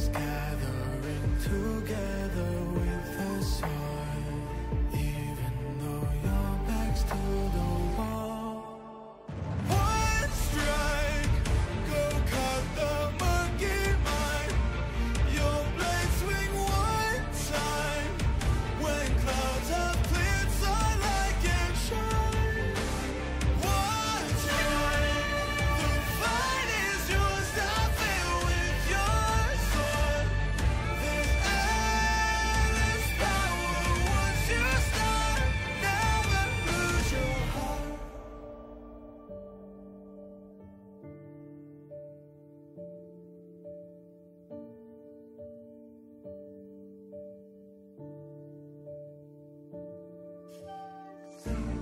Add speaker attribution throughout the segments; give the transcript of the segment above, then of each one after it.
Speaker 1: us gathering together with the sun, even though your back's to the wall. One strike, go cut the monkey mind. Your blade swing one time. When clouds have cleared, sunlight can shine. One time, the fight is yours. Stop it with your sword. There's endless power once you start. Never lose your heart.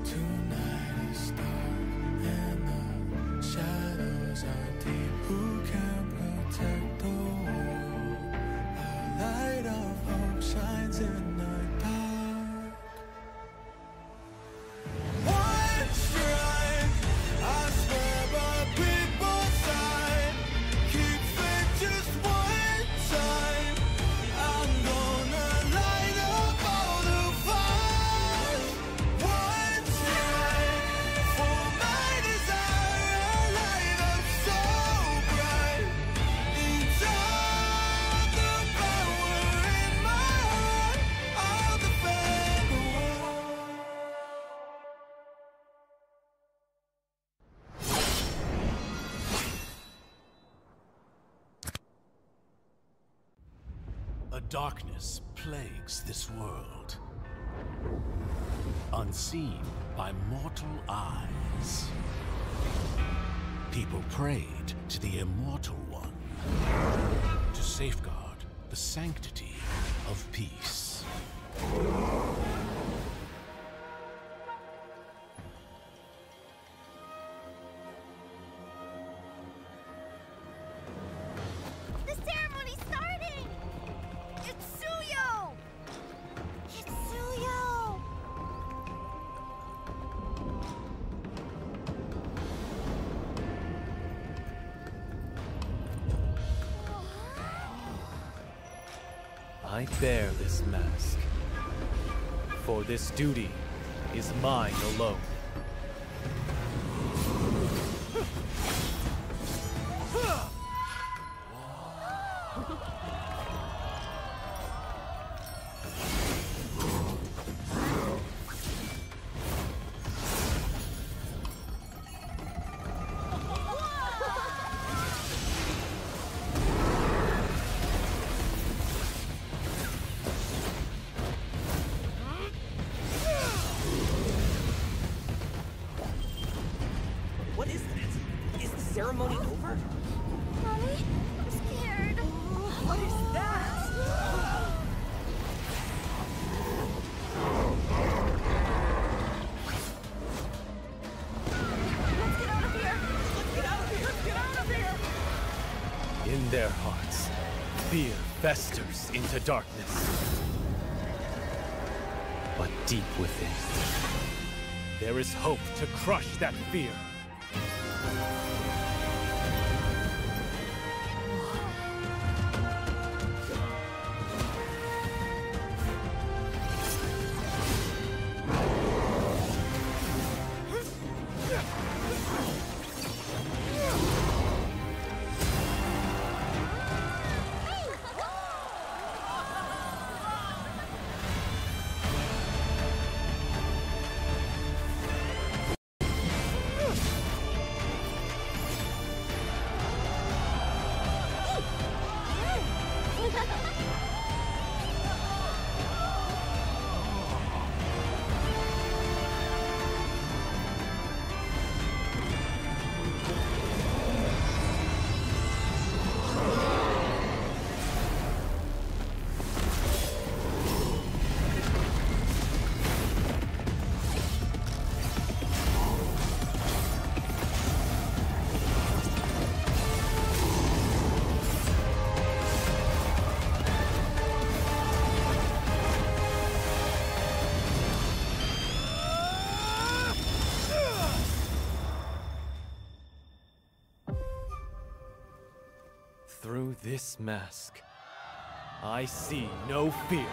Speaker 1: Tonight is dark and the shadows are deep. Who can protect the world? A light of hope shines in the dark. One strike, I swear by people's side. Keep faith just one time. I'm gonna light up all the fires. One strike for my desire, a light up so bright. It's all the power in my heart. I'll defend the world.
Speaker 2: A darkness plagues this world, unseen by mortal eyes. People prayed to the Immortal One to safeguard the sanctity of peace.
Speaker 3: The ceremony's starting! It's Suyo! It's Suyo!
Speaker 4: I bear this mask, for this duty is mine alone.
Speaker 5: What is that? Is the ceremony over?
Speaker 3: Mommy, I'm scared.
Speaker 5: What is that?
Speaker 3: Let's get out of here!
Speaker 5: Let's get out of here! Let's get out of here!
Speaker 4: In their hearts, fear festers into darkness. But deep within, there is hope to crush that fear. Through this mask, I see no fear.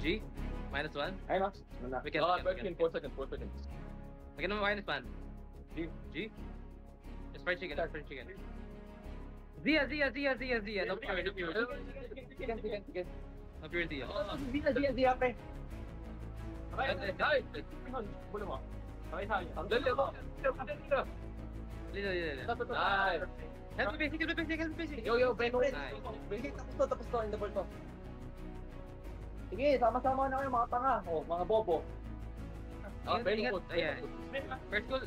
Speaker 6: G? -1?
Speaker 7: Ayun na.
Speaker 6: We can.
Speaker 7: 4 seconds.
Speaker 6: We can -1. G? Just fried chicken. Zia. No pure. No pure Zia.
Speaker 7: Zia, pre.
Speaker 6: Help me basic.
Speaker 7: Yo, pre. Tapos to, in the ball to. Sige, sama-sama na kayo mga tanga. O, mga bobo.
Speaker 6: Ingat. Ayan. First goal,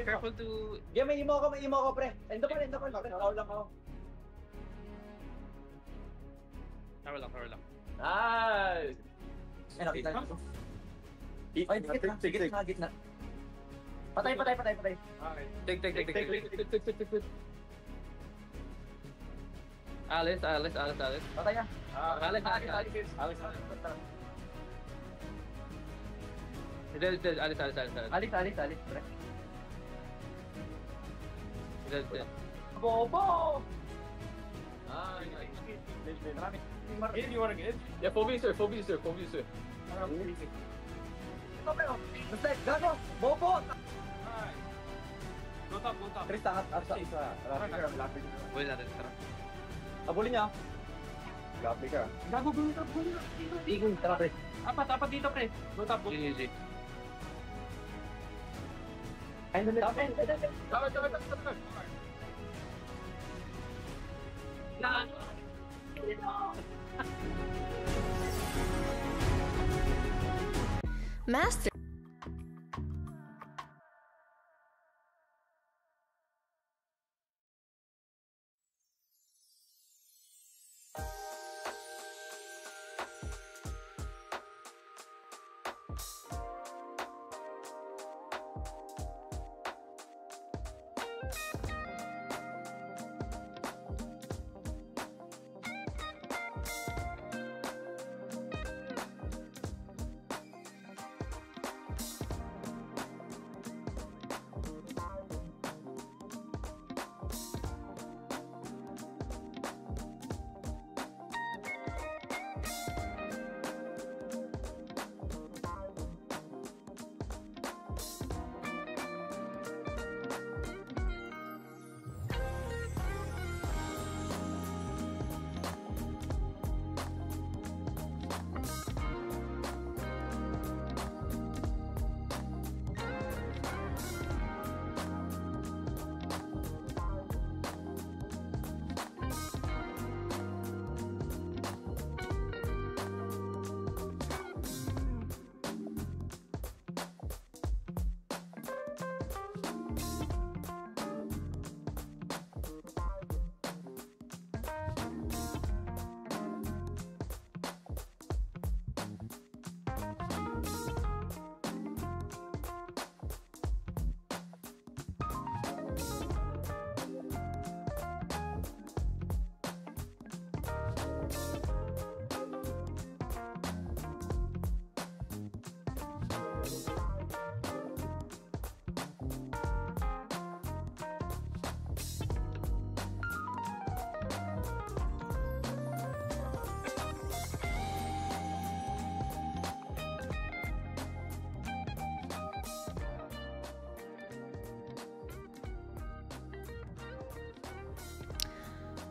Speaker 6: careful to...
Speaker 7: Yeah, may imo ko, pre. Endo pa. Tawag lang ako.
Speaker 6: Power lang.
Speaker 7: Nice! Ay, nakita nyo. Ay, gitna. Patay. Take.
Speaker 6: Alice.
Speaker 7: Patay na.
Speaker 6: Alice.
Speaker 7: Alis, pre. Bobo!
Speaker 5: You wanna get it?
Speaker 7: Yeah, 4v, sir.
Speaker 5: Ito,
Speaker 7: pero. Mistake, gago! Bobo!
Speaker 5: Alright. Go top.
Speaker 7: Chris, tangat.
Speaker 6: Buhay natin, tara.
Speaker 7: Abulin niya. Grabe ka. Gago, bulin ka. Tigong, tara, pre.
Speaker 5: Apat dito, pre. Go top.
Speaker 6: Easy.
Speaker 7: Ayun, dali.
Speaker 5: Tama.
Speaker 8: Master.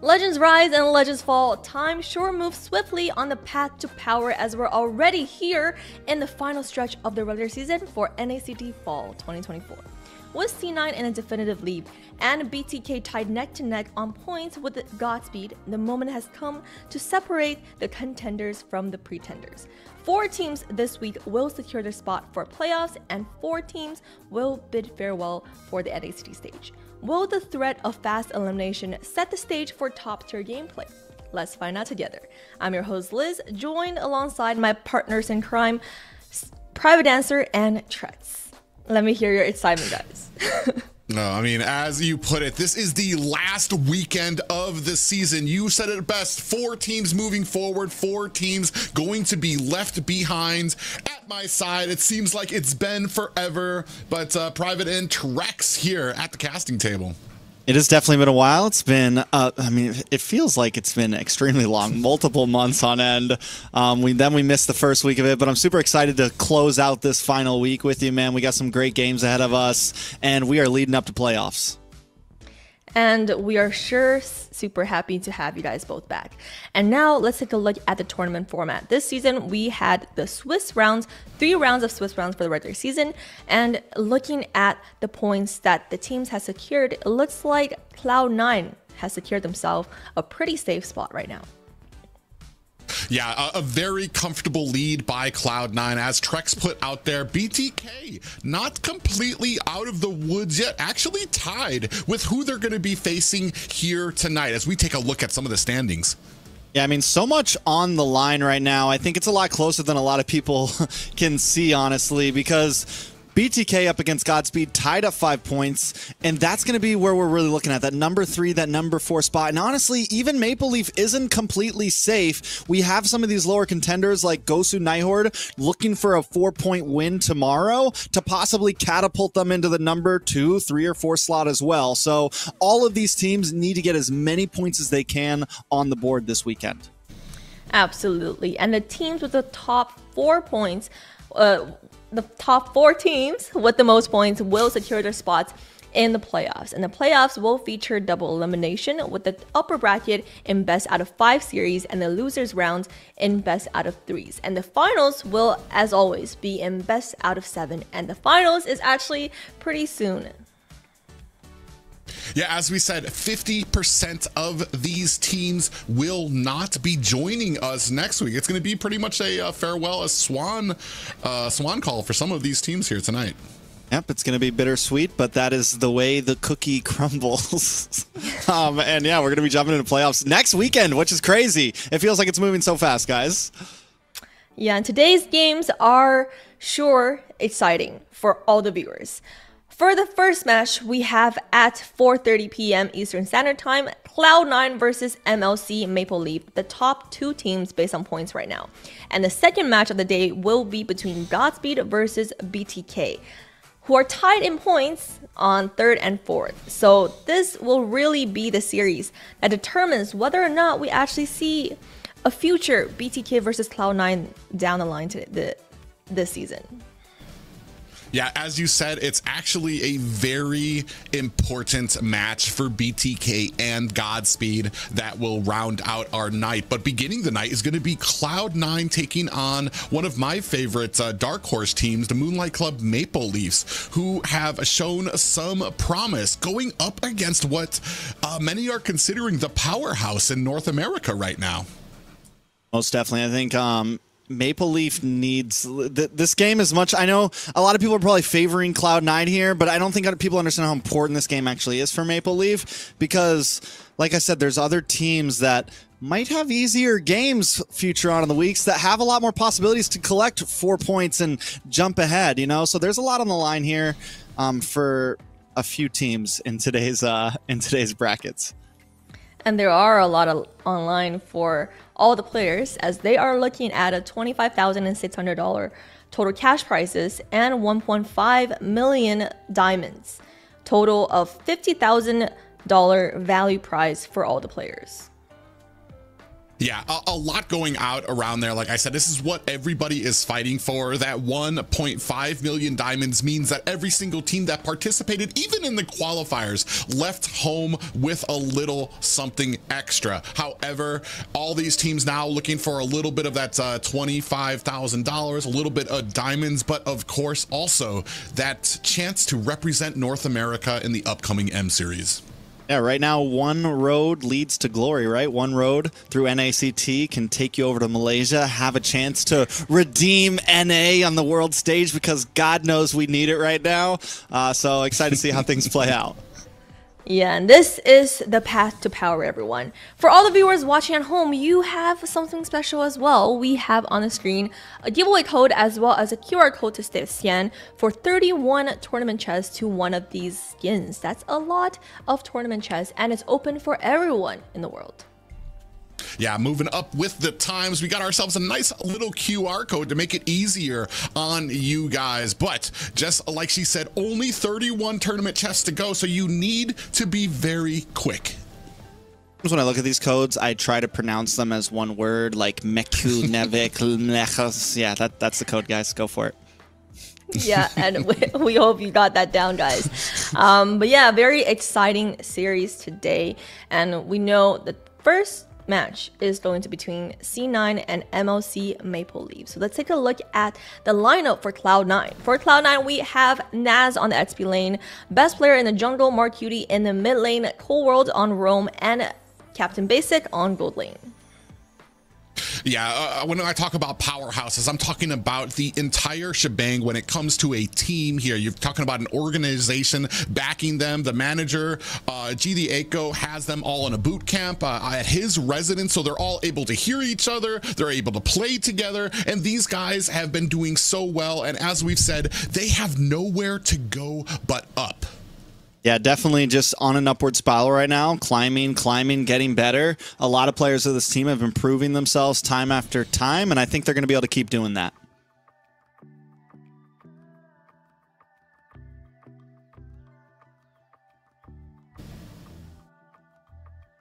Speaker 8: Legends rise and legends fall. Time sure moves swiftly on the path to power as we're already here in the final stretch of the regular season for NACT Fall 2024. With C9 in a definitive lead and BTK tied neck to neck on points with Godspeed, the moment has come to separate the contenders from the pretenders. 4 teams this week will secure their spot for playoffs and 4 teams will bid farewell for the NACT stage. Will the threat of fast elimination set the stage for top-tier gameplay? Let's find out together. I'm your host Liz, joined alongside my partners in crime, Private Dancer and Trex. Let me hear your excitement, guys.
Speaker 9: No, I mean, as you put it, this is the last weekend of the season. You said it best. 4 teams moving forward, 4 teams going to be left behind. At my side, it seems like it's been forever, but Private and Trex here at the casting table.
Speaker 10: It has definitely been a while. It's been, I mean, it feels like it's been extremely long, multiple months on end. We missed the first week of it, but I'm super excited to close out this final week with you, man. We got some great games ahead of us, and we are leading up to playoffs.
Speaker 8: And we are sure super happy to have you guys both back. And now let's take a look at the tournament format. This season, we had the Swiss rounds, 3 rounds of Swiss rounds for the regular season. And looking at the points that the teams have secured, it looks like Cloud9 has secured themselves a pretty safe spot right now.
Speaker 9: Yeah, a very comfortable lead by Cloud9. As Trex put out there, BTK not completely out of the woods yet, actually tied with who they're going to be facing here tonight as we take a look at some of the standings.
Speaker 10: Yeah, I mean, so much on the line right now. I think it's a lot closer than a lot of people can see, honestly, because BTK up against Godspeed tied up 5 points, and that's going to be where we're really looking at, that number 3, that number 4 spot. And honestly, even Maple Leaf isn't completely safe. We have some of these lower contenders like Gosu Nighthorde looking for a 4-point win tomorrow to possibly catapult them into the number 2, 3, or 4 slot as well. So all of these teams need to get as many points as they can on the board this weekend.
Speaker 8: Absolutely. And the teams with the top 4 points, the top 4 teams with the most points will secure their spots in the playoffs. And the playoffs will feature double elimination with the upper bracket in best out of 5 series and the losers rounds in best out of 3s. And the finals will, as always, be in best out of 7. And the finals is actually pretty soon.
Speaker 9: Yeah, as we said, 50% of these teams will not be joining us next week. It's going to be pretty much a farewell, a swan call for some of these teams here tonight.
Speaker 10: Yep, it's going to be bittersweet, but that is the way the cookie crumbles. And yeah, we're going to be jumping into playoffs next weekend, which is crazy. It feels like it's moving so fast, guys.
Speaker 8: Yeah, and today's games are sure exciting for all the viewers. For the first match, we have at 4:30 p.m. Eastern Standard Time, Cloud9 versus MLC Maple Leaf, the top 2 teams based on points right now. And the second match of the day will be between Godspeed versus BTK, who are tied in points on 3rd and 4th. So this will really be the series that determines whether or not we actually see a future BTK versus Cloud9 down the line to this season.
Speaker 9: Yeah, as you said, it's actually a very important match for BTK and Godspeed that will round out our night. But beginning the night is going to be Cloud9 taking on one of my favorite dark horse teams, the Moonlight Club Maple Leafs, who have shown some promise going up against what many are considering the powerhouse in North America right now.
Speaker 10: Most definitely. I think Maple Leaf needs this game as much. I know a lot of people are probably favoring Cloud9 here, but I don't think people understand how important this game actually is for Maple Leaf because, like I said, there's other teams that might have easier games future on in the weeks that have a lot more possibilities to collect 4 points and jump ahead, you know? So there's a lot on the line here for a few teams in today's brackets.
Speaker 8: And there are a lot of online for all the players as they are looking at a $25,600 total cash prizes and 1.5 million diamonds. Total of $50,000 value prize for all the players.
Speaker 9: Yeah, a lot going out around there. Like I said, this is what everybody is fighting for. That 1.5 million diamonds means that every single team that participated, even in the qualifiers, left home with a little something extra. However, all these teams now looking for a little bit of that $25,000, a little bit of diamonds, but of course also that chance to represent North America in the upcoming M Series.
Speaker 10: Yeah, right now, one road leads to glory, right? One road through NACT can take you over to Malaysia, have a chance to redeem NA on the world stage because God knows we need it right now. So excited to see how things play out.
Speaker 8: Yeah, and this is the path to power, everyone. For all the viewers watching at home, you have something special as well. We have on the screen a giveaway code as well as a QR code to scan for 31 tournament chests to one of these skins. That's a lot of tournament chests, and it's open for everyone in the world.
Speaker 9: Yeah, moving up with the times. We got ourselves a nice little QR code to make it easier on you guys. But just like she said, only 31 tournament chests to go, so you need to be very quick.
Speaker 10: When I look at these codes, I try to pronounce them as one word, like Meku Nevik Nechos. Yeah, that's the code, guys. Go for it.
Speaker 8: Yeah, and we hope you got that down, guys. But yeah, very exciting series today. And we know the first match is going to be between C9 and MLC Maple Leaf. So let's take a look at the lineup for Cloud9. For Cloud9, we have Naz on the XP lane, Best Player in the jungle, Mark Cutie in the mid lane, Cold World on Roam, and Captain Basic on Gold lane.
Speaker 9: Yeah, when I talk about powerhouses, I'm talking about the entire shebang when it comes to a team here. You're talking about an organization backing them. The manager, GD Eiko, has them all in a boot camp at his residence, so they're all able to hear each other. They're able to play together, and these guys have been doing so well. And as we've said, they have nowhere to go but up.
Speaker 10: Yeah, definitely just on an upward spiral right now, climbing, getting better. A lot of players of this team have been proving themselves time after time, and I think they're going to be able to keep doing that.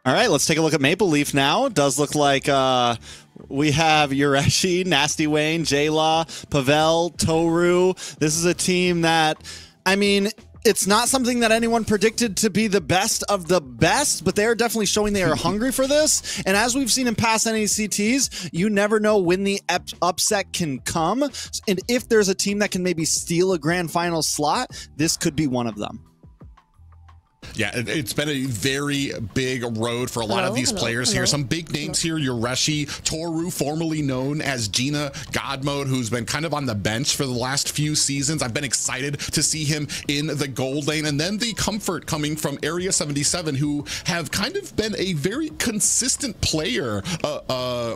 Speaker 10: All right, let's take a look at Maple Leaf now. It does look like we have Yureshi, Nasty Wayne, J-Law, Pavel, Toru. This is a team that, I mean, it's not something that anyone predicted to be the best of the best, but they're definitely showing they are hungry for this. And as we've seen in past NACTs, you never know when the upset can come. And if there's a team that can maybe steal a grand final slot, this could be one of them.
Speaker 9: Yeah, it's been a very big road for a lot of these players here. Some big names here, Yureshi, Toru, formerly known as Gina Godmode, who's been kind of on the bench for the last few seasons. I've been excited to see him in the gold lane. And then the comfort coming from Area 77, who have kind of been a very consistent player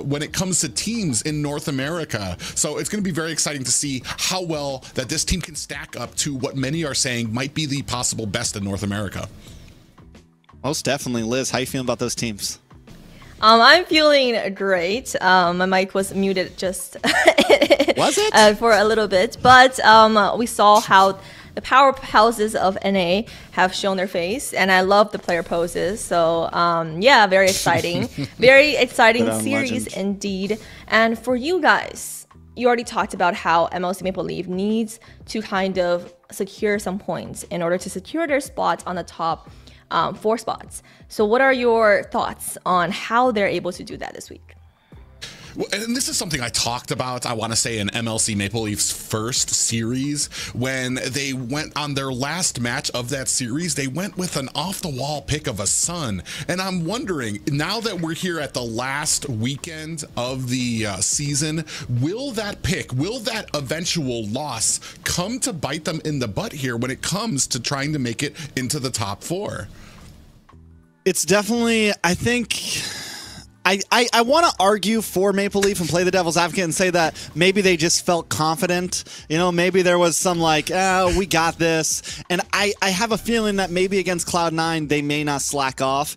Speaker 9: when it comes to teams in North America. So it's going to be very exciting to see how well that this team can stack up to what many are saying might be the possible best in North America.
Speaker 10: Most definitely. Liz, how you feeling about those teams?
Speaker 8: I'm feeling great. My mic was muted just
Speaker 10: was it?
Speaker 8: For a little bit, but we saw how the powerhouses of NA have shown their face, and I love the player poses. So yeah, very exciting. Very exciting series indeed. And for you guys, you already talked about how MLC Maple Leaf needs to kind of secure some points in order to secure their spots on the top 4 spots. So what are your thoughts on how they're able to do that this week?
Speaker 9: Well, and this is something I talked about, I want to say, in MLC Maple Leaf's first series. When they went on their last match of that series, they went with an off-the-wall pick of a Sun. And I'm wondering, now that we're here at the last weekend of the season, will that pick, will that eventual loss come to bite them in the butt here when it comes to trying to make it into the top 4?
Speaker 10: It's definitely, I think... I want to argue for Maple Leaf and play the devil's advocate and say that maybe they just felt confident. You know, maybe there was some like, oh, we got this. And I have a feeling that maybe against Cloud9, they may not slack off.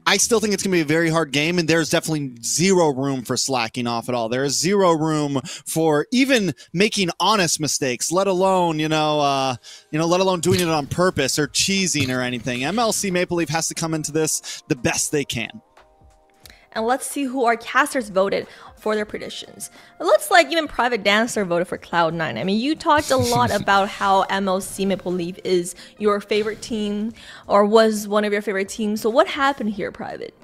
Speaker 10: I still think it's going to be a very hard game, and there's definitely zero room for slacking off at all. There is zero room for even making honest mistakes, let alone, let alone doing it on purpose or cheesing or anything. MLC Maple Leaf has to come into this the best they can.
Speaker 8: And let's see who our casters voted for their predictions. It looks like even Private Dancer voted for Cloud9. I mean, you talked a lot about how MLC Maple Leaf is your favorite team, or was one of your favorite teams. So what happened here, Private?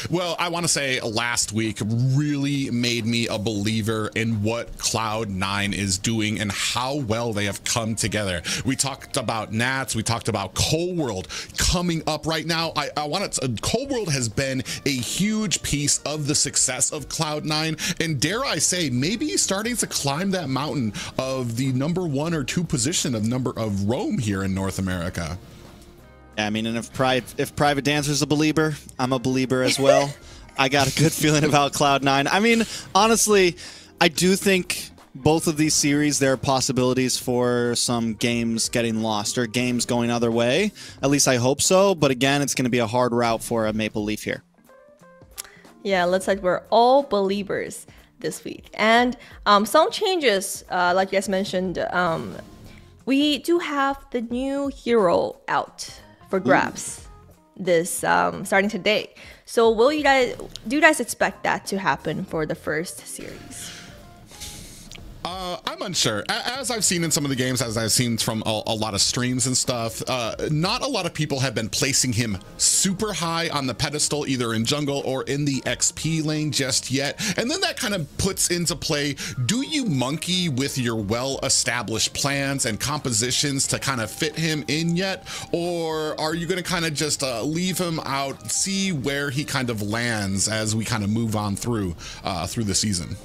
Speaker 9: Well, I want to say last week really made me a believer in what Cloud9 is doing and how well they have come together. We talked about Nats, we talked about Cold World coming up right now. Cold World has been a huge piece of the success of Cloud9, and dare I say, maybe starting to climb that mountain of the number 1 or 2 position of Roam here in North America.
Speaker 10: I mean, and if Private Dancer's a believer, I'm a believer as well. I got a good feeling about Cloud9. I mean, honestly, I do think both of these series, there are possibilities for some games getting lost or games going other way. At least I hope so. But again, it's going to be a hard route for a Maple Leaf here.
Speaker 8: Yeah, looks like we're all believers this week. And some changes, like you guys mentioned, we do have the new hero out for grabs this starting today. So do you guys expect that to happen for the first series?
Speaker 9: I'm unsure. As I've seen in some of the games, as I've seen from a lot of streams and stuff, not a lot of people have been placing him super high on the pedestal, either in jungle or in the XP lane just yet. And then that kind of puts into play, do you monkey with your well-established plans and compositions to kind of fit him in yet? Or are you going to kind of just leave him out, see where he kind of lands as we kind of move on through the season?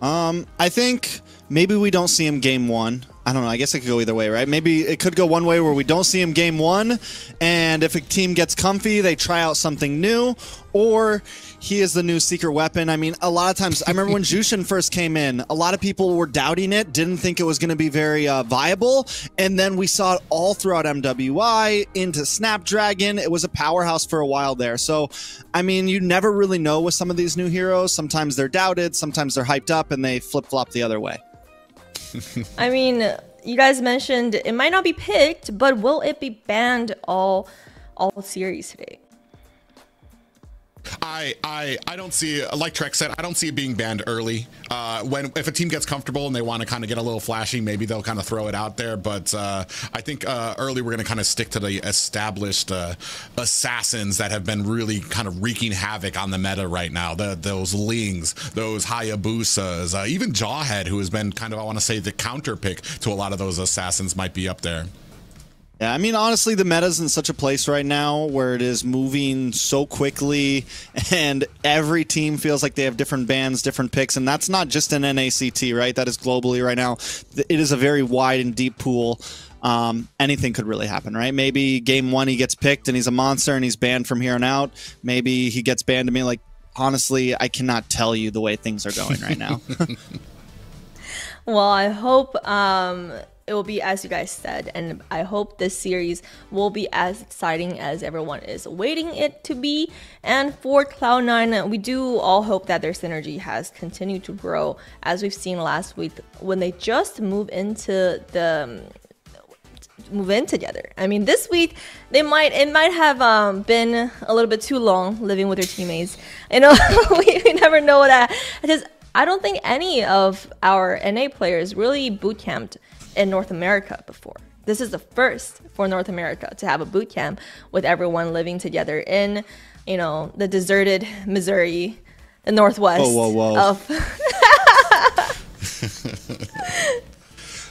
Speaker 10: I think maybe we don't see him game one. I don't know. I guess it could go either way, right? Maybe it could go one way where we don't see him game one, and if a team gets comfy, they try out something new, or he is the new secret weapon. I mean, a lot of times, I remember when Jushin first came in, a lot of people were doubting it, didn't think it was going to be very viable, and then we saw it all throughout MWI, into Snapdragon. It was a powerhouse for a while there. So, I mean, you never really know with some of these new heroes. Sometimes they're doubted, sometimes they're hyped up, and they flip-flop the other way.
Speaker 8: I mean, you guys mentioned it might not be picked, but will it be banned all series today?
Speaker 9: I don't see, like Trek said, I don't see it being banned early. If a team gets comfortable and they want to kind of get a little flashy, maybe they'll kind of throw it out there. But I think early we're going to kind of stick to the established assassins that have been really kind of wreaking havoc on the meta right now. Those Lings, those Hayabusas, even Jawhead, who has been kind of, I want to say, the counter pick to a lot of those assassins, might be up there.
Speaker 10: Yeah, I mean, honestly, the meta's in such a place right now where it is moving so quickly, and every team feels like they have different bans, different picks, and that's not just an NACT, right? That is globally right now. It is a very wide and deep pool. Anything could really happen, right? Maybe game one he gets picked and he's a monster and he's banned from here on out. Maybe he gets banned to me. Like, honestly, I cannot tell you the way things are going right now.
Speaker 8: Well, I hope it will be as you guys said, and I hope this series will be as exciting as everyone is waiting it to be. And for Cloud9, we do all hope that their synergy has continued to grow, as we've seen last week when they just move in together. I mean, this week it might have been a little bit too long living with their teammates. You know, we never know that. I don't think any of our NA players really boot camped in North America before. This is the first for North America to have a boot camp with everyone living together in, you know, the deserted Missouri, the Northwest.
Speaker 10: Whoa.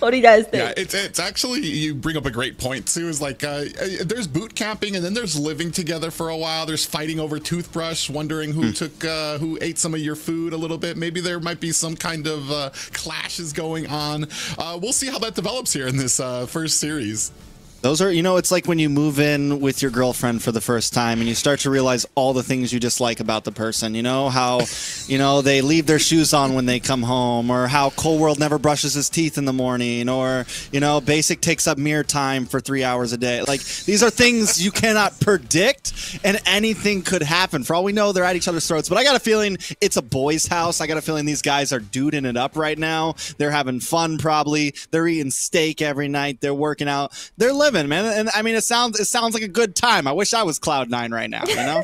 Speaker 8: What do you guys think?
Speaker 9: Yeah, it's actually, you bring up a great point too, is like there's boot camping and then there's living together for a while. There's fighting over toothbrush, wondering who who ate some of your food a little bit. Maybe there might be some kind of clashes going on. We'll see how that develops here in this first series.
Speaker 10: Those are, you know, it's like when you move in with your girlfriend for the first time and you start to realize all the things you dislike about the person. You know, how, you know, they leave their shoes on when they come home, or how Cold World never brushes his teeth in the morning, or, you know, Basic takes up mirror time for 3 hours a day. Like, these are things you cannot predict, and anything could happen. For all we know, they're at each other's throats. But I got a feeling it's a boys' house. I got a feeling these guys are duding it up right now. They're having fun, probably. They're eating steak every night. They're working out. They're living, man. And I mean, it sounds like a good time. I wish I was Cloud9 right now, you know?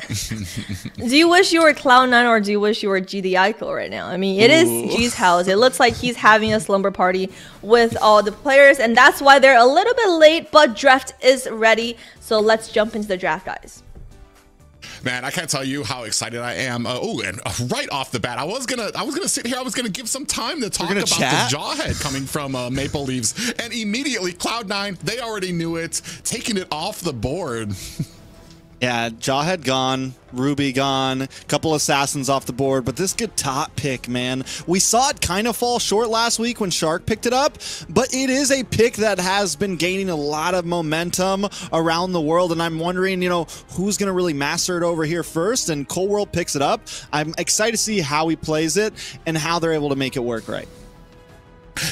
Speaker 8: Do you wish you were Cloud9, or do you wish you were GD Eichel right now? I mean, it is G's house. It looks like he's having a slumber party with all the players, and that's why they're a little bit late, but draft is ready. So let's jump into the draft, guys.
Speaker 9: Man, I can't tell you how excited I am. And right off the bat, I was gonna sit here. I was gonna give some time to talk about the Jawhead coming from Maple Leaves, and immediately Cloud9, they already knew it, taking it off the board.
Speaker 10: Yeah, Jawhead gone, Ruby gone, couple assassins off the board, but this good top pick, man. We saw it kind of fall short last week when Shark picked it up, but it is a pick that has been gaining a lot of momentum around the world, and I'm wondering, you know, who's going to really master it over here first, and Cold World picks it up. I'm excited to see how he plays it and how they're able to make it work right.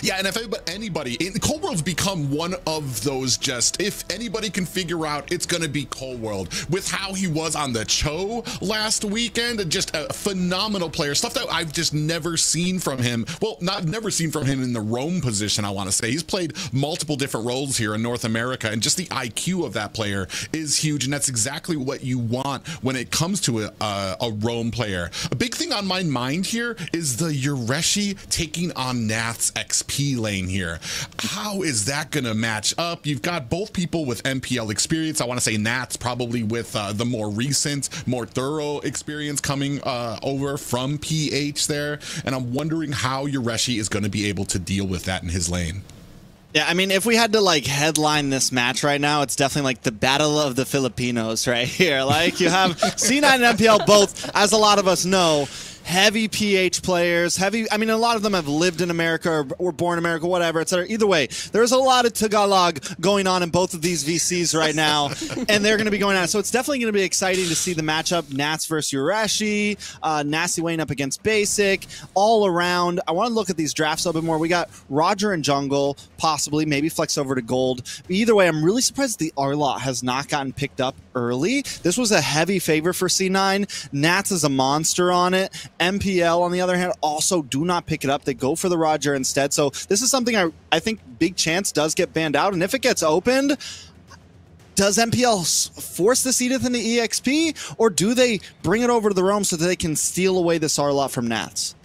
Speaker 9: Yeah, and if anybody, Cold World's become one of those just, if anybody can figure out, it's going to be Cold World. With how he was on the Cho last weekend, just a phenomenal player. Stuff that I've just never seen from him. Well, not never seen from him in the roam position, I want to say. He's played multiple different roles here in North America, and just the IQ of that player is huge, and that's exactly what you want when it comes to a roam player. A big thing on my mind here is the Yureshi taking on NACT's XP lane here. How is that going to match up? You've got both people with MPL experience. I want to say NACT's probably with the more recent, more thorough experience coming over from PH there. And I'm wondering how Yureshi is going to be able to deal with that in his lane.
Speaker 10: Yeah, I mean, if we had to like headline this match right now, it's definitely like the battle of the Filipinos right here. Like you have C9 and MPL both, as a lot of us know, heavy PH players, I mean, a lot of them have lived in America or were born in America, whatever, etc. Either way, there's a lot of Tagalog going on in both of these VCs right now, and they're going to be going on. So it's definitely going to be exciting to see the matchup, Nats versus Yureshi, Nasty Wayne up against Basic, all around. I want to look at these drafts a bit more. We got Roger in jungle, possibly, maybe flex over to gold. But either way, I'm really surprised the R-Lot has not gotten picked up early. This was a heavy favor for C9. Nats is a monster on it. MPL, on the other hand, also do not pick it up. They go for the Roger instead. So this is something I think big chance does get banned out. And if it gets opened, does MPL force this Edith into EXP? Or do they bring it over to the roam so that they can steal away this R-Lot from Nats?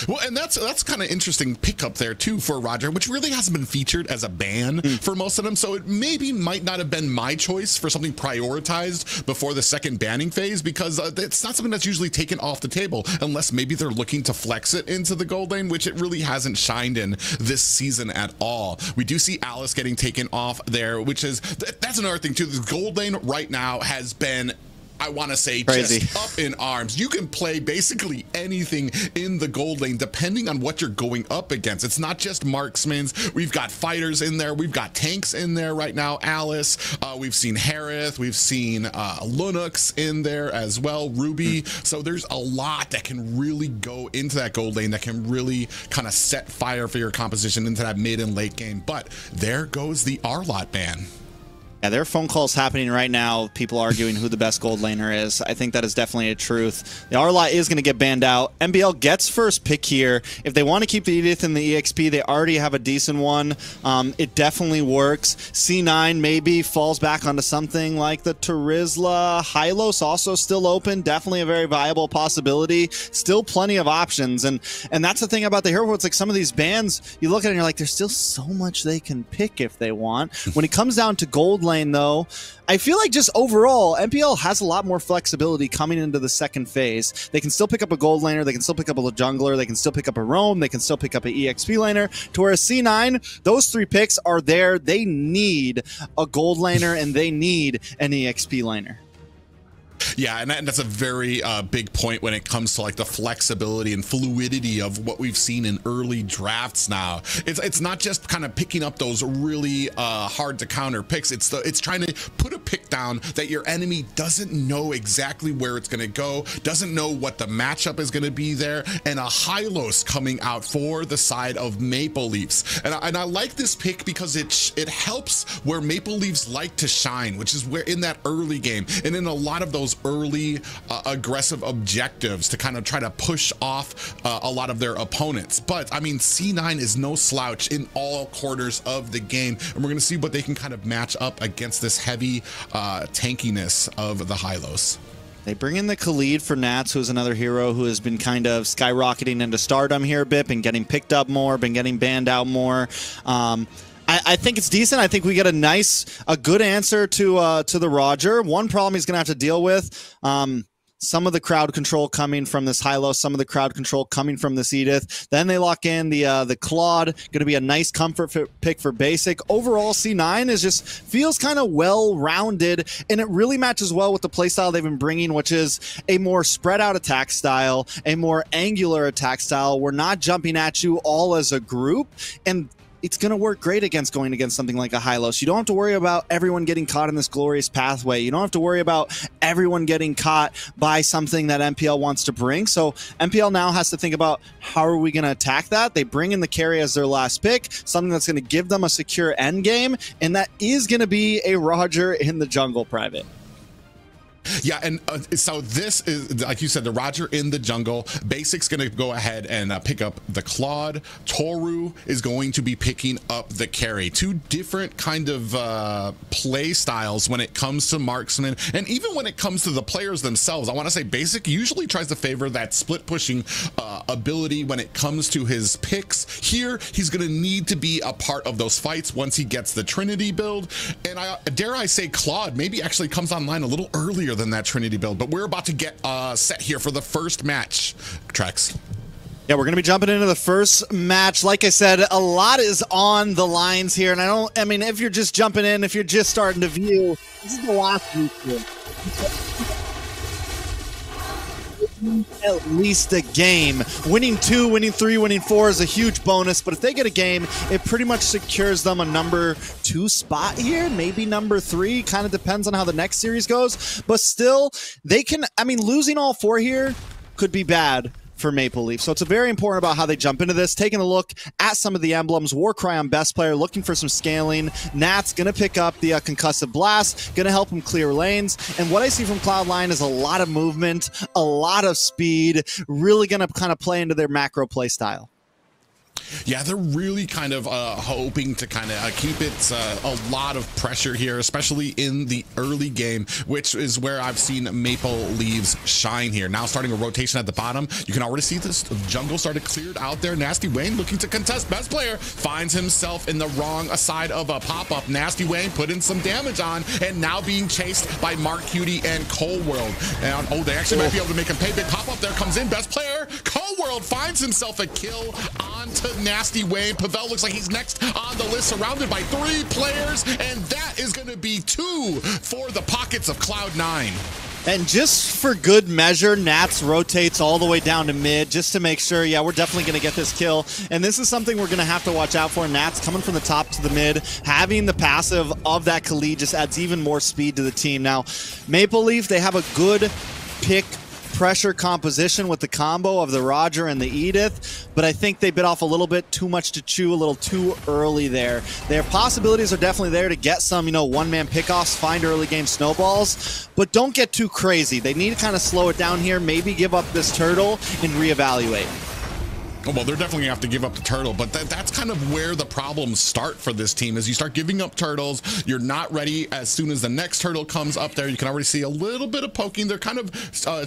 Speaker 9: Well, and that's kind of interesting pickup there too for Roger, which really hasn't been featured as a ban for most of them. So it might not have been my choice for something prioritized before the second banning phase, because it's not something that's usually taken off the table unless maybe they're looking to flex it into the gold lane, which it really hasn't shined in this season at all. We do see Alice getting taken off there, which is, that's another thing too. The gold lane right now has been, I want to say,
Speaker 10: crazy,
Speaker 9: just up in arms. You can play basically anything in the gold lane depending on what you're going up against. It's not just marksmans. We've got fighters in there. We've got tanks in there right now. Alice, we've seen Harith, we've seen Lunux in there as well, Ruby. So there's a lot that can really go into that gold lane that can really kind of set fire for your composition into that mid and late game. But there goes the R-Lot ban.
Speaker 10: Yeah, there are phone calls happening right now, people arguing who the best gold laner is. I think that is definitely a truth. The R-Lot is going to get banned out. MBL gets first pick here. If they want to keep the Edith in the EXP, they already have a decent one. It definitely works. C9 maybe falls back onto something like the Terizla. Hylos also still open. Definitely a very viable possibility. Still plenty of options. And that's the thing about the hero. It's like some of these bans, you look at it and you're like, there's still so much they can pick if they want. When it comes down to gold lane, though, I feel like just overall, MPL has a lot more flexibility coming into the second phase. They can still pick up a gold laner, they can still pick up a jungler, they can still pick up a roam, they can still pick up an EXP laner, to whereas C9, those three picks are there. They need a gold laner and they need an EXP laner.
Speaker 9: Yeah, and that's a very big point when it comes to like the flexibility and fluidity of what we've seen in early drafts now. It's not just kind of picking up those really hard to counter picks. It's trying to put a pick down that your enemy doesn't know exactly where it's going to go, doesn't know what the matchup is going to be there, and a Hylos coming out for the side of Maple Leafs. And I like this pick because it helps where Maple Leafs like to shine, which is where in that early game and in a lot of those early aggressive objectives to kind of try to push off a lot of their opponents. But I mean, C9 is no slouch in all quarters of the game, and we're going to see what they can kind of match up against this heavy tankiness of the Hylos.
Speaker 10: They bring in the Khalid for Nats, who's another hero who has been kind of skyrocketing into stardom here a bit, been getting picked up more, been getting banned out more. I think it's decent. I think we get a good answer to the Roger. One problem he's going to have to deal with, some of the crowd control coming from this Hylos, some of the crowd control coming from this Edith. Then they lock in the Claude, going to be a nice comfort pick for basic. Overall, C9 feels kind of well-rounded, and it really matches well with the playstyle they've been bringing, which is a more spread-out attack style, a more angular attack style. We're not jumping at you all as a group, and it's going to work great going against something like a Hylos. You don't have to worry about everyone getting caught in this glorious pathway. You don't have to worry about everyone getting caught by something that MPL wants to bring. So MPL now has to think about how are we going to attack that. They bring in the carry as their last pick, something that's going to give them a secure end game, and that is going to be a Roger in the jungle private.
Speaker 9: Yeah, and so this is, like you said, the Roger in the jungle. Basic's going to go ahead and pick up the Claude. Toru is going to be picking up the carry. Two different kind of play styles when it comes to marksman, and even when it comes to the players themselves. I want to say Basic usually tries to favor that split pushing ability when it comes to his picks. Here, he's going to need to be a part of those fights once he gets the Trinity build. And dare I say Claude maybe actually comes online a little earlier than that Trinity build, but we're about to get set here for the first match. Trex.
Speaker 10: Yeah, we're going to be jumping into the first match. Like I said, a lot is on the lines here, and I mean, if you're just jumping in, if you're just starting to view, this is the last week here. At least a game. Winning 2, winning 3, winning 4 is a huge bonus, but if they get a game, it pretty much secures them a number 2 spot here, maybe number 3, kind of depends on how the next series goes, but still, they can, I mean, losing all 4 here could be bad for Maple Leaf. So it's very important about how they jump into this. Taking a look at some of the emblems. Warcry on best player, looking for some scaling. Nat's going to pick up the concussive blast, going to help him clear lanes. And what I see from Cloud9 is a lot of movement, a lot of speed, really going to kind of play into their macro play style.
Speaker 9: Yeah, they're really kind of hoping to kind of keep it a lot of pressure here, especially in the early game, which is where I've seen Maple Leaves shine here. Now starting a rotation at the bottom, you can already see this jungle started cleared out there. Nasty Wayne looking to contest. Best player finds himself in the wrong side of a pop-up. Nasty Wayne putting some damage on and now being chased by Mark Cutie and Cold World. And oh, they actually might be able to make him pay. Big pop-up there comes in. Best player, Cold World finds himself a kill onto Nasty Wayne. Pavel looks like he's next on the list, surrounded by 3 players, and that is going to be 2 for the pockets of Cloud9.
Speaker 10: And just for good measure, Nats rotates all the way down to mid just to make sure, yeah, we're definitely going to get this kill. And this is something we're going to have to watch out for. Nats coming from the top to the mid, having the passive of that Khalid just adds even more speed to the team. Now, Maple Leaf, they have a good pick pressure composition with the combo of the Roger and the Edith, but I think they bit off a little bit too much to chew, a little too early there. Their possibilities are definitely there to get some, one-man pickoffs, find early game snowballs, but don't get too crazy. They need to kind of slow it down here, maybe give up this turtle and reevaluate.
Speaker 9: Well, they're definitely gonna have to give up the turtle, but that's kind of where the problems start for this team. Is you start giving up turtles, you're not ready. As soon as the next turtle comes up there, you can already see a little bit of poking. They're kind of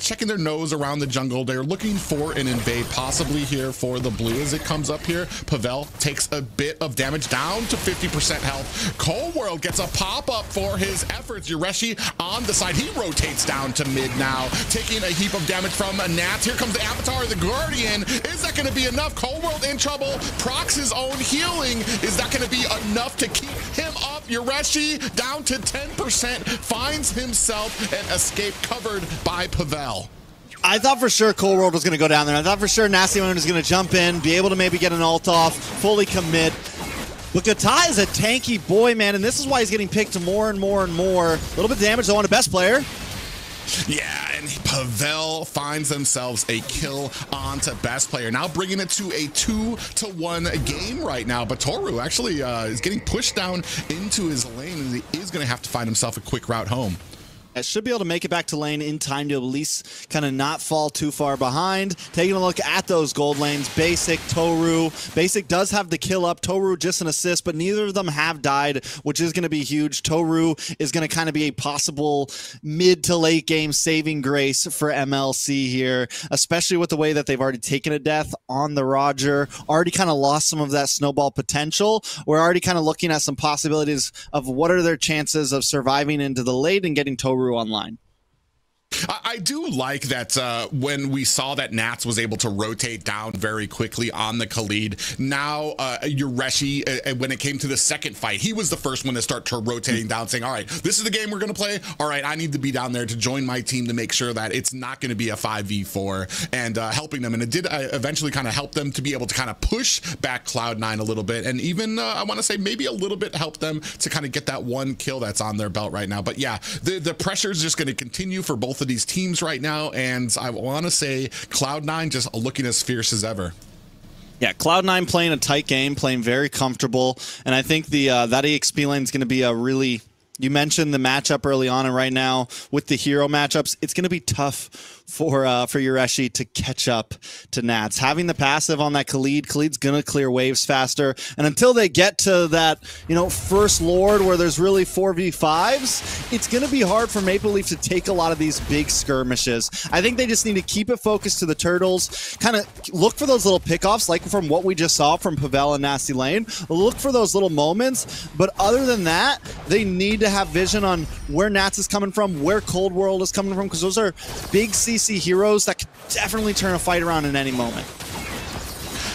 Speaker 9: checking their nose around the jungle. They're looking for an invade, possibly here for the blue as it comes up here. Pavel takes a bit of damage, down to 50% health. Cold World gets a pop-up for his efforts. Yureshi on the side, he rotates down to mid now, taking a heap of damage from Nats. Here comes the Avatar, the Guardian. Is that gonna be enough? Cold World in trouble, procs his own healing. Is that going to be enough to keep him up? Yureshi down to 10%, finds himself an escape covered by Pavel.
Speaker 10: I thought for sure Cold World was going to go down there. I thought for sure Nasty Wayne was going to jump in, be able to maybe get an ult off, fully commit. But Gata is a tanky boy, man, and this is why he's getting picked more and more and more. A little bit of damage, though, on a best player.
Speaker 9: Yeah, and Pavel finds themselves a kill onto best player. Now bringing it to a 2-1 game right now. But Toru actually is getting pushed down into his lane, and he is going to have to find himself a quick route home.
Speaker 10: Should be able to make it back to lane in time to at least kind of not fall too far behind. Taking a look at those gold lanes, Basic, Toru. Basic does have the kill up, Toru just an assist, but neither of them have died, which is going to be huge. Toru is going to kind of be a possible mid to late game saving grace for MLC here, especially with the way that they've already taken a death on the Roger, already kind of lost some of that snowball potential. We're already kind of looking at some possibilities of what are their chances of surviving into the late and getting Toru online.
Speaker 9: I do like that when we saw that Nats was able to rotate down very quickly on the Khalid. Now, Yureshi, when it came to the second fight, he was the first one to start rotating down, saying, all right, this is the game we're going to play. All right, I need to be down there to join my team to make sure that it's not going to be a 5v4 and helping them. And it did eventually kind of help them to be able to kind of push back Cloud9 a little bit. And even, I want to say, maybe a little bit help them to kind of get that one kill that's on their belt right now. But yeah, the pressure is just going to continue for both of these teams right now, and I want to say Cloud9 just looking as fierce as ever.
Speaker 10: Yeah, Cloud9 playing a tight game, playing very comfortable, and I think the that EXP lane is going to be a really. You mentioned the matchup early on, and right now with the hero matchups, it's going to be tough for Yureshi to catch up to Nats. Having the passive on that Khalid's going to clear waves faster, and until they get to that, first Lord where there's really 4v5s, it's going to be hard for Maple Leaf to take a lot of these big skirmishes. I think they just need to keep it focused to the turtles, kind of look for those little pickoffs, like from what we just saw from Pavel and Nasty Lane. Look for those little moments, but other than that, they need to have vision on where Nats is coming from, where Cold World is coming from, because those are big CC heroes that could definitely turn a fight around in any moment.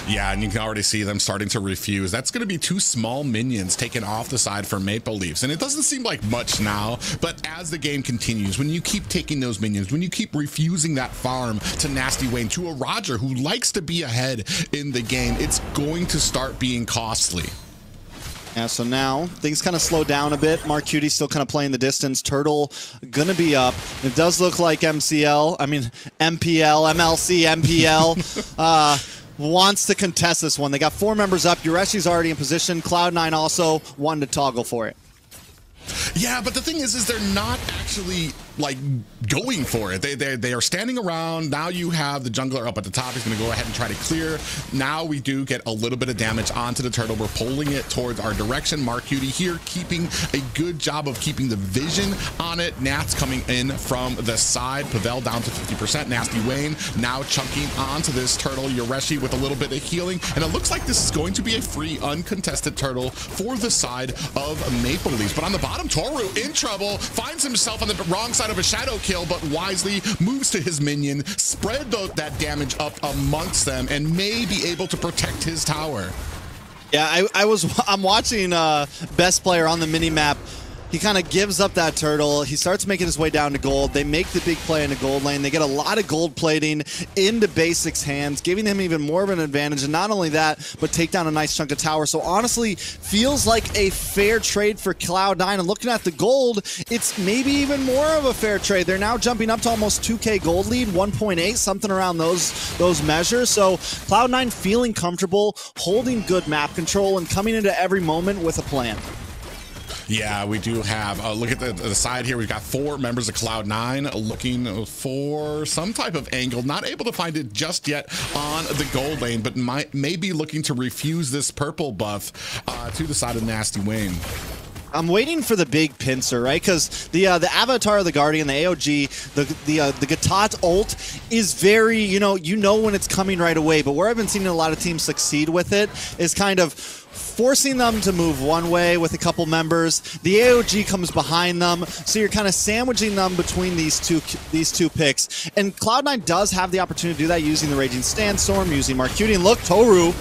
Speaker 9: Yeah, and you can already see them starting to refuse. That's going to be 2 small minions taken off the side for Maple Leafs. And it doesn't seem like much now, but as the game continues, when you keep taking those minions, when you keep refusing that farm to Nasty Wayne, to a Roger who likes to be ahead in the game, it's going to start being costly.
Speaker 10: Yeah, so now things kind of slow down a bit. Mark Cutie still kind of playing the distance. Turtle gonna be up. It does look like MPL, MLC, MPL wants to contest this one. They got 4 members up. Yureshi's already in position. Cloud9 also wanting to toggle for it.
Speaker 9: Yeah, but the thing is they're not actually like going for it. They are standing around. Now you have the jungler up at the top. He's going to go ahead and try to clear. Now we do get a little bit of damage onto the turtle. We're pulling it towards our direction. Mark Cutie here keeping a good job of keeping the vision on it. Nats coming in from the side. Pavel down to 50%. Nasty Wayne now chunking onto this turtle. Yureshi with a little bit of healing. And it looks like this is going to be a free uncontested turtle for the side of Maple Leafs. But on the bottom, Toru in trouble. Finds himself on the wrong side of a shadow kill, but wisely moves to his minion, spread that damage up amongst them, and may be able to protect his tower.
Speaker 10: Yeah, I'm watching best player on the mini map. He kind of gives up that turtle. He starts making his way down to gold. They make the big play in the gold lane. They get a lot of gold plating into Basics' hands, giving him even more of an advantage. And not only that, but take down a nice chunk of tower. So honestly, feels like a fair trade for Cloud9. And looking at the gold, it's maybe even more of a fair trade. They're now jumping up to almost 2K gold lead, 1.8, something around those measures. So Cloud9 feeling comfortable, holding good map control, and coming into every moment with a plan.
Speaker 9: Yeah, we do have, look at the side here. We've got 4 members of Cloud9 looking for some type of angle. Not able to find it just yet on the gold lane, but may be looking to refuse this purple buff to the side of Nasty Wayne.
Speaker 10: I'm waiting for the big pincer, right? Because the Avatar of the Guardian, the AOG, the Gatot ult is very, you know when it's coming right away. But where I've been seeing a lot of teams succeed with it is kind of forcing them to move one way with a couple members. The AOG comes behind them, so you're kind of sandwiching them between these two picks. And Cloud9 does have the opportunity to do that using the Raging Sandstorm, using Mark Cutie, and look, Toru.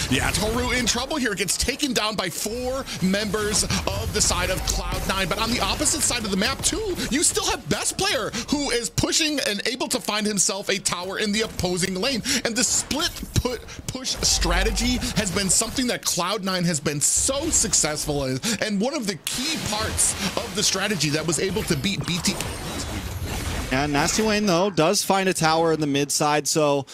Speaker 9: Yeah, Toru in trouble here. Gets taken down by 4 members of the side of Cloud9. But on the opposite side of the map, too, you still have Best Player, who is pushing and able to find himself a tower in the opposing lane. And the split push strategy has been something that Cloud9 has been so successful in, and one of the key parts of the strategy that was able to beat BT.
Speaker 10: And Nasty Wayne, though, does find a tower in the mid side, so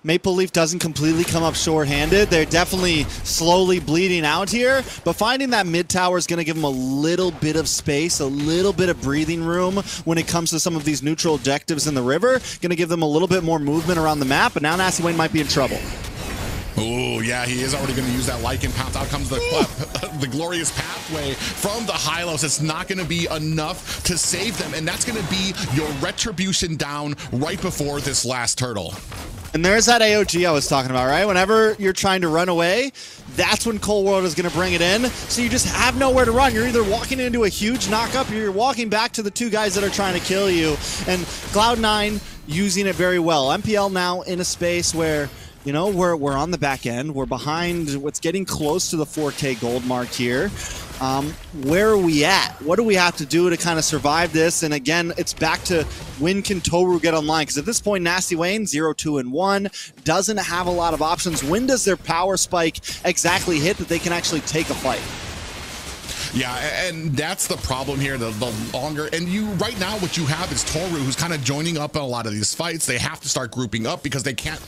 Speaker 10: Maple Leaf doesn't completely come up short-handed. They're definitely slowly bleeding out here, but finding that mid tower is going to give them a little bit of space, a little bit of breathing room when it comes to some of these neutral objectives in the river. Going to give them a little bit more movement around the map, but now Nasty Wayne might be in trouble.
Speaker 9: Oh, yeah, he is already going to use that Lycan pounce. Out comes the glorious pathway from the Hylos. It's not going to be enough to save them, and that's going to be your retribution down right before this last turtle.
Speaker 10: And there's that AOG I was talking about, right? Whenever you're trying to run away, that's when Cold World is going to bring it in. So you just have nowhere to run. You're either walking into a huge knockup or you're walking back to the two guys that are trying to kill you. And Cloud9 using it very well. MPL now in a space where, you know, we're on the back end. We're behind what's getting close to the 4K gold mark here. Where are we at? What do we have to do to kind of survive this? And again, it's back to when can Toru get online? Because at this point, Nasty Wayne, 0-2-1, doesn't have a lot of options. When does their power spike exactly hit that they can actually take a fight?
Speaker 9: Yeah, and that's the problem here, the longer, and you right now what you have is Toru, who's kind of joining up in a lot of these fights. They have to start grouping up because they can't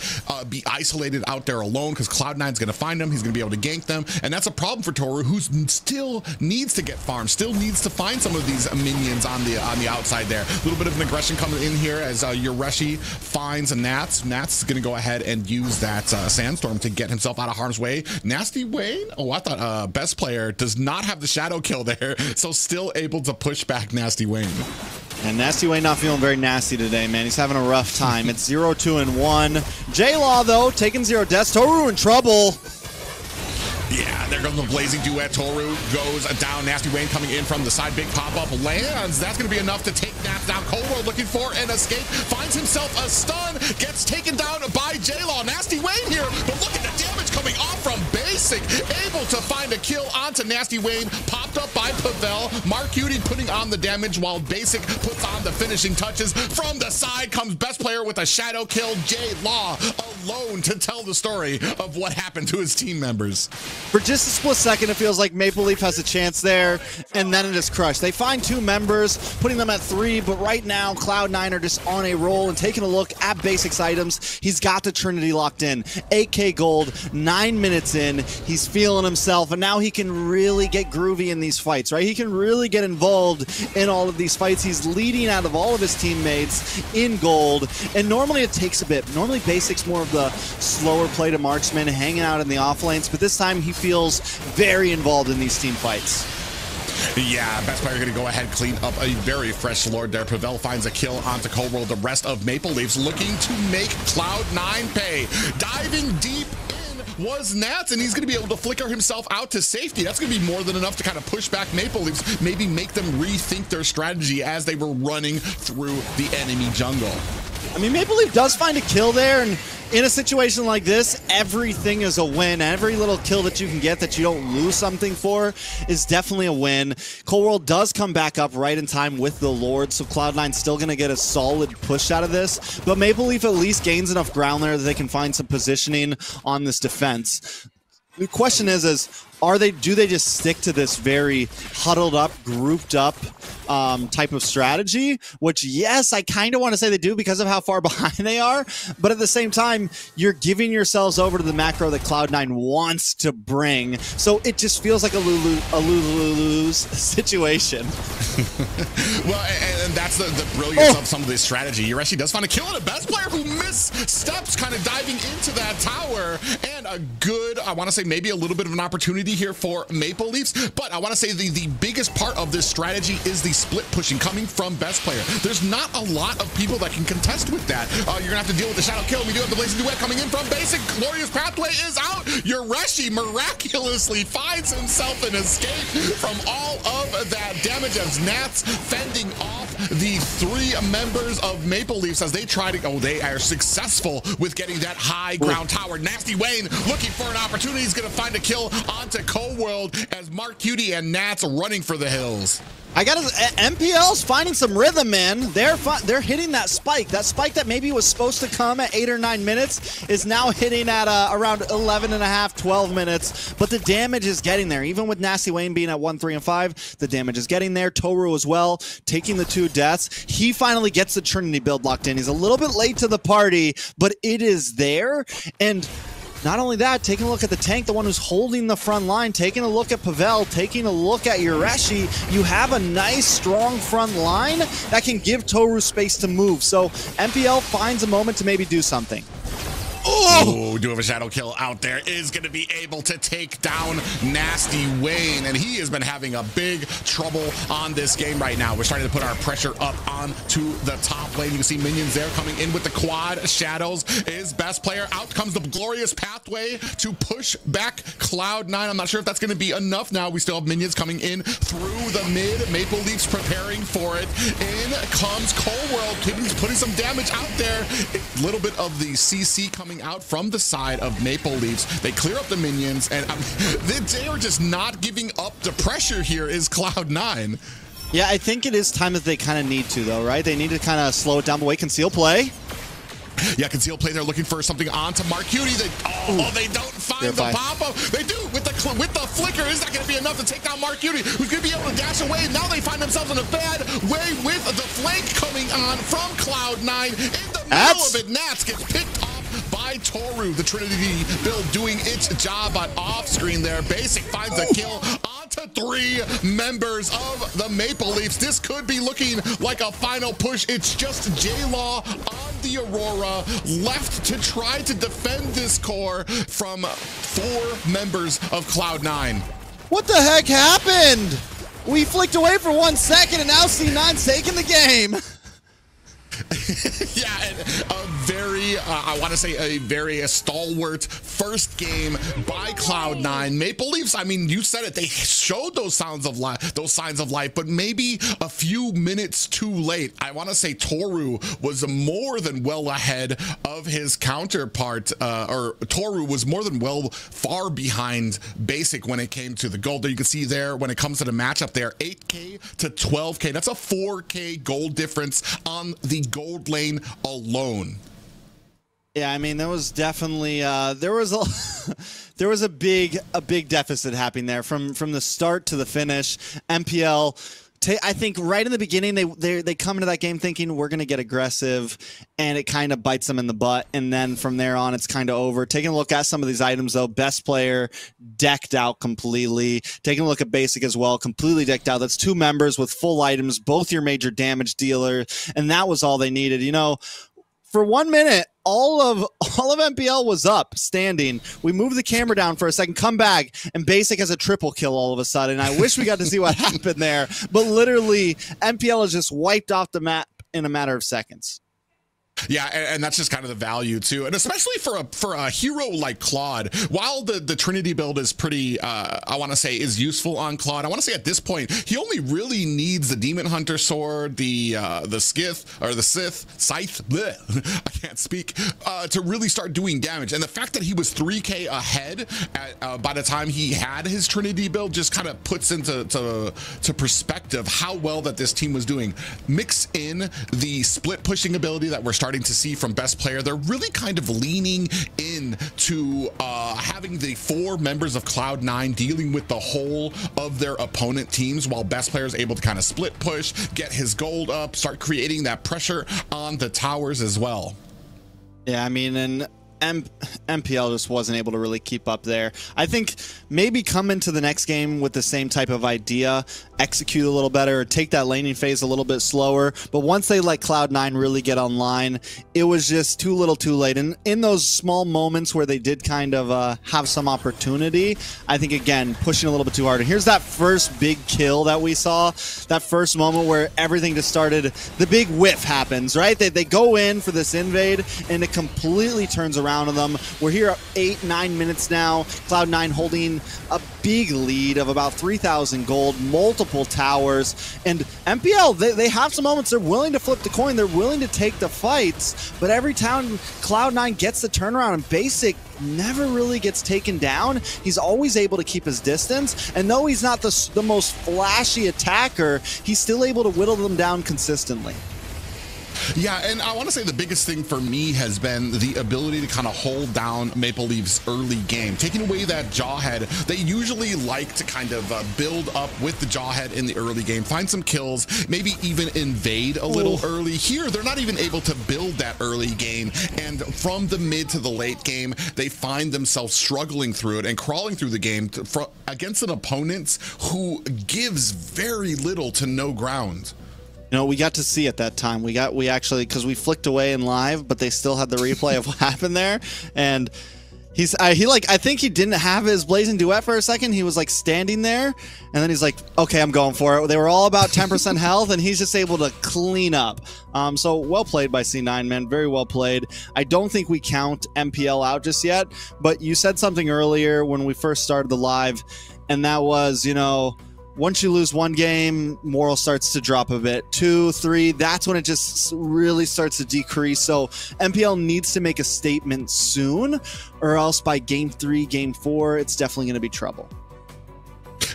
Speaker 9: be isolated out there alone, because Cloud9's going to find them, he's going to be able to gank them, and that's a problem for Toru, who still needs to get farmed, still needs to find some of these minions on the outside there. A little bit of an aggression coming in here as Yoreshi finds Nats. Nats is going to go ahead and use that Sandstorm to get himself out of harm's way. Nasty Wayne? Oh, I thought Best Player does not have the shadow kill there, so still able to push back Nasty Wayne.
Speaker 10: And Nasty Wayne not feeling very nasty today, man. He's having a rough time. It's 0-2-1. J-Law, though, taking 0 deaths. Toru in trouble.
Speaker 9: Yeah, there goes the blazing duet. Toru goes down. Nasty Wayne coming in from the side. Big pop-up lands. That's going to be enough to take Nats down. Cold World looking for an escape. Finds himself a stun. Gets taken down by J-Law. Nasty Wayne here, but look at the damage coming off from Basic. Able to find a kill onto Nasty Wayne. Popped up by Pavel. Mark Cutie putting on the damage while Basic puts on the finishing touches. From the side comes Best Player with a shadow kill. J-Law alone to tell the story of what happened to his team members.
Speaker 10: For just a split second, it feels like Maple Leaf has a chance there, and then it is crushed. They find 2 members, putting them at 3, but right now, Cloud9 are just on a roll and taking a look at Basic's items. He's got the Trinity locked in. 8K gold, 9 minutes in. He's feeling himself, and now he can really get groovy in these fights, right? He can really get involved in all of these fights. He's leading out of all of his teammates in gold, and normally it takes a bit. Normally Basic's more of the slower play to marksman, hanging out in the off lanes, but this time he feels very involved in these team fights.
Speaker 9: Yeah, Best Player going to go ahead, clean up a very fresh Lord there. Pavel finds a kill onto Cold World. The rest of Maple Leafs looking to make Cloud9 pay. Diving deep in was Nats, and he's going to be able to flicker himself out to safety. That's going to be more than enough to kind of push back Maple Leafs, maybe make them rethink their strategy as they were running through the enemy jungle.
Speaker 10: I mean, Maple Leaf does find a kill there, and in a situation like this, everything is a win. Every little kill that you can get that you don't lose something for is definitely a win. Cold World does come back up right in time with the Lord, so Cloud9's still going to get a solid push out of this, but Maple Leaf at least gains enough ground there that they can find some positioning on this defense. The question is do they just stick to this very huddled up, grouped up type of strategy? Which, yes, I kind of want to say they do because of how far behind they are, but at the same time, you're giving yourselves over to the macro that Cloud9 wants to bring, so it just feels like a lose situation.
Speaker 9: Well, and that's the brilliance of some of this strategy. Yoreshi does find a kill, and a Best Player who missteps, kind of diving into that tower, and a good, I want to say maybe a little bit of an opportunity here for Maple Leafs, but I want to say the biggest part of this strategy is the split pushing coming from Best Player. There's not a lot of people that can contest with that. You're gonna have to deal with the shadow kill. We do have the blazing duet coming in from Basic. Glorious Pathway is out. Yoreshi miraculously finds himself an escape from all of that damage as Nats fending off the 3 members of Maple Leafs as they try to, they are successful with getting that high ground tower. Nasty Wayne looking for an opportunity. He's gonna find a kill onto Cold World as Mark Cutie and Nats running for the hills.
Speaker 10: I got MPL's finding some rhythm, man. They're hitting that spike. That spike that maybe was supposed to come at 8 or 9 minutes is now hitting at around 11 and a half, 12 minutes. But the damage is getting there. Even with Nasty Wayne being at 1, 3, and 5, the damage is getting there. Toru as well, taking the 2 deaths. He finally gets the Trinity build locked in. He's a little bit late to the party, but it is there. And not only that, taking a look at the tank, the one who's holding the front line, taking a look at Pavel, taking a look at Yoreshi, you have a nice, strong front line that can give Toru space to move. So MPL finds a moment to maybe do something.
Speaker 9: Oh, do have a shadow kill out there. Is going to be able to take down Nasty Wayne, and he has been having a big trouble on this game right now. We're starting to put our pressure up onto the top lane. You can see minions there coming in with the quad. Shadows is best player. Out comes the glorious pathway to push back Cloud9. I'm not sure if that's going to be enough now. We still have minions coming in through the mid. Maple Leafs preparing for it. In comes Cold World, putting some damage out there. A little bit of the CC coming out from the side of Maple Leafs. They clear up the minions, and they are just not giving up the pressure here is Cloud9.
Speaker 10: Yeah, I think it is time that they kind of need to, though, right? They need to kind of slow it down the way. Conceal play.
Speaker 9: Yeah, conceal play. They're looking for something onto Mark Cutie. They don't find the pop-up. They do with the flicker. Is that going to be enough to take down Mark Cutie, who's going to be able to dash away? Now they find themselves in a bad way with the flank coming on from Cloud9. In the middle of it, Nats gets picked off by Toru. The Trinity build doing its job on off-screen there. Basic finds a kill onto 3 members of the Maple Leafs. This could be looking like a final push. It's just J-Law on the Aurora left to try to defend this core from 4 members of Cloud9.
Speaker 10: What the heck happened? We flicked away for 1 second, and now C9's taking the game.
Speaker 9: Yeah, and a very, I want to say a very stalwart first game by Cloud9. Maple Leafs, I mean, you said it, they showed those signs of life, but maybe a few minutes too late. I want to say Toru was more than well ahead of his counterpart, or Toru was more than far behind Basic when it came to the gold. There you can see there when it comes to the matchup there, 8K to 12K. That's a 4K gold difference on the gold lane alone.
Speaker 10: Yeah, I mean, there was definitely there was a big deficit happening there from the start to the finish. MPL, I think right in the beginning they come into that game thinking we're gonna get aggressive, and it kind of bites them in the butt, and then from there on it's kind of over. Taking a look at some of these items though, best player decked out completely. Taking a look at Basic as well, completely decked out. That's 2 members with full items, both your major damage dealer, and that was all they needed. You know, for 1 minute, all of MPL was up, standing. We moved the camera down for a second, come back, and Basic has a triple kill all of a sudden. I wish we got to see what happened there, but literally, MPL has just wiped off the map in a matter of seconds.
Speaker 9: Yeah, and that's just kind of the value too, and especially for a hero like Claude. While the Trinity build is pretty, I want to say, is useful on Claude. I want to say at this point he only really needs the Demon Hunter sword, the Scythe or the Scythe. Bleh, I can't speak. To really start doing damage, and the fact that he was 3K ahead by the time he had his Trinity build just kind of puts into perspective how well that this team was doing. Mix in the split pushing ability that we're starting to see from best player. They're really kind of leaning in to having the 4 members of Cloud9 dealing with the whole of their opponent teams, while best player is able to kind of split push, get his gold up, start creating that pressure on the towers as well.
Speaker 10: Yeah, I mean, and MPL just wasn't able to really keep up there. I think maybe come into the next game with the same type of idea, execute a little better, or take that laning phase a little bit slower. But once they let Cloud9 really get online, it was just too little too late. And in those small moments where they did kind of have some opportunity, I think, again, pushing a little bit too hard. And here's that first big kill that we saw, that first moment where everything just started, the big whiff happens, right? They go in for this invade, and it completely turns around on them. We're here at 8-9 minutes now. Cloud9 holding a big lead of about 3,000 gold, multiple towers, and MPL, they have some moments they're willing to flip the coin, they're willing to take the fights, but every time Cloud9 gets the turnaround, and Basic never really gets taken down. He's always able to keep his distance, and though he's not the most flashy attacker, he's still able to whittle them down consistently.
Speaker 9: Yeah, and I want to say the biggest thing for me has been the ability to kind of hold down Maple Leafs' early game. Taking away that Jawhead, they usually like to kind of build up with the Jawhead in the early game, find some kills, maybe even invade a little early. Here, they're not even able to build that early game, and from the mid to the late game, they find themselves struggling through it and crawling through the game against an opponent who gives very little to no ground.
Speaker 10: You know, we got to see at that time. We actually, because we flicked away in live, but they still had the replay of what happened there. And I think he didn't have his blazing duet for a second. He was like standing there, and then he's like, okay, I'm going for it. They were all about 10% health, and he's just able to clean up. So well played by C9, man. Very well played. I don't think we count MPL out just yet, but you said something earlier when we first started the live, and that was, you know, once you lose one game, moral starts to drop a bit. 2, 3, that's when it just really starts to decrease. So MPL needs to make a statement soon, or else by game 3, game 4, it's definitely going to be trouble.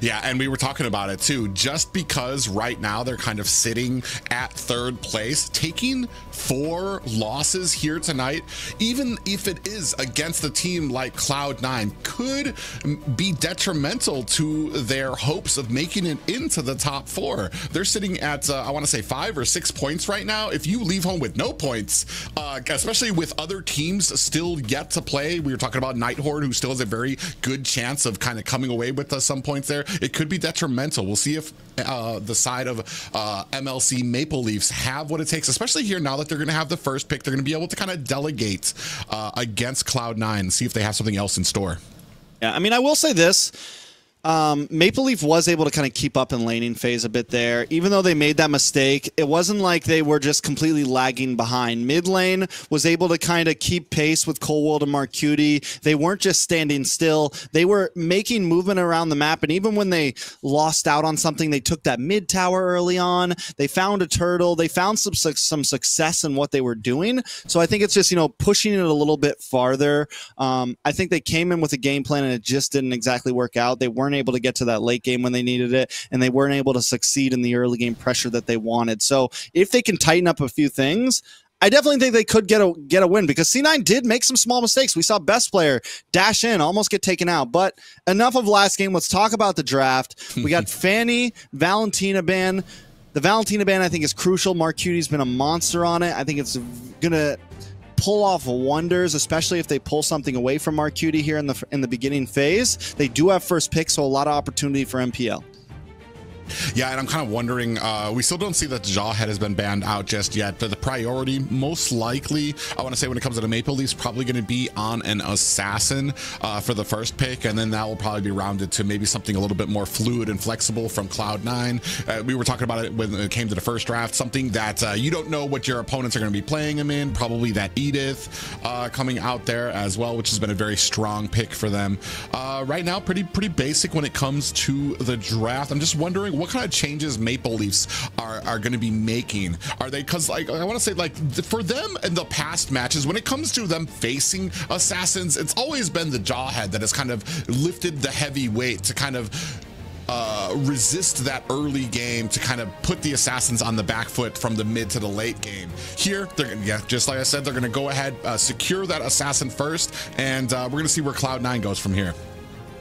Speaker 9: Yeah, and we were talking about it too. Just because right now they're kind of sitting at 3rd place, taking 4 losses here tonight, even if it is against a team like Cloud9, could be detrimental to their hopes of making it into the top 4. They're sitting at, I want to say 5 or 6 points right now. If you leave home with no points, especially with other teams still yet to play, we were talking about Nighthorde, who still has a very good chance of kind of coming away with some points there. It could be detrimental. We'll see if the side of MLC Maple Leafs have what it takes, especially here now that they're going to have the first pick. They're going to be able to kind of delegate against Cloud9 and see if they have something else in store.
Speaker 10: Yeah, I mean, I will say this. Maple Leaf was able to kind of keep up in laning phase a bit there. Even though they made that mistake, it wasn't like they were just completely lagging behind. Mid lane was able to kind of keep pace with Coldworld and Marcuti. They weren't just standing still. They were making movement around the map, and even when they lost out on something, they took that mid tower early on. They found a turtle. They found some success in what they were doing. So I think it's just, you know, pushing it a little bit farther. I think they came in with a game plan, and it just didn't exactly work out. They weren't able to get to that late game when they needed it, and they weren't able to succeed in the early game pressure that they wanted. So if they can tighten up a few things, I definitely think they could get a win, because C9 did make some small mistakes. We saw best player dash in, almost get taken out. But enough of last game. Let's talk about the draft. We got Fanny, Valentina ban. The Valentina ban, I think, is crucial. Marcuti's been a monster on it. I think it's gonna pull off wonders, especially if they pull something away from Marcuti here in the beginning phase. They do have first pick, so a lot of opportunity for MPL.
Speaker 9: Yeah, and I'm kind of wondering, we still don't see that Jawhead has been banned out just yet, but the priority most likely, I want to say when it comes to the Maple Leafs, probably going to be on an Assassin for the first pick, and then that will probably be rounded to maybe something a little bit more fluid and flexible from Cloud9. We were talking about it when it came to the first draft, something that you don't know what your opponents are going to be playing him in, probably that Edith coming out there as well, which has been a very strong pick for them. Right now, pretty basic when it comes to the draft. I'm just wondering what kind of changes Maple Leafs are going to be making. Are they, because like I want to say, like for them in the past matches, when it comes to them facing Assassins, it's always been the Jawhead that has kind of lifted the heavy weight to kind of resist that early game, to kind of put the Assassins on the back foot from the mid to the late game. Here, they're gonna, yeah, just like I said, they're going to go ahead, secure that Assassin first, and we're going to see where Cloud9 goes from here.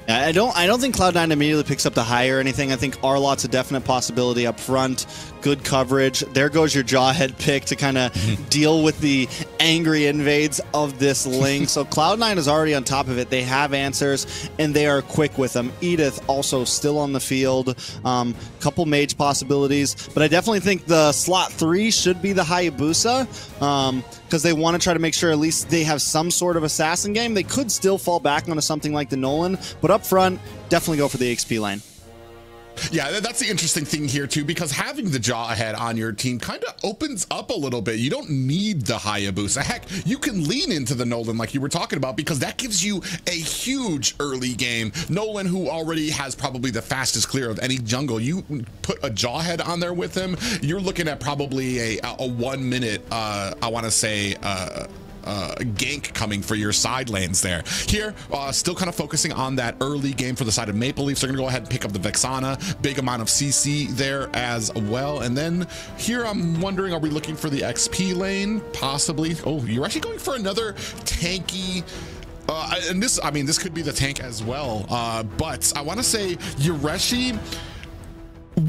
Speaker 10: I don't think Cloud9 immediately picks up the high or anything. I think Arlot's a definite possibility up front. Good coverage. There goes your Jawhead pick to kind of deal with the angry invades of this link. So Cloud9 is already on top of it. They have answers, and they are quick with them. Edith also still on the field. Couple mage possibilities, but I definitely think the slot 3 should be the Hayabusa, because they want to try to make sure at least they have some sort of assassin game. They could still fall back onto something like the Nolan, but up front, definitely go for the XP lane.
Speaker 9: Yeah, that's the interesting thing here too, because having the Jawhead on your team kind of opens up a little bit. You don't need the Hayabusa. Heck, you can lean into the Nolan like you were talking about, because that gives you a huge early game. Nolan, who already has probably the fastest clear of any jungle, you put a Jawhead on there with him, you're looking at probably a 1 minute, I want to say, gank coming for your side lanes there. Here, still kind of focusing on that early game for the side of Maple Leafs. They're going to go ahead and pick up the Vexana. Big amount of CC there as well. And then here, I'm wondering, are we looking for the XP lane? Possibly. Oh, you're actually going for another tanky. And this, I mean, this could be the tank as well. But I want to say Yureshi,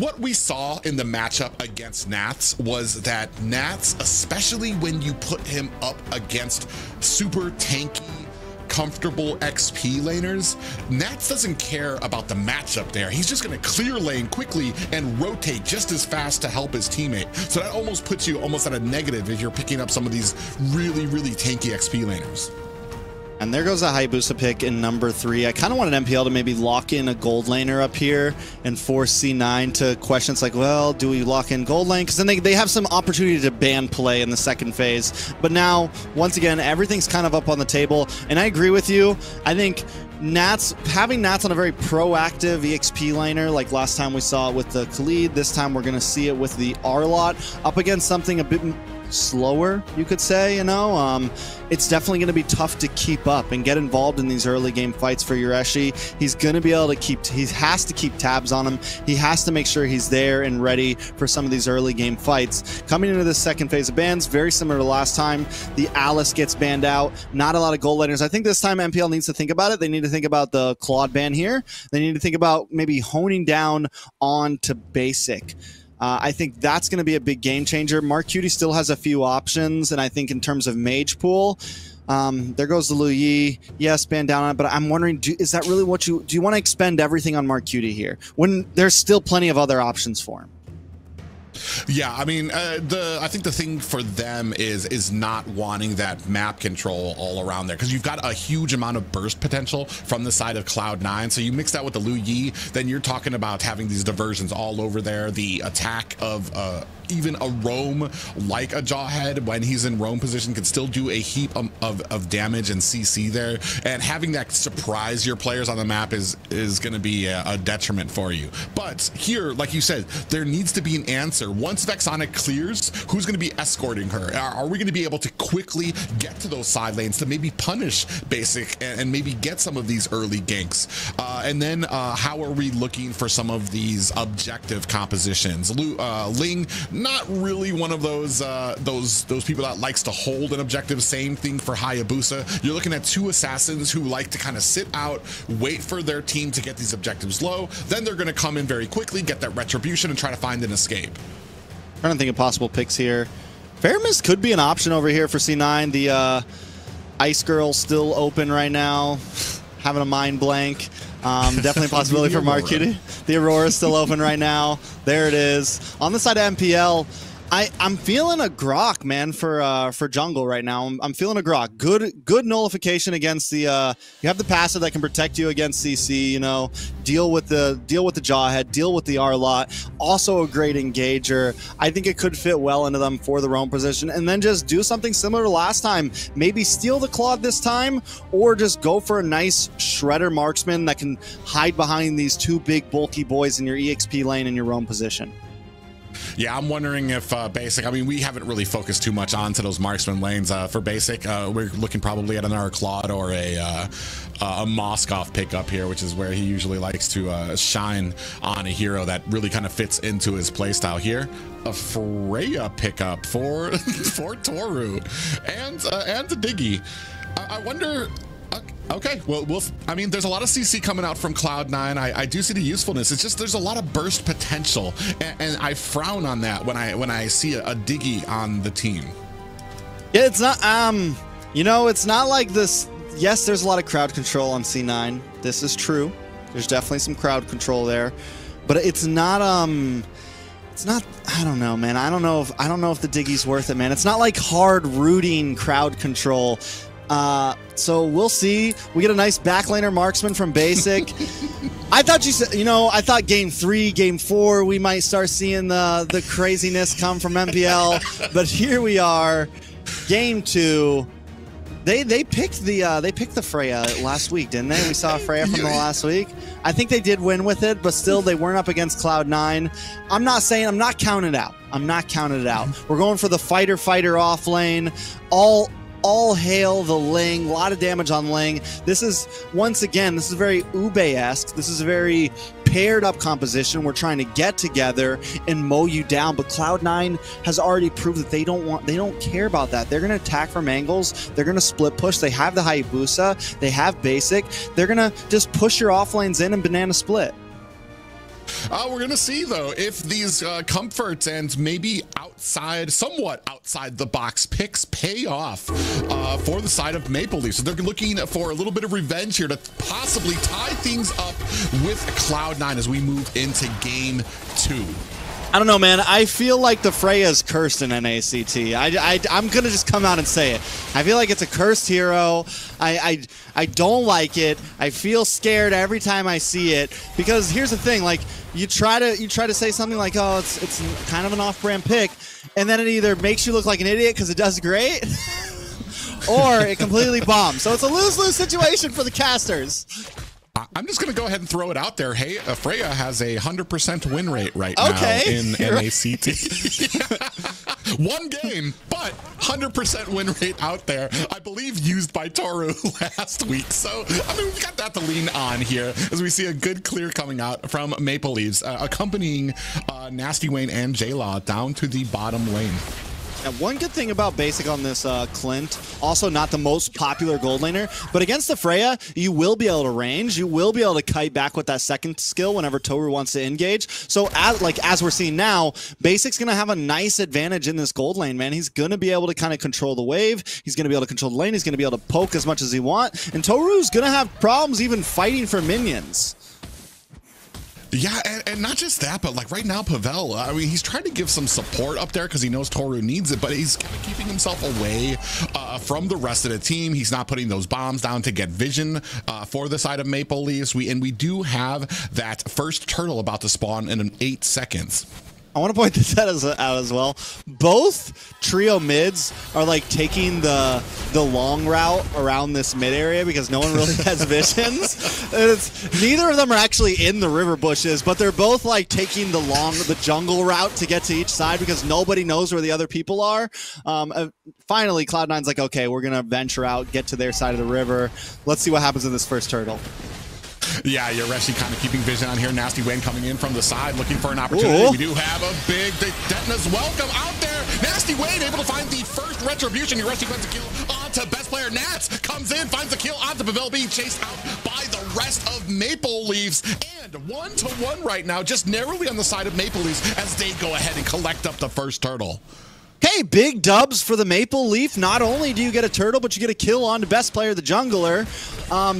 Speaker 9: what we saw in the matchup against Nats was that Nats, especially when you put him up against super tanky comfortable XP laners, Nats doesn't care about the matchup there. He's just going to clear lane quickly and rotate just as fast to help his teammate. So that almost puts you almost at a negative if you're picking up some of these really, really tanky XP laners.
Speaker 10: And there goes a Hayabusa pick in number 3. I kind of want an MPL to maybe lock in a gold laner up here and force C9 to questions like, well, do we lock in gold lane? Because then they have some opportunity to ban play in the second phase. But now, once again, everything's kind of up on the table. And I agree with you. I think having Nats on a very proactive EXP laner, like last time we saw it with the Khalid, this time we're going to see it with the Arlott up against something a bit slower, you could say, you know. It's definitely going to be tough to keep up and get involved in these early game fights for Yureshi. He's going to be able to he has to keep tabs on him. He has to make sure he's there and ready for some of these early game fights. Coming into this second phase of bans, very similar to last time, the Alice gets banned out. Not a lot of gold laners. I think this time MPL needs to think about it. They need to think about the Claude ban here. They need to think about maybe honing down on to basic. I think that's going to be a big game changer. Mark Cutie still has a few options, and I think in terms of mage pool, there goes the Lu Yi. Yes, ban down on it, but I'm wondering, is that really what do you want to expend everything on Mark Cutie here when there's still plenty of other options for him?
Speaker 9: Yeah, I mean, I think the thing for them is not wanting that map control all around there, because you've got a huge amount of burst potential from the side of Cloud9. So you mix that with the Lu Yi, then you're talking about having these diversions all over there. The attack of even a roam like a Jawhead when he's in roam position can still do a heap of damage and CC there, and having that surprise your players on the map is going to be a detriment for you. But here, like you said, there needs to be an answer. Once Vexonic clears, who's going to be escorting her? Are we going to be able to quickly get to those side lanes to maybe punish basic and maybe get some of these early ganks? And then how are we looking for some of these objective compositions? Ling, not really one of those people that likes to hold an objective. Same thing for Hayabusa. You're looking at two assassins who like to kind of sit out, wait for their team to get these objectives low, then they're going to come in very quickly, get that retribution, and try to find an escape.
Speaker 10: Trying to think of possible picks here. Fair Mist could be an option over here for C9. The Ice Girl still open right now, having a mind blank. Definitely a possibility for Mark Cutie. The Aurora is still open right now. There it is. On the side of MPL, I'm feeling a Grok, man, for jungle right now. I'm feeling a Grok. Good nullification against the you have the passive that can protect you against CC, you know, deal with the Jawhead, deal with the Arlott. Also a great engager. I think it could fit well into them for the roam position, and then just do something similar to last time. Maybe steal the Claude this time, or just go for a nice shredder marksman that can hide behind these two big bulky boys in your EXP lane and your roam position.
Speaker 9: Yeah, I'm wondering if basic, I mean, we haven't really focused too much onto those marksman lanes for basic. We're looking probably at another Claude or a Moskov pickup here, which is where he usually likes to shine on a hero that really kind of fits into his playstyle here. A Freya pickup for Toru and a Diggy. I wonder. Okay, well, I mean, there's a lot of CC coming out from Cloud9. I do see the usefulness. It's just there's a lot of burst potential, and I frown on that when I see a Diggy on the team.
Speaker 10: Yeah, it's not. You know, it's not like this. Yes, there's a lot of crowd control on C9. This is true. There's definitely some crowd control there, but it's not. It's not. I don't know, man. I don't know if the Diggy's worth it, man. It's not like hard rooting crowd control. So we'll see. We get a nice backlaner marksman from basic. I thought you said, you know, I thought game 3, game 4, we might start seeing the craziness come from MPL, but here we are, game 2. They picked the Freya last week, didn't they? We saw Freya from the last week. I think they did win with it, but still they weren't up against Cloud9. I'm not counting it out. I'm not counting it out. We're going for the fighter off lane. All hail the Ling. A lot of damage on Ling. This is, once again, this is very Ube-esque. This is a very paired up composition. We're trying to get together and mow you down, but Cloud9 has already proved that they don't care about that. They're going to attack from angles. They're going to split push. They have the Hayabusa. They have basic. They're going to just push your off lanes in and banana split.
Speaker 9: We're going to see, though, if these comforts and maybe somewhat outside the box picks pay off for the side of Maple Leafs. So they're looking for a little bit of revenge here to possibly tie things up with Cloud9 as we move into game 2.
Speaker 10: I don't know, man. I feel like the Freya's cursed in NACT. I'm going to just come out and say it. I feel like it's a cursed hero. I don't like it. I feel scared every time I see it. Because here's the thing, like, you try to say something like, oh, it's kind of an off-brand pick, and then it either makes you look like an idiot because it does great, or it completely bombs. So it's a lose-lose situation for the casters.
Speaker 9: I'm just going to go ahead and throw it out there. Hey, Freya has a 100% win rate right now in NACT. One game, but 100% win rate out there. I believe used by Toru last week. So, I mean, we've got that to lean on here as we see a good clear coming out from Maple Leafs, accompanying Nasty Wayne and J-Law down to the bottom lane.
Speaker 10: Now, one good thing about Basic on this Clint, also not the most popular gold laner, but against the Freya, you will be able to range. You will be able to kite back with that second skill whenever Toru wants to engage. So as we're seeing now, Basic's going to have a nice advantage in this gold lane, man. He's going to be able to kind of control the wave. He's going to be able to control the lane. He's going to be able to poke as much as he wants. And Toru's going to have problems even fighting for minions.
Speaker 9: Yeah, and not just that, but like right now, Pavel, I mean, he's trying to give some support up there because he knows Toru needs it, but he's kind of keeping himself away from the rest of the team. He's not putting those bombs down to get vision for the side of Maple Leafs. We do have that first turtle about to spawn in 8 seconds.
Speaker 10: I want to point this out as well. Both trio mids are like taking the long route around this mid area because no one really has visions. Neither of them are actually in the river bushes, but they're both like taking the jungle route to get to each side because nobody knows where the other people are. Finally, Cloud9's like, okay, we're gonna venture out, get to their side of the river. Let's see what happens in this first turtle.
Speaker 9: Yeah, Yoreshi kind of keeping vision on here. Nasty Wayne coming in from the side, looking for an opportunity. Ooh. We do have a big Detna's welcome out there. Nasty Wayne able to find the first retribution. Yoreshi finds a kill onto best player. Nats comes in, finds a kill onto Pavel, being chased out by the rest of Maple Leafs. And 1-1 right now, just narrowly on the side of Maple Leafs as they go ahead and collect up the first turtle.
Speaker 10: Hey, big dubs for the Maple Leaf. Not only do you get a turtle, but you get a kill on the best player, the jungler.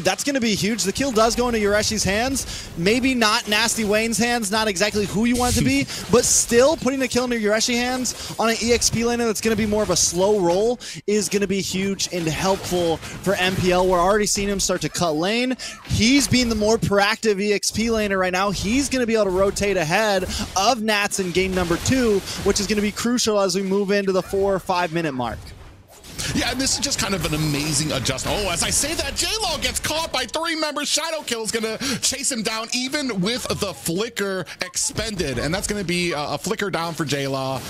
Speaker 10: That's going to be huge. The kill does go into Yoreshi's hands. Maybe not Nasty Wayne's hands, not exactly who you want it to be, but still putting the kill into Yoreshi's hands on an EXP laner that's going to be more of a slow roll is going to be huge and helpful for MPL. We're already seeing him start to cut lane. He's being the more proactive EXP laner right now. He's going to be able to rotate ahead of Nats in game number 2, which is going to be crucial as we move into the 4 or 5 minute mark.
Speaker 9: Yeah, and this is just kind of an amazing adjustment. Oh, as I say that, J-Law gets caught by 3 members. Shadow Kill is going to chase him down, even with the flicker expended. And that's going to be a flicker down for J-Law.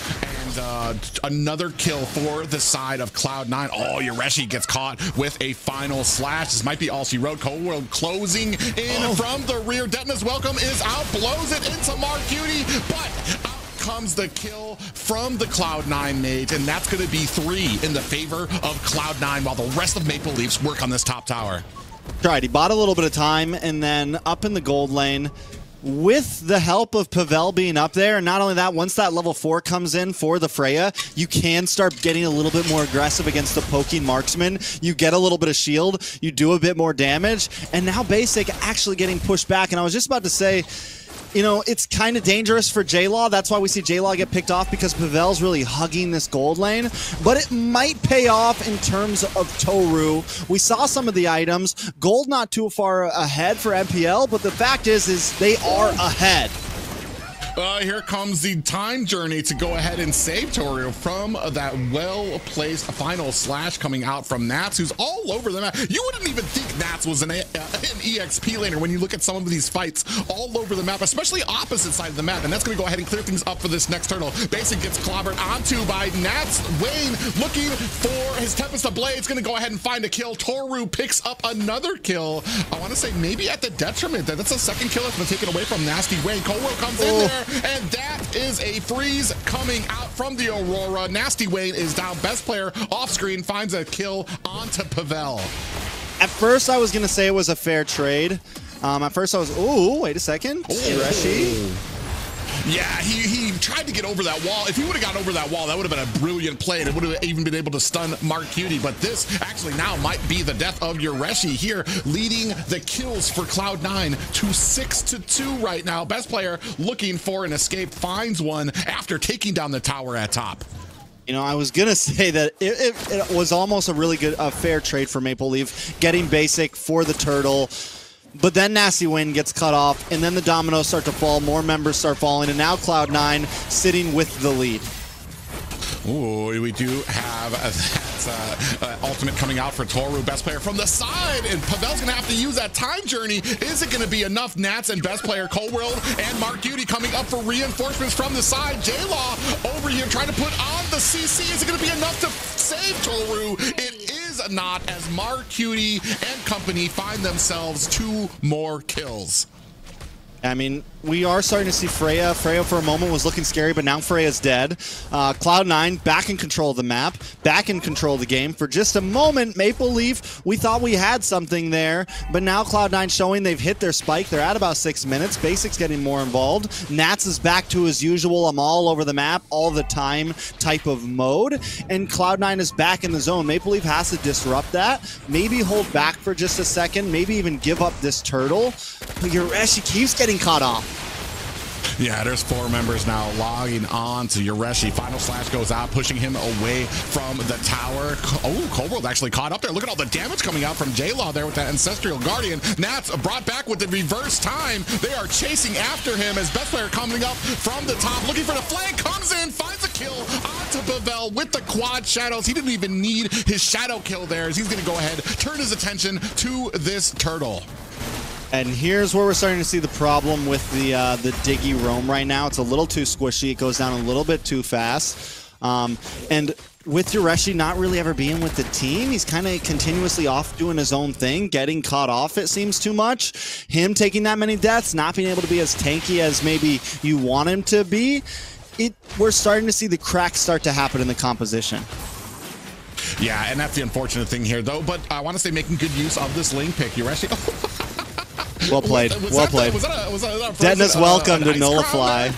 Speaker 9: And another kill for the side of Cloud9. Oh, Yoreshi gets caught with a final slash. This might be all she wrote. Cold World closing in from the rear. Detna's welcome is out, blows it into Marcuti, but comes the kill from the Cloud9 mage, and that's going to be 3 in the favor of Cloud9 while the rest of Maple Leafs work on this top tower.
Speaker 10: Right, he bought a little bit of time, and then up in the gold lane, with the help of Pavel being up there, and not only that, once that level 4 comes in for the Freya, you can start getting a little bit more aggressive against the poking marksman. You get a little bit of shield, you do a bit more damage, and now Basic actually getting pushed back. And I was just about to say, you know, it's kind of dangerous for J-Law. That's why we see J-Law get picked off, because Pavel's really hugging this gold lane. But it might pay off in terms of Toru. We saw some of the items. Gold not too far ahead for MPL, but the fact is they are ahead.
Speaker 9: Here comes the time journey to go ahead and save Toru from that well-placed final slash coming out from Nats, who's all over the map. You wouldn't even think Nats was an EXP laner when you look at some of these fights all over the map, especially opposite side of the map. And that's going to go ahead and clear things up for this next turtle. Basic gets clobbered onto by Nats. Wayne looking for his Tempest of Blades, going to go ahead and find a kill. Toru picks up another kill. I want to say maybe at the detriment. That's a second kill that's been taken away from Nasty Wayne. Cold World comes in there. And that is a freeze coming out from the Aurora. Nasty Wayne is down. Best player off screen finds a kill onto Pavel.
Speaker 10: At first, I was going to say it was a fair trade, At first I was, ooh, wait a second. Yureshi.
Speaker 9: Yeah, he tried to get over that wall. If he would have gotten over that wall, that would have been a brilliant play, and it would have even been able to stun Mark Cutie. But this actually now might be the death of Yureshi here, leading the kills for Cloud9 to 6-2 right now. Best player looking for an escape, finds one after taking down the tower at top.
Speaker 10: You know, I was going to say that it was almost a really good, fair trade for Maple Leaf, getting basic for the turtle. But then Nasty Wayne gets cut off, and then the dominoes start to fall, more members start falling, and now Cloud9 sitting with the lead.
Speaker 9: Ooh, we do have that ultimate coming out for Toru, best player from the side, and Pavel's gonna have to use that time journey. Is it gonna be enough? Nats and best player Coldworld and Mark Cutie coming up for reinforcements from the side. J-Law over here trying to put on the CC. Is it gonna be enough to save Toru? It is not, as Mark Cutie and company find themselves 2 more kills.
Speaker 10: I mean, we are starting to see Freya. Freya for a moment was looking scary, but now Freya's dead. Cloud9 back in control of the map, back in control of the game. For just a moment, Maple Leaf, we thought we had something there, but now Cloud9 showing they've hit their spike. They're at about 6 minutes. Basic's getting more involved. Nats is back to his usual, I'm all over the map all the time type of mode, and Cloud9 is back in the zone. Maple Leaf has to disrupt that, maybe hold back for just a second, maybe even give up this turtle. But Yureshi keeps getting caught off.
Speaker 9: Yeah, there's 4 members now logging on to Yureshi. Final slash goes out, pushing him away from the tower. Oh, Coldworld actually caught up there. Look at all the damage coming out from J-Law there with that Ancestral Guardian. Nats brought back with the reverse time. They are chasing after him as best player coming up from the top, looking for the flank, comes in, finds a kill onto Pavel with the quad shadows. He didn't even need his shadow kill there, as he's going to go ahead, turn his attention to this turtle.
Speaker 10: And here's where we're starting to see the problem with the Diggy roam right now. It's a little too squishy. It goes down a little bit too fast. And with Yureshi not really ever being with the team, he's kind of continuously off doing his own thing, getting caught off, it seems too much. Him taking that many deaths, not being able to be as tanky as maybe you want him to be. We're starting to see the cracks start to happen in the composition.
Speaker 9: Yeah, and that's the unfortunate thing here, though. But I want to say making good use of this lane pick. Yureshi.
Speaker 10: Well played. Well played. Deadness welcome to nullify.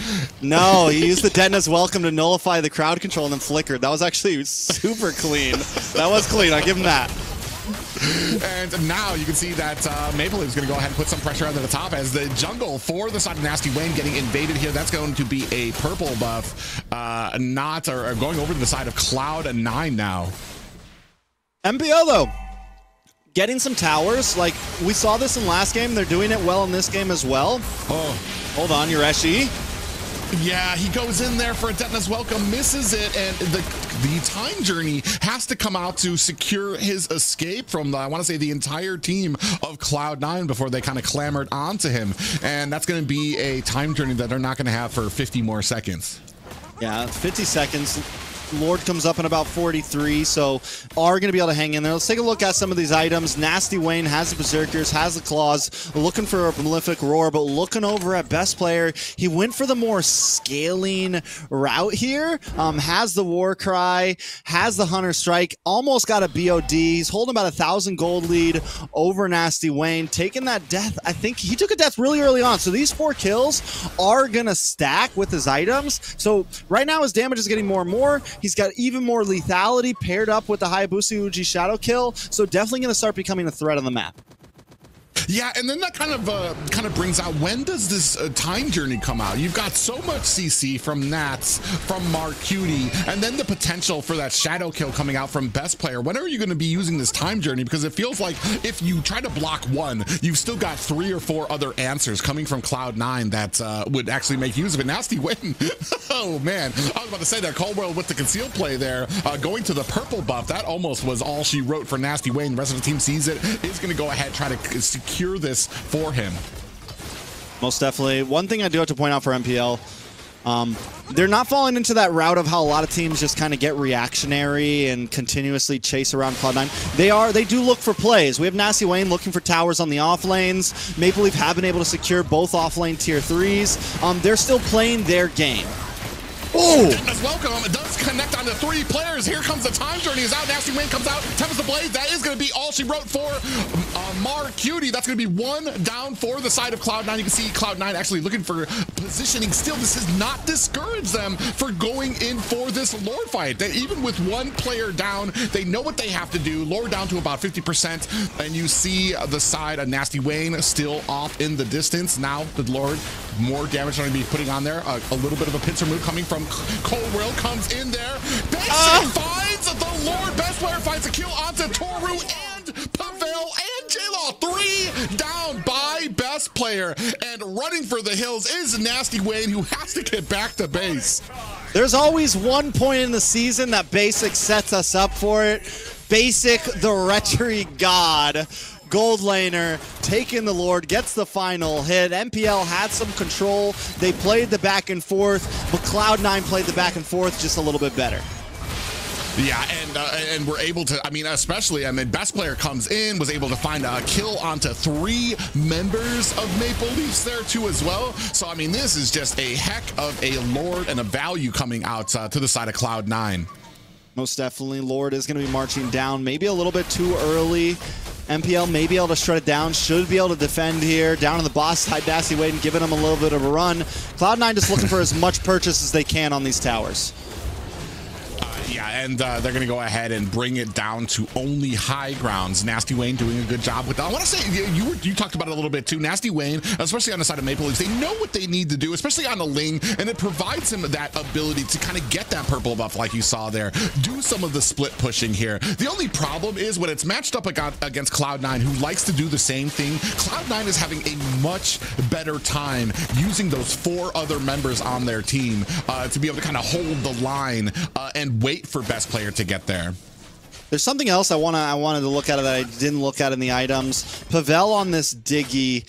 Speaker 10: No, he used the Deadness welcome to nullify the crowd control and then flickered. That was actually super clean. That was clean. I'll give him that.
Speaker 9: And now you can see that Maple Leaf's going to go ahead and put some pressure under the top as the jungle for the side of Nasty Wayne getting invaded here. That's going to be a purple buff, or going over to the side of Cloud9 now.
Speaker 10: MPL though, getting some towers. Like, we saw this in last game. They're doing it well in this game as well. Oh, hold on, Yureshi.
Speaker 9: Yeah, he goes in there for a Detonus welcome, misses it, and the time journey has to come out to secure his escape from I want to say the entire team of Cloud9 before they kind of clamored onto him. And that's going to be a time journey that they're not going to have for 50 more seconds.
Speaker 10: Yeah, 50 seconds. Lord comes up in about 43, so are going to be able to hang in there. Let's take a look at some of these items. Nasty Wayne has the Berserkers, has the Claws, looking for a Prolific Roar, but looking over at best player, he went for the more scaling route here. Has the War Cry, has the Hunter Strike, almost got a BOD. He's holding about 1,000 gold lead over Nasty Wayne, taking that death. I think he took a death really early on, so these 4 kills are going to stack with his items. So right now his damage is getting more and more. He's got even more lethality paired up with the Hayabusa Uji Shadow Kill, so definitely going to start becoming a threat on the map.
Speaker 9: Yeah, and then that kind of brings out, when does this time journey come out? You've got so much CC from Nats, from Mark Cutie, and then the potential for that shadow kill coming out from best player. When are you going to be using this time journey? Because it feels like if you try to block one, you've still got 3 or 4 other answers coming from Cloud9 that would actually make use of it. Nasty Wayne. Oh man, I was about to say that Coldworld with the concealed play there, going to the purple buff. That almost was all she wrote for Nasty Wayne. The rest of the team sees it, is going to go ahead, try to secure this for him.
Speaker 10: Most definitely. One thing I do have to point out for MPL, they're not falling into that route of how a lot of teams just kind of get reactionary and continuously chase around Cloud9. They do look for plays. We have Nasty Wayne looking for towers on the off lanes. Maple Leaf have been able to secure both off lane tier 3s. They're still playing their game. Oh!
Speaker 9: As welcome, it does connect onto 3 players. Here comes the time journey is out. Nasty Wayne comes out. Tempest the Blade. That is going to be all she wrote for Marcutie. That's going to be 1 down for the side of Cloud9. You can see Cloud9 actually looking for positioning still. This has not discouraged them for going in for this Lord fight. That even with 1 player down, they know what they have to do. Lord down to about 50%. And you see the side of Nasty Wayne still off in the distance. Now the Lord, more damage going to be putting on there. A little bit of a pincer move coming from Cold Will comes in there. Basic finds the Lord. Best player finds a kill onto Toru and Pavel and J-Law. 3 down by best player. And running for the hills is Nasty Wayne, who has to get back to base.
Speaker 10: There's always one point in the season that Basic sets us up for it. Basic, the Retchery God. Gold laner, taking the Lord, gets the final hit. MPL had some control. They played the back and forth, but Cloud9 played the back and forth just a little bit better.
Speaker 9: Yeah, and we're able to, I mean, especially, I mean, best player comes in, was able to find a kill onto 3 members of Maple Leafs there too as well. So, I mean, this is just a heck of a Lord and a value coming out to the side of Cloud9.
Speaker 10: Most definitely, Lord is going to be marching down maybe a little bit too early. MPL may be able to shut it down, should be able to defend here. Down on the boss side, Nasty Wayne giving him a little bit of a run. Cloud9 just looking for as much purchase as they can on these towers.
Speaker 9: Yeah, and they're going to go ahead and bring it down to only high grounds. Nasty Wayne doing a good job with that. I want to say, you talked about it a little bit too. Nasty Wayne, especially on the side of Maple Leafs, they know what they need to do, especially on the Ling, and it provides him that ability to kind of get that purple buff like you saw there. Do some of the split pushing here. The only problem is when it's matched up against Cloud9, who likes to do the same thing. Cloud9 is having a much better time using those 4 other members on their team to be able to kind of hold the line and wait for best player to get there.
Speaker 10: There's something else I wanted to look at that I didn't look at in the items. Pavel on this Diggy.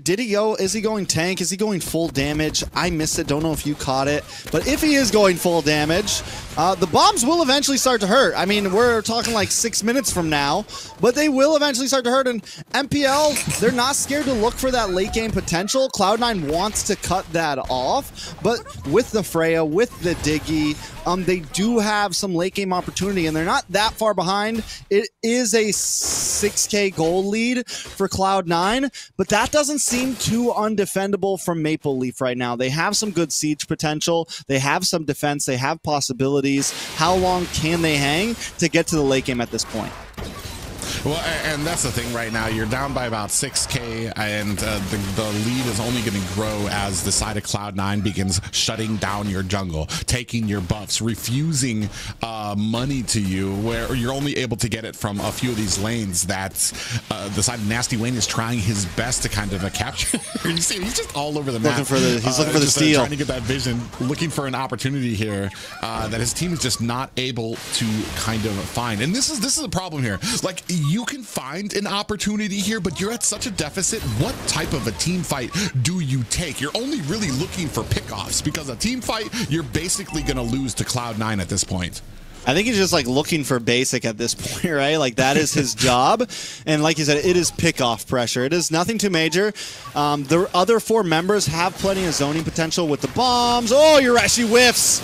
Speaker 10: Did he go? Is he going tank? Is he going full damage? I missed it. Don't know if you caught it. But if he is going full damage, the bombs will eventually start to hurt. I mean, we're talking like 6 minutes from now, but they will eventually start to hurt. And MPL, they're not scared to look for that late game potential. Cloud9 wants to cut that off, but with the Freya, with the Diggy, they do have some late game opportunity, and they're not that far behind. It is a 6K goal lead for Cloud9, but that doesn't seem too undefendable from Maple Leaf right now. They have some good siege potential. They have some defense. They have possibilities. How long can they hang to get to the late game at this point?
Speaker 9: Well, and that's the thing right now. You're down by about 6K, and the lead is only going to grow as the side of Cloud9 begins shutting down your jungle, taking your buffs, refusing money to you, where you're only able to get it from a few of these lanes that the side of Nasty Wayne is trying his best to kind of capture. You see, he's just all over the map.
Speaker 10: He's looking for the steal.
Speaker 9: Trying to get that vision, looking for an opportunity here that his team is just not able to kind of find. And this is a problem here. Like, you can find an opportunity here, but you're at such a deficit. What type of a team fight do you take? You're only really looking for pickoffs, because a team fight, you're basically going to lose to Cloud9 at this point.
Speaker 10: I think he's just like looking for Basic at this point, right? Like, that is his job. And like you said, it is pickoff pressure. It is nothing too major. The other 4 members have plenty of zoning potential with the bombs. Oh, Yureshi whiffs.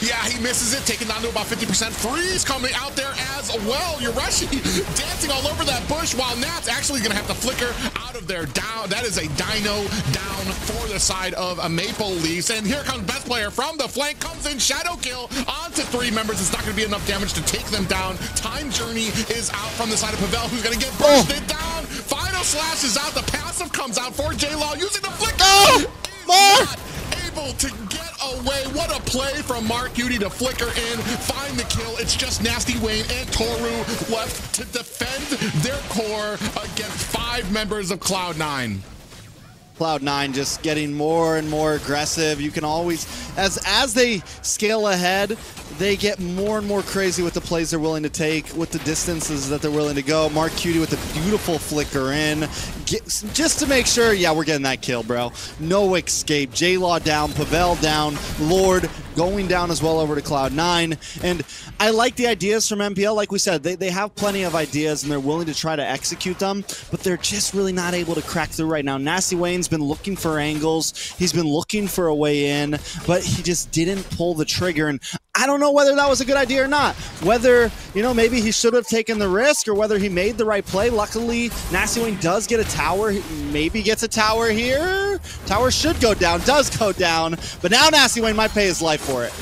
Speaker 9: Yeah, he misses it, taking down to about 50%. Freeze coming out there as well. Yureshi dancing all over that bush, while Nat's actually going to have to flicker out of there. Down. That is a dino down for the side of a Maple Leafs. And here comes best player from the flank, comes in, shadow kill onto 3 members. It's not going to be enough damage to take them down. Time Journey is out from the side of Pavel, who's going to get bursted down. Final slash is out. The passive comes out for J-Law using the flicker.
Speaker 10: Oh,
Speaker 9: not able to get away. What a play from Marcutie to flicker in, find the kill. It's just Nasty Wayne and Toru left to defend their core against 5 members of Cloud9.
Speaker 10: Cloud9 just getting more and more aggressive. You can always, as they scale ahead, they get more and more crazy with the plays they're willing to take, with the distances that they're willing to go. Marcutie with a beautiful flicker in, just to make sure, yeah, we're getting that kill, bro. No escape. J-Law down, Pavel down, Lord going down as well over to Cloud9. And I like the ideas from MPL. Like we said, they have plenty of ideas and they're willing to try to execute them, but they're just really not able to crack through right now. Nasty Wayne's been looking for angles. He's been looking for a way in, but he just didn't pull the trigger. And I don't know whether that was a good idea or not. Whether, you know, maybe he should have taken the risk or whether he made the right play. Luckily, Nasty Wayne does get a tower. He maybe gets a tower here. Tower should go down, does go down, but now Nasty Wayne might pay his life for it.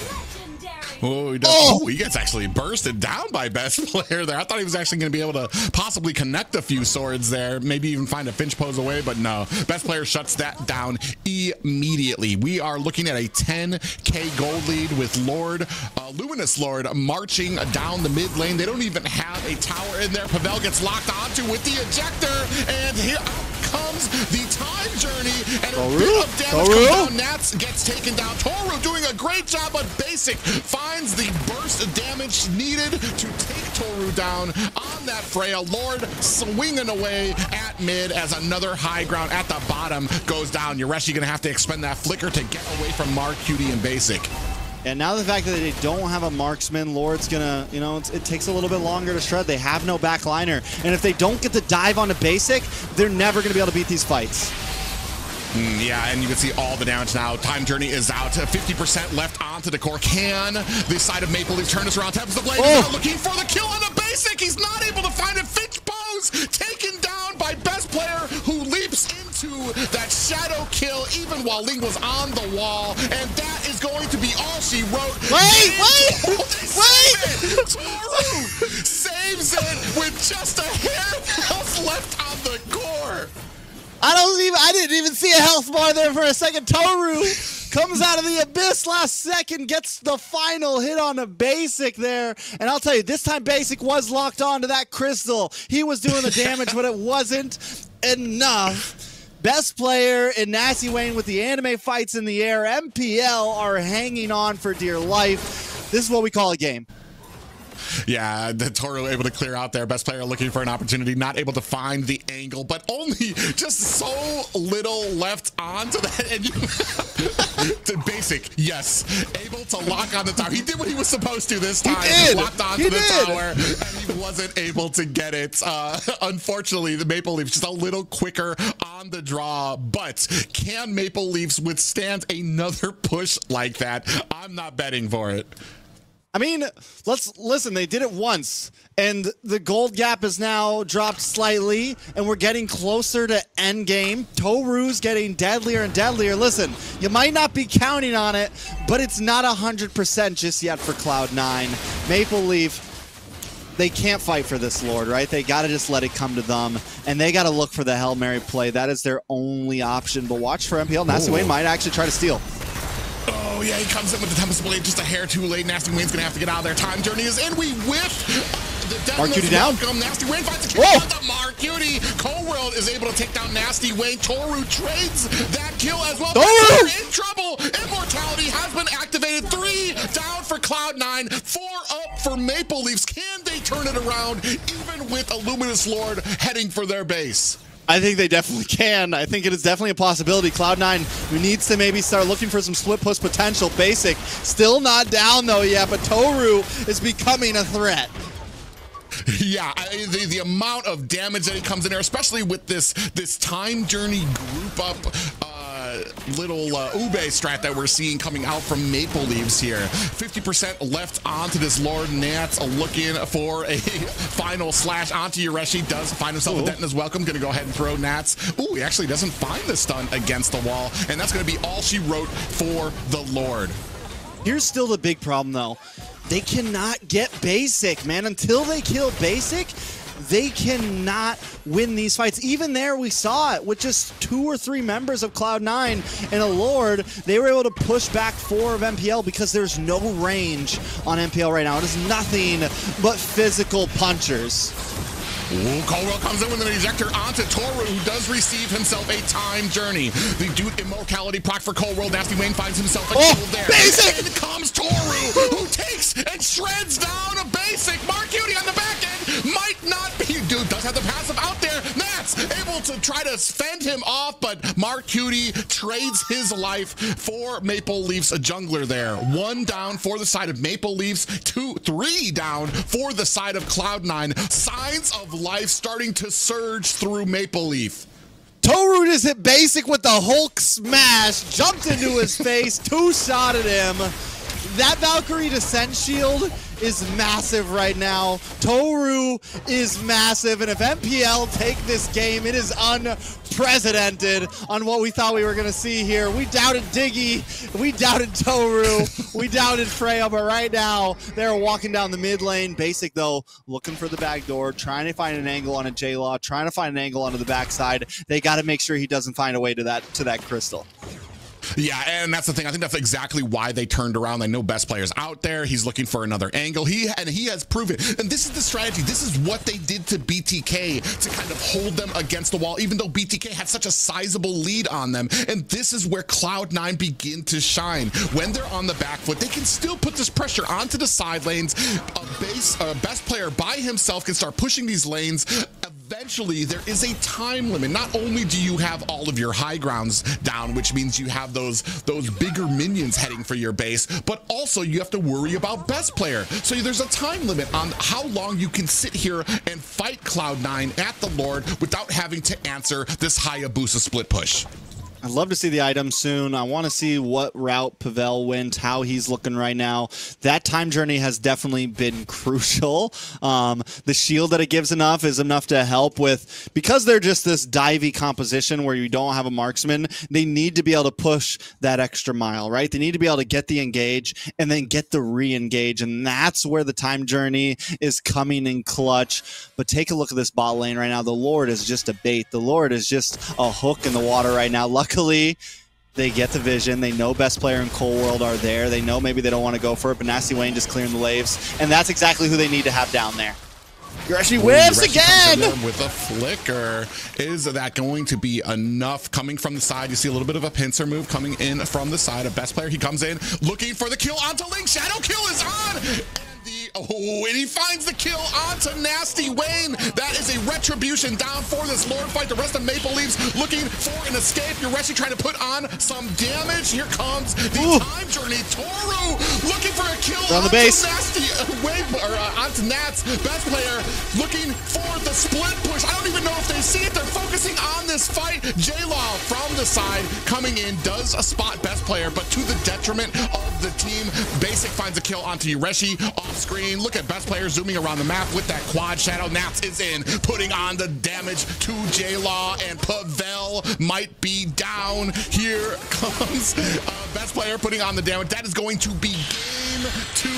Speaker 9: Oh, he does. Oh, he gets actually bursted down by best player there. I thought he was actually going to be able to possibly connect a few swords there, maybe even find a Finch pose away, but no. Best player shuts that down immediately. We are looking at a 10K gold lead with Lord, Luminous Lord, marching down the mid lane. They don't even have a tower in there. Pavel gets locked onto with the ejector, and here comes the time journey, and a bit of damage comes down. Nats gets taken down. Toru doing a great job, but Basic finds the burst of damage needed to take Toru down on that Freya. Lord swinging away at mid as another high ground at the bottom goes down. Yureshi gonna have to expend that flicker to get away from Mark, Cutie, and Basic.
Speaker 10: And now the fact that they don't have a marksman, Lord's gonna, you know, it takes a little bit longer to shred. They have no backliner. And if they don't get the dive onto Basic, they're never gonna be able to beat these fights.
Speaker 9: Yeah, and you can see all the damage now. Time Journey is out. 50% left onto the core. Can the side of Maple Leaf turn this around? Taps the blade. Now looking for the kill on the Basic. He's not able to find it. Finch pose taken down by best player who leaps into that shadow kill even while Ling was on the wall. And that is going to be all she wrote.
Speaker 10: Wait!
Speaker 9: Toru saves it with just a hair of health left on the core.
Speaker 10: I didn't even see a health bar there for a second. Toru comes out of the abyss last second, gets the final hit on a Basic there. And I'll tell you, this time Basic was locked onto that crystal. He was doing the damage, but it wasn't enough. Best player in Nasty Wayne with the anime fights in the air. MPL are hanging on for dear life. This is what we call a game.
Speaker 9: Yeah, the Toru able to clear out there. Best player looking for an opportunity, not able to find the angle, but only just so little left onto that. And the Basic, yes, able to lock on the tower. He did what he was supposed to this time. He locked onto the tower, and he wasn't able to get it. Unfortunately, the Maple Leafs just a little quicker on the draw, but can Maple Leafs withstand another push like that? I'm not betting for it.
Speaker 10: I mean, let's listen, they did it once, and the gold gap is now dropped slightly, and we're getting closer to endgame. Toru's getting deadlier and deadlier. Listen, you might not be counting on it, but it's not 100% just yet for Cloud9. Maple Leaf, they can't fight for this Lord, right? They gotta just let it come to them, and they gotta look for the Hail Mary play. That is their only option, but watch for MPL. Nasty Wayne might actually try to steal.
Speaker 9: Oh, yeah, he comes in with the Tempest Blade just a hair too late. Nasty Wayne's going to have to get out of there. Time Journey is in. We whiff the
Speaker 10: Mark Cutie down.
Speaker 9: Nasty Wayne finds the kill on the Mark Cutie. Cold World is able to take down Nasty Wayne. Toru trades that kill as well. Toru in trouble. Immortality has been activated. 3 down for Cloud9. 4 up for Maple Leafs. Can they turn it around even with a Luminous Lord heading for their base?
Speaker 10: I think they definitely can. I think it is definitely a possibility. Cloud9 needs to maybe start looking for some split push potential. Basic still not down though yet, but Toru is becoming a threat.
Speaker 9: Yeah, the amount of damage that he comes in there, especially with this Time Journey group up little Ube strat that we're seeing coming out from Maple Leaves here. 50% left onto this Lord. Nats looking for a final slash onto Yureshi. Does find himself a dent in his welcome. Gonna go ahead and throw Nats. Ooh, he actually doesn't find the stun against the wall, and that's gonna be all she wrote for the Lord.
Speaker 10: Here's still the big problem though. They cannot get Basic, man. Until they kill Basic, they cannot win these fights. Even there, we saw it with just 2 or 3 members of Cloud9 and a Lord. They were able to push back 4 of MPL because there's no range on MPL right now. It is nothing but physical punchers.
Speaker 9: Ooh, Colwell comes in with an ejector onto Toru, who does receive himself a Time Journey. The Dude Immortality proc for Colwell. Nasty Wayne finds himself a kill there.
Speaker 10: Basic!
Speaker 9: In comes Toru, who takes and shreds down a Basic. Mark Cutie on the back end might not be. Dude does have the passive out there. Nats able to try to fend him off, but Mark Cutie trades his life for Maple Leafs, a jungler there. 1 down for the side of Maple Leafs, 3 down for the side of Cloud9. Signs of life starting to surge through Maple Leaf.
Speaker 10: Toru just hit basic with the Hulk smash, jumped into his face, 2-shotted him. That Valkyrie Descent shield is massive right now. Toru is massive, and if MPL take this game, it is unprecedented on what we thought we were going to see here. We doubted Diggy, we doubted Toru, we doubted Freya, but right now they're walking down the mid lane. Basic, though, looking for the back door, trying to find an angle on a J-Law, trying to find an angle onto the backside. They got to make sure he doesn't find a way to that crystal.
Speaker 9: Yeah, and that's the thing. I think that's exactly why they turned around. They know best players out there. He's looking for another angle. He has proven, and this is the strategy. This is what they did to BTK to kind of hold them against the wall, even though BTK had such a sizable lead on them. And this is where Cloud9 begin to shine. When they're on the back foot, they can still put this pressure onto the side lanes. A best player by himself can start pushing these lanes. Eventually, there is a time limit. Not only do you have all of your high grounds down, which means you have those bigger minions heading for your base, but also you have to worry about best player. So there's a time limit on how long you can sit here and fight Cloud9 at the Lord without having to answer this Hayabusa split push.
Speaker 10: I'd love to see the item soon. I want to see what route Pavel went, how he's looking right now. That time journey has definitely been crucial. The shield that it gives is enough to help with, because they're just this divey composition where you don't have a marksman, they need to be able to push that extra mile, right? They need to be able to get the engage and then get the re-engage, and that's where the time journey is coming in clutch. But take a look at this bot lane right now. The Lord is just a bait. The Lord is just a hook in the water right now. Luckily, they get the vision. They know best player and Cold World are there. They know maybe they don't want to go for it, but Nasty Wayne just clearing the waves, and that's exactly who they need to have down there. Yoreshi whiffs again!
Speaker 9: With a flicker. Is that going to be enough? Coming from the side, you see a little bit of a pincer move coming in from the side. A best player, he comes in looking for the kill onto Link. Shadow kill is on! And he finds the kill onto Nasty Wayne. That is a retribution down for this Lord fight. The rest of Maple Leafs looking for an escape. Yoreshi trying to put on some damage. Here comes the time journey. Toru looking for a kill
Speaker 10: on the base.
Speaker 9: Nasty Wayne, onto Nats. Best player looking for the split push. I don't even know if they see it. They're focusing on this fight. J-Law from the side coming in, does a spot best player, but to the detriment of the team. Basic finds a kill onto Yoreshi off screen. Look at best player zooming around the map with that quad. Shadow Nats is in, putting on the damage to J-Law, and Pavel might be down. Here comes best player putting on the damage. That is going to be game 2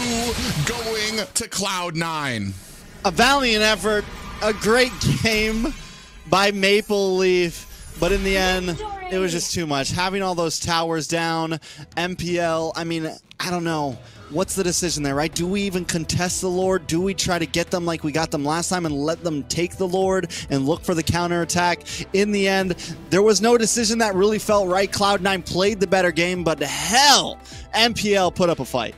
Speaker 9: going to Cloud9.
Speaker 10: A valiant effort, a great game by Maple Leaf, but in the end, it was just too much. Having all those towers down, MPL, I mean, I don't know. What's the decision there, right? Do we even contest the Lord? Do we try to get them like we got them last time and let them take the Lord and look for the counterattack? In the end, there was no decision that really felt right. Cloud9 played the better game, but hell, MPL put up a fight.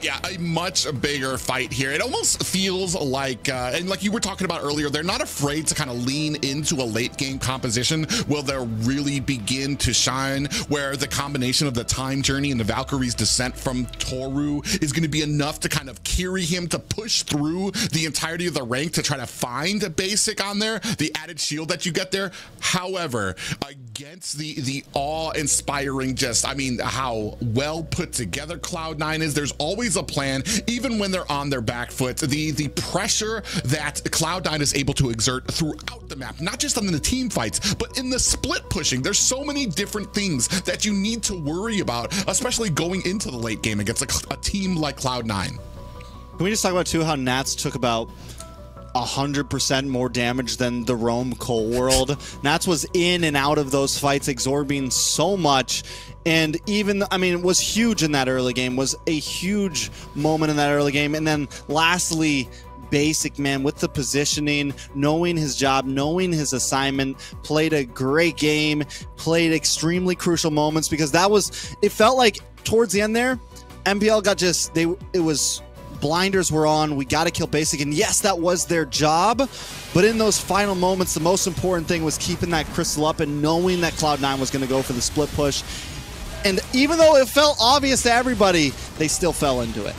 Speaker 9: Yeah, a much bigger fight here. It almost feels like, and like you were talking about earlier, they're not afraid to kind of lean into a late game composition where they'll really begin to shine, where the combination of the time journey and the Valkyrie's descent from Toru is going to be enough to kind of carry him to push through the entirety of the rank to try to find a basic on there, the added shield that you get there. However, against the awe-inspiring, just, I mean, how well put together Cloud9 is, there's always a plan, even when they're on their back foot. The pressure that Cloud9 is able to exert throughout the map, not just on the team fights, but in the split pushing. There's so many different things that you need to worry about, especially going into the late game against a team like Cloud9.
Speaker 10: Can we just talk about, too, how Nats took about 100% more damage than the Rome Cold World? Nats was in and out of those fights, absorbing so much. And even, I mean, it was huge in that early game, was a huge moment in that early game. And then lastly, Basic, man, with the positioning, knowing his job, knowing his assignment, played a great game, played extremely crucial moments, because that was, it felt like towards the end there, MPL got just, it was blinders were on. We got to kill basic. And yes, that was their job. But in those final moments, the most important thing was keeping that crystal up and knowing that Cloud9 was going to go for the split push. And even though it felt obvious to everybody, they still fell into it.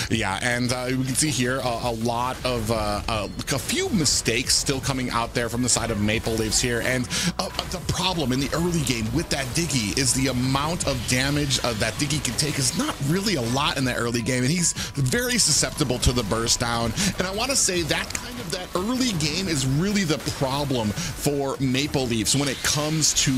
Speaker 9: Yeah, and we can see here a lot of a few mistakes still coming out there from the side of Maple Leafs here. And the problem in the early game with that Diggy is the amount of damage that Diggy can take is not really a lot in the early game, and he's very susceptible to the burst down. And I want to say that that early game is really the problem for Maple Leafs when it comes to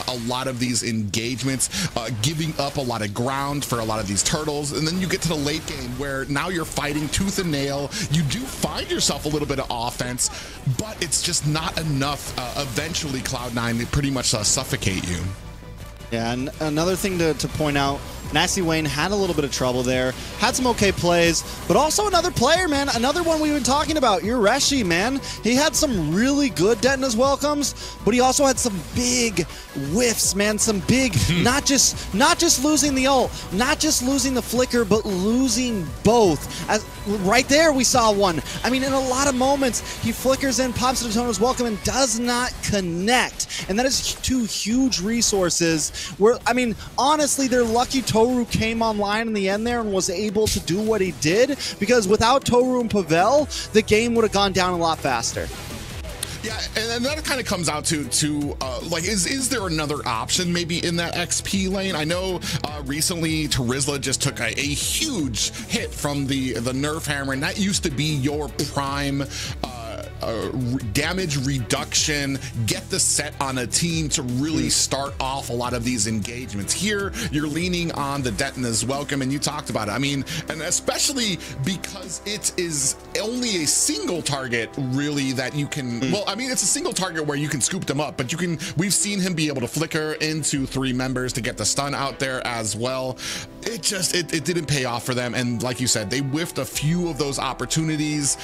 Speaker 9: a lot of these engagements, giving up a lot of ground for a lot of these turtles. And then you get to the late game where now you're fighting tooth and nail. You do find yourself a little bit of offense, but it's just not enough. Eventually, Cloud9 pretty much suffocate you.
Speaker 10: Yeah, and another thing to point out, Nasty Wayne had a little bit of trouble there, had some okay plays, but also another player, man, another one we've been talking about, Ureshi, man. He had some really good Detona's welcomes, but he also had some big whiffs, man, some big, not just losing the ult, not just losing the flicker, but losing both. Right there we saw one. I mean, in a lot of moments, he flickers in, pops to Detona's welcome, and does not connect. And that is two huge resources where, I mean, honestly, they're lucky Toru came online in the end there and was able to do what he did, because without Toru and Pavel, the game would have gone down a lot faster.
Speaker 9: Yeah, and that kind of comes out to like, is there another option maybe in that XP lane? I know recently Terizla just took a huge hit from the Nerf hammer, and that used to be your prime damage reduction, get the set on a team to really start off a lot of these engagements. Here, you're leaning on the Detona's welcome, and you talked about it. I mean, and especially because it is only a single target, really, that you can, well, I mean, it's a single target where you can scoop them up, but you can, we've seen him be able to flicker into 3 members to get the stun out there as well. It just, it didn't pay off for them, and like you said, they whiffed a few of those opportunities.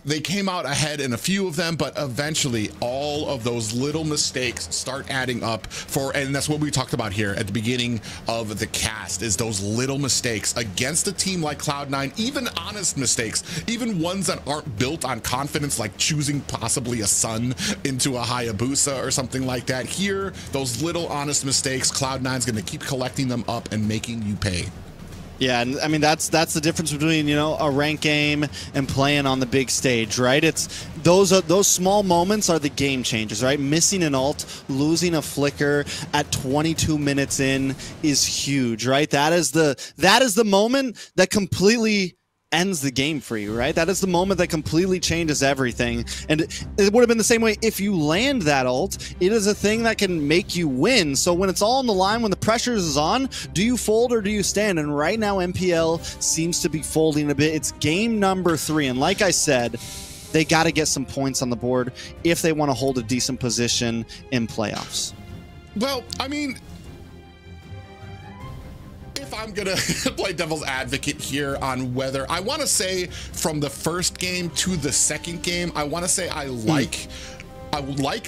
Speaker 9: They came out ahead in a few of them, but eventually all of those little mistakes start adding up and that's what we talked about here at the beginning of the cast, is those little mistakes against a team like Cloud9, even honest mistakes, even ones that aren't built on confidence, like choosing possibly a Sun into a Hayabusa or something like that. Here, those little honest mistakes, Cloud9's gonna keep collecting them up and making you pay.
Speaker 10: Yeah, and I mean, that's the difference between, you know, a ranked game and playing on the big stage, right? It's those small moments are the game changers, right? Missing an ult, losing a flicker at 22 minutes in is huge, right? That is the moment that completely ends the game for you, right? That is the moment that completely changes everything. And it would have been the same way if you land that ult. It is a thing that can make you win. So when it's all on the line, when the pressure is on, do you fold or do you stand? And right now, MPL seems to be folding a bit. It's game number 3. And like I said, they got to get some points on the board if they want to hold a decent position in playoffs.
Speaker 9: Well, I mean, if I'm gonna play devil's advocate here on whether, I want to say from the first game to the second game, I want to say I like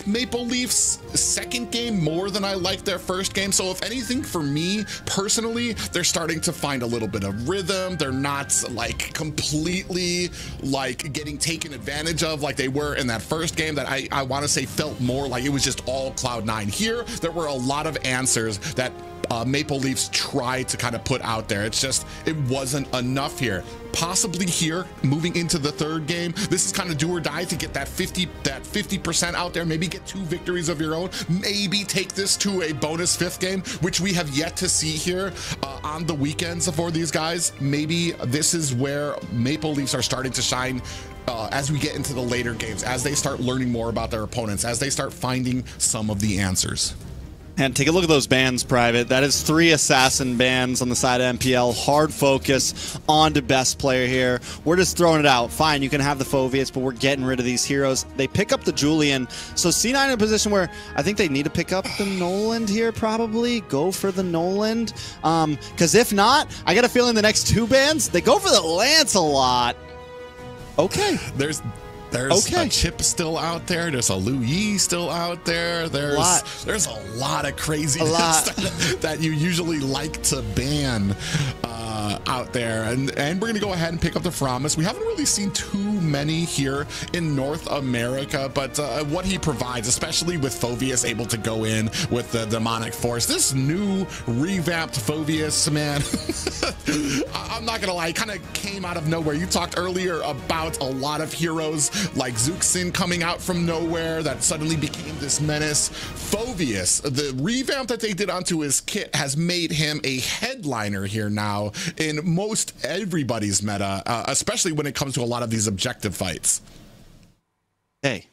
Speaker 9: Maple Leafs' second game more than I like their first game. So if anything, for me personally, they're starting to find a little bit of rhythm. They're not like completely like getting taken advantage of like they were in that first game that I want to say felt more like it was just all Cloud9. Here, there were a lot of answers that Maple Leafs tried to kind of put out there. It's just, it wasn't enough here. Possibly here, moving into the third game, this is kind of do or die to get that 50% out there. Maybe get 2 victories of your own. Maybe take this to a bonus 5th game, which we have yet to see here on the weekends for these guys. Maybe this is where Maple Leafs are starting to shine as we get into the later games, as they start learning more about their opponents, as they start finding some of the answers.
Speaker 10: And take a look at those bans, Private. That is 3 assassin bans on the side of MPL. Hard focus on to best player here. We're just throwing it out. Fine, you can have the Foviates, but we're getting rid of these heroes. They pick up the Julian. So C9 in a position where I think they need to pick up the Noland here, probably. Go for the Noland. Because if not, I got a feeling the next 2 bans, they go for the Lancelot. Okay.
Speaker 9: There's a Chip still out there. There's a Lu Yi still out there. There's a lot of craziness that you usually like to ban. out there. And we're going to go ahead and pick up the Framus. We haven't really seen too many here in North America, but what he provides, especially with Phoveus able to go in with the demonic force, this new revamped Phoveus, man, I'm not going to lie, kind of came out of nowhere. You talked earlier about a lot of heroes like Zuxin coming out from nowhere that suddenly became this menace. Phoveus, the revamp that they did onto his kit has made him a headliner here now in most everybody's meta, especially when it comes to a lot of these objective fights.
Speaker 10: Hey,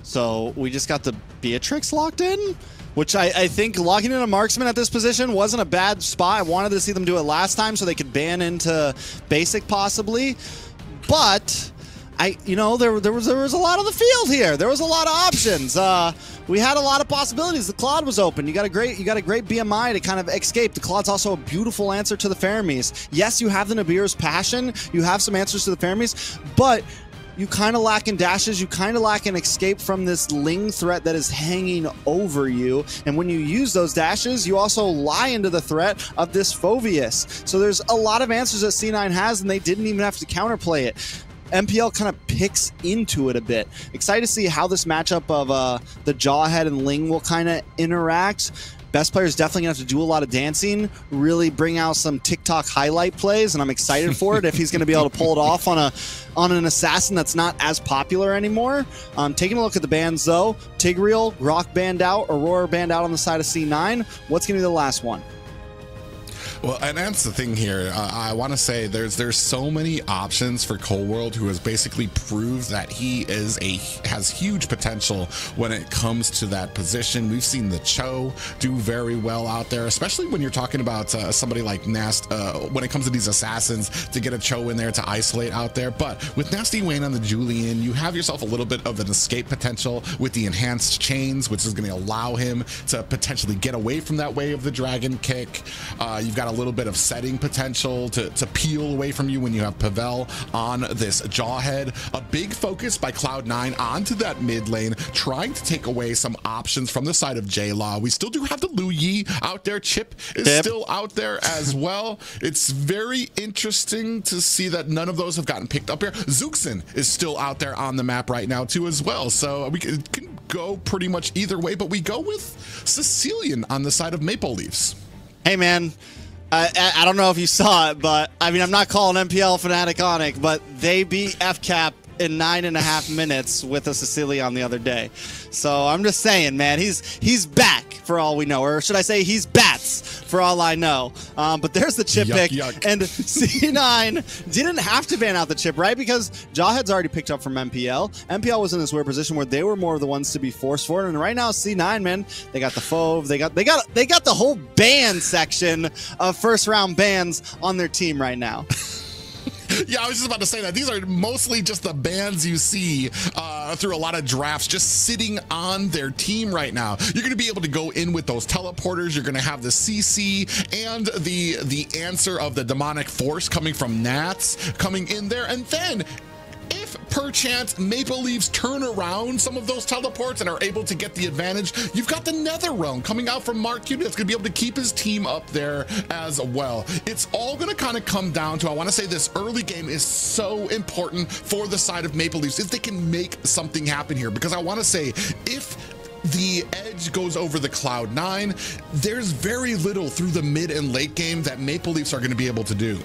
Speaker 10: so we just got the Beatrix locked in, which I think locking in a marksman at this position wasn't a bad spot. I wanted to see them do it last time so they could ban into basic possibly, but there was a lot of the field here. There was a lot of options. We had a lot of possibilities. The Claude was open. You got a great BMI to kind of escape. The Claude's also a beautiful answer to the Faramis. Yes, you have the Nabir's passion. You have some answers to the Faramis, but you kind of lack in dashes. You kind of lack in escape from this Ling threat that is hanging over you. And when you use those dashes, you also lie into the threat of this Phoveus. So there's a lot of answers that C9 has, and they didn't even have to counterplay it. MPL kind of picks into it a bit. Excited to see how this matchup of the Jawhead and Ling will kind of interact. Best player is definitely going to have to do a lot of dancing, really bring out some TikTok highlight plays, and I'm excited for it if he's going to be able to pull it off on an assassin that's not as popular anymore. Taking a look at the bans, though. Tigreal, Grok banned out, Aurora banned out on the side of C9. What's going to be the last one?
Speaker 9: Well, and that's the thing here. I want to say there's so many options for Cold World, who has basically proved that he has huge potential when it comes to that position. We've seen the Cho do very well out there, especially when you're talking about somebody like Nast. When it comes to these assassins, to get a Cho in there to isolate out there. But with Nasty Wayne on the Julian, you have yourself a little bit of an escape potential with the enhanced chains, which is going to allow him to potentially get away from that way of the dragon kick. You've got a little bit of setting potential to peel away from you when you have Pavel on this Jawhead. A big focus by Cloud9 onto that mid lane, trying to take away some options from the side of J-Law. We still do have the Lu Yi out there. Chip is still out there as well. It's very interesting to see that none of those have gotten picked up here. Zuxin is still out there on the map right now too as well. So we can go pretty much either way, but we go with Sicilian on the side of Maple Leafs.
Speaker 10: Hey, man. I don't know if you saw it, but I mean, I'm not calling MPL Fnatic Onic, but they beat FCAP in 9.5 minutes with a Sicilian the other day. So I'm just saying, man, he's back for all we know, or should I say he's bats for all I know. But there's the chip pick, and C9 didn't have to ban out the chip, right? Because Jawhead's already picked up from MPL. MPL was in this weird position where they were more of the ones to be forced for it, and right now C9, man, they got the Fove, they got the whole ban section of first round bans on their team right now.
Speaker 9: Yeah, I was just about to say that. These are mostly just the bans you see through a lot of drafts just sitting on their team right now. You're going to be able to go in with those teleporters. You're going to have the CC and the answer of the demonic force coming from Nats coming in there. And then if perchance Maple Leafs turn around some of those teleports and are able to get the advantage, you've got the Nether Realm coming out from Mark Cuban that's going to be able to keep his team up there as well. It's all going to kind of come down to, I want to say this early game is so important for the side of Maple Leafs if they can make something happen here, because I want to say if the edge goes over the Cloud9, there's very little through the mid and late game that Maple Leafs are going to be able to do.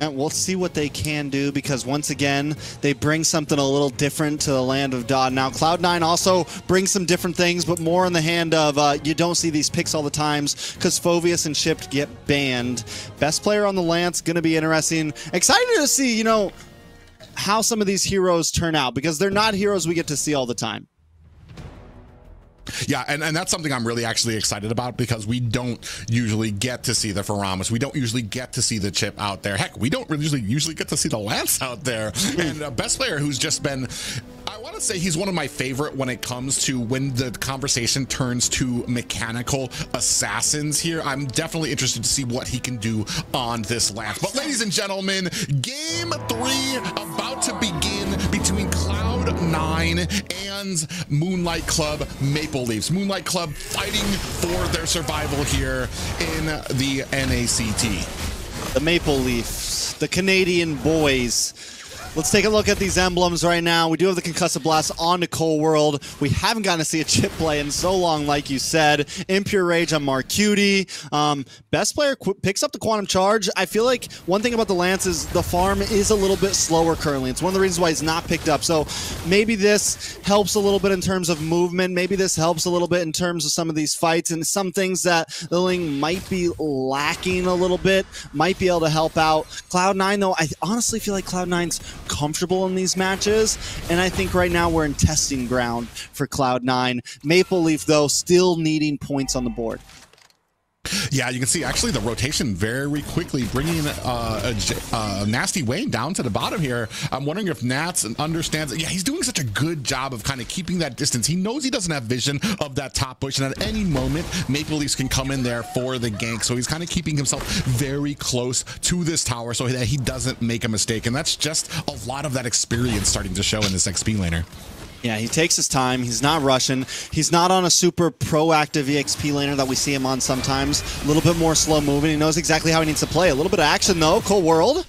Speaker 10: And we'll see what they can do, because once again, they bring something a little different to the land of Dodd. Now, Cloud9 also brings some different things, but more in the hand of you don't see these picks all the times because Phoveus and Chipped get banned. Best player on the Lance, going to be interesting. Excited to see, you know, how some of these heroes turn out, because they're not heroes we get to see all the time.
Speaker 9: Yeah, and that's something I'm really actually excited about, because we don't usually get to see the Faramis. We don't usually get to see the Chip out there. Heck, we don't usually get to see the Lance out there. And best player who's just been, I want to say he's one of my favorite when it comes to when the conversation turns to mechanical assassins here. I'm definitely interested to see what he can do on this Lance. But ladies and gentlemen, game 3 about to begin between Cloud9 and Moonlight Club Maple Leafs. Moonlight Club fighting for their survival here in the NACT.
Speaker 10: the Maple Leafs, the Canadian boys. Let's take a look at these emblems right now. We do have the Concussive Blast on to Cold World. We haven't gotten to see a chip play in so long, like you said. Impure Rage on Marcuti. Best player picks up the Quantum Charge. I feel like one thing about the Lance is the farm is a little bit slower currently. It's one of the reasons why he's not picked up. So maybe this helps a little bit in terms of movement. Maybe this helps a little bit in terms of some of these fights and some things that the Ling might be lacking a little bit. Might be able to help out. Cloud9, though, I honestly feel like Cloud9's comfortable in these matches, and I think right now we're in testing ground for Cloud9. Maple Leaf, though, still needing points on the board.
Speaker 9: Yeah, you can see actually the rotation very quickly, bringing Nasty Wayne down to the bottom here. I'm wondering if Nats understands. Yeah, he's doing such a good job of kind of keeping that distance. He knows he doesn't have vision of that top bush, and at any moment, Maple Leafs can come in there for the gank. So he's kind of keeping himself very close to this tower so that he doesn't make a mistake. And that's just a lot of that experience starting to show in this XP laner.
Speaker 10: Yeah, he takes his time. He's not rushing. He's not on a super proactive EXP laner that we see him on sometimes. A little bit more slow moving. He knows exactly how he needs to play. A little bit of action, though. Cold World.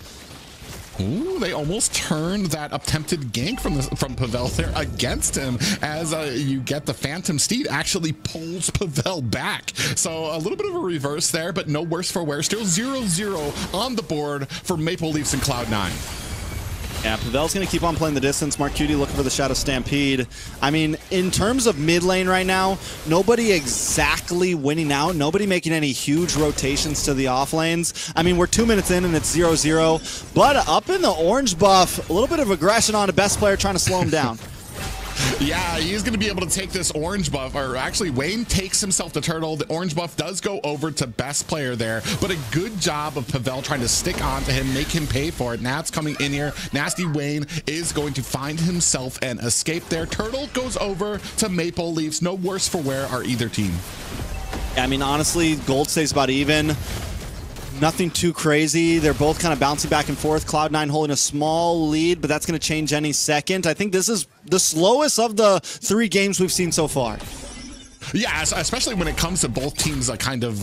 Speaker 9: Ooh, they almost turned that attempted gank from Pavel there against him as you get the Phantom Steed actually pulls Pavel back. So a little bit of a reverse there, but no worse for wear. Still 0-0 on the board for Maple Leafs and Cloud9.
Speaker 10: Yeah, Pavel's going to keep on playing the distance. Marcuti looking for the Shadow Stampede. I mean, in terms of mid lane right now, nobody exactly winning out. Nobody making any huge rotations to the off lanes. I mean, we're 2 minutes in and it's 0-0. But up in the orange buff, a little bit of aggression on a best player trying to slow him down.
Speaker 9: Yeah, he's going to be able to take this orange buff, or actually Wayne takes himself the turtle. The orange buff does go over to best player there, but a good job of Pavel trying to stick on to him, make him pay for it. Nat's coming in here. Nasty Wayne is going to find himself an escape there. Turtle goes over to Maple Leafs. No worse for wear are either team.
Speaker 10: I mean, honestly, gold stays about even. Nothing too crazy. They're both kind of bouncing back and forth. Cloud9 holding a small lead, but that's going to change any second. I think this is the slowest of the 3 games we've seen so far.
Speaker 9: Yeah, especially when it comes to both teams kind of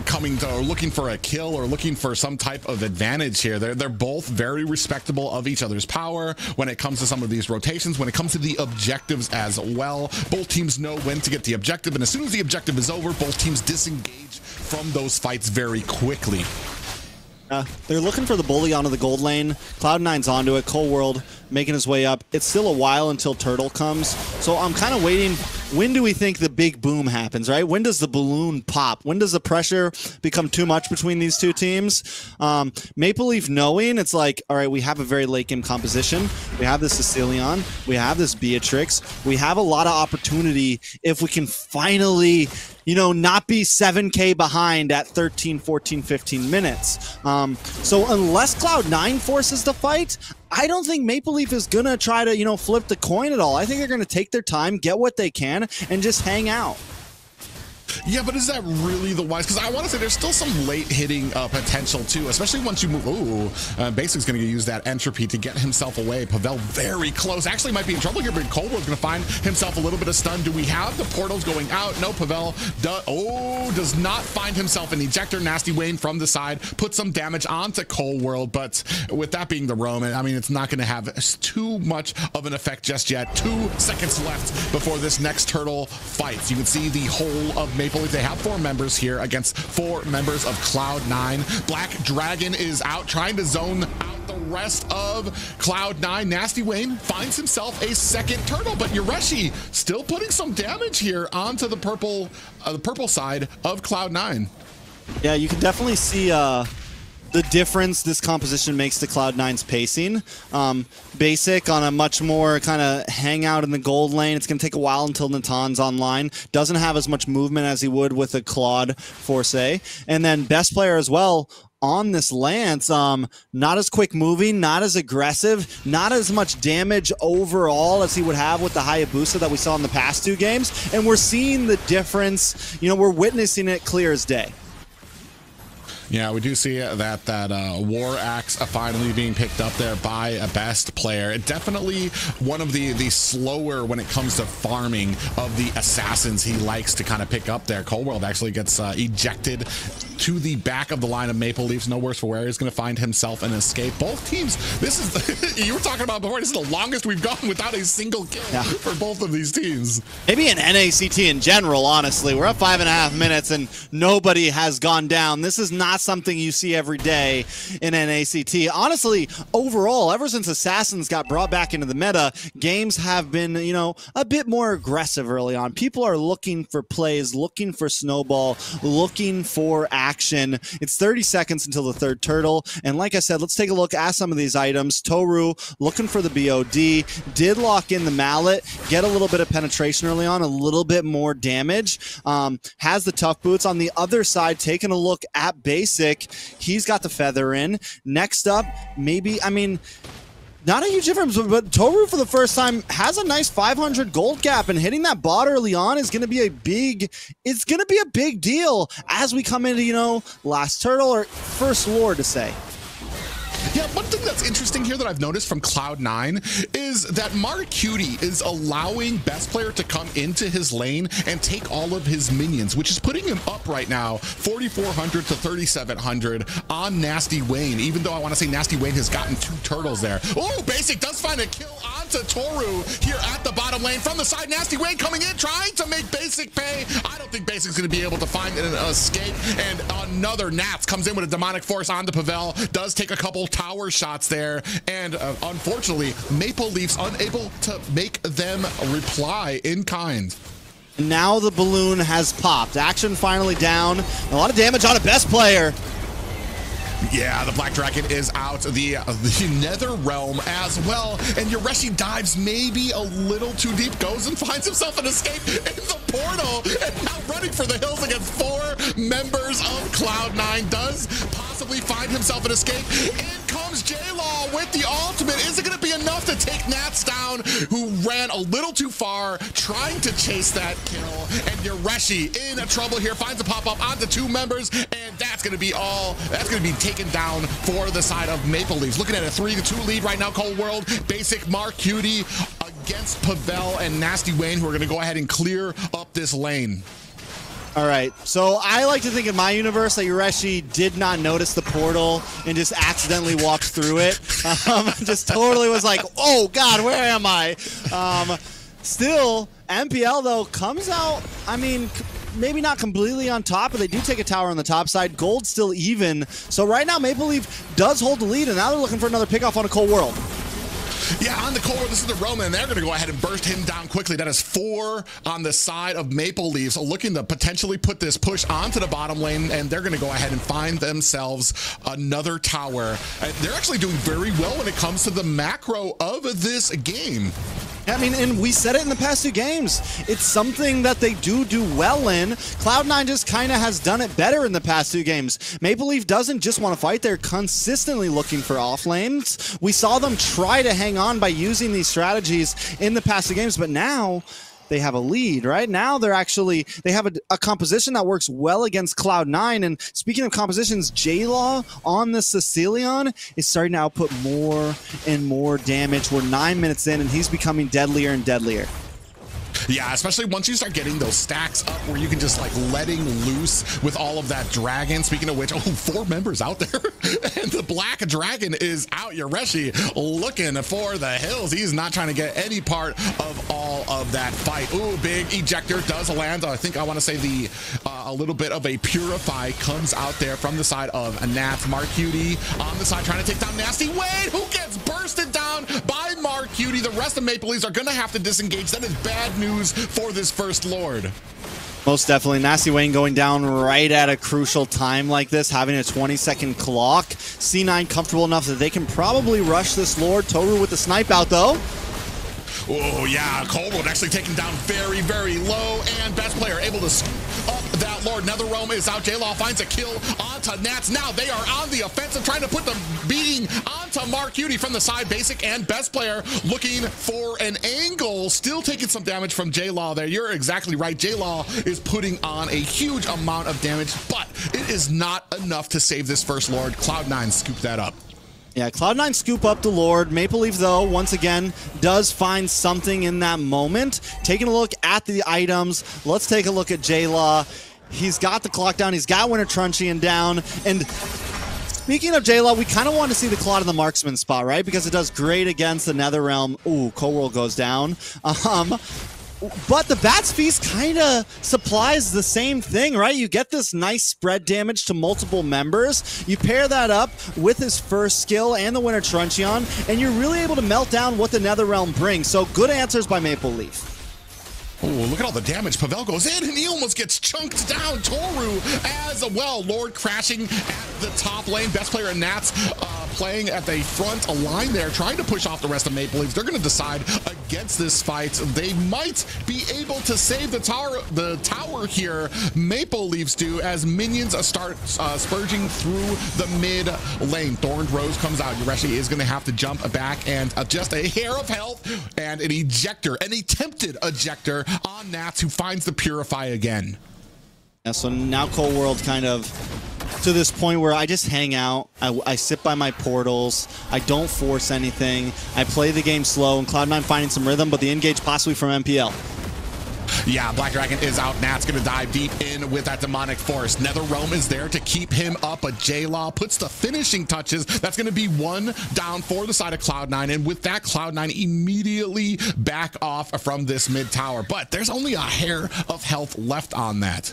Speaker 9: coming to looking for a kill or looking for some type of advantage here. They're both very respectable of each other's power when it comes to some of these rotations, when it comes to the objectives as well. Both teams know when to get the objective, and as soon as the objective is over, both teams disengage from those fights very quickly.
Speaker 10: They're looking for the bully onto the gold lane. Cloud9's onto it. Cold World making his way up. It's still a while until Turtle comes, so I'm kind of waiting. When do we think the big boom happens, right? When does the balloon pop? When does the pressure become too much between these two teams? Maple Leaf knowing it's like, all right, we have a very late game composition. We have this Sicilian. We have this Beatrix. We have a lot of opportunity if we can finally, you know, not be 7K behind at 13, 14, 15 minutes. So unless Cloud9 forces the fight, I don't think Maple Leaf is going to try to, you know, flip the coin at all. I think they're going to take their time, get what they can, and just hang out.
Speaker 9: Yeah, but is that really the wise? Because I want to say there's still some late hitting potential too, especially once you move. Ooh, Basic's going to use that entropy to get himself away. Pavel very close. Actually might be in trouble here, but Coldwell's going to find himself a little bit of stun. Do we have the portals going out? No, Pavel does not find himself an ejector. Nasty Wayne from the side puts some damage onto Cold World, but with that being the Roman, I mean, it's not going to have too much of an effect just yet. 2 seconds left before this next turtle fight. You can see the whole of Maple Leaf. They have 4 members here against 4 members of Cloud9. Black Dragon is out trying to zone out the rest of Cloud9. Nasty Wayne finds himself a second turtle, but Yureshi still putting some damage here onto the purple side of Cloud9.
Speaker 10: Yeah, you can definitely see the difference this composition makes to Cloud9's pacing. Basic on a much more kind of hang out in the gold lane. It's going to take a while until Natan's online. Doesn't have as much movement as he would with a Claude Force. And then best player as well on this Lance, not as quick moving, not as aggressive, not as much damage overall as he would have with the Hayabusa that we saw in the past 2 games. And we're seeing the difference. You know, we're witnessing it clear as day.
Speaker 9: Yeah, we do see that War Axe finally being picked up there by a best player. Definitely one of the slower when it comes to farming of the assassins he likes to kind of pick up there. Coldworld actually gets ejected to the back of the line of Maple Leafs. No worse for wear. He's going to find himself an escape. Both teams, this is you were talking about before, this is the longest we've gone without a single kill for both of these teams.
Speaker 10: Maybe in NACT in general, honestly. We're at 5.5 minutes and nobody has gone down. This is not something you see every day in NACT. Honestly, overall, ever since Assassins got brought back into the meta, games have been, you know, a bit more aggressive early on. People are looking for plays, looking for snowball, looking for action. It's 30 seconds until the third turtle. And like I said, let's take a look at some of these items. Toru looking for the BOD, did lock in the mallet, get a little bit of penetration early on, a little bit more damage. Has the tough boots. On the other side, taking a look at Basic, he's got the feather in. Next up, maybe, I mean, not a huge difference, but Toru for the first time has a nice 500 gold gap, and hitting that bot early on is going to be a big, it's going to be a big deal as we come into, you know, last turtle or first lore to say.
Speaker 9: Yeah, one thing that's interesting here that I've noticed from Cloud9 is that Mark Cutie is allowing best player to come into his lane and take all of his minions, which is putting him up right now 4,400 to 3,700 on Nasty Wayne, even though I want to say Nasty Wayne has gotten 2 turtles there. Oh, Basic does find a kill onto Toru here at the bottom lane from the side. Nasty Wayne coming in, trying to make Basic pay. I don't think Basic's going to be able to find an escape, and another Nats comes in with a demonic force on the Pavel, does take a couple tower shots there, and unfortunately Maple Leafs unable to make them reply in kind.
Speaker 10: Now the balloon has popped. Action finally down. A lot of damage on a best player.
Speaker 9: Yeah, the Black Dragon is out. The Nether Realm as well. And Yoreshi dives maybe a little too deep, goes and finds himself an escape in the portal, and now running for the hills against 4 members of Cloud9. Does possibly find himself an escape. In comes J-Law with the ultimate. Is it going to be enough to take Nats down, who ran a little too far, trying to chase that kill? And Yoreshi in trouble here, finds a pop-up onto 2 members, and that's going to be all. That's going to be taken down for the side of Maple Leafs. Looking at a 3-2 lead right now, Cold World. Basic, Mark Cutie against Pavel and Nasty Wayne, who are going to go ahead and clear up this lane.
Speaker 10: All right, so I like to think in my universe that Yoreshi did not notice the portal and just accidentally walked through it. Just totally was like, oh God, where am I? Still, MPL though comes out, I mean, maybe not completely on top, but they do take a tower on the top side. Gold still even. So right now, Maple Leaf does hold the lead, and now they're looking for another pickoff on a Cold World.
Speaker 9: Yeah, on the core, this is the Roman, and they're going to go ahead and burst him down quickly. That is 4 on the side of Maple Leafs, looking to potentially put this push onto the bottom lane, and they're going to go ahead and find themselves another tower. They're actually doing very well when it comes to the macro of this game.
Speaker 10: I mean, and we said it in the past 2 games. It's something that they do well in. Cloud9 just kind of has done it better in the past 2 games. Maple Leaf doesn't just want to fight. They're consistently looking for off lanes. We saw them try to hang on by using these strategies in the past 2 games, but now they have a lead. Right now they have a composition that works well against Cloud9. And speaking of compositions, J-Law on the Sicilion is starting to output more and more damage. We're 9 minutes in and he's becoming deadlier and deadlier.
Speaker 9: Yeah, especially once you start getting those stacks up where you can just like letting loose with all of that dragon. Speaking of which, 4 members out there and the Black Dragon is out. Yoreshi looking for the hills. He's not trying to get any part of all of that fight. Ooh, big ejector does land. I think I want to say a little bit of a Purify comes out there from the side of Nats. Mark Cutie on the side trying to take down Nasty Wayne, who gets bursted down by Mark Cutie. The rest of Maple Leafs are going to have to disengage. That is bad news for this First Lord.
Speaker 10: Most definitely. Nasty Wayne going down right at a crucial time like this, having a 20-second clock. C9 comfortable enough that they can probably rush this Lord. Toru with the snipe out though.
Speaker 9: Oh, yeah, Coldwood actually taken down very, very low, and best player able to up that Lord. NetherRealm is out. J-Law finds a kill onto Nats. Now they are on the offensive, trying to put the beating onto Mark Cutie from the side. Basic and best player looking for an angle, still taking some damage from J-Law there. You're exactly right. J-Law is putting on a huge amount of damage, but it is not enough to save this first Lord. Cloud9 scooped that up.
Speaker 10: Yeah, Cloud9 scoop up the Lord. Maple Leaf, though, once again, does find something in that moment. Taking a look at the items, let's take a look at J-Law. He's got the clock down. He's got Winter Truncheon down. And speaking of J-Law, we kind of want to see the Claw in the marksman spot, right? Because it does great against the NetherRealm. Ooh, Cold World goes down. But the Bat's Feast kind of supplies the same thing, right? You get this nice spread damage to multiple members. You pair that up with his first skill and the Winter Truncheon, and you're really able to melt down what the NetherRealm brings. So good answers by Maple Leaf.
Speaker 9: Oh, look at all the damage. Pavel goes in and he almost gets chunked down. Toru as well. Lord crashing at the top lane. Best player in Nats playing at the front line there, trying to push off the rest of Maple Leafs. They're going to decide against this fight. They might be able to save the tower here. Maple Leafs do, as minions start spurging through the mid lane. Thorned Rose comes out. Yureshi is going to have to jump back, and just a hair of health and an ejector, an attempted ejector on Nats, who finds the Purify again.
Speaker 10: Yeah, so now Cold World kind of to this point where I just hang out. I sit by my portals. I don't force anything. I play the game slow, and Cloud9 finding some rhythm, but the engage possibly from MPL.
Speaker 9: Yeah, Black Dragon is out. Nat's going to dive deep in with that demonic force. NetherRealm is there to keep him up, but J-Law puts the finishing touches. That's going to be one down for the side of Cloud9, and with that, Cloud9 immediately back off from this mid tower. But there's only a hair of health left on that.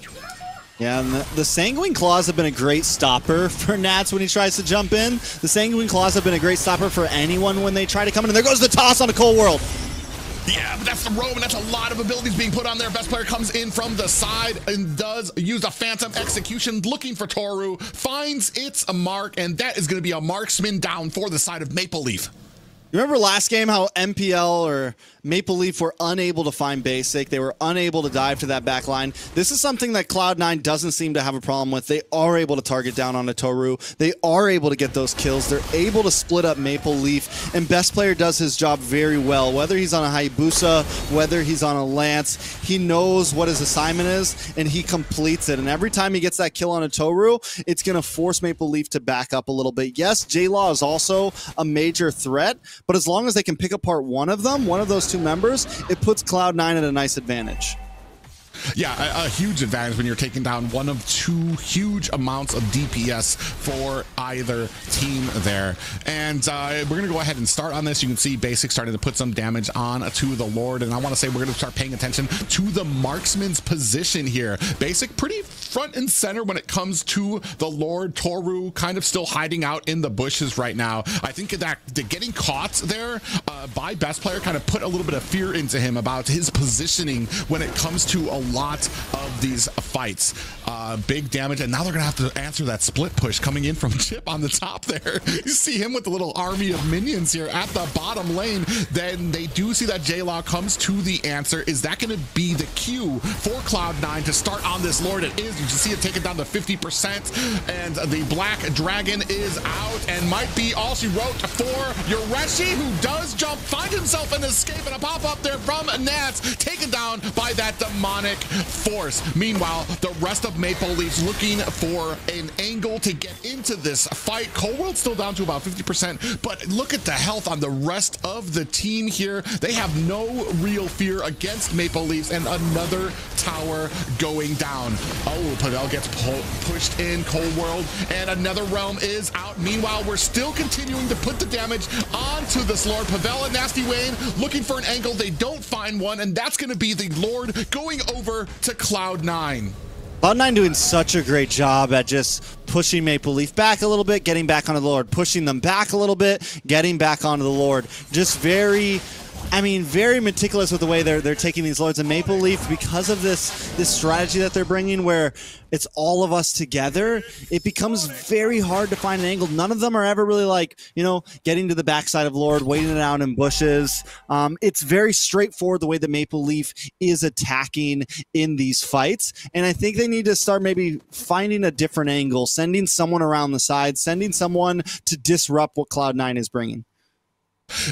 Speaker 10: Yeah, and the Sanguine Claws have been a great stopper for Nats when he tries to jump in. The Sanguine Claws have been a great stopper for anyone when they try to come in. And there goes the toss on a Cold World.
Speaker 9: Yeah, but that's the roam, and that's a lot of abilities being put on there. Best player comes in from the side and does use a Phantom Execution, looking for Toru, finds its mark, and that is going to be a marksman down for the side of Maple Leaf.
Speaker 10: You remember last game how MPL or Maple Leaf were unable to find basic? They were unable to dive to that back line. This is something that Cloud9 doesn't seem to have a problem with. They are able to target down on a Toru. They are able to get those kills. They're able to split up Maple Leaf, and Best Player does his job very well. Whether he's on a Hayabusa, whether he's on a Lance, he knows what his assignment is, and he completes it. And every time he gets that kill on a Toru, it's going to force Maple Leaf to back up a little bit. Yes, J-Law is also a major threat, but as long as they can pick apart one of them, one of those two members, it puts Cloud9 at a nice advantage.
Speaker 9: Yeah, a huge advantage when you're taking down one of two huge amounts of DPS for either team there. And we're going to go ahead and start on this. You can see Basic starting to put some damage on to the Lord. And I want to say we're going to start paying attention to the marksman's position here. Basic pretty front and center when it comes to the Lord. Toru kind of still hiding out in the bushes right now. I think that getting caught there by Best Player kind of put a little bit of fear into him about his positioning when it comes to a lot of these fights. Big damage, and now they're gonna have to answer that split push coming in from Chip on the top there. You see him with the little army of minions here at the bottom lane. Then they do see that J-Law comes to the answer. Is that gonna be the cue for Cloud9 to start on this Lord? It is. You can see it taken down to 50%, and the Black Dragon is out, and might be all she wrote for Yureshi, who does jump, find himself an escape, and a pop-up there from Nats, taken down by that demonic force. Meanwhile, the rest of Maple Leafs looking for an angle to get into this fight. Cold World's still down to about 50%, but look at the health on the rest of the team here. They have no real fear against Maple Leafs, and another tower going down. Oh, Pavel gets pushed in, Cold World, and another realm is out. Meanwhile, we're still continuing to put the damage onto this Lord. Pavel and Nasty Wayne looking for an angle. They don't find one, and that's going to be the Lord going over to Cloud9.
Speaker 10: Cloud9 doing such a great job at just pushing Maple Leaf back a little bit, getting back onto the Lord, pushing them back a little bit, getting back onto the Lord. Just very I mean, very meticulous with the way they're taking these lords. And Maple Leaf, because of this strategy that they're bringing where it's all of us together, it becomes very hard to find an angle. None of them are ever really like, you know, getting to the backside of Lord, waiting it out in bushes. It's very straightforward the way that Maple Leaf is attacking in these fights. And I think they need to start maybe finding a different angle, sending someone around the side, sending someone to disrupt what Cloud9 is bringing.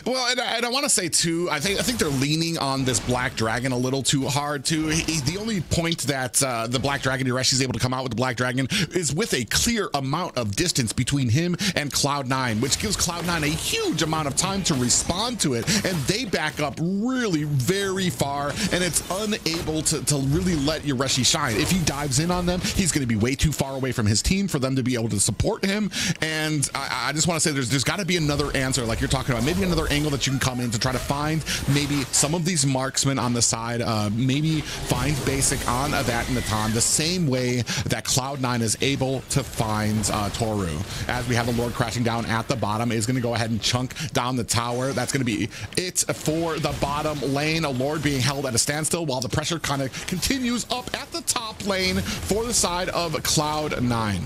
Speaker 9: Well, and I want to say too, I think they're leaning on this Black Dragon a little too hard too. The only point that the Black Dragon Yureshi is able to come out with the Black Dragon is with a clear amount of distance between him and Cloud9, which gives Cloud9 a huge amount of time to respond to it, and they back up really very far, and it's unable to really let Yureshi shine. If he dives in on them, he's going to be way too far away from his team for them to be able to support him. And I just want to say there's got to be another answer, like you're talking about, maybe another angle that you can come in to try to find maybe some of these marksmen on the side, maybe find basic on that Natan the same way that Cloud9 is able to find Toru. As we have the Lord crashing down at the bottom, is going to go ahead and chunk down the tower. That's going to be it for the bottom lane. A Lord being held at a standstill while the pressure kind of continues up at the top lane for the side of Cloud9.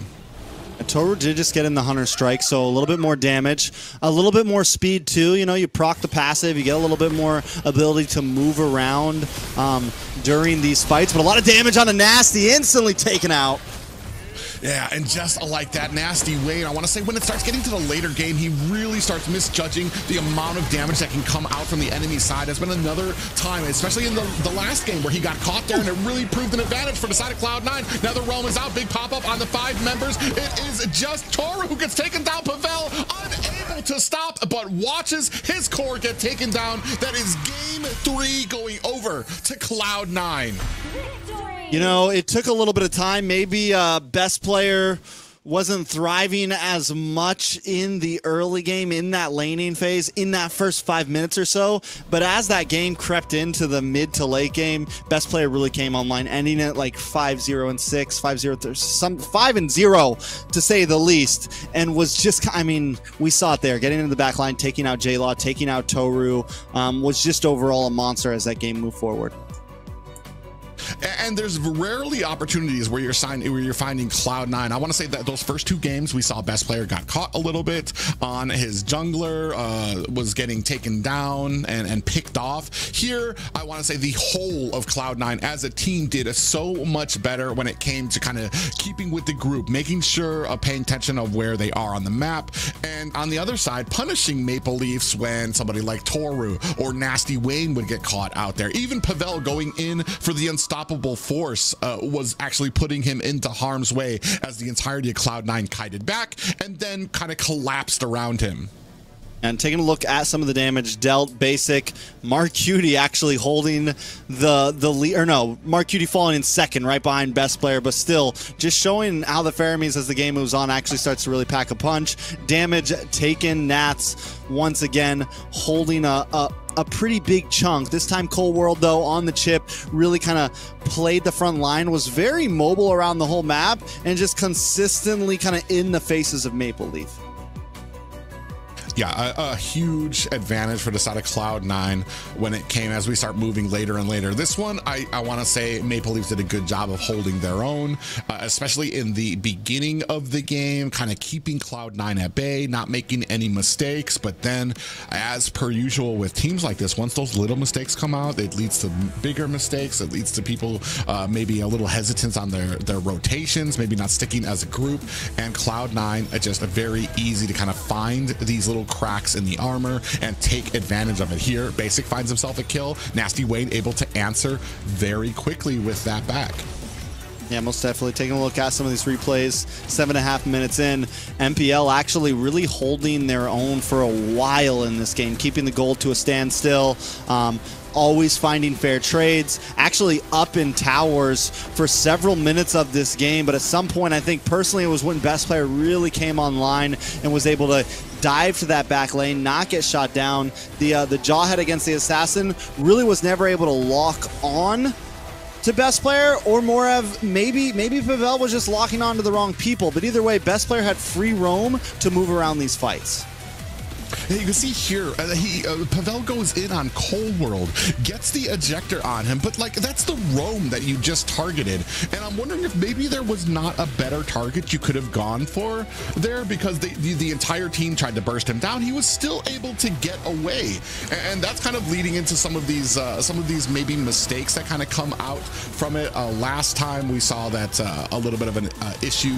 Speaker 10: Toru did just get in the Hunter Strike, so a little bit more damage, a little bit more speed too. You know, you proc the passive, you get a little bit more ability to move around during these fights, but a lot of damage on a Nasty, instantly taken out.
Speaker 9: Yeah, and just like that Nasty Wayne, I want to say when it starts getting to the later game, he really starts misjudging the amount of damage that can come out from the enemy side. There's been another time, especially in the last game, where he got caught there, and it really proved an advantage for the side of Cloud9. Now the realm is out, big pop-up on the 5 members. It is just Toru who gets taken down. Pavel unable to stop, but watches his core get taken down. That is game 3 going over to Cloud9.
Speaker 10: You know, it took a little bit of time. Maybe best player wasn't thriving as much in the early game, in that laning phase, in that first 5 minutes or so. But as that game crept into the mid to late game, best player really came online, ending it like 5-0 and 6, 5-0, some 5-0 to say the least. And was just, I mean, we saw it there, getting into the back line, taking out J-Law, taking out Toru, was just overall a monster as that game moved forward.
Speaker 9: And there's rarely opportunities where you're finding Cloud9. I want to say that those first 2 games, we saw best player got caught a little bit on his jungler, was getting taken down and picked off. Here, I want to say the whole of Cloud9 as a team did so much better when it came to kind of keeping with the group, making sure of paying attention of where they are on the map, and on the other side, punishing Maple Leafs when somebody like Toru or Nasty Wayne would get caught out there. Even Pavel going in for the unstoppable force was actually putting him into harm's way as the entirety of Cloud9 kited back and then kind of collapsed around him.
Speaker 10: And taking a look at some of the damage dealt, basic, Mark Cutie actually holding the lead, or no, Mark Cutie falling in second right behind best player, but still just showing how the Pharaohs as the game moves on actually starts to really pack a punch. Damage taken, Nats once again holding a pretty big chunk. This time Cold World though on the chip really kind of played the front line, was very mobile around the whole map and just consistently kind of in the faces of Maple Leaf.
Speaker 9: Yeah, a huge advantage for the side of Cloud9 when it came as we start moving later and later. This one, I want to say Maple Leafs did a good job of holding their own, especially in the beginning of the game, kind of keeping Cloud9 at bay, not making any mistakes. But then, as per usual with teams like this, once those little mistakes come out, it leads to bigger mistakes. It leads to people maybe a little hesitant on their rotations, maybe not sticking as a group. And Cloud9, just very easy to kind of find these little cracks in the armor and take advantage of it. Here, Basic finds himself a kill. Nasty Wayne able to answer very quickly with that back.
Speaker 10: Yeah, most definitely. Taking a look at some of these replays, 7.5 minutes in, MPL actually really holding their own for a while in this game, keeping the gold to a standstill. Always finding fair trades, actually up in towers for several minutes of this game, but at some point, I think personally it was when best player really came online and was able to dive to that back lane, not get shot down. The jawhead against the assassin really was never able to lock on to best player, or more of maybe Pavel was just locking on to the wrong people, but either way, best player had free roam to move around these fights.
Speaker 9: And you can see here, Pavel goes in on Cold World, gets the ejector on him, but like that's the roam that you just targeted. And I'm wondering if maybe there was not a better target you could have gone for there, because the entire team tried to burst him down. He was still able to get away, and that's kind of leading into some of these maybe mistakes that kind of come out from it. Last time we saw that a little bit of an issue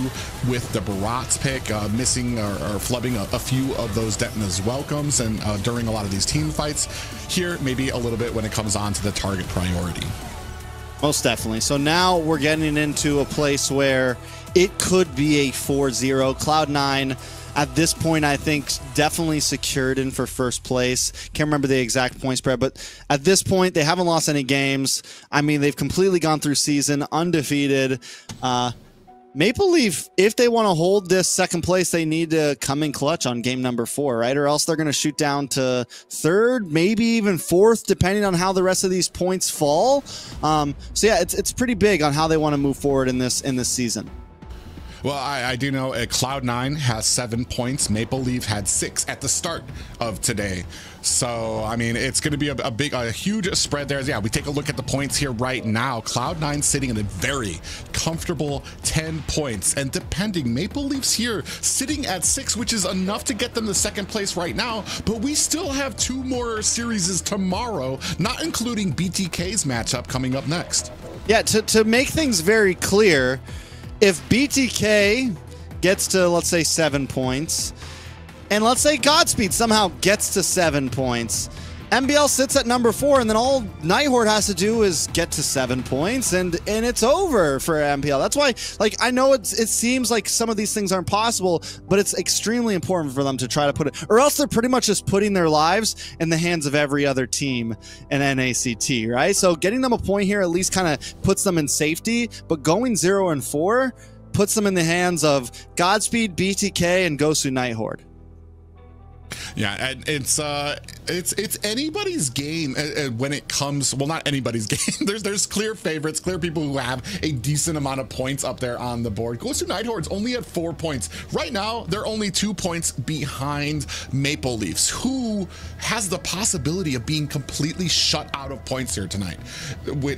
Speaker 9: with the Barat's pick, missing or flubbing a few of those Detna's welcomes, and during a lot of these team fights here, maybe a little bit when it comes on to the target priority.
Speaker 10: Most definitely. So now we're getting into a place where it could be a 4-0. Cloud9 at this point, I think, definitely secured in for first place. Can't remember the exact point spread, but at this point, they haven't lost any games. I mean, they've completely gone through season undefeated. Maple Leaf, if they want to hold this second place, they need to come in clutch on game number 4, right? Or else they're going to shoot down to 3rd, maybe even 4th, depending on how the rest of these points fall. So yeah, it's pretty big on how they want to move forward in this season.
Speaker 9: Well, I do know Cloud9 has 7 points. Maple Leaf had 6 at the start of today. So, I mean, it's going to be a huge spread there. Yeah, we take a look at the points here right now. Cloud9 sitting in a very comfortable 10 points. And depending, Maple Leafs here sitting at 6, which is enough to get them to second place right now. But we still have 2 more series tomorrow, not including BTK's matchup coming up next.
Speaker 10: Yeah, to make things very clear, if BTK gets to, let's say, 7 points, and let's say Godspeed somehow gets to 7 points, MBL sits at number 4, and then all Nighthorde has to do is get to 7 points, and it's over for MPL. That's why, like, I know it seems like some of these things aren't possible, but it's extremely important for them to try to put it, or else they're pretty much just putting their lives in the hands of every other team in NACT, right? So getting them a point here at least kind of puts them in safety, but going 0-4 puts them in the hands of Godspeed, BTK, and Gosu Nighthorde.
Speaker 9: Yeah, and it's anybody's game when it comes. Well, not anybody's game. There's clear favorites, clear people who have a decent amount of points up there on the board. Gosu Nighthorde's only at 4 points right now. They're only 2 points behind Maple Leafs, who has the possibility of being completely shut out of points here tonight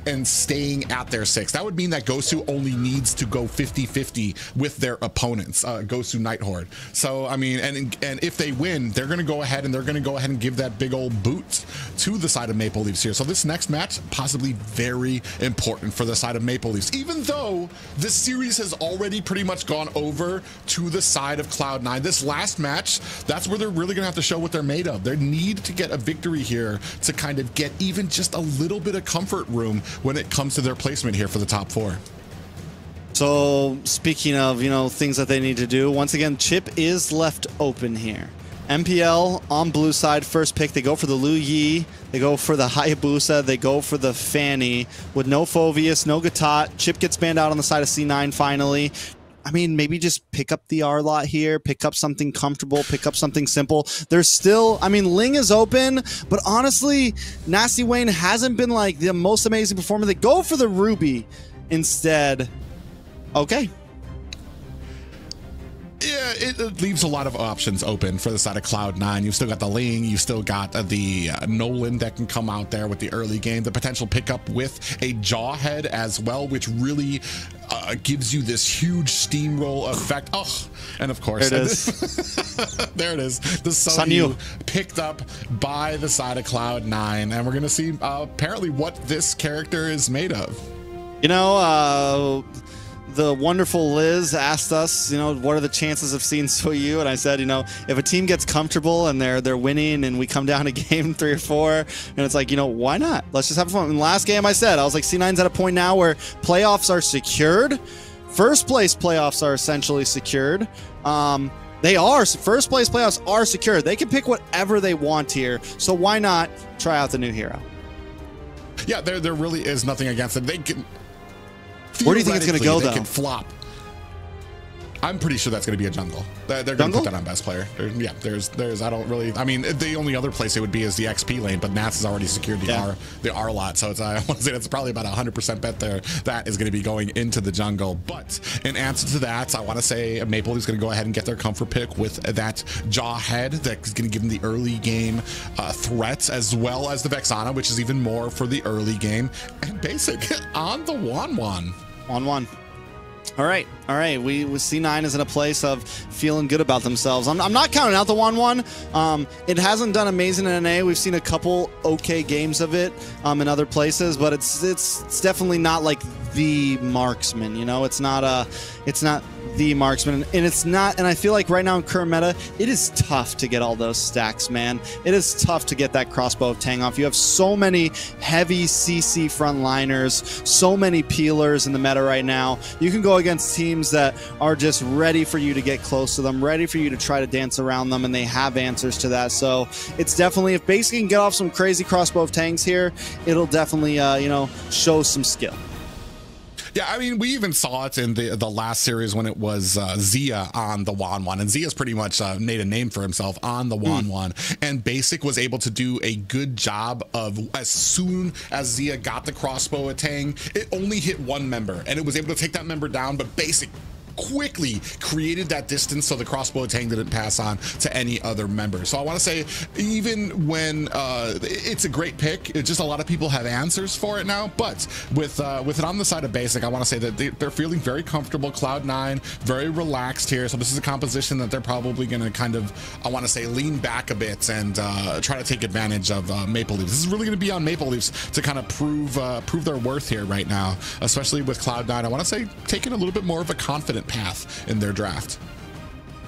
Speaker 9: and staying at their 6. That would mean that Gosu only needs to go 50-50 with their opponents, Gosu Nighthorde. So I mean, and if they win, they're going to go ahead and give that big old boot to the side of Maple Leafs here. So this next match possibly very important for the side of Maple Leafs, even though this series has already pretty much gone over to the side of Cloud9. This last match, that's where they're really gonna have to show what they're made of. They need to get a victory here to kind of get even just a little bit of comfort room when it comes to their placement here for the top 4.
Speaker 10: So speaking of, things that they need to do, once again, Chip is left open here. MPL on blue side, first pick. They go for the Lu Yi. They go for the Hayabusa. They go for the Fanny with no Phoveus, no Gatot. Chip gets banned out on the side of C9 finally. I mean, maybe just pick up the R lot here, pick up something comfortable, pick up something simple. There's still, I mean, Ling is open, but honestly, Nasty Wayne hasn't been like the most amazing performer. They go for the Ruby instead. Okay.
Speaker 9: Yeah, it leaves a lot of options open for the side of Cloud9. You've still got the Ling, you've still got the Nolan that can come out there with the early game, the potential pickup with a Jawhead as well, which really gives you this huge steamroll effect. Oh, and of course,
Speaker 10: there it is.
Speaker 9: There it is. The Sonyu picked up by the side of Cloud9, and we're going to see apparently what this character is made of.
Speaker 10: The wonderful Liz asked us, what are the chances of seeing Soyu? And I said, if a team gets comfortable and they're winning and we come down to game 3 or 4, and it's like, why not? Let's just have fun. In the last game I said, I was like, C9's at a point now where playoffs are secured. First place playoffs are essentially secured. They are. First place playoffs are secured. They can pick whatever they want here. So why not try out the new hero?
Speaker 9: Yeah, there really is nothing against it. They can...
Speaker 10: Where do you think it's going to go, though?
Speaker 9: They can flop. I'm pretty sure that's going to be a jungle. They're going to put that on best player. Yeah, there's. I don't really. I mean, the only other place it would be is the XP lane, but Nats has already secured the R lot, so it's, I want to say that's probably about 100% bet there. That is going to be going into the jungle. But in answer to that, I want to say Maple Leaf's going to go ahead and get their comfort pick with that Jawhead that's going to give them the early game threats, as well as the Vexana, which is even more for the early game, and basic on the Wanwan.
Speaker 10: On. All right. We C9 is in a place of feeling good about themselves. I'm not counting out the 1-1. It hasn't done amazing in NA. We've seen a couple okay games of it in other places, but it's definitely not like the marksman. You know, it's not the marksman, and it's not. And I feel like right now in current meta, it is tough to get all those stacks, man. It is tough to get that crossbow of Tang off. You have so many heavy CC frontliners, so many peelers in the meta right now. You can go against teams that are just ready for you to get close to them, ready for you to try to dance around them, and they have answers to that. So it's definitely, if Base can get off some crazy crossbow of Tangs here, it'll definitely show some skill.
Speaker 9: Yeah, I mean, we even saw it in the last series when it was Zia on the Wanwan, and Zia's pretty much made a name for himself on the Wanwan, and Basic was able to do a good job of, as soon as Zia got the crossbow at Tang, it only hit one member, and it was able to take that member down, but Basic quickly created that distance so the crossbow Tang didn't pass on to any other member. So I want to say, even when it's a great pick, it's just a lot of people have answers for it now, but with it on the side of Basic, I want to say that they're feeling very comfortable. Cloud9 very relaxed here, so this is a composition that they're probably going to kind of, I want to say, lean back a bit and try to take advantage of Maple Leafs. This is really going to be on Maple Leafs to kind of prove their worth here right now, especially with Cloud9. I want to say taking a little bit more of a confident path in their draft.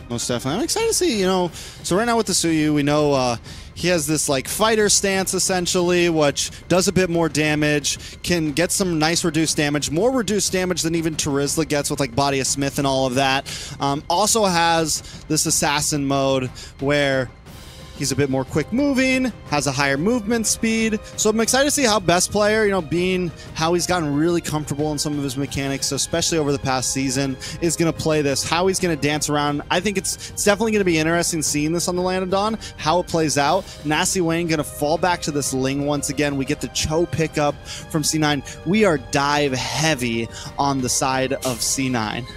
Speaker 10: Most definitely. I'm excited to see, so right now with the Suyu, we know he has this like fighter stance essentially, which does a bit more damage, can get some nice reduced damage, more reduced damage than even Terizla gets with like Body of Smith and all of that. Also has this assassin mode where he's a bit more quick moving, has a higher movement speed. So I'm excited to see how best player, being how he's gotten really comfortable in some of his mechanics, especially over the past season, is going to play this, how he's going to dance around. I think it's definitely going to be interesting seeing this on the Land of Dawn, how it plays out. Nasty Wayne going to fall back to this Ling once again. We get the Cho pickup from C9. We are dive heavy on the side of C9.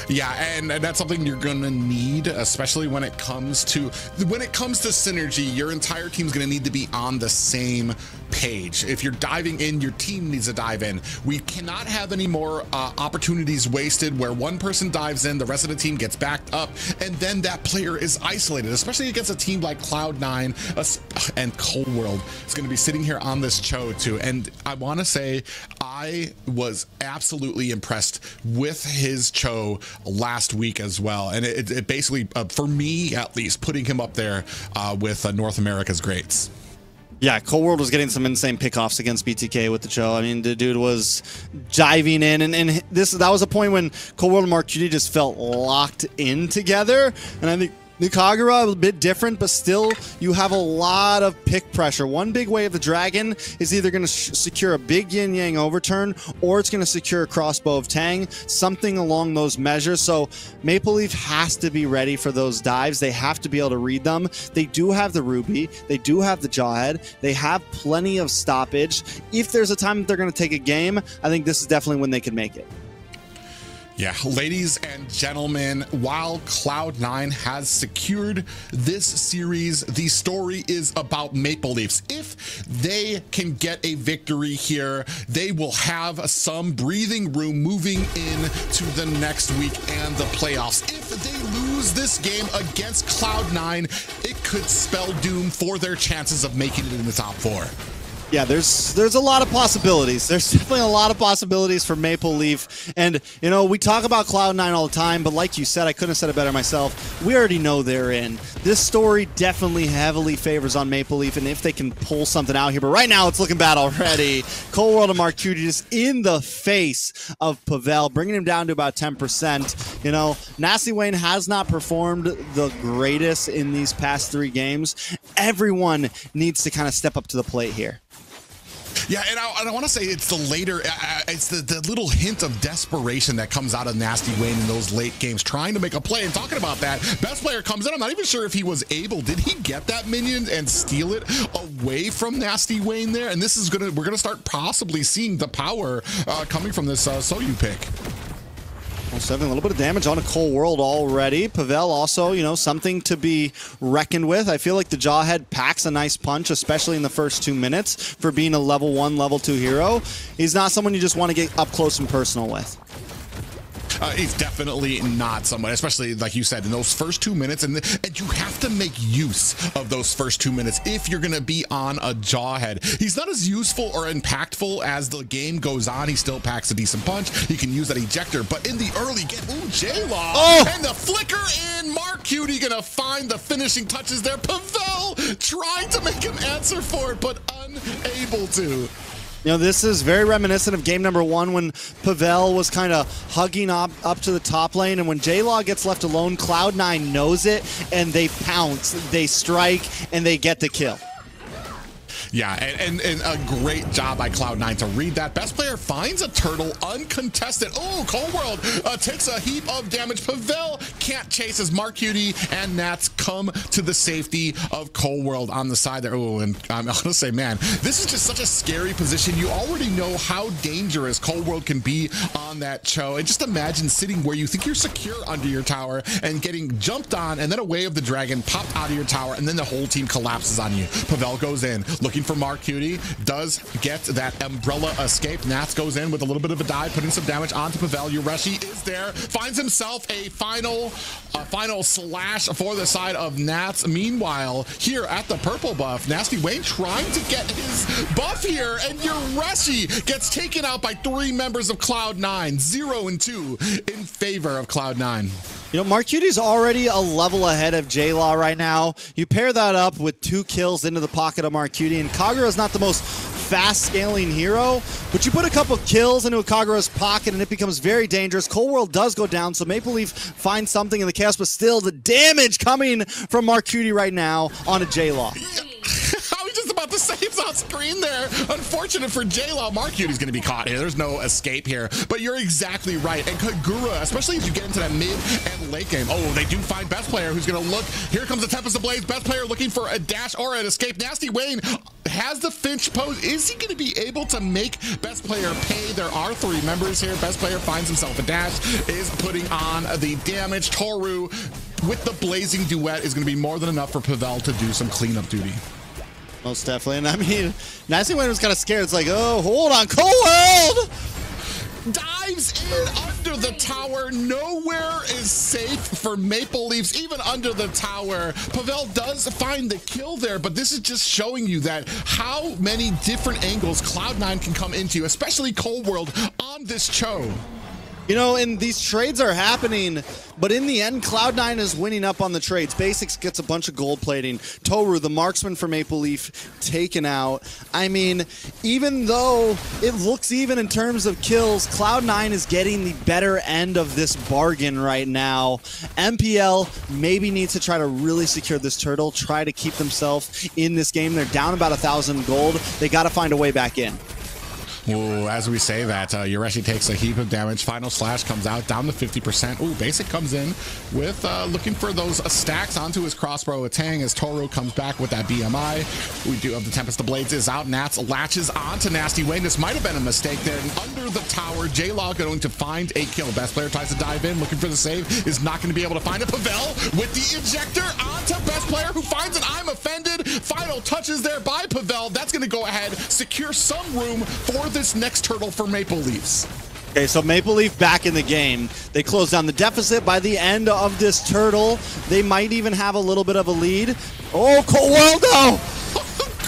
Speaker 9: Yeah, and that's something you're gonna need, especially when it comes to synergy. Your entire team's gonna need to be on the same page. If you're diving in, your team needs to dive in. We cannot have any more opportunities wasted where one person dives in, the rest of the team gets backed up, and then that player is isolated, especially against a team like Cloud9 and Cold World is going to be sitting here on this Cho too. And I want to say I was absolutely impressed with his Cho last week as well. And it basically, for me at least, putting him up there with North America's greats.
Speaker 10: Yeah, Cold World was getting some insane pickoffs against BTK with the Cho. I mean, the dude was diving in, and that was a point when Cold World and Mark Cutie just felt locked in together. And I think Nikagura a bit different, but still you have a lot of pick pressure. One big way of the Dragon is either going to secure a big Yin Yang overturn, or it's going to secure a crossbow of Tang, something along those measures. So Maple Leaf has to be ready for those dives. They have to be able to read them. They do have the Ruby, they do have the Jawhead, they have plenty of stoppage. If there's a time that they're going to take a game, I think this is definitely when they can make it.
Speaker 9: Yeah, ladies and gentlemen, while Cloud9 has secured this series, the story is about Maple Leafs. If they can get a victory here, they will have some breathing room moving into the next week and the playoffs. If they lose this game against Cloud9, it could spell doom for their chances of making it in the top 4.
Speaker 10: Yeah, there's a lot of possibilities. There's definitely a lot of possibilities for Maple Leaf. And, we talk about Cloud9 all the time, but like you said, I couldn't have said it better myself. We already know they're in. This story definitely heavily favors on Maple Leaf, and if they can pull something out here. But right now, it's looking bad already. Cold World and Mark Cutie just in the face of Pavel, bringing him down to about 10%. Nasty Wayne has not performed the greatest in these past 3 games. Everyone needs to kind of step up to the plate here.
Speaker 9: Yeah, and I want to say it's the later, it's the little hint of desperation that comes out of Nasty Wayne in those late games, trying to make a play. And talking about that, best player comes in. I'm not even sure if he was able. Did he get that minion and steal it away from Nasty Wayne there? And this is we're gonna start possibly seeing the power coming from this Soyu pick.
Speaker 10: Almost having a little bit of damage on a Cold World already. Pavel also, you know, something to be reckoned with. I feel like the Jawhead packs a nice punch, especially in the first 2 minutes for being a level 1, level 2 hero. He's not someone you just want to get up close and personal with.
Speaker 9: He's definitely not someone, especially like you said, in those first 2 minutes, and you have to make use of those first 2 minutes if you're going to be on a Jawhead. He's not as useful or impactful as the game goes on. He still packs a decent punch. He can use that ejector, but in the early game, ooh, J-Law, and the flicker in. Mark Cutie going to find the finishing touches there. Pavel trying to make him answer for it, but unable to.
Speaker 10: You know, this is very reminiscent of game number 1 when Pavel was kind of hugging up to the top lane, and when J-Law gets left alone, Cloud9 knows it, and they pounce, they strike, and they get the kill.
Speaker 9: Yeah, and a great job by Cloud9 to read that. Best player finds a turtle uncontested. Oh, Cold World takes a heap of damage. Pavel can't chase as Mark Cutie and Nats come to the safety of Cold World on the side there. Oh, and I'm gonna say, man, this is just such a scary position. You already know how dangerous Cold World can be on that Cho. And just imagine sitting where you think you're secure under your tower and getting jumped on, and then a Way of the Dragon popped out of your tower, and then the whole team collapses on you. Pavel goes in, looking for Mark Cutie, does get that umbrella escape. Nats goes in with a little bit of a dive, putting some damage onto Pavel. Yureshi is there, finds himself a final slash for the side of Nats. Meanwhile, here at the purple buff, Nasty Wayne trying to get his buff here, and Yureshi gets taken out by 3 members of Cloud9. 0 and 2 in favor of Cloud9.
Speaker 10: You know, Mark Cutie's already a level ahead of J-Law right now. You pair that up with 2 kills into the pocket of Mark Cutie, and Kagura's not the most fast-scaling hero, but you put a couple kills into a Kagura's pocket and it becomes very dangerous. Cold World does go down, so Maple Leaf finds something in the chaos, but still the damage coming from Mark Cutie right now on a J-Law.
Speaker 9: I was just about to say it's on screen there. Unfortunate for J-Law. Mark Cutie's going to be caught here. There's no escape here. But you're exactly right. And Kagura, especially as you get into that mid and late game. Oh, they do find best player who's going to look. Here comes the Tempest of Blades. Best player looking for a dash or an escape. Nasty Wayne has the Finch pose. Is he going to be able to make best player pay? There are 3 members here. Best player finds himself a dash, is putting on the damage. Toru with the blazing duet is going to be more than enough for Pavel to do some cleanup duty.
Speaker 10: Most definitely. And I mean, Nasty Wayne was kind of scared. It's like, oh, hold on, Cold World!
Speaker 9: Dives in under the tower. Nowhere is safe for Maple Leafs, even under the tower. Pavel does find the kill there, but this is just showing you that how many different angles Cloud9 can come into, especially Cold World on this Cho.
Speaker 10: You know, and these trades are happening, but in the end, Cloud9 is winning up on the trades. Basics gets a bunch of gold plating. Toru, the marksman for Maple Leaf, taken out. I mean, even though it looks even in terms of kills, Cloud9 is getting the better end of this bargain right now. MPL maybe needs to try to really secure this turtle, try to keep themselves in this game. They're down about 1,000 gold. They got to find a way back in.
Speaker 9: Ooh, as we say that, Yureshi takes a heap of damage. Final slash comes out, down to 50%. Ooh, Basic comes in with looking for those stacks onto his crossbow. Tang as Toru comes back with that BMI. We do have the Tempest of Blades is out. Nats latches onto Nasty Wayne. This might have been a mistake there. And under the tower, J-Law going to find a kill. Best player tries to dive in, looking for the save. Is not going to be able to find it. Pavel with the ejector onto best player who finds it. I'm offended. Final touches there by Pavel. That's going to go ahead, secure some room for this next turtle for Maple Leafs.
Speaker 10: Okay, so Maple Leaf back in the game. They close down the deficit by the end of this turtle. They might even have a little bit of a lead. Oh, Cold World, though!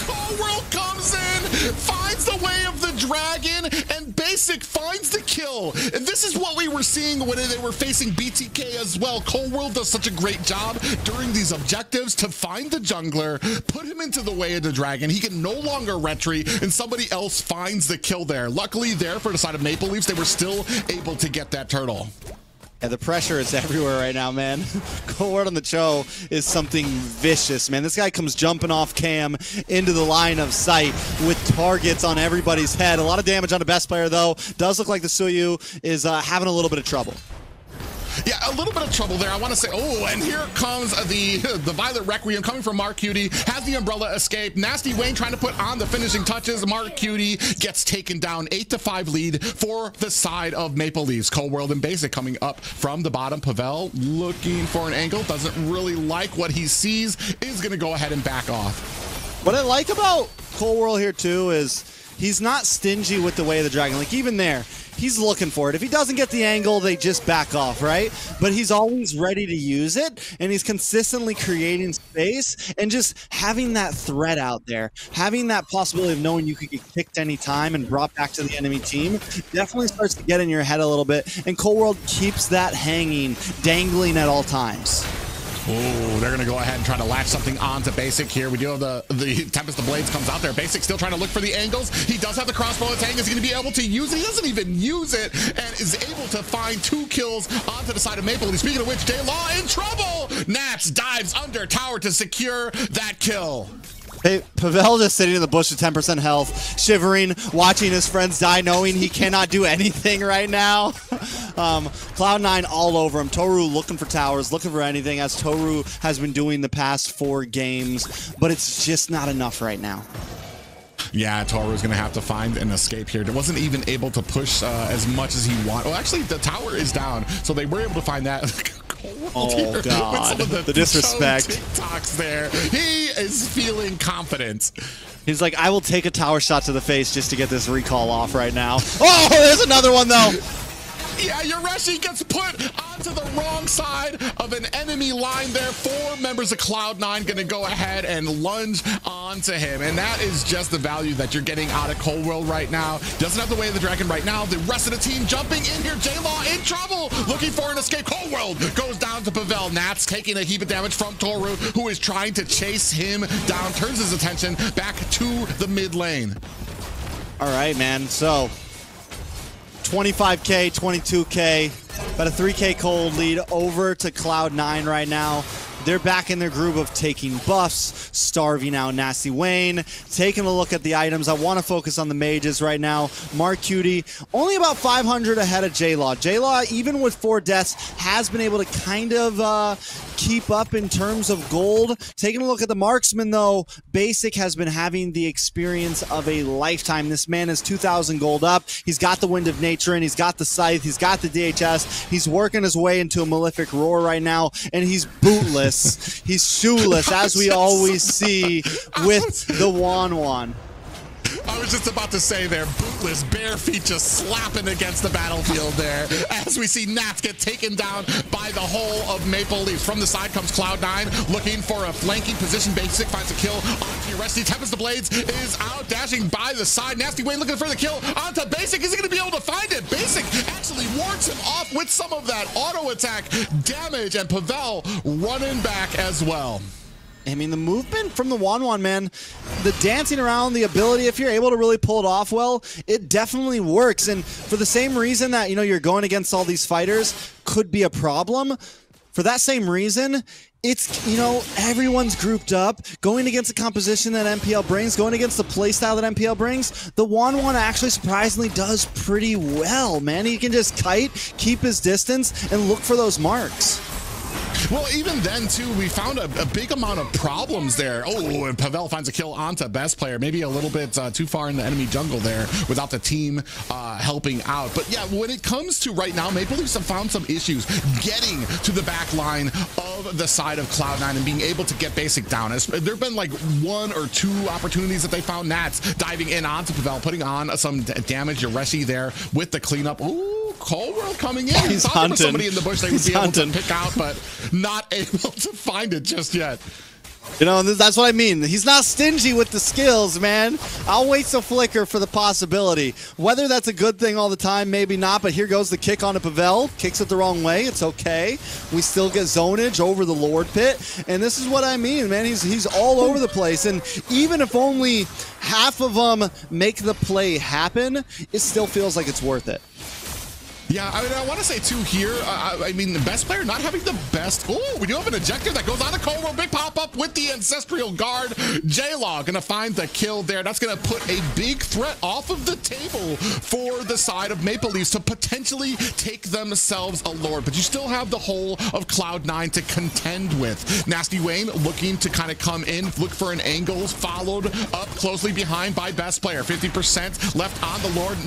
Speaker 9: Cold World comes in, finds the Way of the Dragon, and Basic finds the kill. And this is what we were seeing when they were facing BTK as well. Cold World does such a great job during these objectives to find the jungler, put him into the Way of the Dragon. He can no longer retreat, and somebody else finds the kill there. Luckily there for the side of Maple Leafs, they were still able to get that turtle.
Speaker 10: Yeah, the pressure is everywhere right now, man. Cold on the Cho is something vicious, man. This guy comes jumping off cam into the line of sight with targets on everybody's head. A lot of damage on the best player, though. Does look like the Suyu is having a little bit of trouble.
Speaker 9: Yeah, a little bit of trouble there. I want to say, oh, and here comes the Violet Requiem coming from Mark Cutie. Has the Umbrella escape. Nasty Wayne trying to put on the finishing touches. Mark Cutie gets taken down. 8-5 lead for the side of Maple Leafs. Cold World and Basic coming up from the bottom. Pavel looking for an angle. Doesn't really like what he sees. Is going to go ahead and back off.
Speaker 10: What I like about Cold World here, too, is he's not stingy with the Way of the Dragon. Like, even there, he's looking for it. If he doesn't get the angle, they just back off, right? But he's always ready to use it, and he's consistently creating space and just having that threat out there, having that possibility of knowing you could get kicked any time and brought back to the enemy team definitely starts to get in your head a little bit, and Cold World keeps that hanging, dangling at all times.
Speaker 9: Oh, they're going to go ahead and try to latch something onto Basic here. We do have the Tempest of Blades comes out there. Basic still trying to look for the angles. He does have the crossbow attack. Is he going to be able to use it? He doesn't even use it and is able to find 2 kills onto the side of Maple Leaf. Speaking of which, J-Law in trouble. Nats dives under tower to secure that kill.
Speaker 10: Hey, Pavel just sitting in the bush with 10% health, shivering, watching his friends die, knowing he cannot do anything right now. Cloud9 all over him. Toru looking for towers, looking for anything, as Toru has been doing the past 4 games, but it's just not enough right now.
Speaker 9: Yeah, Toru's going to have to find an escape here. Wasn't even able to push as much as he wanted. Well, actually, the tower is down, so they were able to find that.
Speaker 10: Oh, God. The disrespect.
Speaker 9: TikToks there. He is feeling confident.
Speaker 10: He's like, I will take a tower shot to the face just to get this recall off right now. Oh, there's another one, though.
Speaker 9: Yeah, Yoreshi gets put onto the wrong side of an enemy line there. 4 members of Cloud9 going to go ahead and lunge onto him. And that is just the value that you're getting out of Cold World right now. Doesn't have the Way of the Dragon right now. The rest of the team jumping in here. J-Law in trouble, looking for an escape. Cold World goes down to Pavel. Nats taking a heap of damage from Toru, who is trying to chase him down. Turns his attention back to the mid lane.
Speaker 10: All right, man. So 25K, 22K, about a 3K cold lead over to Cloud9 right now. They're back in their groove of taking buffs, starving out Nasty Wayne, taking a look at the items. I want to focus on the mages right now. Mark Cutie, only about 500 ahead of J-Law. J-Law, even with 4 deaths, has been able to kind of keep up in terms of gold. Taking a look at the marksman, though, Basic has been having the experience of a lifetime. This man is 2,000 gold up. He's got the Wind of Nature, and he's got the Scythe. He's got the DHS. He's working his way into a Malefic Roar right now, and he's bootless. He's shoeless, as we always see with the Wan.
Speaker 9: I was just about to say there, bootless, bare feet just slapping against the battlefield there as we see Nats get taken down by the whole of Maple Leafs. From the side comes Cloud9 looking for a flanking position. Basic finds a kill onto Yoreshi. Tempest of Blades is out, dashing by the side. Nasty Wayne looking for the kill onto Basic. Is he going to be able to find it? Basic actually wards him off with some of that auto attack damage, and Pavel running back as well.
Speaker 10: I mean, the movement from the Wan, man, the dancing around, the ability, if you're able to really pull it off well, it definitely works. And for the same reason that, you know, you're going against all these fighters could be a problem, for that same reason, it's, you know, everyone's grouped up, going against the composition that MPL brings, going against the playstyle that MPL brings. The Wan actually surprisingly does pretty well, man. He can just kite, keep his distance, and look for those marks.
Speaker 9: Well, even then, too, we found a big amount of problems there. Oh, and Pavel finds a kill onto best player. Maybe a little bit too far in the enemy jungle there without the team helping out. But yeah, when it comes to right now, Maple Leafs have found some issues getting to the back line of the side of Cloud9 and being able to get Basic down. There have been like 1 or 2 opportunities that they found. Nats diving in onto Pavel, putting on some damage. Yoreshi there with the cleanup. Ooh, Cold World coming in.
Speaker 10: He's hunting.
Speaker 9: Somebody in the bush they would be able to pick out, but not able to find it just yet.
Speaker 10: You know, that's what I mean. He's not stingy with the skills, man. I'll wait to flicker for the possibility. Whether that's a good thing all the time, maybe not, but here goes the kick onto Pavel. Kicks it the wrong way. It's okay. We still get zonage over the Lord Pit, and this is what I mean, man. He's all over the place, and even if only half of them make the play happen, it still feels like it's worth it.
Speaker 9: Yeah, I mean, I want to say too here, I mean, the best player not having the best. Oh, we do have an ejector that goes on to Cole. Big pop up with the Ancestral Guard. J-Law gonna find the kill there. That's gonna put a big threat off of the table for the side of Maple Leafs to potentially take themselves a Lord. But you still have the whole of Cloud9 to contend with. Nasty Wayne looking to kind of come in, look for an angle, followed up closely behind by best player. 50% left on the Lord.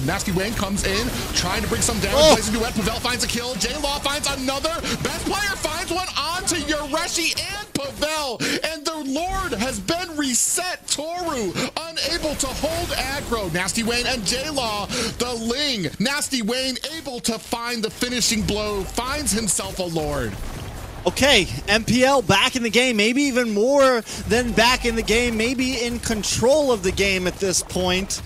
Speaker 9: Nasty Wayne comes in, trying to bring some damage, plays a duet. Pavel finds a kill. J-Law finds another. Best player finds one onto Yureshi and Pavel. And the Lord has been reset. Toru unable to hold aggro. Nasty Wayne and J-Law, the Ling. Nasty Wayne able to find the finishing blow, finds himself a Lord.
Speaker 10: Okay, MPL back in the game, maybe even more than back in the game, maybe in control of the game at this point.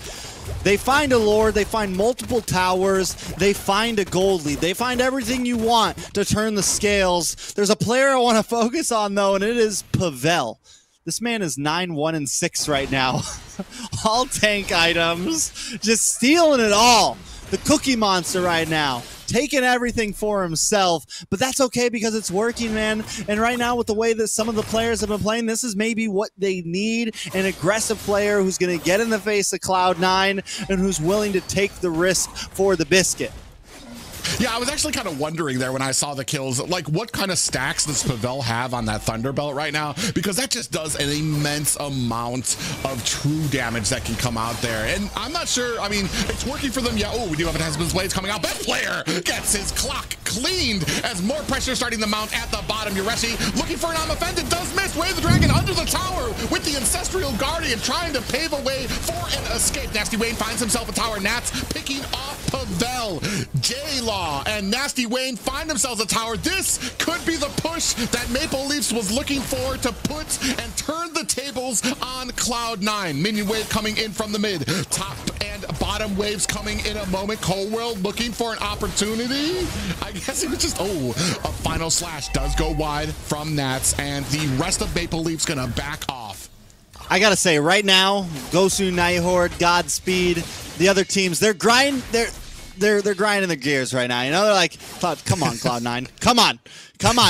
Speaker 10: They find a Lord, they find multiple towers, they find a gold lead. They find everything you want to turn the scales. There's a player I want to focus on, though, and it is Pavel. This man is 9-1-6 right now. All tank items, just stealing it all. The Cookie Monster right now, taking everything for himself, but that's okay because it's working, man. And right now, with the way that some of the players have been playing, this is maybe what they need, an aggressive player who's going to get in the face of Cloud9 and who's willing to take the risk for the biscuit.
Speaker 9: Yeah, I was actually kind of wondering there when I saw the kills, like what kind of stacks does Pavel have on that Thunderbelt right now? Because that just does an immense amount of true damage that can come out there. And I'm not sure, I mean, it's working for them. Yeah, oh, we do have an Husband's Blades coming out. Best player gets his clock cleaned as more pressure starting to mount at the bottom. Yureshi looking for an unoffended, does miss. Wave the Dragon under the tower with the Ancestral Guardian trying to pave a way for an escape. Nasty Wayne finds himself a tower. Nats picking off Pavel. J-Law and Nasty Wayne find themselves a tower. This could be the push that Maple Leafs was looking for to put and turn the tables on Cloud9. Minion wave coming in from the mid. Top and bottom waves coming in a moment. Cold World looking for an opportunity. I guess it was just, a final slash does go wide from Nats, and the rest of Maple Leafs gonna back off.
Speaker 10: I gotta say, right now, Gosu, Nighthorde, Godspeed, the other teams, they're grinding their gears right now. You know, they're like, come on, Cloud9. Come on.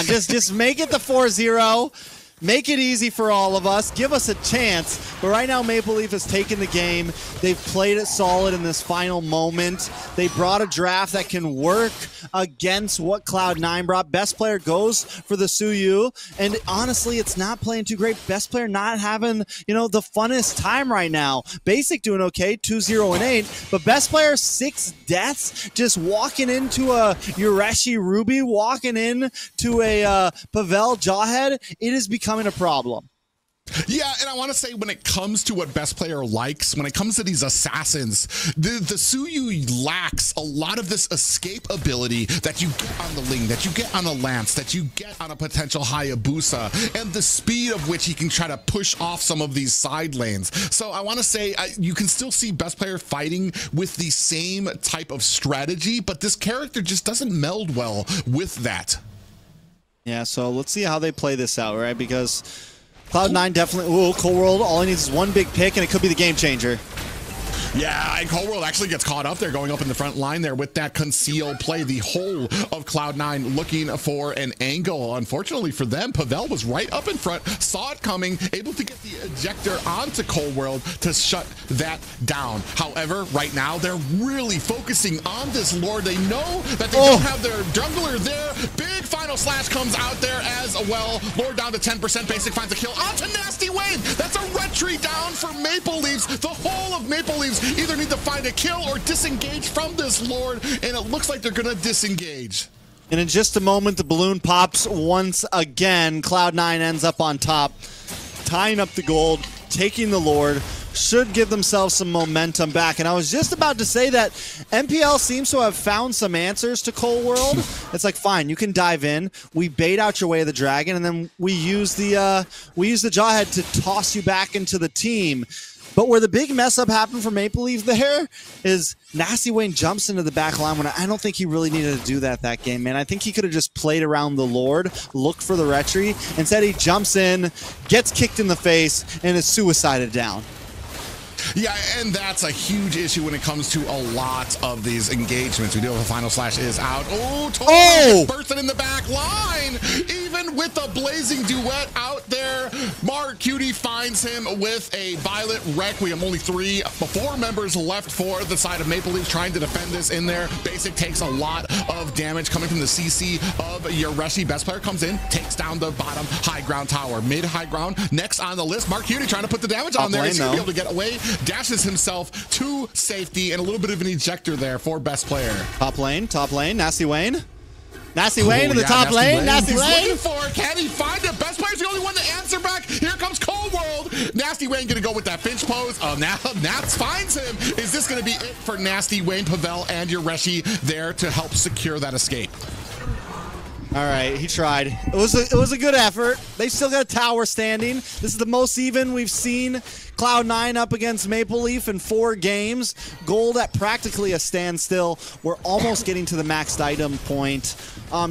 Speaker 10: Just make it the 4-0. Make it easy for all of us. Give us a chance. But right now, Maple Leaf has taken the game. They've played it solid in this final moment. They brought a draft that can work against what Cloud9 brought. Best player goes for the Suyu. And honestly, it's not playing too great. Best player not having, the funnest time right now. Basic doing okay, 2-0-8. But best player, 6 deaths. Just walking into a Yureshi Ruby, walking into a Pavel Jawhead. It is becoming a problem.
Speaker 9: Yeah, and I want to say when it comes to what best player likes, when it comes to these assassins, the Suyu lacks a lot of this escape ability that you get on the Ling, that you get on a Lance, that you get on a potential Hayabusa, and the speed of which he can try to push off some of these side lanes. So I want to say you can still see best player fighting with the same type of strategy, but this character just doesn't meld well with that.
Speaker 10: Yeah, so let's see how they play this out, right? Because Cloud9 definitely, Cold World, all he needs is one big pick, and it could be the game changer.
Speaker 9: Yeah, and Cold World actually gets caught up there, going up in the front line there with that conceal play. The whole of Cloud9 looking for an angle. Unfortunately for them, Pavel was right up in front, saw it coming, able to get the ejector onto Cold World to shut that down. However, right now, they're really focusing on this Lord. They know that they don't have their jungler there. Big final slash comes out there as well. Lord down to 10%. Basic finds a kill onto Nasty Wayne. That's a retreat down for Maple Leafs. The whole of Maple Leafs either need to find a kill or disengage from this Lord, and it looks like they're gonna disengage.
Speaker 10: And in just a moment, the balloon pops once again. Cloud9 ends up on top, tying up the gold, taking the Lord. Should give themselves some momentum back. And I was just about to say that MPL seems to have found some answers to Cold World. It's like, fine, you can dive in. We bait out your way of the dragon, and then we use the Jawhead to toss you back into the team. But where the big mess up happened for Maple Leaf there is Nasty Wayne jumps into the back line when I don't think he really needed to do that game, man. I think he could have just played around the Lord, looked for the retry. Instead, he jumps in, gets kicked in the face, and is suicided down.
Speaker 9: Yeah, and that's a huge issue when it comes to a lot of these engagements. We do have a final slash is out. Oh, bursted in the back line. Even with a blazing duet out there, Mark Cutie finds him with a Violet Requiem. Only 4 members left for the side of Maple Leafs trying to defend this in there. Basic takes a lot of damage coming from the CC of Yoreshi. Best player comes in, takes down the bottom high ground tower. Mid high ground, next on the list, Mark Cutie trying to put the damage on there. He's going to be able to get away, dashes himself to safety, and a little bit of an ejector there for best player.
Speaker 10: Top lane, Nasty Wayne. Nasty Wayne in the top lane. Nasty Wayne.
Speaker 9: Looking for it. Can he find it? Best player's the only one to answer back. Here comes Cold World. Nasty Wayne going to go with that Finch pose. Oh, now Nats finds him. Is this going to be it for Nasty Wayne, Pavel, and Yoreshi there to help secure that escape?
Speaker 10: All right, he tried. It was a good effort. They still got a tower standing. This is the most even we've seen Cloud9 up against Maple Leaf in 4 games. Gold at practically a standstill. We're almost getting to the maxed item point.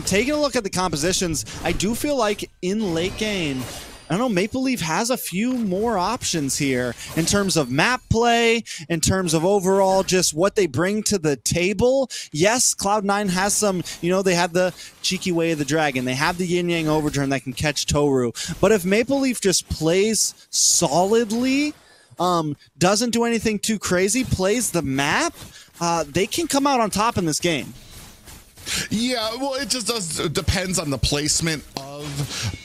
Speaker 10: Taking a look at the compositions, I do feel like in late game, I don't know, Maple Leaf has a few more options here in terms of map play, in terms of overall just what they bring to the table. Yes, Cloud9 has some, they have the cheeky way of the dragon. They have the yin-yang overturn that can catch Toru. But if Maple Leaf just plays solidly, doesn't do anything too crazy, plays the map, they can come out on top in this game.
Speaker 9: Yeah, well, it just depends on the placement of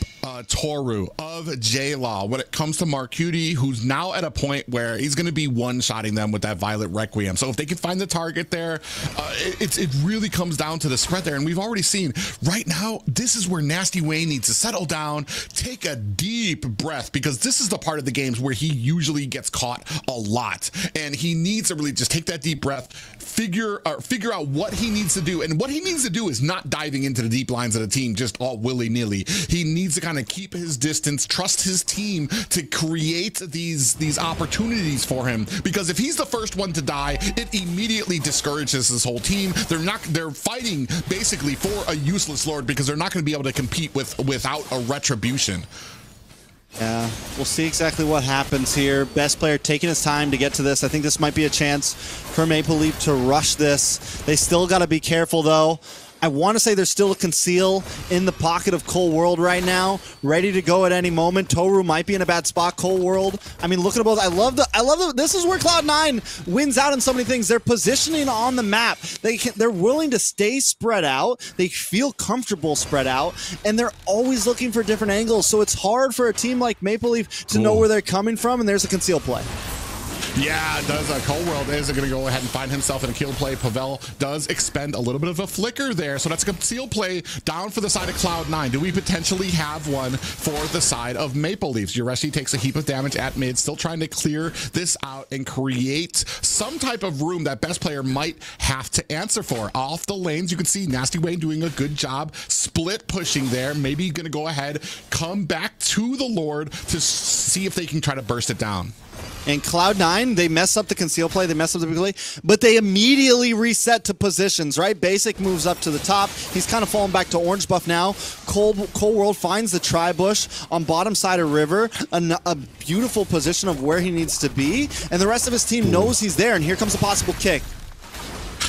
Speaker 9: Toru, of J-Law. When it comes to Marcuti, who's now at a point where he's going to be one-shotting them with that Violet Requiem. So if they can find the target there, it really comes down to the spread there. And we've already seen right now, this is where Nasty Wayne needs to settle down, take a deep breath, because this is the part of the games where he usually gets caught a lot. And he needs to really just take that deep breath, figure out what he needs to do. And what he needs to do is not diving into the deep lines of the team just all willy-nilly. He needs to kind of keep his distance, trust his team to create these opportunities for him, because if he's the first one to die, it immediately discourages his whole team. They're fighting basically for a useless lord, because they're not going to be able to compete without a retribution.
Speaker 10: Yeah, we'll see exactly what happens here. Best player taking his time to get to this. I think this might be a chance for Maple Leaf to rush this. They still got to be careful, though. I want to say there's still a conceal in the pocket of Cold World right now, ready to go at any moment. Toru might be in a bad spot. Cold World, I mean, look at both. I love the. This is where Cloud9 wins out in so many things. They're positioning on the map. They're willing to stay spread out. They feel comfortable spread out, and they're always looking for different angles. So it's hard for a team like Maple Leaf to know where they're coming from, and there's a conceal play.
Speaker 9: Yeah, it does. Cold World is going to go ahead and find himself in a kill play. Pavel does expend a little bit of a flicker there, so that's a conceal play down for the side of Cloud9. Do we potentially have one for the side of Maple Leafs? Yoreshi takes a heap of damage at mid, still trying to clear this out and create some type of room that best player might have to answer for. Off the lanes, you can see Nasty Wayne doing a good job split pushing there. Maybe going to go ahead, come back to the Lord to see if they can try to burst it down.
Speaker 10: And Cloud9, they mess up the conceal play, they mess up the big play, but they immediately reset to positions, right? Basic moves up to the top. He's kind of falling back to orange buff now. Cold World finds the tri-bush on bottom side of river, a beautiful position of where he needs to be, and the rest of his team knows he's there, and here comes a possible kick.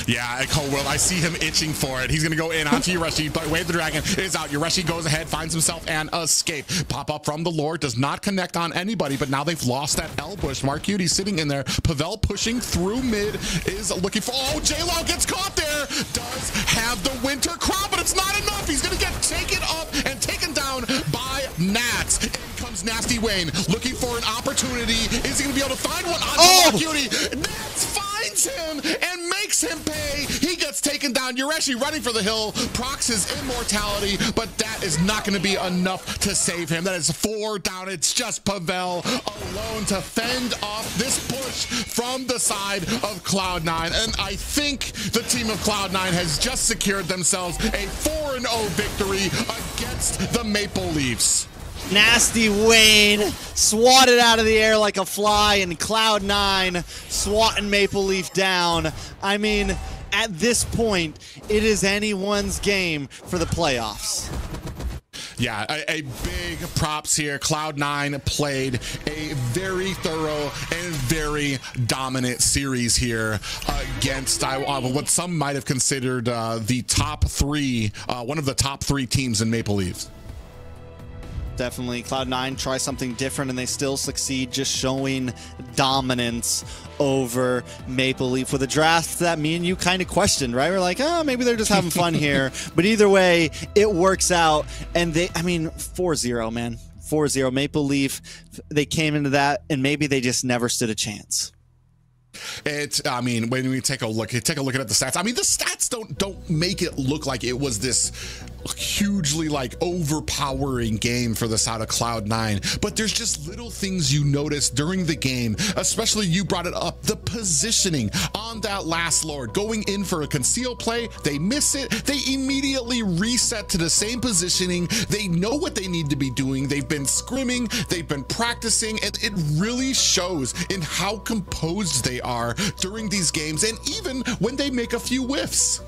Speaker 9: Yeah, at Cold World, I see him itching for it. He's going to go in onto Yoreshi, but Wave the Dragon is out. Yoreshi goes ahead, finds himself an escape. Pop up from the Lord, does not connect on anybody, but now they've lost that L-Bush. Mark Cutie sitting in there. Pavel pushing through mid is looking for... Oh, J-Law gets caught there. Does have the Winter Crown, but it's not enough. He's going to get taken up and taken down by Nats. In comes Nasty Wayne, looking for an opportunity. Is he going to be able to find one on Mark Cutie? Nats finds him and makes him pay. He gets taken down. Yoreshi running for the hill, procs his immortality, but that is not going to be enough to save him. That is 4 down. It's just Pavel alone to fend off this push from the side of Cloud9. And I think the team of Cloud9 has just secured themselves a 4-0 victory against the Maple Leafs.
Speaker 10: Nasty Wayne swatted out of the air like a fly, and Cloud9 swatting Maple Leaf down. I mean, at this point, it is anyone's game for the playoffs.
Speaker 9: Yeah, a big props here. Cloud9 played a very thorough and very dominant series here against what some might have considered the top three, one of the top three teams in Maple Leafs.
Speaker 10: Definitely. Cloud9 try something different and they still succeed, just showing dominance over Maple Leaf with a draft that me and you kind of questioned, right? We're like, oh, maybe they're just having fun here. But either way, it works out. And they, I mean, 4-0, man. 4-0. Maple Leaf, they came into that and maybe they just never stood a chance.
Speaker 9: I mean, when we take a look at the stats, I mean, the stats don't make it look like it was this hugely like overpowering game for the side of Cloud9, but there's just little things you notice during the game, especially you brought it up, the positioning on that last Lord, going in for a conceal play, they miss it, they immediately reset to the same positioning, they know what they need to be doing, they've been scrimming, they've been practicing, and it really shows in how composed they are during these games, and even when they make a few whiffs.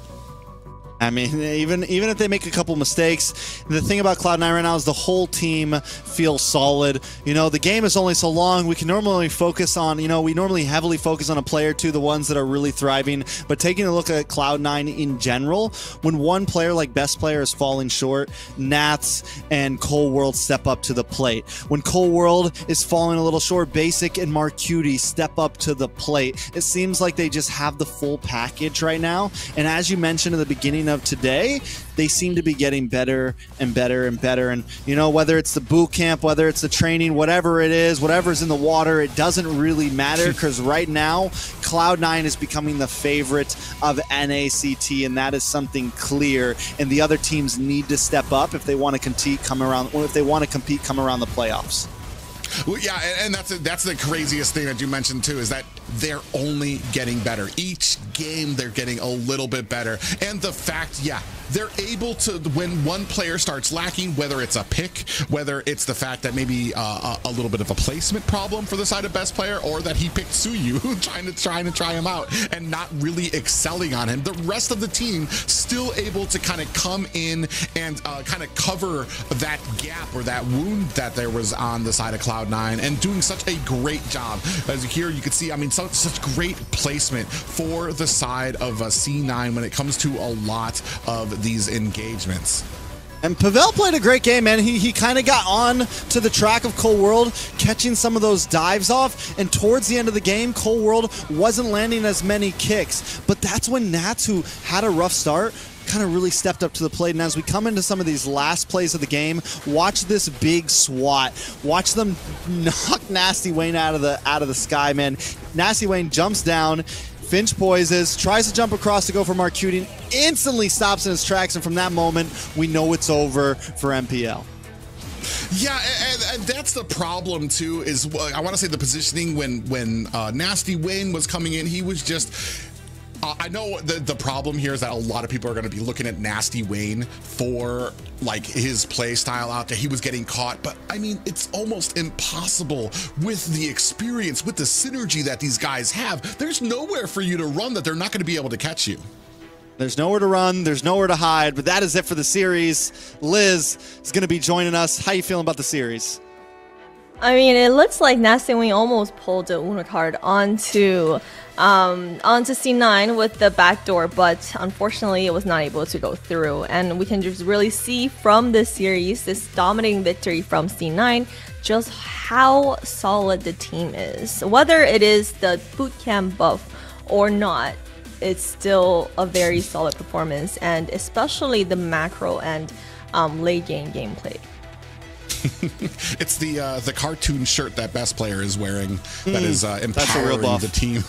Speaker 10: I mean, even if they make a couple mistakes, the thing about Cloud9 right now is the whole team feels solid. You know, the game is only so long. We can normally focus on, you know, we normally heavily focus on a player or two, the ones that are really thriving. But taking a look at Cloud9 in general, when one player like best player is falling short, Nats and Cold World step up to the plate. When Cold World is falling a little short, Basic and Marcuti step up to the plate. It seems like they just have the full package right now. And as you mentioned in the beginning of today, they seem to be getting better and better and better. And you know, whether it's the boot camp, whether it's the training, whatever it is, whatever's in the water, it doesn't really matter, because right now Cloud9 is becoming the favorite of NACT, and that is something clear. And the other teams need to step up if they want to compete, come around the playoffs.
Speaker 9: Well, yeah, and that's the craziest thing that you mentioned too, is that they're only getting better. Each game they're getting a little bit better. And the fact, yeah, they're able to, when one player starts lacking, whether it's a pick, whether it's the fact that maybe a little bit of a placement problem for the side of best player, or that he picked Suyu trying to try him out and not really excelling on him, the rest of the team still able to kind of come in and kind of cover that gap or that wound that there was on the side of Cloud9, and doing such a great job. As here you can see, I mean, such great placement for the side of C9 when it comes to a lot of these engagements.
Speaker 10: And Pavel played a great game, man. He kind of got on to the track of Cold World, catching some of those dives off, and towards the end of the game, Cold World wasn't landing as many kicks. But that's when Nats, who had a rough start, kind of really stepped up to the plate. And as we come into some of these last plays of the game, watch this big swat. Watch them knock Nasty Wayne out of the sky, man. Nasty Wayne jumps down, Finch poises, tries to jump across to go for Marcuti, instantly stops in his tracks, and from that moment, we know it's over for MPL.
Speaker 9: Yeah, and that's the problem too, is I want to say the positioning when Nasty Wayne was coming in, he was just... I know the problem here is that a lot of people are going to be looking at Nasty Wayne for like his play style out there. He was getting caught, but I mean, it's almost impossible with the experience, with the synergy that these guys have. There's nowhere for you to run that they're not going to be able to catch you.
Speaker 10: There's nowhere to run, there's nowhere to hide, but that is it for the series. Liz is going to be joining us. How you feeling about the series?
Speaker 8: I mean, it looks like Nasty Wayne almost pulled the Uno card onto C9 with the backdoor, but unfortunately it was not able to go through. And we can just really see from this series, this dominating victory from C9, just how solid the team is. Whether it is the bootcamp buff or not, it's still a very solid performance, and especially the macro and late game gameplay.
Speaker 9: It's the cartoon shirt that best player is wearing that is empowering
Speaker 10: that's the real buff.
Speaker 9: The team.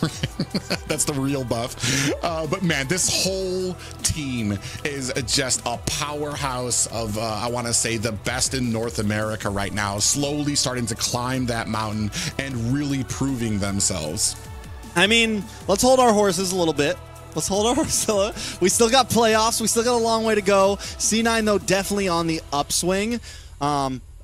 Speaker 9: That's the real buff. But man, this whole team is just a powerhouse of I want to say the best in North America right now, slowly starting to climb that mountain and really proving themselves.
Speaker 10: I mean, let's hold our horses a little bit. Let's hold our horses. We still got playoffs. We still got a long way to go. C9 though, definitely on the upswing.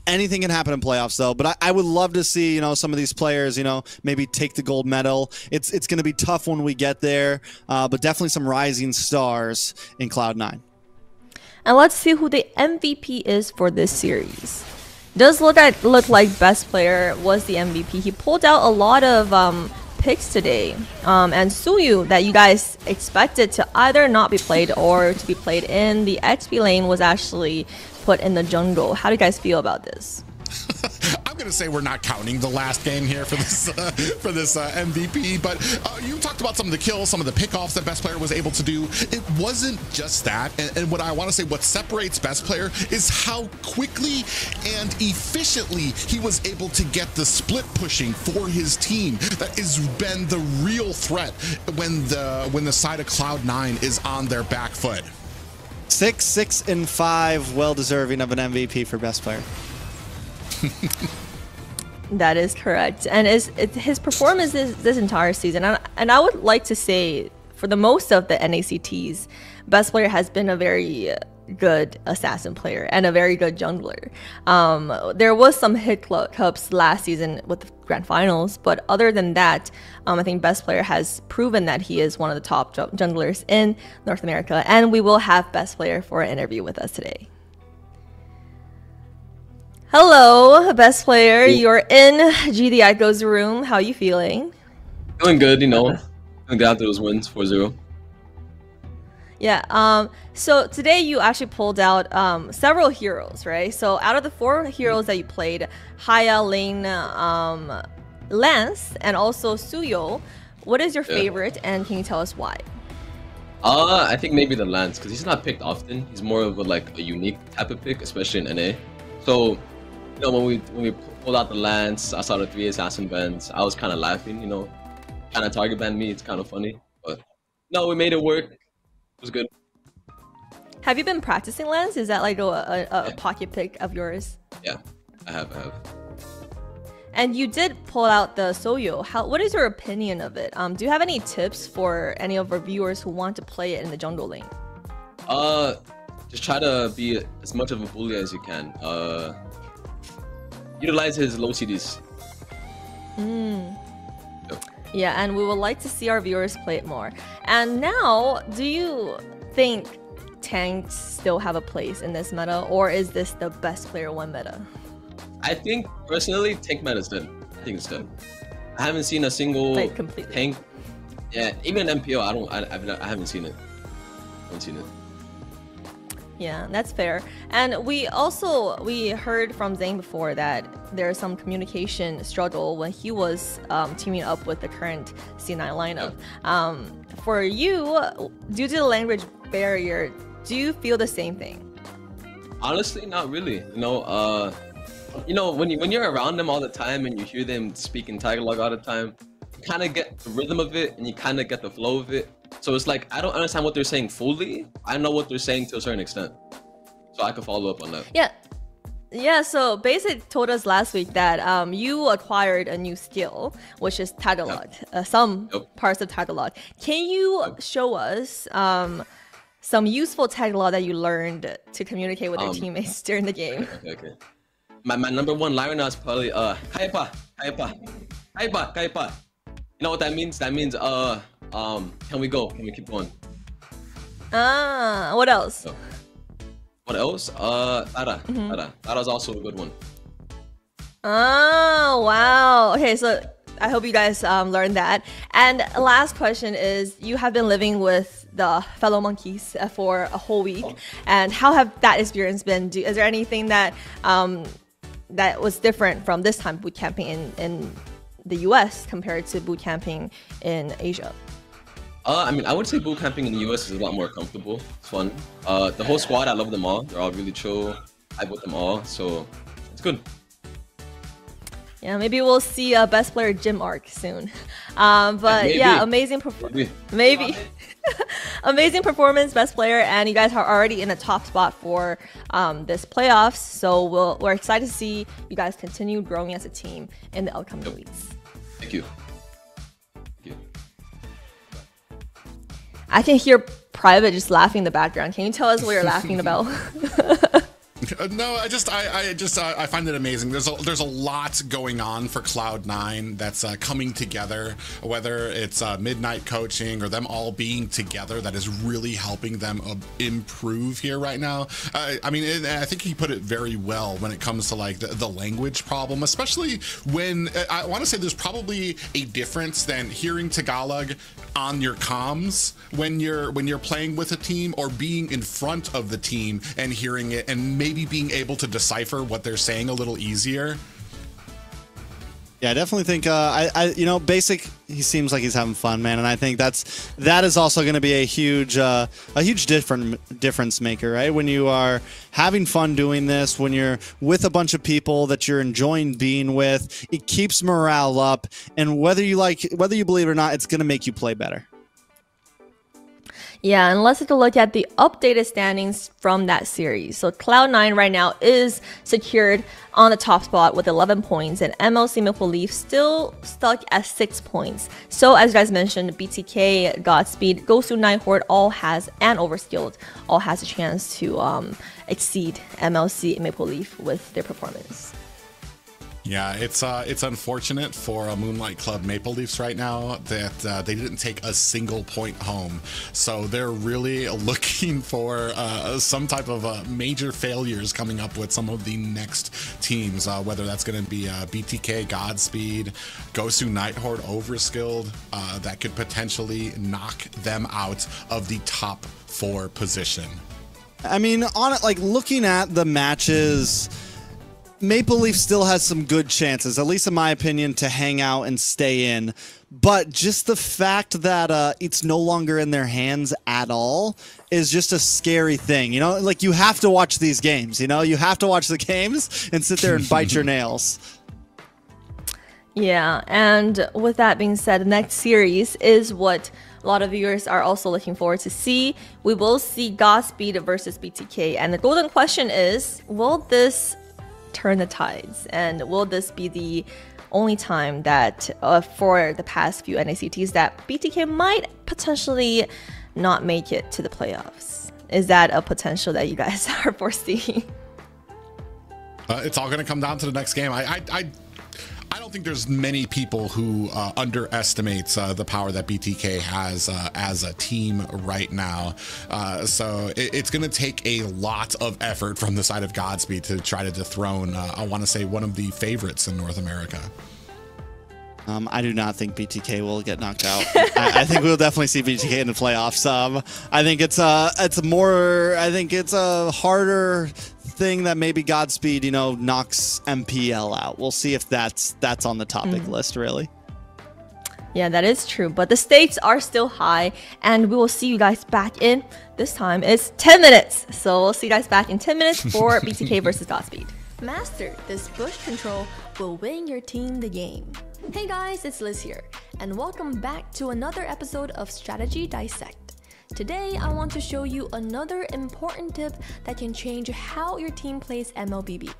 Speaker 10: Anything can happen in playoffs, though. But I would love to see, you know, some of these players, you know, maybe take the gold medal. It's going to be tough when we get there, but definitely some rising stars in Cloud9.
Speaker 8: And let's see who the MVP is for this series. Does look like best player was the MVP. He pulled out a lot of picks today. And Suyu, that you guys expected to either not be played or to be played in the XP lane, was actually put in the jungle. How do you guys feel about this?
Speaker 9: I'm gonna say we're not counting the last game here for this MVP, but you talked about some of the kills, some of the pickoffs that best player was able to do. It wasn't just that, and what I want to say, what separates best player is how quickly and efficiently he was able to get the split pushing for his team. That has been the real threat when the side of Cloud9 is on their back foot.
Speaker 10: 6, 6, and 5, well deserving of an MVP for best player.
Speaker 8: That is correct, and his performance this entire season, and I would like to say for the most of the NACTs, best player has been a very good assassin player and a very good jungler. There was some hiccups last season with the grand finals, but other than that, I think best player has proven that he is one of the top junglers in North America, and we will have best player for an interview with us today. Hello, best player. You're in GD Echo's room. How are you feeling?
Speaker 11: Feeling good, you know. Feeling good after those wins, 4-0.
Speaker 8: Yeah, so today you actually pulled out several heroes, right? So out of the 4 heroes that you played, Haya, Lane, Lance, and also Suyo, what is your favorite, and can you tell us why?
Speaker 11: I think maybe the Lance, because he's not picked often. He's more of a unique type of pick, especially in NA. So, you know, when we pulled out the Lance, I saw the 3 assassin bans, I was kind of laughing, you know, kind of target ban me. It's kind of funny, but no, we made it work. It was good.
Speaker 8: Have you been practicing Lance? Is that like a pocket pick of yours?
Speaker 11: Yeah, I have.
Speaker 8: And you did pull out the Soyo. What is your opinion of it? Do you have any tips for any of our viewers who want to play it in the jungle lane?
Speaker 11: Just try to be as much of a bully as you can. Utilize his low CDs. Yep.
Speaker 8: Yeah, and we would like to see our viewers play it more. And now, do you think tanks still have a place in this meta, or is this the best player 1 meta?
Speaker 11: I think personally, tank meta is dead. I think it's dead. I haven't seen a single tank. Yeah, even MPO. I haven't seen it.
Speaker 8: Yeah, that's fair. And we heard from Zane before that there's some communication struggle when he was teaming up with the current C9 lineup. For you, due to the language barrier, do you feel the same thing?
Speaker 11: Honestly, not really. You know, when you're around them all the time and you hear them speak in Tagalog all the time, you kind of get the rhythm of it and you kind of get the flow of it. So it's like, I don't understand what they're saying fully. I know what they're saying to a certain extent. So I can follow up on that.
Speaker 8: Yeah, so Basic told us last week that you acquired a new skill, which is Tagalog, some parts of Tagalog. Can you show us some useful Tagalog that you learned to communicate with your teammates during the game?
Speaker 11: Okay. My number 1 line right now is probably kaya pa. You know what that means? That means can we go? Can we keep going?
Speaker 8: What else?
Speaker 11: What else? Tara. Tara's also a good one.
Speaker 8: Oh, wow. Okay, so I hope you guys learned that. And last question is, you have been living with the fellow monkeys for a whole week, and how have that experience been? Is there anything that that was different from this time boot camping in the US compared to boot camping in Asia?
Speaker 11: I mean, I would say boot camping in the US is a lot more comfortable. It's fun. The whole squad, I love them all. They're all really chill. I with them all, so it's good.
Speaker 8: Yeah, maybe we'll see a best player gym arc soon. But yeah, amazing performance. Maybe. Amazing performance, best player, and you guys are already in the top spot for this playoffs. So we're excited to see you guys continue growing as a team in the upcoming weeks.
Speaker 11: Thank you.
Speaker 8: I can hear Private just laughing in the background. Can you tell us what you're laughing about?
Speaker 9: No, I find it amazing. There's a lot going on for Cloud9 that's coming together, whether it's midnight coaching or them all being together, that is really helping them improve here right now. I mean, I think he put it very well when it comes to like the language problem, especially when I want to say there's probably a difference than hearing Tagalog on your comms when you're playing with a team, or being in front of the team and hearing it and maybe being able to decipher what they're saying a little easier.
Speaker 10: Yeah, I definitely think you know, Basic, he seems like he's having fun, man, and I think that is also going to be a huge difference maker, right? When you are having fun doing this, when you're with a bunch of people that you're enjoying being with, it keeps morale up, and whether you believe it or not, it's going to make you play better.
Speaker 8: Yeah, and let's take a look at the updated standings from that series. So Cloud9 right now is secured on the top spot with 11 points, and MLC Maple Leaf still stuck at 6 points. So as you guys mentioned, BTK, Godspeed, Gosu, Nighthorde and Overskilled all has a chance to exceed MLC Maple Leaf with their performance.
Speaker 9: Yeah, it's unfortunate for Moonlight Club Maple Leafs right now that they didn't take a single point home. So they're really looking for some type of major failures coming up with some of the next teams, whether that's going to be BTK, Godspeed, Gosu, Nighthorde, Overskilled, that could potentially knock them out of the top 4 position.
Speaker 10: I mean, looking at the matches, Maple Leaf still has some good chances, at least in my opinion, to hang out and stay in. But just the fact that it's no longer in their hands at all is just a scary thing. You know, like, you have to watch these games, you know? You have to watch the games and sit there and bite your nails.
Speaker 8: Yeah, and with that being said, the next series is what a lot of viewers are also looking forward to see. We will see Godspeed versus BTK, and the golden question is, will this turn the tides, and will this be the only time that for the past few NACTs that BTK might potentially not make it to the playoffs? Is that a potential that you guys are foreseeing?
Speaker 9: It's all going to come down to the next game. I don't think there's many people who underestimates the power that BTK has as a team right now. So it's going to take a lot of effort from the side of Godspeed to try to dethrone, I want to say, one of the favorites in North America.
Speaker 10: I do not think BTK will get knocked out. I think we'll definitely see BTK in the playoffs. I think it's a harder thing that maybe Godspeed, you know, knocks MPL out. We'll see if that's on the topic list, really.
Speaker 8: Yeah, that is true, but the stakes are still high, and we will see you guys back in, this time it's 10 minutes. So we'll see you guys back in 10 minutes for BTK versus Godspeed. Master this bush control will win your team the game. Hey guys, it's Liz here, and welcome back to another episode of Strategy Dissect. Today, I want to show you another important tip that can change how your team plays MLBB.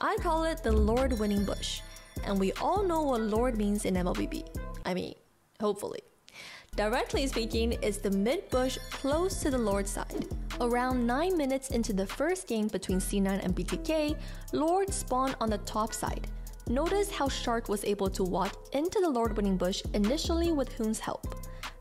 Speaker 8: I call it the Lord winning bush, and we all know what Lord means in MLBB. I mean, hopefully. Directly speaking, it's the mid bush close to the Lord side. Around 9 minutes into the first game between C9 and BTK, Lord spawned on the top side. Notice how Shark was able to walk into the Lord winning bush initially with Hoon's help,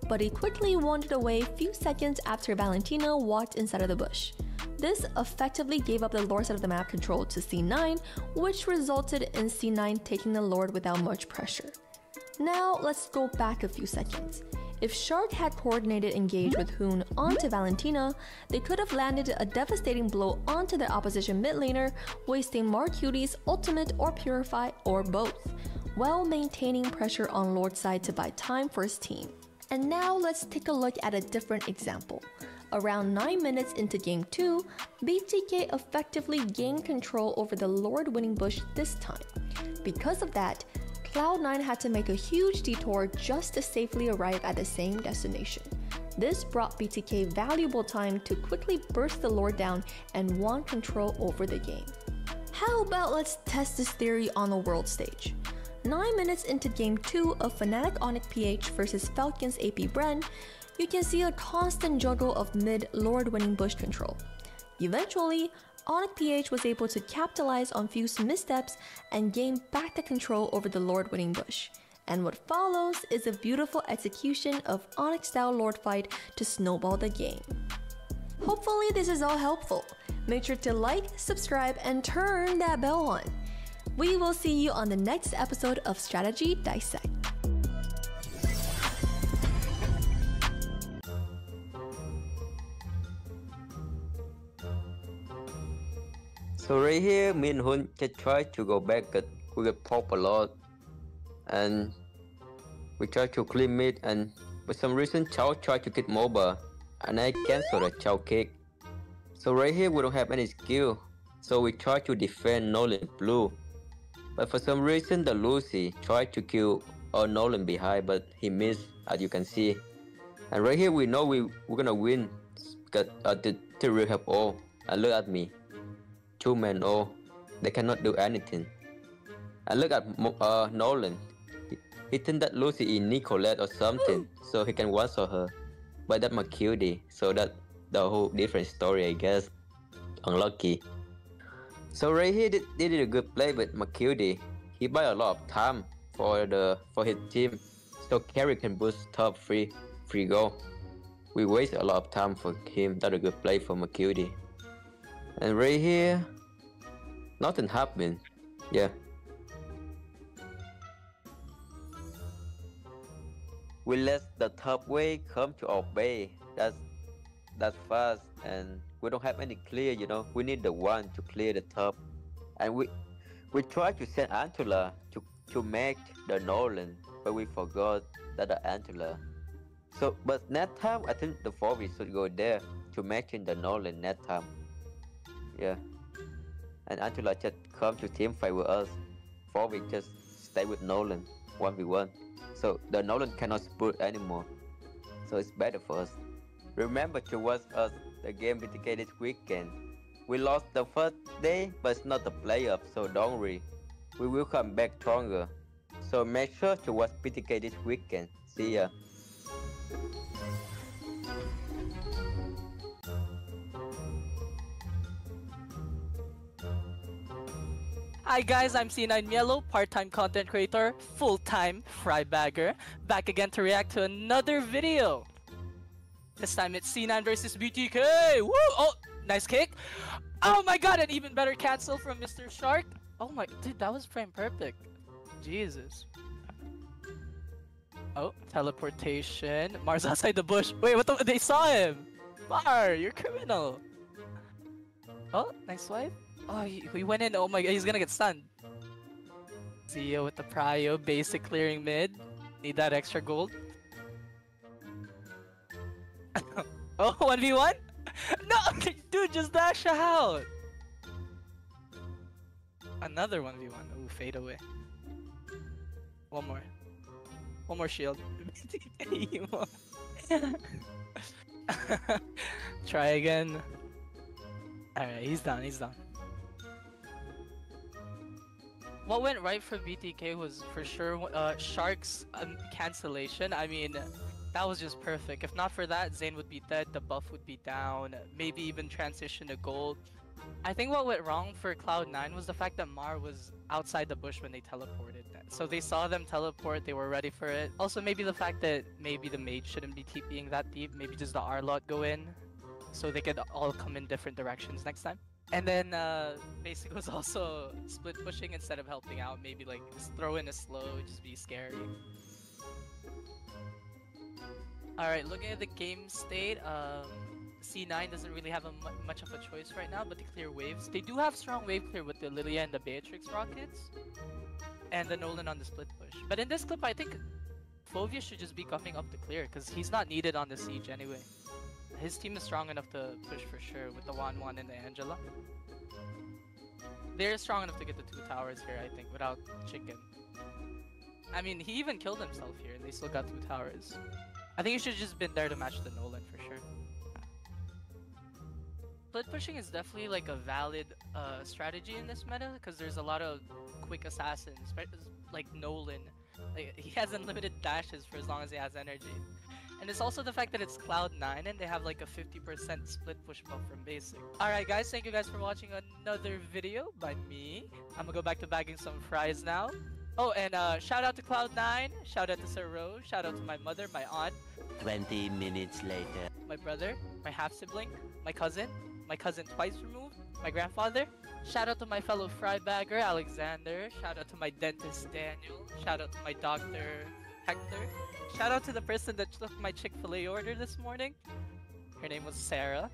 Speaker 8: but he quickly wandered away a few seconds after Valentina walked inside of the bush. This effectively gave up the Lord side of the map control to C9, which resulted in C9 taking the Lord without much pressure. Now let's go back a few seconds. If Shark had coordinated engage with Hoon onto Valentina, they could have landed a devastating blow onto the opposition mid laner, wasting Mark Cutie's ultimate or Purify or both, while maintaining pressure on Lord's side to buy time for his team. And now let's take a look at a different example. Around 9 minutes into game 2, BTK effectively gained control over the Lord winning bush this time. Because of that, Cloud9 had to make a huge detour just to safely arrive at the same destination. This brought BTK valuable time to quickly burst the Lord down and want control over the game. How about let's test this theory on the world stage? 9 minutes into game 2 of Fnatic Onyx PH versus Falcons AP Bren, you can see a constant juggle of mid Lord winning bush control. Eventually, Onyx PH was able to capitalize on Few's missteps and gain back the control over the Lord-winning bush. And what follows is a beautiful execution of Onyx-style Lord fight to snowball the game. Hopefully this is all helpful. Make sure to like, subscribe, and turn that bell on. We will see you on the next episode of Strategy Dissect.
Speaker 12: So right here, me and Hun just tried to go back, but we got popped a lot. And we tried to clean mid, and for some reason Chow tried to get MOBA, and I canceled a Chow kick. So right here we don't have any skill, so we tried to defend Nolan blue. But for some reason the Lucy tried to kill Nolan behind, but he missed, as you can see. And right here we know we're gonna win, because the Tyrael have all. And look at me, 2-man all, they cannot do anything. And look at Nolan. He think that Lucy is Nicolette or something, so he can one-shot her. But that's my cutie, so that's the whole different story, I guess. Unlucky. So right here, they did a good play with Macutie. He buy a lot of time for his team, so carry can boost top free goal. We waste a lot of time for him. That's a good play for Macutie. And right here, nothing happened. Yeah. We let the top wave come to our bay. That's fast, and we don't have any clear. You know, we need the one to clear the top, and we tried to send Antula to make the Nolan, but we forgot that the Antula. So, but next time I think the 4v should go there to match in the Nolan next time. Yeah, and Antula just come to team fight with us. 4v just stay with Nolan 1v1. So the Nolan cannot split anymore, so it's better for us. Remember to watch us the game BTK this weekend. We lost the first day, but it's not the playoff, so don't worry. We will come back stronger. So make sure to watch BTK this weekend. See ya.
Speaker 13: Hi guys, I'm C9 Mielo, part-time content creator, full-time fry bagger, back again to react to another video. This time it's C9 versus BTK. Woo! Oh, nice kick. Oh my god, an even better cancel from Mr. Shark. Oh my, dude, that was frame perfect. Jesus. Oh, teleportation. Mars outside the bush. Wait, what the? They saw him. Mar, you're criminal. Oh, nice swipe. Oh, he went in. Oh my god, he's gonna get stunned. Zio with the prio, basic clearing mid. Need that extra gold. Oh, 1v1? No, dude, just dash out. Another 1v1. Ooh, fade away. One more shield. Try again. Alright, he's down. What went right for BTK was for sure Shark's cancellation. I mean, that was just perfect. If not for that, Zane would be dead, the buff would be down, maybe even transition to gold. I think what went wrong for Cloud9 was the fact that Mar was outside the bush when they teleported. So they saw them teleport, they were ready for it. Also maybe the fact that maybe the mage shouldn't be TPing that deep, maybe just the R-lot go in, so they could all come in different directions next time. And then Basic was also split pushing instead of helping out, maybe like just throw in a slow, just be scary. Alright, looking at the game state, C9 doesn't really have much of a choice right now but to clear waves. They do have strong wave clear with the Lilia and the Beatrix rockets, and the Nolan on the split push. But in this clip, I think Fovia should just be coming up to clear, because he's not needed on the siege anyway. His team is strong enough to push for sure with the Wan and the Angela. They're strong enough to get the 2 towers here, I think, without Chicken. I mean, he even killed himself here and they still got 2 towers. I think he should have just been there to match the Nolan for sure. Split pushing is definitely like a valid strategy in this meta, because there's a lot of quick assassins, like Nolan. Like, he has unlimited dashes for as long as he has energy. And it's also the fact that it's Cloud9 and they have like a 50% split push buff from basic. Alright guys, thank you guys for watching another video by me. I'm gonna go back to bagging some fries now. Oh, and shout out to Cloud9, shout out to Sir Rose, shout out to my mother, my aunt.
Speaker 14: 20 minutes later.
Speaker 13: My brother, my half-sibling, my cousin twice removed, my grandfather. Shout out to my fellow fry bagger, Alexander. Shout out to my dentist, Daniel. Shout out to my doctor, Hector. Shout out to the person that took my Chick-fil-A order this morning. Her name was Sarah.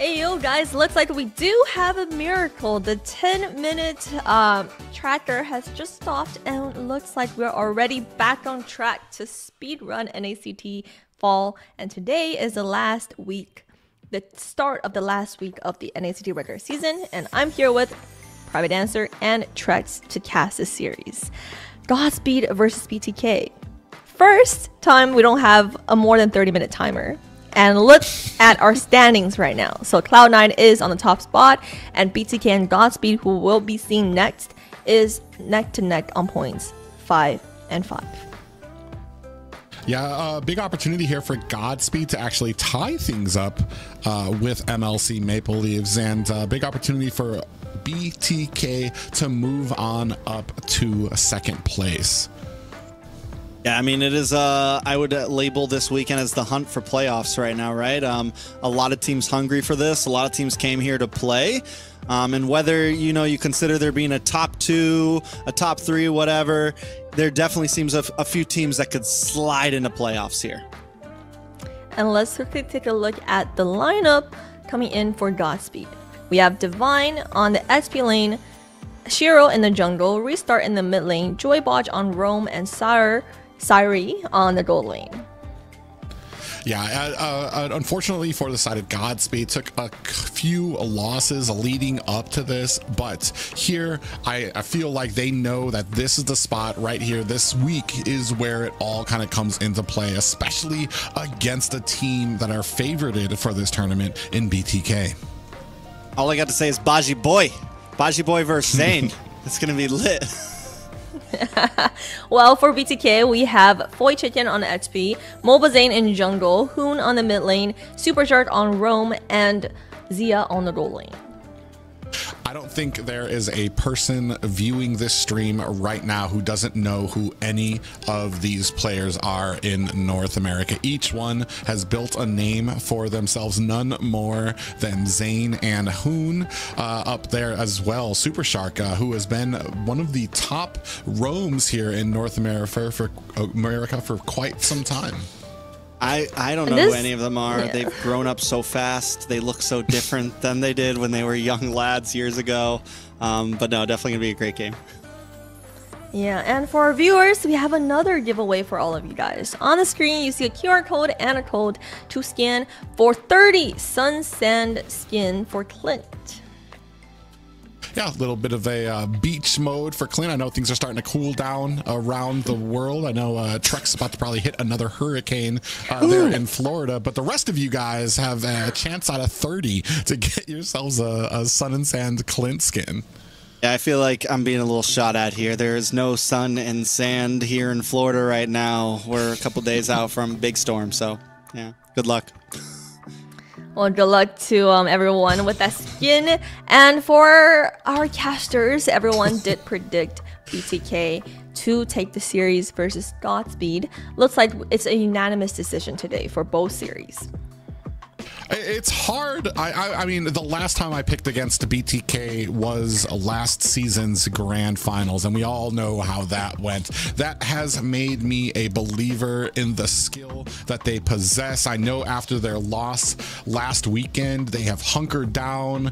Speaker 8: Hey yo guys, looks like we do have a miracle. The 10-minute tracker has just stopped and looks like we're already back on track to speedrun NACT Fall. And today is the last week, the start of the last week of the NACT regular season. And I'm here with Private Dancer and Trex to cast this series. Godspeed versus BTK. First time we don't have a more than 30-minute timer. And look at our standings right now. So Cloud9 is on the top spot, and BTK and Godspeed, who we'll be seeing next, is neck to neck on points 5 and 5.
Speaker 9: Yeah, big opportunity here for Godspeed to actually tie things up with MLC Maple Leaves, and big opportunity for BTK to move on up to second place.
Speaker 10: Yeah, I mean, it is, I would label this weekend as the hunt for playoffs right now, right? A lot of teams hungry for this. A lot of teams came here to play. And whether, you know, you consider there being a top 2, a top 3, whatever, there definitely seems a few teams that could slide into playoffs here.
Speaker 8: And let's quickly take a look at the lineup coming in for Godspeed. We have Divine on the XP lane, Shiro in the jungle, Restart in the mid lane, Joy Bodge on Roam, and Siri on the gold lane.
Speaker 9: Yeah, unfortunately for the side of Godspeed, took a few losses leading up to this, but here I feel like they know that this is the spot right here. This week is where it all kind of comes into play, especially against a team that are favorited for this tournament in BTK.
Speaker 10: All I got to say is Baji Boy versus Zane. It's gonna be lit.
Speaker 8: Well, for BTK, we have Foy Chicken on HP, MLBBN in jungle, Hoon on the mid lane, Supercharged on roam, and Zia on the goal lane.
Speaker 9: I don't think there is a person viewing this stream right now who doesn't know who any of these players are in North America. Each one has built a name for themselves, none more than Zane and Hoon up there as well. Super Shark, who has been one of the top roams here in North America for quite some time.
Speaker 10: I don't know who any of them are. Yeah. They've grown up so fast. They look so different than they did when they were young lads years ago. But no, definitely gonna be a great game.
Speaker 8: Yeah, and for our viewers, we have another giveaway for all of you guys. On the screen, you see a QR code and a code to scan for 30 Sun Sand skin for Clint.
Speaker 9: Yeah, a little bit of a beach mode for Clint. I know things are starting to cool down around the world. I know Trek's about to probably hit another hurricane there in Florida, but the rest of you guys have a chance out of 30 to get yourselves a Sun and Sand Clint skin.
Speaker 10: Yeah, I feel like I'm being a little shot at here. There is no sun and sand here in Florida right now. We're a couple days out from big storm, so yeah, good luck.
Speaker 8: Well, good luck to everyone with that skin. And for our casters, everyone did predict BTK to take the series versus Godspeed. Looks like it's a unanimous decision today for both series.
Speaker 9: It's hard. I mean, the last time I picked against BTK was last season's grand finals, and we all know how that went. That has made me a believer in the skill that they possess. I know after their loss last weekend, they have hunkered down.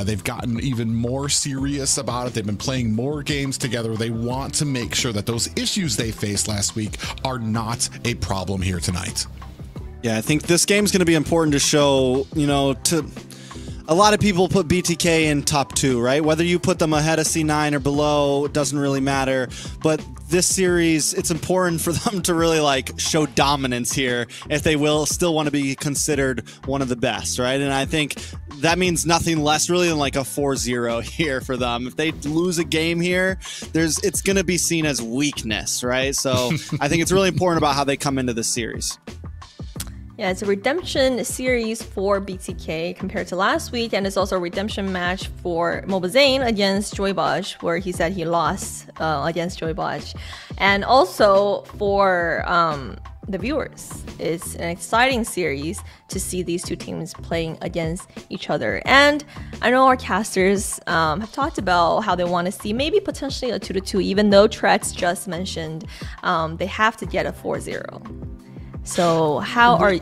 Speaker 9: They've gotten even more serious about it. They've been playing more games together. They want to make sure that those issues they faced last week are not a problem here tonight.
Speaker 10: Yeah, I think this game's going to be important to show, you know, to a lot of people put BTK in top 2, right? Whether you put them ahead of C9 or below, it doesn't really matter. But this series, it's important for them to really like show dominance here if they will still want to be considered one of the best, right? And I think that means nothing less really than like a 4-0 here for them. If they lose a game here, it's going to be seen as weakness, right? So I think it's really important about how they come into this series.
Speaker 8: Yeah, it's a redemption series for BTK compared to last week, and it's also a redemption match for MLBBN against Joybaj, where he said he lost against Joybaj. And also for the viewers, it's an exciting series to see these two teams playing against each other. And I know our casters have talked about how they want to see maybe potentially a 2-2, even though Trex just mentioned they have to get a 4-0. So how are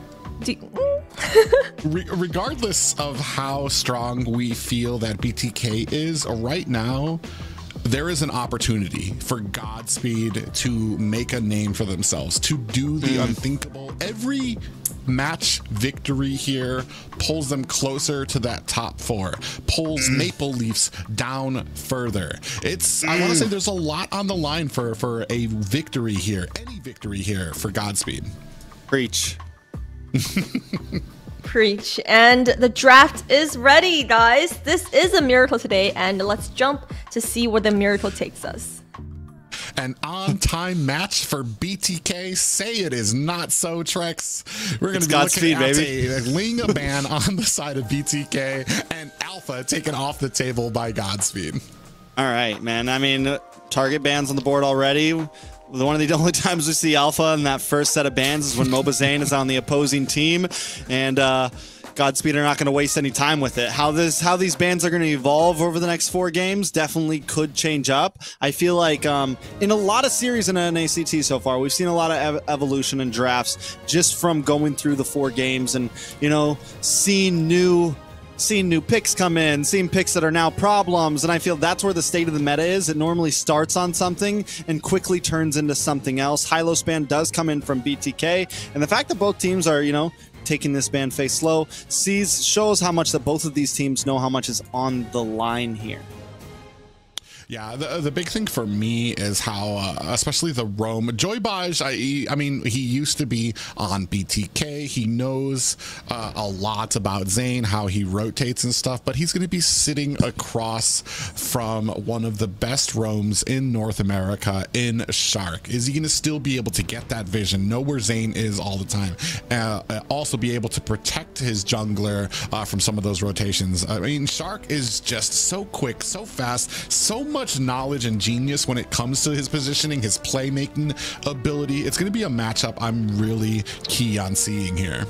Speaker 9: regardless of how strong we feel that BTK is right now, there is an opportunity for Godspeed to make a name for themselves, to do the unthinkable. Every match victory here pulls them closer to that top 4, pulls Maple Leafs down further. I want to say there's a lot on the line for a victory here, any victory here for Godspeed.
Speaker 10: Preach.
Speaker 8: Preach. And the draft is ready, guys. This is a miracle today, and let's jump to see where the miracle takes us.
Speaker 9: An on-time match for BTK. Say it is not so, Trex. We're going to be looking at a Ling ban on the side of BTK and Alpha taken off the table by Godspeed.
Speaker 10: All right, man. I mean, target bans on the board already. One of the only times we see Alpha in that first set of bans is when MLBBN is on the opposing team, and Godspeed are not going to waste any time with it. How these bans are going to evolve over the next 4 games definitely could change up. I feel like in a lot of series in NACT so far, we've seen a lot of evolution in drafts just from going through the 4 games and, you know, seeing new seeing new picks come in, seeing picks that are now problems, and I feel that's where the state of the meta is. It normally starts on something and quickly turns into something else. High-low span does come in from BTK, and the fact that both teams are, you know, taking this ban face slow shows how much that both of these teams know how much is on the line here.
Speaker 9: Yeah, the big thing for me is how, especially the roam, Joybaj, I mean, he used to be on BTK. He knows a lot about Zane, how he rotates and stuff, but he's going to be sitting across from one of the best roams in North America in Shark. Is he going to still be able to get that vision, know where Zane is all the time, also be able to protect his jungler from some of those rotations? I mean, Shark is just so quick, so fast, so much knowledge and genius when it comes to his positioning, his playmaking ability. It's going to be a matchup I'm really key on seeing here.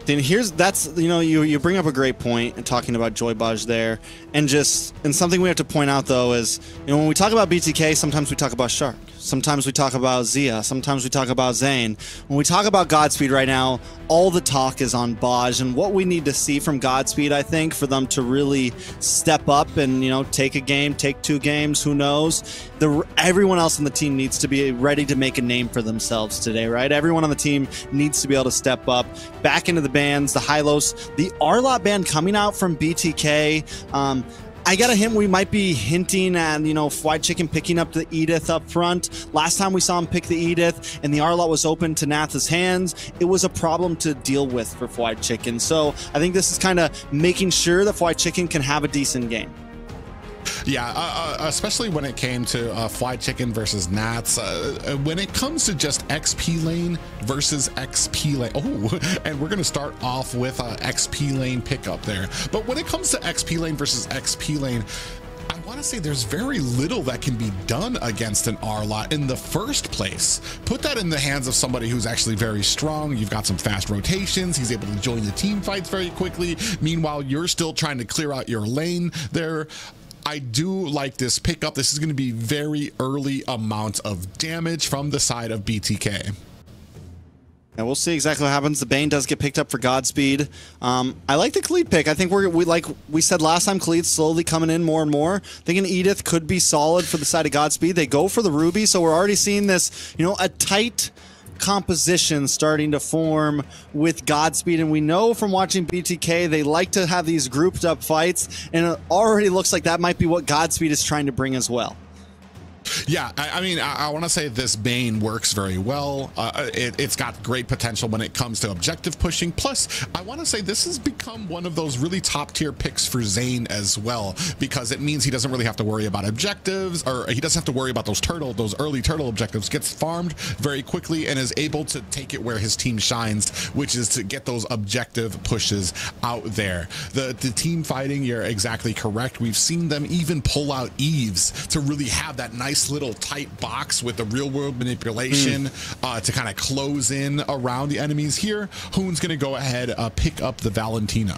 Speaker 10: Then you know, you bring up a great point in talking about Joybaj there, and something we have to point out though is, you know, when we talk about BTK, sometimes we talk about Shark, sometimes we talk about Zia, sometimes we talk about Zane. When we talk about Godspeed right now, all the talk is on Baj, and what we need to see from Godspeed, I think, for them to really step up and, you know, take a game, take 2 games, who knows. Everyone else on the team needs to be ready to make a name for themselves today, right? Everyone on the team needs to be able to step up back into the bans, the high-lows, the Arlot ban coming out from BTK. I got a hint we might be hinting at, you know, White Chicken picking up the Edith up front. Last time we saw him pick the Edith and the Arlot was open to Natha's hands, it was a problem to deal with for White Chicken. So I think this is kind of making sure that White Chicken can have a decent game.
Speaker 9: Yeah, especially when it came to Fly Chicken versus Nats. When it comes to just XP lane versus XP lane, and we're going to start off with XP lane pickup there. But when it comes to XP lane versus XP lane, I want to say there's very little that can be done against an Arlot in the first place. Put that in the hands of somebody who's actually very strong. You've got some fast rotations. He's able to join the team fights very quickly. Meanwhile, you're still trying to clear out your lane there. I do like this pickup. This is going to be very early amount of damage from the side of BTK.
Speaker 10: And we'll see exactly what happens. The Bane does get picked up for Godspeed. I like the Khalid pick. I think like we said last time, Khalid's slowly coming in more and more. Thinking Edith could be solid for the side of Godspeed. They go for the Ruby, so we're already seeing this, you know, a tight composition starting to form with Godspeed, and we know from watching BTK they like to have these grouped up fights, and it already looks like that might be what Godspeed is trying to bring as well.
Speaker 9: Yeah, I mean, I want to say this Bane works very well. It's got great potential when it comes to objective pushing. Plus, I want to say this has become one of those really top tier picks for Zane as well, because it means he doesn't really have to worry about objectives, or he doesn't have to worry about those early turtle objectives. Gets farmed very quickly and is able to take it where his team shines, which is to get those objective pushes out there. The team fighting, you're exactly correct. We've seen them even pull out Eves to really have that nice little tight box with the real world manipulation to kind of close in around the enemies. Here Hoon's gonna go ahead pick up the Valentina,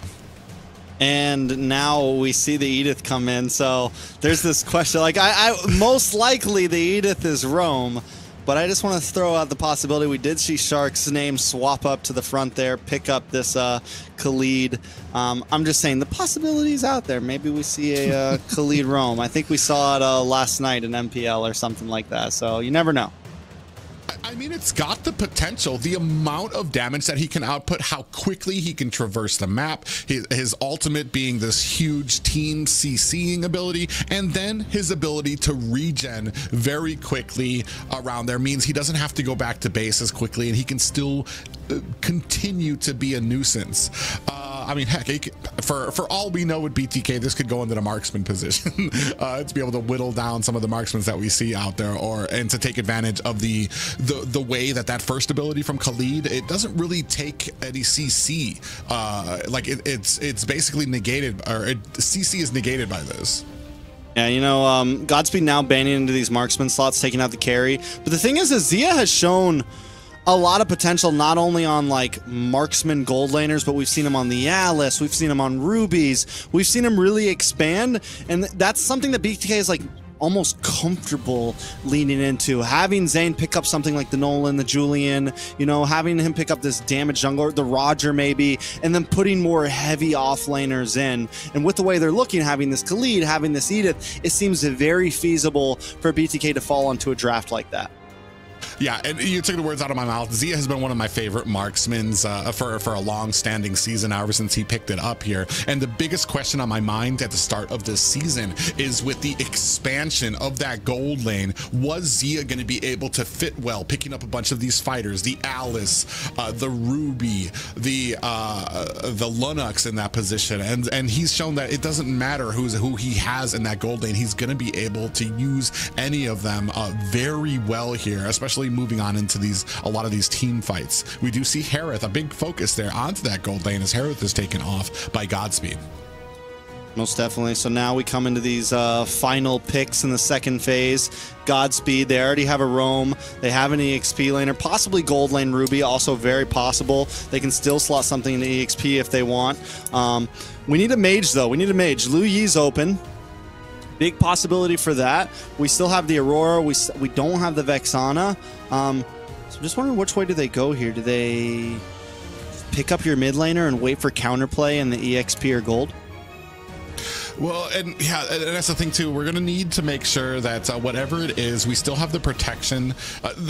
Speaker 10: and now we see the Edith come in. So there's this question, like I most likely the Edith is Roam, but I just want to throw out the possibility we did see Shark's name swap up to the front there, pick up this Khalid. I'm just saying the possibilities out there. Maybe we see a Khalid Roam. I think we saw it last night in MPL or something like that. So you never know.
Speaker 9: I mean, it's got the potential, the amount of damage that he can output, how quickly he can traverse the map, his ultimate being this huge team CCing ability, and then his ability to regen very quickly around there means he doesn't have to go back to base as quickly, and he can still continue to be a nuisance. I mean, heck, for all we know with BTK, this could go into the marksman position to be able to whittle down some of the marksmen that we see out there, and to take advantage of the way that first ability from Khalid, it doesn't really take any CC. Like it's basically negated, or CC is negated by this.
Speaker 10: Yeah, you know, Godspeed now banning into these marksman slots, taking out the carry. But the thing is Zia has shown a lot of potential, not only on like marksman gold laners, but we've seen him on the Alice, we've seen him on Rubies, we've seen him really expand, and that's something that BTK is like almost comfortable leaning into. Having Zane pick up something like the Nolan, the Julian, you know, having him pick up this damage jungler, the Roger maybe, and then putting more heavy offlaners in. And with the way they're looking, having this Khalid, having this Edith, it seems very feasible for BTK to fall onto a draft like that.
Speaker 9: Yeah, and you took the words out of my mouth. Zia has been one of my favorite marksmans for a long-standing season ever since he picked it up here. And the biggest question on my mind at the start of this season is with the expansion of that gold lane, was Zia going to be able to fit well, picking up a bunch of these fighters, the Alice, the Ruby, the Lunux in that position, and he's shown that it doesn't matter who he has in that gold lane. He's going to be able to use any of them very well here, especially moving on into a lot of these team fights. We do see Harith, a big focus there onto that gold lane as Harith is taken off by Godspeed.
Speaker 10: Most definitely. So now we come into these final picks in the second phase. Godspeed, they already have a roam. They have an EXP laner, possibly gold lane Ruby, also very possible. They can still slot something into EXP if they want. We need a mage though. We need a mage. Lu Yi's open. Big possibility for that. We still have the Aurora. We don't have the Vexana. So I'm just wondering which way do they go here? Do they pick up your mid laner and wait for counterplay and the EXP or gold?
Speaker 9: Well, and yeah, and that's the thing too. We're going to need to make sure that whatever it is, we still have the protection.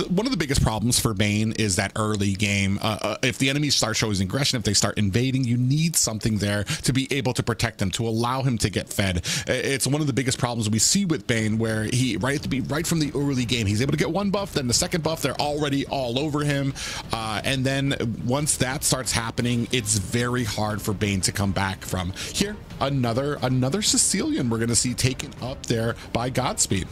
Speaker 9: One of the biggest problems for Bane is that early game. If the enemies start showing aggression, if they start invading, you need something there to be able to protect them, to allow him to get fed. It's one of the biggest problems we see with Bane, where he right from the early game, he's able to get one buff, then the second buff, they're already all over him, and then once that starts happening, it's very hard for Bane to come back from. Here, another Sicilian we're going to see taken up there by Godspeed.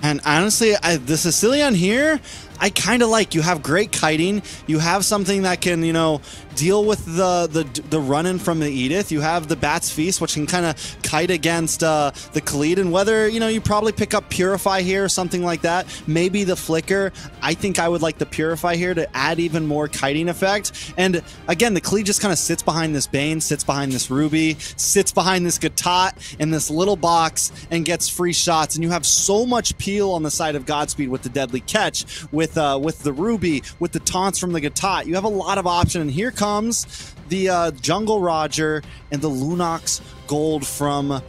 Speaker 10: And honestly, the Sicilian here, I kind of like. You have great kiting. You have something that can, you know, deal with the run-in from the Edith. You have the Bat's Feast, which can kind of kite against the Khalid. And whether, you know, you probably pick up Purify here or something like that. Maybe the Flicker. I think I would like the Purify here to add even more kiting effect. And again, the Khalid just kind of sits behind this Bane, sits behind this Ruby, sits behind this Gatot in this little box and gets free shots. And you have so much peel on the side of Godspeed with the Deadly Catch, with the Ruby, with the taunts from the Gatot. You have a lot of option, and here comes the Jungle Roger and the Lunox Gold from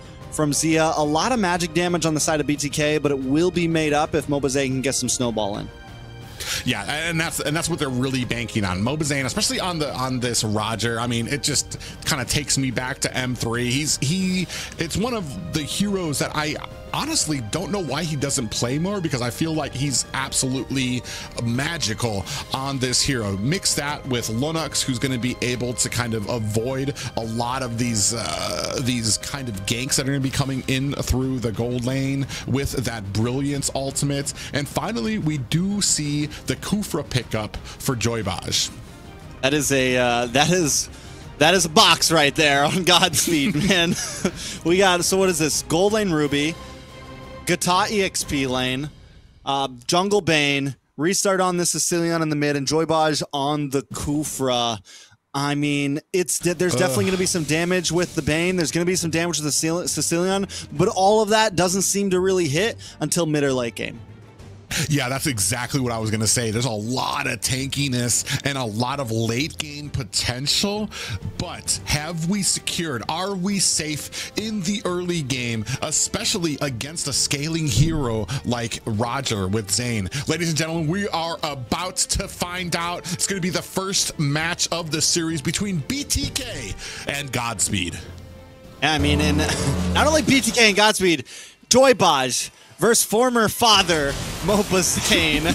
Speaker 10: Zia. A lot of magic damage on the side of BTK, but it will be made up if Mobazane can get some snowball in.
Speaker 9: Yeah, and that's what they're really banking on. Mobazane, especially on this Roger. I mean, it just kind of takes me back to M3. It's one of the heroes that I honestly don't know why he doesn't play more, because I feel like he's absolutely magical on this hero. Mix that with Lunox, who's going to be able to kind of avoid a lot of these kind of ganks that are going to be coming in through the gold lane with that Brilliance ultimate. And finally, we do see the Kufra pickup for Joybaj.
Speaker 10: That is a box right there on Godspeed, man. We got, so what is this? Gold lane Ruby, Gatot EXP lane, Jungle Bane, restart on the Sicilian in the mid, and Joybaj on the Kufra. I mean, there's definitely going to be some damage with the Bane. There's going to be some damage with the Sicilian, but all of that doesn't seem to really hit until mid or late game.
Speaker 9: Yeah, that's exactly what I was going to say. There's a lot of tankiness and a lot of late game potential, but have we secured? Are we safe in the early game, especially against a scaling hero like Roger with Zane? Ladies and gentlemen, we are about to find out. It's going to be the first match of the series between BTK and Godspeed.
Speaker 10: Yeah, I mean, and not only BTK and Godspeed, Joybaj versus former father Mobazane.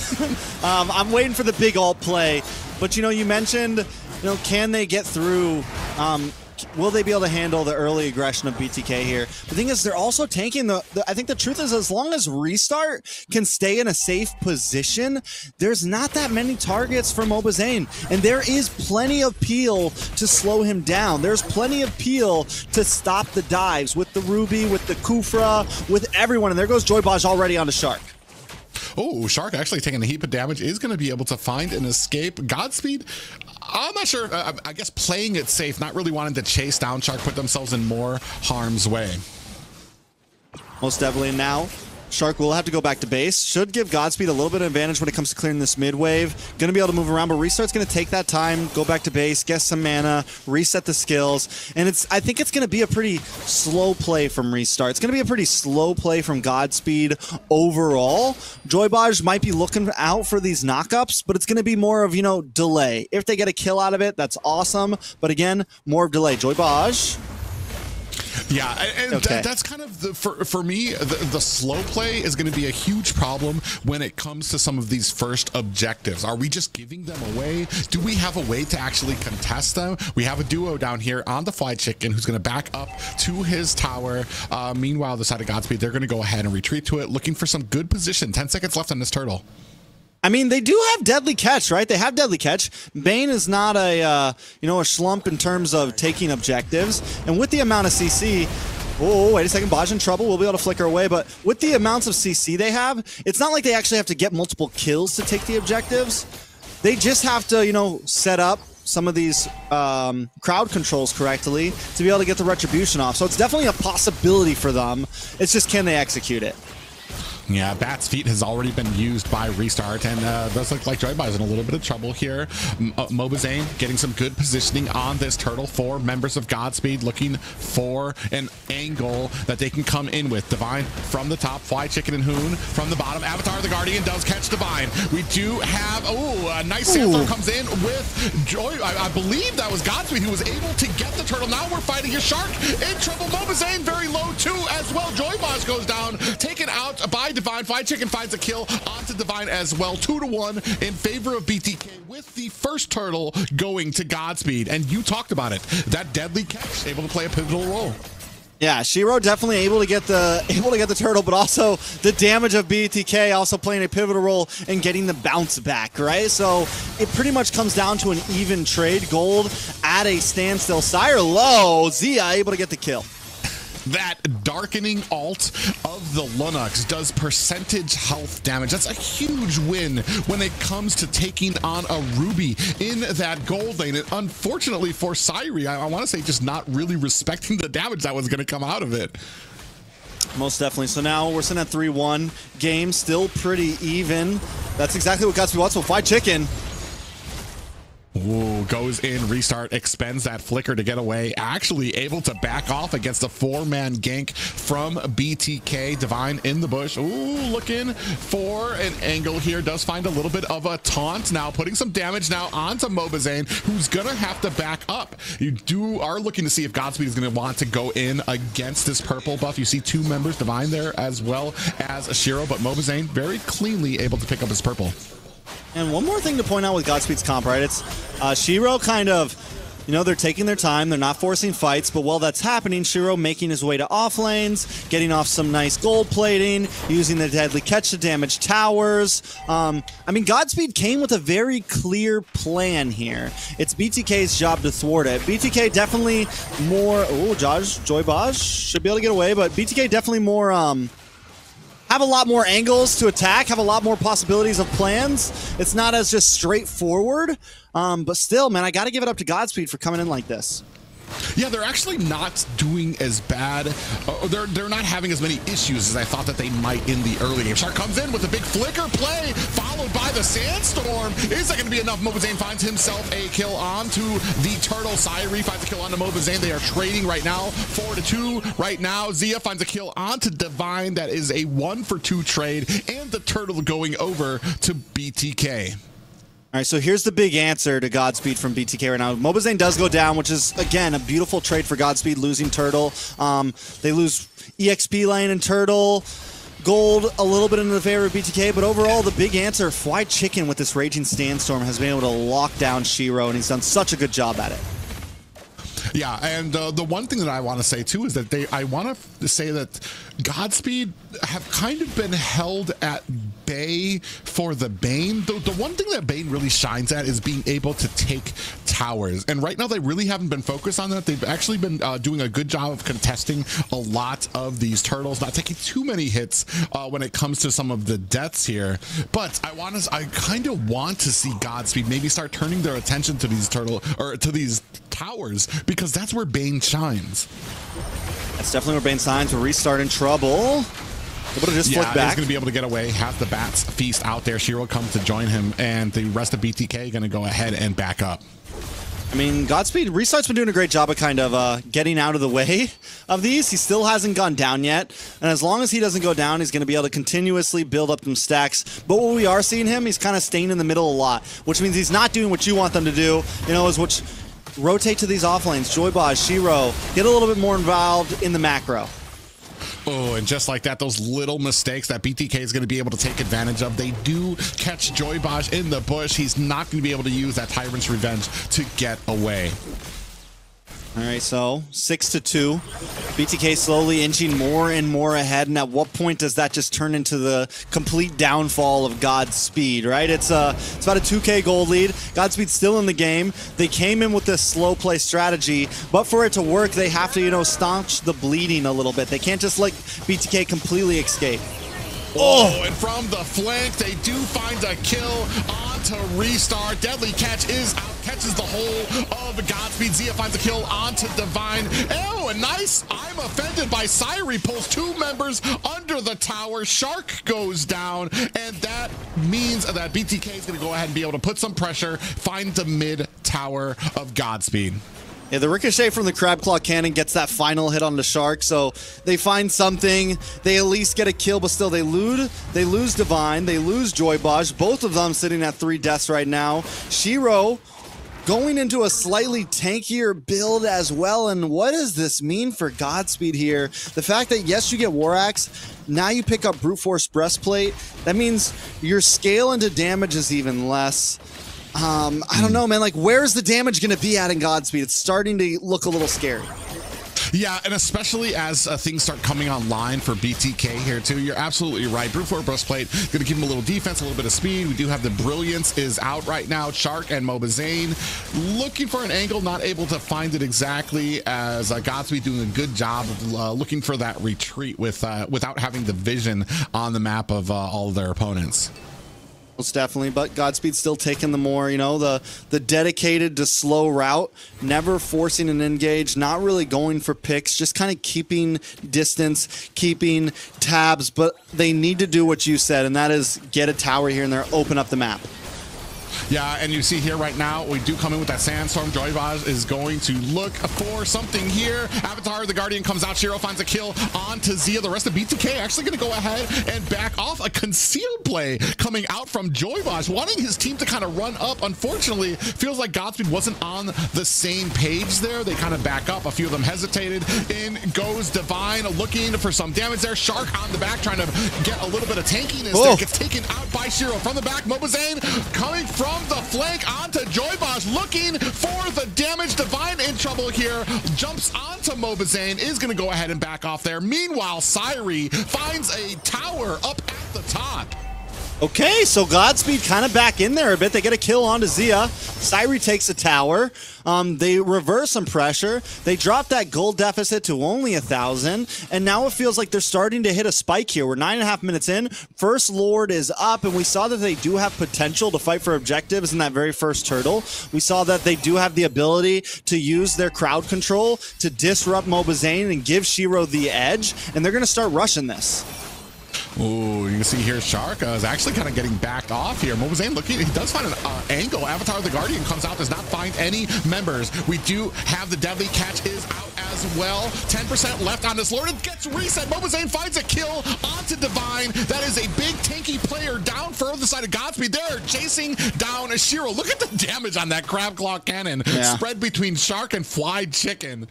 Speaker 10: I'm waiting for the big ult play, but you know, you mentioned, you know, can they get through? Will they be able to handle the early aggression of BTK here? The thing is, they're also tanking I think the truth is, as long as Restart can stay in a safe position, there's not that many targets for Mobazane, and there is plenty of peel to slow him down. There's plenty of peel to stop the dives with the Ruby, with the Kufra, with everyone. And there goes Joybaj already onto Shark.
Speaker 9: Oh, Shark actually taking a heap of damage, is going to be able to find an escape. Godspeed, I'm not sure. I guess playing it safe, not really wanting to chase down Shark, put themselves in more harm's way.
Speaker 10: Most definitely. Now, Shark will have to go back to base. Should give Godspeed a little bit of advantage when it comes to clearing this mid wave. Going to be able to move around, but Restart's going to take that time, go back to base, get some mana, reset the skills. And I think it's going to be a pretty slow play from Restart. It's going to be a pretty slow play from Godspeed overall. Joybaj might be looking out for these knockups, but it's going to be more of, you know, delay. If they get a kill out of it, that's awesome. But again, more of delay. Joybaj.
Speaker 9: Yeah, and that's kind of for me, the slow play is going to be a huge problem when it comes to some of these first objectives. Are we just giving them away? Do we have a way to actually contest them? We have a duo down here on the Fly Chicken who's going to back up to his tower. Meanwhile, the side of Godspeed, they're going to go ahead and retreat to it, looking for some good position. 10 seconds left on this turtle.
Speaker 10: I mean, they do have Deadly Catch, right? They have Deadly Catch. Bane is not a, you know, a schlump in terms of taking objectives. And with the amount of CC, oh, wait a second, Baj in trouble. We'll be able to flicker away. But with the amounts of CC they have, it's not like they actually have to get multiple kills to take the objectives. They just have to, you know, set up some of these crowd controls correctly to be able to get the retribution off. So it's definitely a possibility for them. It's just, can they execute it?
Speaker 9: Yeah, Bat's Feet has already been used by Restart, and does look like Joybaj is in a little bit of trouble here. Mobazane getting some good positioning on this turtle for members of Godspeed, looking for an angle that they can come in with. Divine from the top, Fly Chicken and Hoon from the bottom. Avatar the Guardian does catch Divine. We do have, a nice Sandstorm comes in with Joy. I believe that was Godspeed who was able to get the turtle. Now we're fighting a Shark in trouble. Mobazane very low too as well. Joybaj goes down, taken out by Divine. Fly Chicken finds a kill onto Divine as well. 2-1 in favor of BTK with the first turtle going to Godspeed. And you talked about it. That Deadly Catch able to play a pivotal role.
Speaker 10: Yeah, Shiro definitely able to get the turtle, but also the damage of BTK also playing a pivotal role in getting the bounce back, right? So it pretty much comes down to an even trade. Gold at a standstill. Sire low. Zia able to get the kill.
Speaker 9: That darkening alt of the Lunox does percentage health damage. That's a huge win when it comes to taking on a Ruby in that gold lane. And unfortunately for Syri, I want to say just not really respecting the damage that was going to come out of it.
Speaker 10: Most definitely. So now we're sitting at 3-1. Game still pretty even. That's exactly what Godspeed wants. So Fly Chicken.
Speaker 9: Ooh, goes in, Restart, expends that flicker to get away. Actually able to back off against a 4-man gank from BTK. Divine in the bush. Ooh, looking for an angle here. Does find a little bit of a taunt now, putting some damage now onto Mobazane, who's gonna have to back up. You are looking to see if Godspeed is gonna want to go in against this purple buff. You see 2 members, Divine there as well as Shiro, but Mobazane very cleanly able to pick up his purple.
Speaker 10: And one more thing to point out with Godspeed's comp, right? It's Shiro kind of, you know, they're taking their time. They're not forcing fights. But while that's happening, Shiro making his way to off lanes, getting off some nice gold plating, using the Deadly Catch to damage towers. I mean, Godspeed came with a very clear plan here. It's BTK's job to thwart it. BTK definitely more... Oh, Joybaj should be able to get away. But BTK definitely more... have a lot more angles to attack, have a lot more possibilities of plans. It's not as just straightforward, but still, man, I got to give it up to Godspeed for coming in like this.
Speaker 9: Yeah, they're actually not doing as bad. They're not having as many issues as I thought that they might in the early game. Shark comes in with a big flicker play, followed by the Sandstorm. Is that going to be enough? Mobazane finds himself a kill onto the turtle. Syri finds a kill onto Mobazane. They are trading right now, 4-2 right now. Zia finds a kill onto Divine. That is a 1-for-2 trade, and the turtle going over to BTK.
Speaker 10: All right, so here's the big answer to Godspeed from BTK right now. Mobazane does go down, which is, again, a beautiful trade for Godspeed, losing Turtle. They lose EXP lane and Turtle. Gold a little bit into the favor of BTK, but overall, the big answer, Fly Chicken with this Raging Sandstorm has been able to lock down Shiro, and he's done such a good job at it.
Speaker 9: Yeah, and the one thing that I want to say too is that I want to say that Godspeed have kind of been held at bay for the Bane. The one thing that Bane really shines at is being able to take towers, and right now they really haven't been focused on that. They've actually been doing a good job of contesting a lot of these turtles, not taking too many hits when it comes to some of the deaths here. But I kind of want to see Godspeed maybe start turning their attention to these towers, because that's where Bane shines.
Speaker 10: That's definitely where Bane signs. We're restarting trouble. Able to just flick back.
Speaker 9: He's going to be able to get away. Have the Bats feast out there. Shiro comes to join him, and the rest of BTK going to go ahead and back up.
Speaker 10: I mean, Godspeed, Restart's been doing a great job of kind of getting out of the way of these. He still hasn't gone down yet. And as long as he doesn't go down, he's going to be able to continuously build up some stacks. But what we are seeing him, he's kind of staying in the middle a lot, which means he's not doing what you want them to do, you know, is which rotate to these off lanes. Joyboz, Shiro, get a little bit more involved in the macro.
Speaker 9: Oh, and just like that, those little mistakes that BTK is going to be able to take advantage of. They do catch Joyboz in the bush. He's not going to be able to use that Tyrant's Revenge to get away.
Speaker 10: All right, so 6-2. BTK slowly inching more and more ahead, and at what point does that just turn into the complete downfall of Godspeed, right? It's about a 2K gold lead. Godspeed's still in the game. They came in with this slow play strategy, but for it to work, they have to, you know, staunch the bleeding a little bit. They can't just let BTK completely escape.
Speaker 9: Oh, and from the flank, they do find a kill onto Restart. Deadly Catch is out, catches the whole of Godspeed. Zia finds a kill onto Divine. Oh, a nice I'm offended by Syri. Pulls two members under the tower. Shark goes down, and that means that BTK is going to go ahead and be able to put some pressure, find the mid tower of Godspeed.
Speaker 10: Yeah, the ricochet from the Crab Claw Cannon gets that final hit on the Shark, so they find something. They at least get a kill, but still they lose Divine, they lose Joyboz, both of them sitting at 3 deaths right now. Shiro going into a slightly tankier build as well, and what does this mean for Godspeed here? The fact that, yes, you get War Axe, now you pick up Brute Force Breastplate, that means your scale into damage is even less. I don't know, man. Like, where's the damage going to be at in Godspeed? It's starting to look a little scary.
Speaker 9: Yeah, and especially as things start coming online for BTK here too. You're absolutely right. Brute Force Breastplate going to give him a little defense, a little bit of speed. We do have the Brilliance is out right now. Shark and Mobazane looking for an angle, not able to find it exactly, as Godspeed doing a good job of looking for that retreat without having the vision on the map of all of their opponents.
Speaker 10: Most definitely, but Godspeed still taking the more, you know, the dedicated to slow route, never forcing an engage, not really going for picks, just kind of keeping distance, keeping tabs, but they need to do what you said, and that is get a tower here and there, open up the map.
Speaker 9: Yeah, and you see here right now, we do come in with that Sandstorm. Joyboz is going to look for something here. Avatar, the Guardian, comes out. Shiro finds a kill onto Zia. The rest of BTK actually going to go ahead and back off. A concealed play coming out from Joyboz, wanting his team to kind of run up. Unfortunately, feels like Godspeed wasn't on the same page there. They kind of back up. A few of them hesitated. In goes Divine, looking for some damage there. Shark on the back, trying to get a little bit of tankiness there. Gets taken out by Shiro from the back. Mobazane coming from the flank onto Joyboz, looking for the damage. Divine in trouble here, jumps onto Mobazane, is going to go ahead and back off there. Meanwhile, Syri finds a tower up at the top.
Speaker 10: Okay, so Godspeed kind of back in there a bit. They get a kill onto Zia. Syri takes a tower. They reverse some pressure. They drop that gold deficit to only 1,000. And now it feels like they're starting to hit a spike here. We're 9.5 minutes in. First Lord is up, and we saw that they do have potential to fight for objectives in that very first turtle. We saw that they do have the ability to use their crowd control to disrupt Mobazane and give Shiro the edge. And they're going to start rushing this.
Speaker 9: Ooh, you can see here Shark is actually kind of getting backed off here. Mobazane looking, he does find an angle. Avatar the Guardian comes out, does not find any members. We do have the Deadly Catch is out as well. 10% left on this Lord. It gets reset. Mobazane finds a kill onto Divine. That is a big tanky player down further side of Godspeed. They're chasing down Shiro. Look at the damage on that Crab Claw Cannon. Yeah. Spread between Shark and Fried Chicken.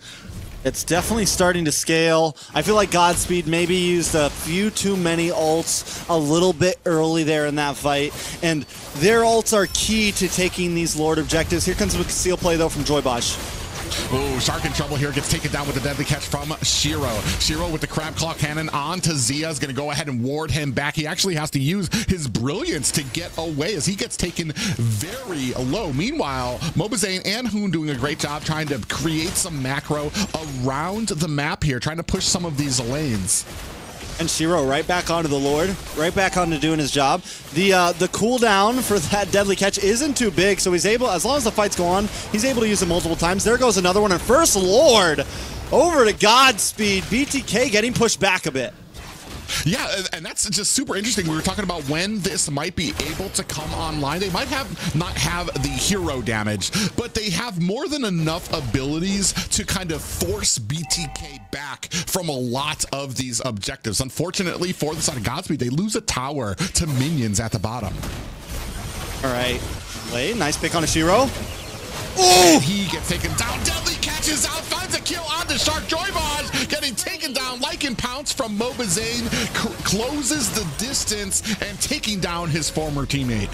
Speaker 10: It's definitely starting to scale. I feel like Godspeed maybe used a few too many ults a little bit early there in that fight, and their ults are key to taking these Lord objectives. Here comes the conceal play, though, from Joyboz.
Speaker 9: Oh, Shark in trouble here, gets taken down with the Deadly Catch from Shiro. Shiro with the Crab Claw Cannon onto Zia is going to go ahead and ward him back. He actually has to use his Brilliance to get away as he gets taken very low. Meanwhile, Mobazane and Hoon doing a great job trying to create some macro around the map here, trying to push some of these lanes.
Speaker 10: And Shiro right back onto the Lord, right back onto doing his job. The cooldown for that deadly catch isn't too big, so he's able, as long as the fights go on, he's able to use it multiple times. There goes another one, and first Lord over to Godspeed. BTK getting pushed back a bit.
Speaker 9: Yeah, and that's just super interesting. We were talking about when this might be able to come online. They might not have the hero damage, but they have more than enough abilities to kind of force BTK back from a lot of these objectives. Unfortunately, for the side of Godspeed, they lose a tower to minions at the bottom.
Speaker 10: All right, Lay, nice pick on a Shiro.
Speaker 9: Oh, he gets taken down. Deadly catches out, finds a kill on the Shark. Joybaj getting taken down like in Pounce from Mobazane, closes the distance and taking down his former teammate.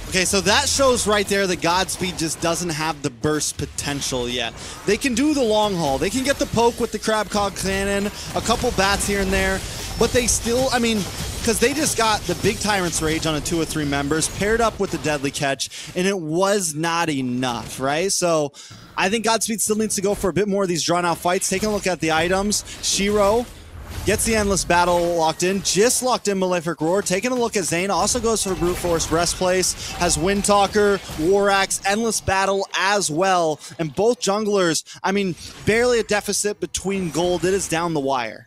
Speaker 10: Okay, so that shows right there that Godspeed just doesn't have the burst potential yet. They can do the long haul. They can get the poke with the Crabcog Cannon, a couple bats here and there, but they still, I mean, because they just got the big Tyrant's Rage on a 2 of 3 members paired up with the Deadly Catch, and it was not enough, right? So I think Godspeed still needs to go for a bit more of these drawn-out fights. Taking a look at the items, Shiro gets the Endless Battle locked in, just locked in Malefic Roar. Taking a look at Zane, also goes for Brute Force Breastplace, has Windtalker, War Axe, Endless Battle as well, and both junglers, I mean, barely a deficit between gold. It is down the wire.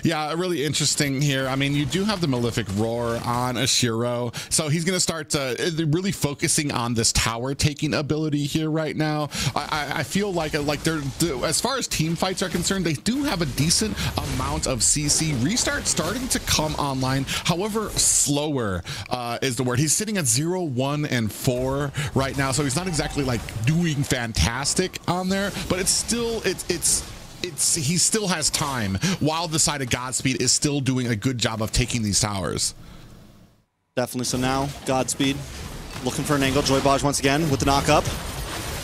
Speaker 9: Yeah, really interesting here. I mean, you do have the Malefic Roar on Ashiro, so he's going to start really focusing on this tower taking ability here right now. I feel like they're, as far as team fights are concerned, they do have a decent amount of CC. Restart starting to come online, however, slower is the word. He's sitting at 0, 1, and 4 right now, so he's not exactly like doing fantastic on there, but it's still, he still has time while the side of Godspeed is still doing a good job of taking these towers.
Speaker 10: Definitely. So now Godspeed looking for an angle. Joybaj once again with the knock up.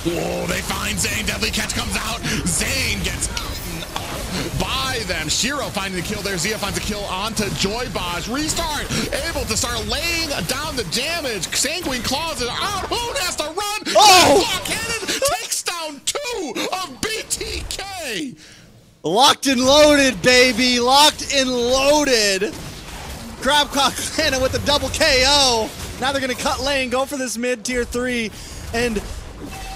Speaker 9: Oh, they find Zane. Deadly catch comes out. Zane gets eaten up by them. Shiro finding the kill there. Zia finds a kill onto Joybaj. Restart. Able to start laying down the damage. Sanguine Claws is out. Who has to run?
Speaker 10: Oh!
Speaker 9: Cannon takes down 2 of BTK.
Speaker 10: Locked and loaded, baby. Locked and loaded. Crabcock Cannon with the double KO. Now they're going to cut lane, go for this mid tier 3, and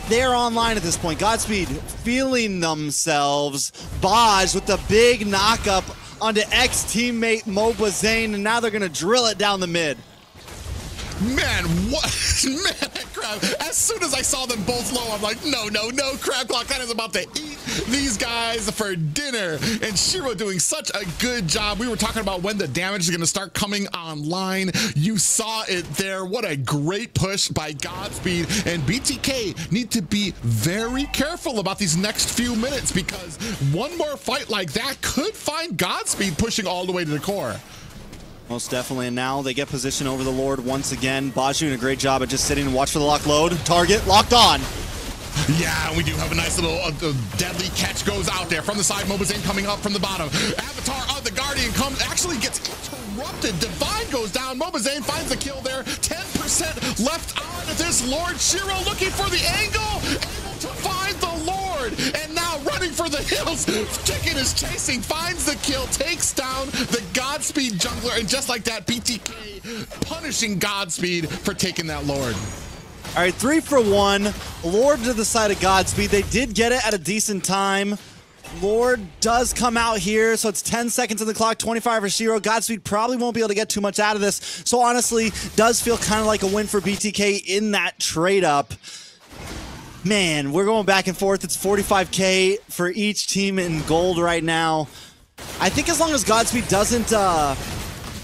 Speaker 10: they're online at this point. Godspeed feeling themselves. Baj with the big knock-up onto ex-teammate Mobazane, and now they're going to drill it down the mid.
Speaker 9: Man, what? Man, Crab. As soon as I saw them both low, I'm like, no. Crabclaw kind of is about to eat these guys for dinner. And Shiro doing such a good job. We were talking about when the damage is going to start coming online. You saw it there. What a great push by Godspeed. And BTK need to be very careful about these next few minutes, because one more fight like that could find Godspeed pushing all the way to the core.
Speaker 10: Most definitely, and now they get position over the Lord once again. Baj doing a great job at just sitting and watch for the lock load. Target locked on.
Speaker 9: Yeah, we do have a nice little deadly catch goes out there from the side. Mobazane coming up from the bottom. Avatar of the Guardian comes, actually gets interrupted. Divine goes down. Mobazane finds the kill there. 10% left on this Lord. Shiro looking for the angle, able to find the Lord, and now running for the hills. Chicken is chasing, finds the kill, takes down the Godspeed jungler, and just like that, BTK punishing Godspeed for taking that Lord.
Speaker 10: All right, 3 for 1. Lord to the side of Godspeed. They did get it at a decent time. Lord does come out here, so it's 10 seconds on the clock, 25 for Shiro. Godspeed probably won't be able to get too much out of this, so honestly, does feel kind of like a win for BTK in that trade-up. Man, we're going back and forth. It's 45K for each team in gold right now. I think as long as Godspeed doesn't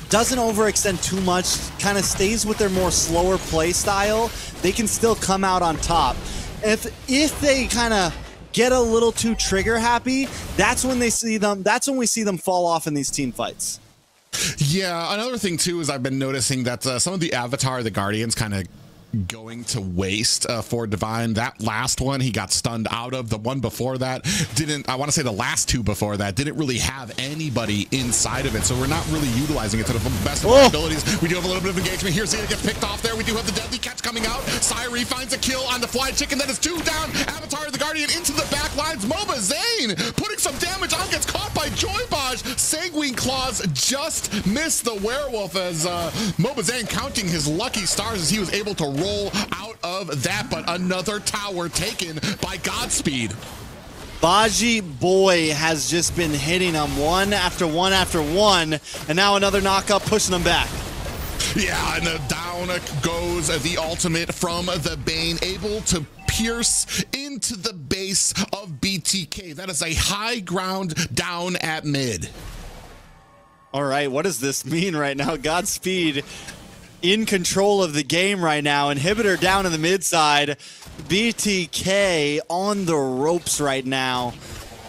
Speaker 10: overextend too much, kind of stays with their more slower play style, they can still come out on top. If they kind of get a little too trigger happy, that's when we see them fall off in these team fights.
Speaker 9: Yeah, another thing too is I've been noticing that some of the Avatar, the Guardians, kind of going to waste for Divine. That last one he got stunned out of. The one before that didn't, I want to say the last two before that didn't really have anybody inside of it, so we're not really utilizing it to the best of our abilities. We do have a little bit of engagement here. Zeta gets picked off there. We do have the deadly catch coming out. Syrie finds a kill on the fly chicken. That is 2 down. Avatar of the Guardian into the back lines. Moba Zane putting some damage on, gets caught by Joybaj. Sanguine Claws just missed the werewolf as Moba Zane counting his lucky stars as he was able to roll out of that, but another tower taken by Godspeed.
Speaker 10: Baji boy has just been hitting him one after one after one, and now another knockup pushing him back.
Speaker 9: Yeah, and down goes the ultimate from the Bane, able to pierce into the base of BTK. That is a high ground down at mid.
Speaker 10: All right, what does this mean right now? Godspeed in control of the game right now. Inhibitor down in the mid side. BTK on the ropes right now.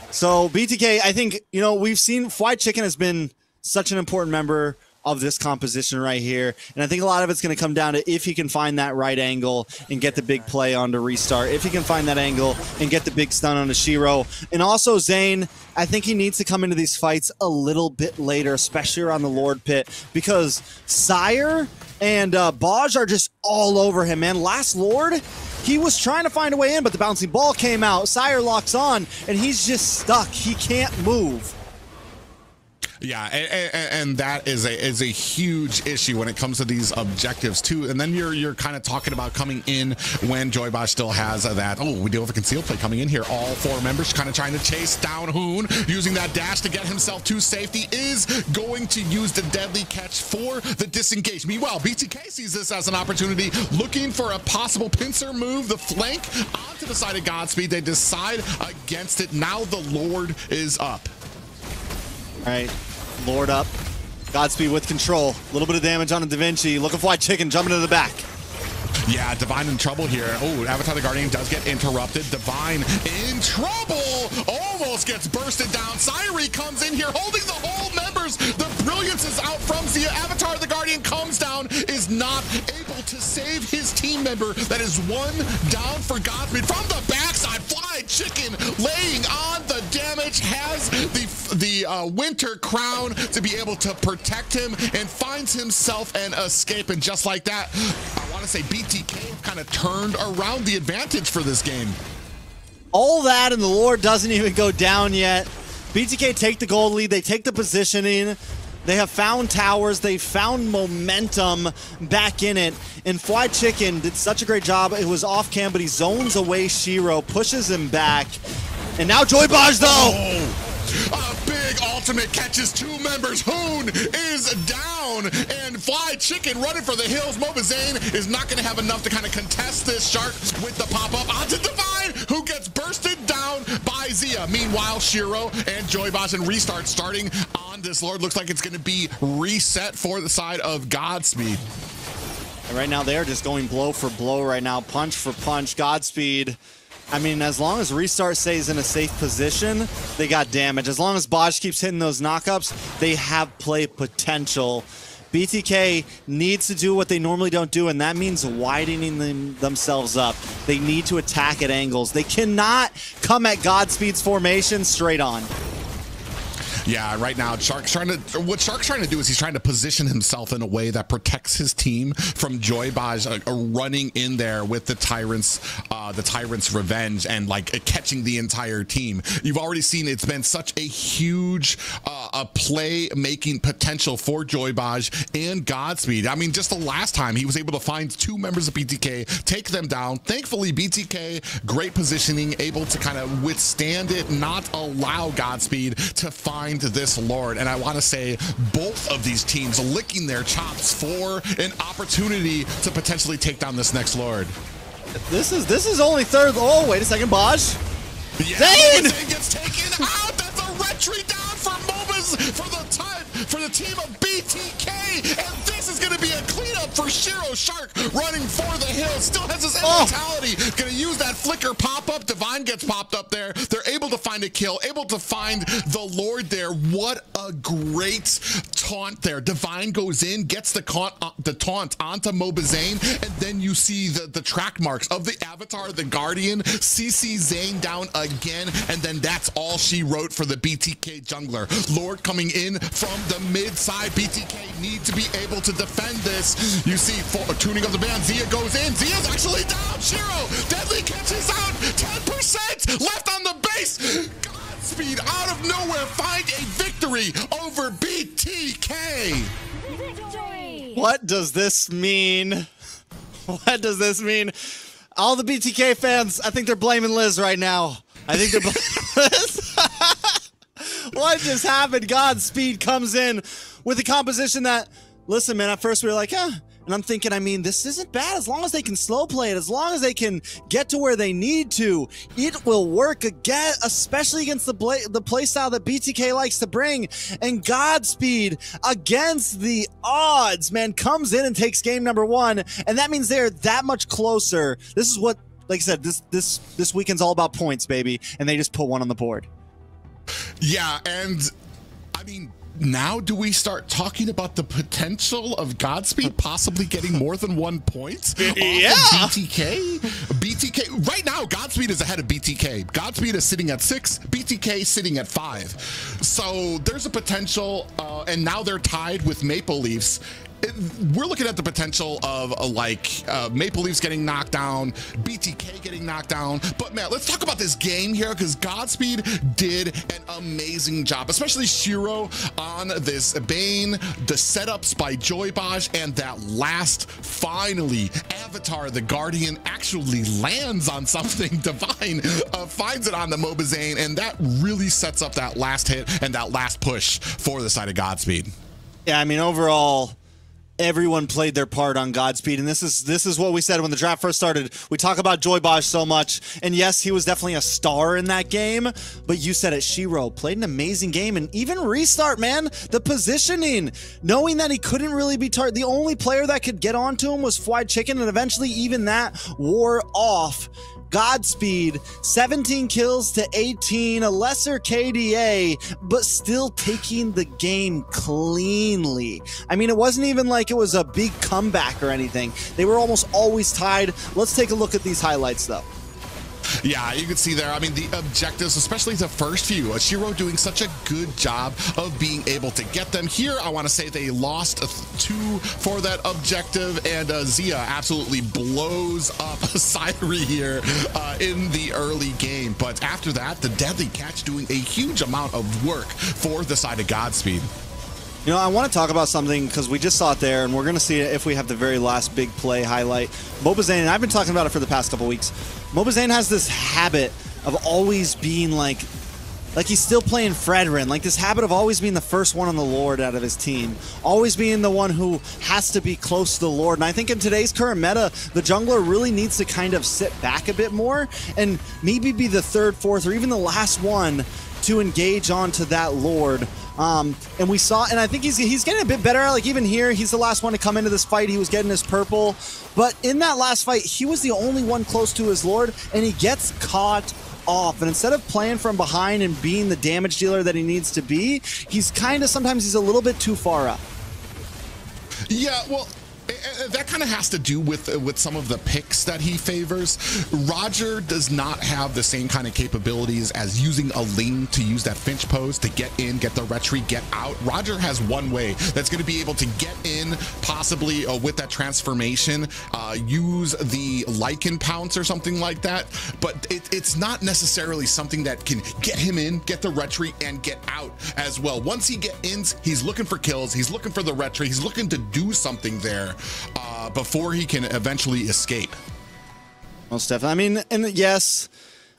Speaker 10: So BTK, I think, you know, we've seen Fried Chicken has been such an important member of this composition right here. And I think a lot of it's going to come down to if he can find that right angle and get the big play onto Restart, if he can find that angle and get the big stun onto Shiro. And also Zane, I think he needs to come into these fights a little bit later, especially around the Lord Pit, because Sire and Baj are just all over him, man. Last Lord, he was trying to find a way in, but the bouncing ball came out. Sire locks on, and he's just stuck. He can't move.
Speaker 9: Yeah, and that is a huge issue when it comes to these objectives too. And then you're kind of talking about coming in when Joybaj still has that. Oh, we do have a concealed play coming in here. All 4 members kind of trying to chase down Hoon, using that dash to get himself to safety. Is going to use the deadly catch for the disengage. Meanwhile, BTK sees this as an opportunity, looking for a possible pincer move, the flank onto the side of Godspeed. They decide against it. Now the Lord is up.
Speaker 10: All right, Lord up. Godspeed with control. A little bit of damage on the Da Vinci. Looking for White Chicken, jumping to the back.
Speaker 9: Yeah, Divine in trouble here. Oh, Avatar the Guardian does get interrupted. Divine in trouble. Almost gets bursted down. Syrie comes in here holding the whole members. The brilliance is out from Zia. Avatar the Guardian comes down, is not able to save his team member. That is 1 down for Godspeed. From the backside, Fly Chicken laying on the damage, has the Winter Crown to be able to protect him, and finds himself an escape. And just like that, I want to say BTK kind of turned around the advantage for this game.
Speaker 10: All that, and the Lord doesn't even go down yet. BTK take the gold lead. They take the positioning. They have found towers. They found momentum back in it. And Fried Chicken did such a great job. It was off cam, but he zones away Shiro, pushes him back. And now Joybaj, though.
Speaker 9: Oh. A big ultimate catches 2 members. Hoon is down, and Fly Chicken running for the hills. Moba Zane is not going to have enough to kind of contest this shark with the pop-up onto Divine, who gets bursted down by Zia. Meanwhile, Shiro and Joybaj and Restart starting on this Lord. Looks like it's going to be reset for the side of Godspeed.
Speaker 10: And right now, they're just going blow for blow right now, punch for punch. Godspeed, I mean, as long as Restart stays in a safe position, they got damage. As long as Baj keeps hitting those knockups, they have play potential. BTK needs to do what they normally don't do, and that means widening themselves up. They need to attack at angles. They cannot come at Godspeed's formation straight on.
Speaker 9: Yeah, right now, what Shark's trying to do is he's trying to position himself in a way that protects his team from Joybaj running in there with the Tyrant's Revenge and like catching the entire team. You've already seen it's been such a huge play-making potential for Joybaj and Godspeed. I mean, just the last time he was able to find 2 members of BTK, take them down. Thankfully, BTK, great positioning, able to kind of withstand it, not allow Godspeed to find this Lord. And I want to say both of these teams licking their chops for an opportunity to potentially take down this next Lord.
Speaker 10: This is only third. Oh, wait a second, Baj.
Speaker 9: Yeah, Zane gets taken out. That's a red retry down for Mobas for the team of BTK, and this is going to be a cleanup for Shiro. Shark running for the hill, still has his immortality. Going to use that flicker pop-up. Divine gets popped up there. They're able to find a kill, able to find the Lord there. What a great taunt there. Divine goes in, gets the taunt onto Mobazane, and then you see the track marks of the Avatar, the Guardian, CC Zane down again, and then that's all she wrote for the BTK jungler. Lord coming in from the mid side. BTK need to be able to defend this. You see tuning of the band. Zia goes in. Zia's actually down. Shiro, Deadly catches out. 10% left on the base. Godspeed out of nowhere find a victory over BTK.
Speaker 3: Victory!
Speaker 10: What does this mean? What does this mean? All the BTK fans, I think they're blaming Liz right now. I think they're blaming Liz. What just happened? Godspeed comes in with a composition that, listen, man, at first we were like, and I'm thinking, I mean, this isn't bad as long as they can slow play it, as long as they can get to where they need to. It will work again, especially against the playstyle that BTK likes to bring. And Godspeed, against the odds, man, comes in and takes game number 1, and that means they're that much closer. This is what, like I said, this weekend's all about points, baby, and they just put 1 on the board.
Speaker 9: Yeah, and I mean, now do we start talking about the potential of Godspeed possibly getting more than 1 point?
Speaker 10: Yeah.
Speaker 9: BTK? BTK, right now, Godspeed is ahead of BTK. Godspeed is sitting at 6, BTK sitting at 5. So there's a potential, and now they're tied with Maple Leafs. We're looking at the potential of Maple Leafs getting knocked down, BTK getting knocked down. But man, let's talk about this game here, because Godspeed did an amazing job, especially Shiro on this Bane, the setups by Joybosh, and that last, finally, Avatar, the Guardian, actually lands on something. Divine finds it on the Mobazane, and that really sets up that last hit and that last push for the side of Godspeed.
Speaker 10: Yeah, I mean, overall, everyone played their part on Godspeed, and this is what we said when the draft first started. We talk about Joybosh so much, and yes, he was definitely a star in that game, but you said it, Shiro played an amazing game, and even Restart, man, the positioning, knowing that he couldn't really be the only player that could get onto him was Fried Chicken, and eventually even that wore off. Godspeed, 17 kills to 18, a lesser KDA, but still taking the game cleanly. I mean, it wasn't even like it was a big comeback or anything. They were almost always tied. Let's take a look at these highlights, though.
Speaker 9: Yeah, you can see there, I mean, the objectives, especially the first few, Shiro doing such a good job of being able to get them. Here, I want to say they lost 2 for that objective, and Zia absolutely blows up Syri here in the early game. But after that, the Deadly Catch doing a huge amount of work for the side of Godspeed.
Speaker 10: You know, I want to talk about something because we just saw it there, and we're going to see it if we have the very last big play highlight. Mobazane, and I've been talking about it for the past couple weeks. Mobazane has this habit of always being like he's still playing Fredrin, like this habit of always being the first one on the Lord out of his team, always being the one who has to be close to the Lord. And I think in today's current meta, the jungler really needs to kind of sit back a bit more and maybe be the 3rd, 4th, or even the last one to engage onto that Lord. And we saw, and I think he's getting a bit better. Like even here, he's the last one to come into this fight. He was getting his purple, but in that last fight, he was the only one close to his Lord, and he gets caught off. And instead of playing from behind and being the damage dealer that he needs to be, he's kind of, sometimes he's a little bit too far up.
Speaker 9: Yeah, well, that kind of has to do with some of the picks that he favors. Roger does not have the same kind of capabilities as using a Ling to use that Finch pose to get in, get the retry, get out. Roger has one way that's going to be able to get in, possibly with that transformation, use the Lycan Pounce or something like that, but it's not necessarily something that can get him in, get the retry, and get out as well. Once he gets in, he's looking for kills, he's looking for the retry, he's looking to do something there before he can eventually escape.
Speaker 10: Most definitely. I mean, and yes,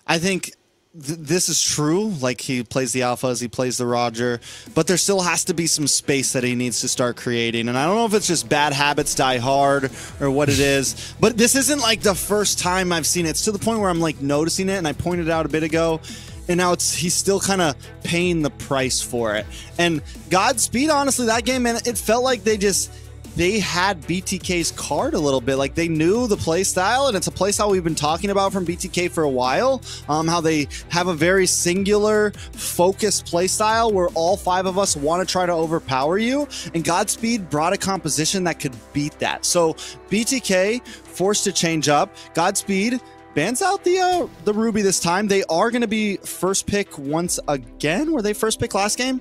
Speaker 10: I think this is true. Like, he plays the alphas, he plays the Roger, but there still has to be some space that he needs to start creating. And I don't know if it's just bad habits die hard or what it is, but this isn't like the first time I've seen it. It's to the point where I'm like noticing it, and I pointed out a bit ago. and now he's still kind of paying the price for it. And Godspeed, honestly, that game, man, it felt like they had BTK's card a little bit. Like, they knew the play style, and it's a play style we've been talking about from BTK for a while. How they have a very singular, focused play style where all 5 of us want to try to overpower you, and Godspeed brought a composition that could beat that. So BTK forced to change up. Godspeed bans out the Ruby this time. They are going to be first pick once again. Were they first pick last game?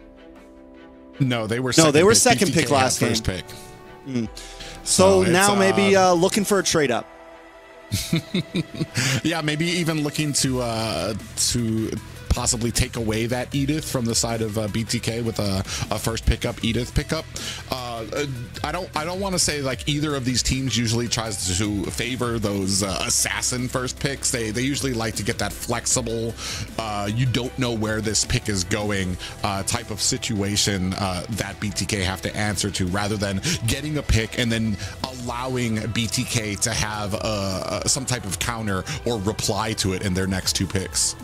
Speaker 9: No, they were
Speaker 10: second pick last game.
Speaker 9: First pick.
Speaker 10: So now maybe looking for a trade up.
Speaker 9: Yeah, maybe even looking to possibly take away that Edith from the side of BTK with a first pickup, Edith pickup. I don't want to say like either of these teams usually tries to favor those assassin first picks. They usually like to get that flexible, you don't know where this pick is going type of situation that BTK have to answer to, rather than getting a pick and then allowing BTK to have some type of counter or reply to it in their next 2 picks.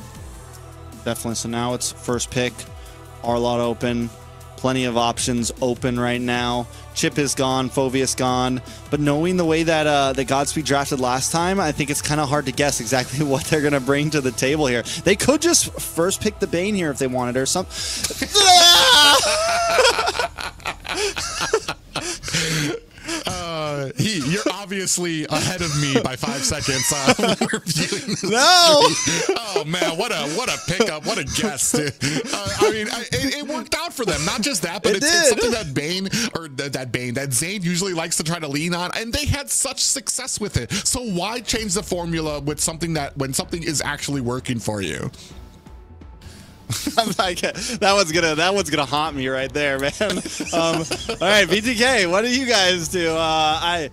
Speaker 10: Definitely. So now it's first pick, R-Lot open, plenty of options open right now. Chip is gone, Fovius gone, but knowing the way that the Godspeed drafted last time, I think it's kind of hard to guess exactly what they're going to bring to the table here. They could just first pick the Bane here if they wanted, or something.
Speaker 9: You're obviously ahead of me by 5 seconds.
Speaker 10: No!
Speaker 9: Oh man, what a pickup! What a guess! I mean, it worked out for them. Not just that, but it's something that that Zane usually likes to try to lean on, and they had such success with it. So why change the formula with something when something is actually working for you?
Speaker 10: I'm like, that one's gonna haunt me right there, man. All right, BTK, what do you guys do? I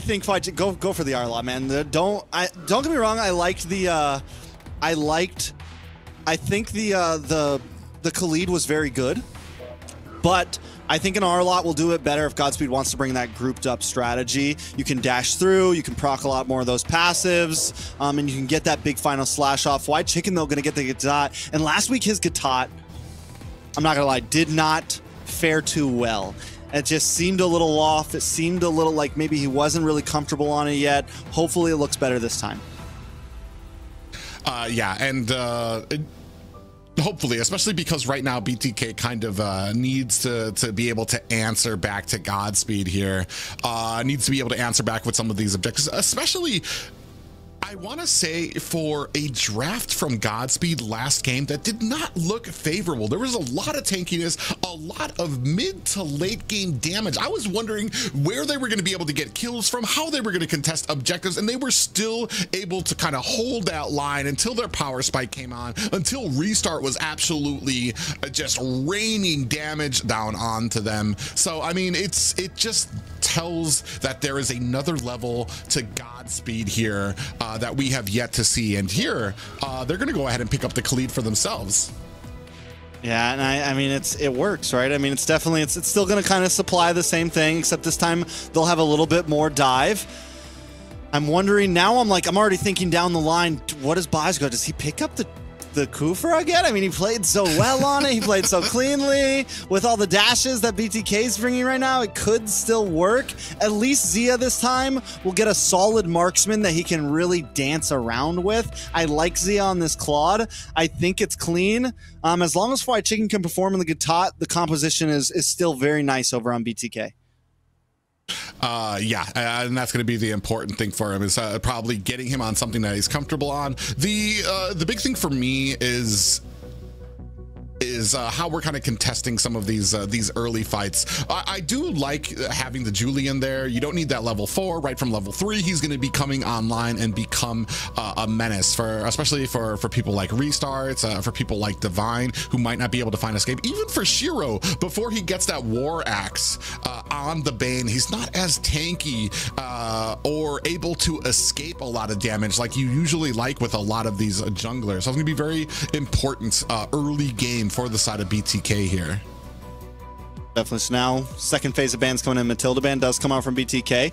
Speaker 10: think go for the R-Lot, man. Don't get me wrong. I think the Khalid was very good, but I think an R-Lot will do it better if Godspeed wants to bring that grouped up strategy. You can dash through, you can proc a lot more of those passives, and you can get that big final slash off. White Chicken, though, going to get the Gatot. And last week, his Gatot, I'm not going to lie, did not fare too well. It just seemed a little off. It seemed a little like maybe he wasn't really comfortable on it yet. Hopefully, it looks better this time.
Speaker 9: Yeah, and hopefully, especially because right now BTK kind of needs to be able to answer back to Godspeed here. Needs to be able to answer back with some of these objectives, especially I want to say for a draft from Godspeed last game that did not look favorable. There was a lot of tankiness, a lot of mid to late game damage. I was wondering where they were going to be able to get kills from, how they were going to contest objectives, and they were still able to kind of hold that line until their power spike came on, until restart was absolutely just raining damage down onto them. So I mean, it just tells that there is another level to Godspeed here that we have yet to see, and here they're going to go ahead and pick up the Khalid for themselves.
Speaker 10: Yeah, and I mean it works, right? I mean it's still going to kind of supply the same thing, except this time they'll have a little bit more dive. I'm wondering now. I'm already thinking down the line. What does Baj go? Does he pick up the Kufra again? I mean, he played so well on it. He played so cleanly with all the dashes that BTK is bringing right now. It could still work. At least Zia this time will get a solid marksman that he can really dance around with. I like Zia on this Claude. I think it's clean. As long as White Chicken can perform in the Gatot, the composition is still very nice over on BTK.
Speaker 9: Yeah, and that's going to be the important thing for him, is probably getting him on something that he's comfortable on. The big thing for me is how we're kind of contesting some of these early fights. I do like having the Julian there. You don't need that level 4. Right from level 3, he's going to be coming online and become a menace, especially for people like Restarts, for people like Divine, who might not be able to find escape. Even for Shiro, before he gets that War Axe on the Bane, he's not as tanky or able to escape a lot of damage like you usually like with a lot of these junglers. So it's going to be very important early game for the side of BTK here.
Speaker 10: Definitely. So now, second phase of bans coming in. Matilda ban does come out from BTK.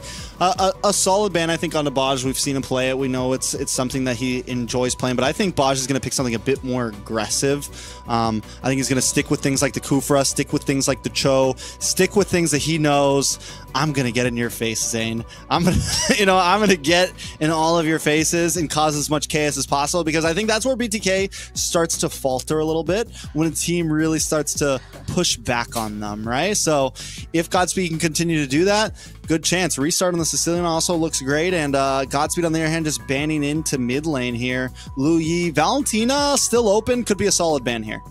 Speaker 10: A solid ban, I think, on the Baj. We've seen him play it. We know it's something that he enjoys playing, but I think Baj is going to pick something a bit more aggressive. I think he's going to stick with things like the Kufra, stick with things like the Cho, stick with things that he knows. I'm going to get in your face, Zane. I'm going to, I'm going to get in all of your faces and cause as much chaos as possible, because I think that's where BTK starts to falter a little bit, when a team really starts to push back on them, right? So if Godspeed can continue to do that, good chance. Restart on the Sicilian also looks great, and Godspeed on the other hand just banning into mid lane here. Lu Yi, Valentina still open, could be a solid ban here.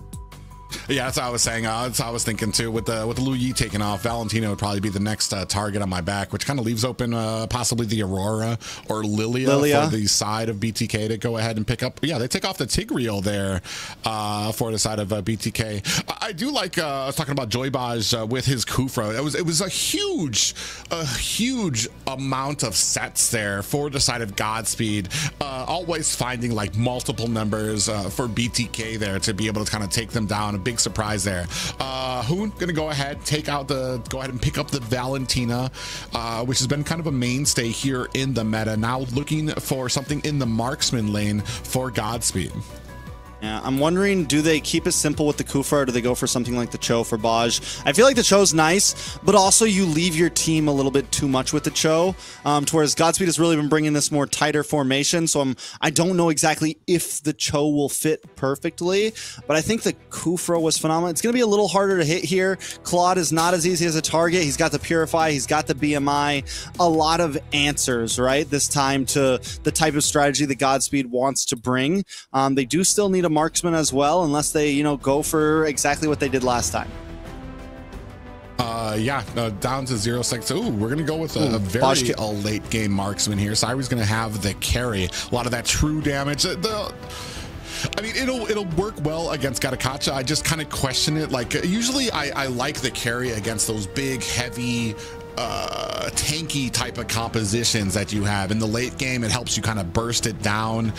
Speaker 9: Yeah, that's what I was saying. That's what I was thinking too. With the Lu Yi taking off, Valentina would probably be the next target on my back, which kind of leaves open possibly the Aurora or Lilia for the side of BTK to go ahead and pick up. Yeah, they take off the Tigreal there for the side of BTK. I do like. I was talking about Joybaj with his Kufra. It was a huge amount of sets there for the side of Godspeed. Always finding like multiple numbers for BTK there to be able to kind of take them down. A big surprise there. Hoon gonna go ahead and pick up the Valentina, which has been kind of a mainstay here in the meta. Now looking for something in the marksman lane for Godspeed.
Speaker 10: Yeah, I'm wondering, do they keep it simple with the Kufra, or do they go for something like the Cho for Baj? I feel like the Cho's nice, but also you leave your team a little bit too much with the Cho, whereas Godspeed has really been bringing this more tighter formation, so I don't know exactly if the Cho will fit perfectly, but I think the Kufra was phenomenal. It's going to be a little harder to hit here. Claude is not as easy as a target. He's got the Purify, he's got the BMI, a lot of answers, right, this time to the type of strategy that Godspeed wants to bring. They do still need a marksman as well, unless they go for exactly what they did last time.
Speaker 9: Down to 0 seconds. Ooh, we're gonna go with a very late game marksman here. Cyrie's gonna have the carry, a lot of that true damage. I mean, it'll work well against Garakacha. I just kind of question it. Like usually I like the carry against those big, heavy, tanky type of compositions that you have in the late game. It helps you kind of burst it down.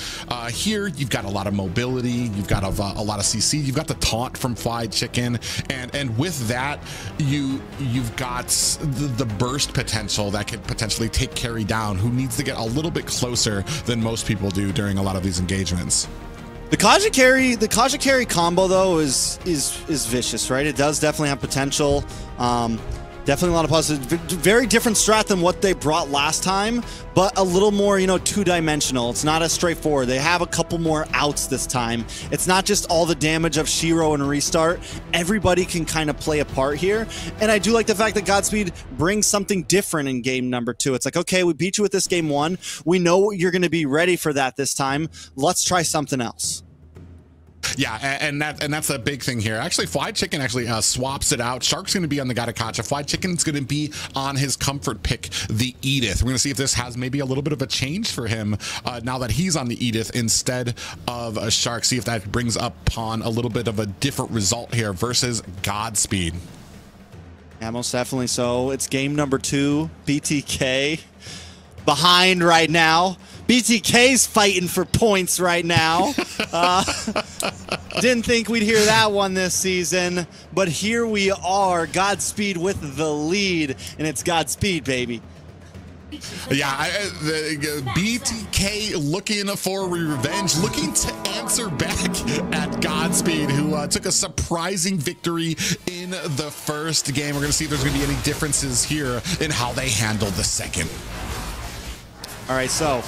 Speaker 9: Here you've got a lot of mobility, you've got a lot of CC, you've got the taunt from Fried Chicken, and with that you've got the burst potential that could potentially take carry down, who needs to get a little bit closer than most people do during a lot of these engagements.
Speaker 10: The Kaja carry combo though is vicious, right? It does definitely have potential. Definitely a lot of positives. Very different strat than what they brought last time, but a little more, two-dimensional. It's not as straightforward. They have a couple more outs this time. It's not just all the damage of Shiro and Restart. Everybody can kind of play a part here, and I do like the fact that Godspeed brings something different in game number 2. It's like, okay, we beat you with this game 1. We know you're going to be ready for that this time. Let's try something else.
Speaker 9: Yeah, and that's a big thing here. Actually, Fried Chicken actually swaps it out. Shark's going to be on the Garakacha. Fried Chicken's going to be on his comfort pick, the Edith. We're going to see if this has maybe a little bit of a change for him now that he's on the Edith instead of a Shark. See if that brings upon a little bit of a different result here versus Godspeed.
Speaker 10: Yeah, most definitely so. It's game number 2. BTK behind right now. BTK's fighting for points right now. Didn't think we'd hear that one this season, but here we are. Godspeed with the lead, and it's Godspeed, baby.
Speaker 9: Yeah, BTK looking for revenge, looking to answer back at Godspeed, who took a surprising victory in the first game. We're going to see if there's going to be any differences here in how they handle the second.
Speaker 10: All right, so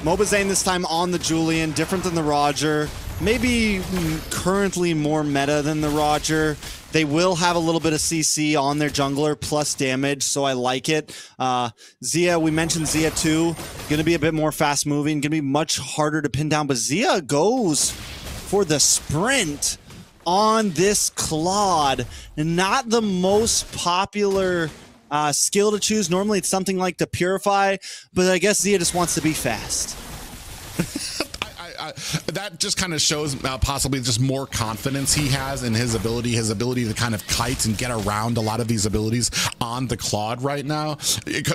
Speaker 10: Mobazane this time on the Julian, different than the Roger. Maybe currently more meta than the Roger. They will have a little bit of CC on their jungler plus damage, so I like it. Zia, we mentioned Zia too. Gonna be a bit more fast moving, gonna be much harder to pin down, but Zia goes for the sprint on this Claude. Not the most popular skill to choose. Normally it's something like the Purify, but I guess Zia just wants to be fast.
Speaker 9: that just kind of shows possibly just more confidence he has in his ability to kind of kite and get around a lot of these abilities on the Claude right now.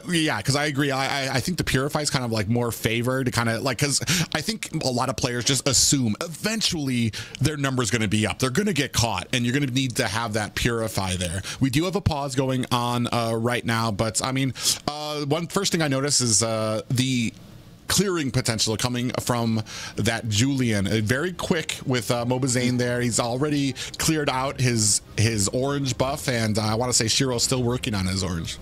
Speaker 9: Yeah, because I agree. I think the Purify is kind of like more favored, kind of like, because I think a lot of players just assume eventually their number's going to be up. They're going to get caught, and you're going to need to have that Purify there. We do have a pause going on right now, but I mean, one first thing I notice is the clearing potential coming from that Julian. Very quick with MLBBNA there. He's already cleared out his orange buff, and I want to say Shiro's still working on his orange.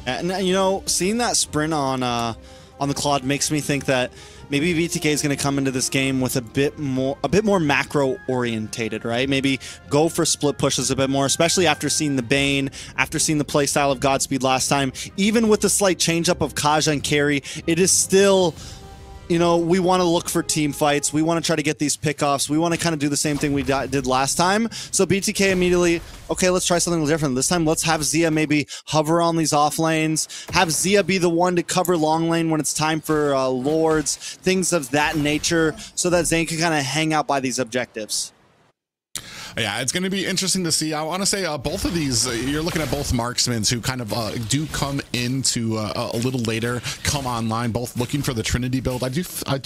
Speaker 10: And you know, seeing that sprint on the Claude makes me think that maybe BTK is going to come into this game with a bit more macro orientated, right? Maybe go for split pushes a bit more, especially after seeing the Bane, after seeing the playstyle of Godspeed last time. Even with the slight change up of Kaja and Carry, it is still, you know, we want to look for team fights. We want to try to get these pickoffs. We want to kind of do the same thing we did last time. So BTK immediately, okay, let's try something different. This time, let's have Zia maybe hover on these off lanes. Have Zia be the one to cover long lane when it's time for Lords, things of that nature, so that Zane can kind of hang out by these objectives.
Speaker 9: Yeah, it's going to be interesting to see. I want to say both of these, you're looking at both marksmen who kind of do come into a little later, come online, both looking for the Trinity build. I do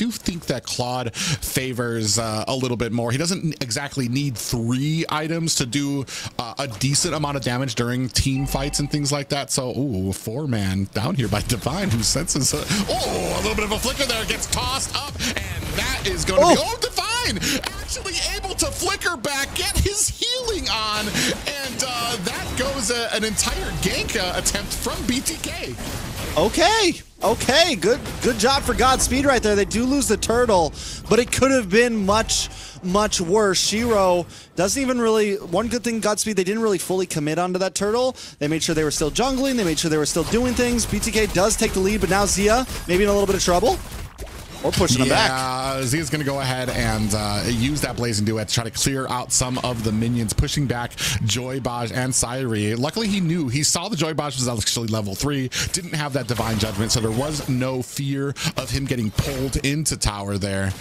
Speaker 9: think that Claude favors a little bit more. He doesn't exactly need 3 items to do a decent amount of damage during team fights and things like that. So, ooh, 4-man down here by Divine, who senses a little bit of a flicker there, gets tossed up, and that is going to be, Divine actually able to flicker back, get his healing on, and that goes an entire gank attempt from BTK.
Speaker 10: Okay, good job for Godspeed right there. They do lose the turtle, but it could have been much worse. Shiro doesn't even really, one good thing Godspeed, they didn't really fully commit onto that turtle. They made sure they were still jungling, they made sure they were still doing things. BTK does take the lead, but now Zia maybe in a little bit of trouble. Or pushing them back.
Speaker 9: Yeah, Zia's going to go ahead and use that Blazing Duet to try to clear out some of the minions, pushing back Joy Baj and Sairi. Luckily, he saw the Joy Baj was actually level 3, didn't have that Divine Judgment, so there was no fear of him getting pulled into tower there.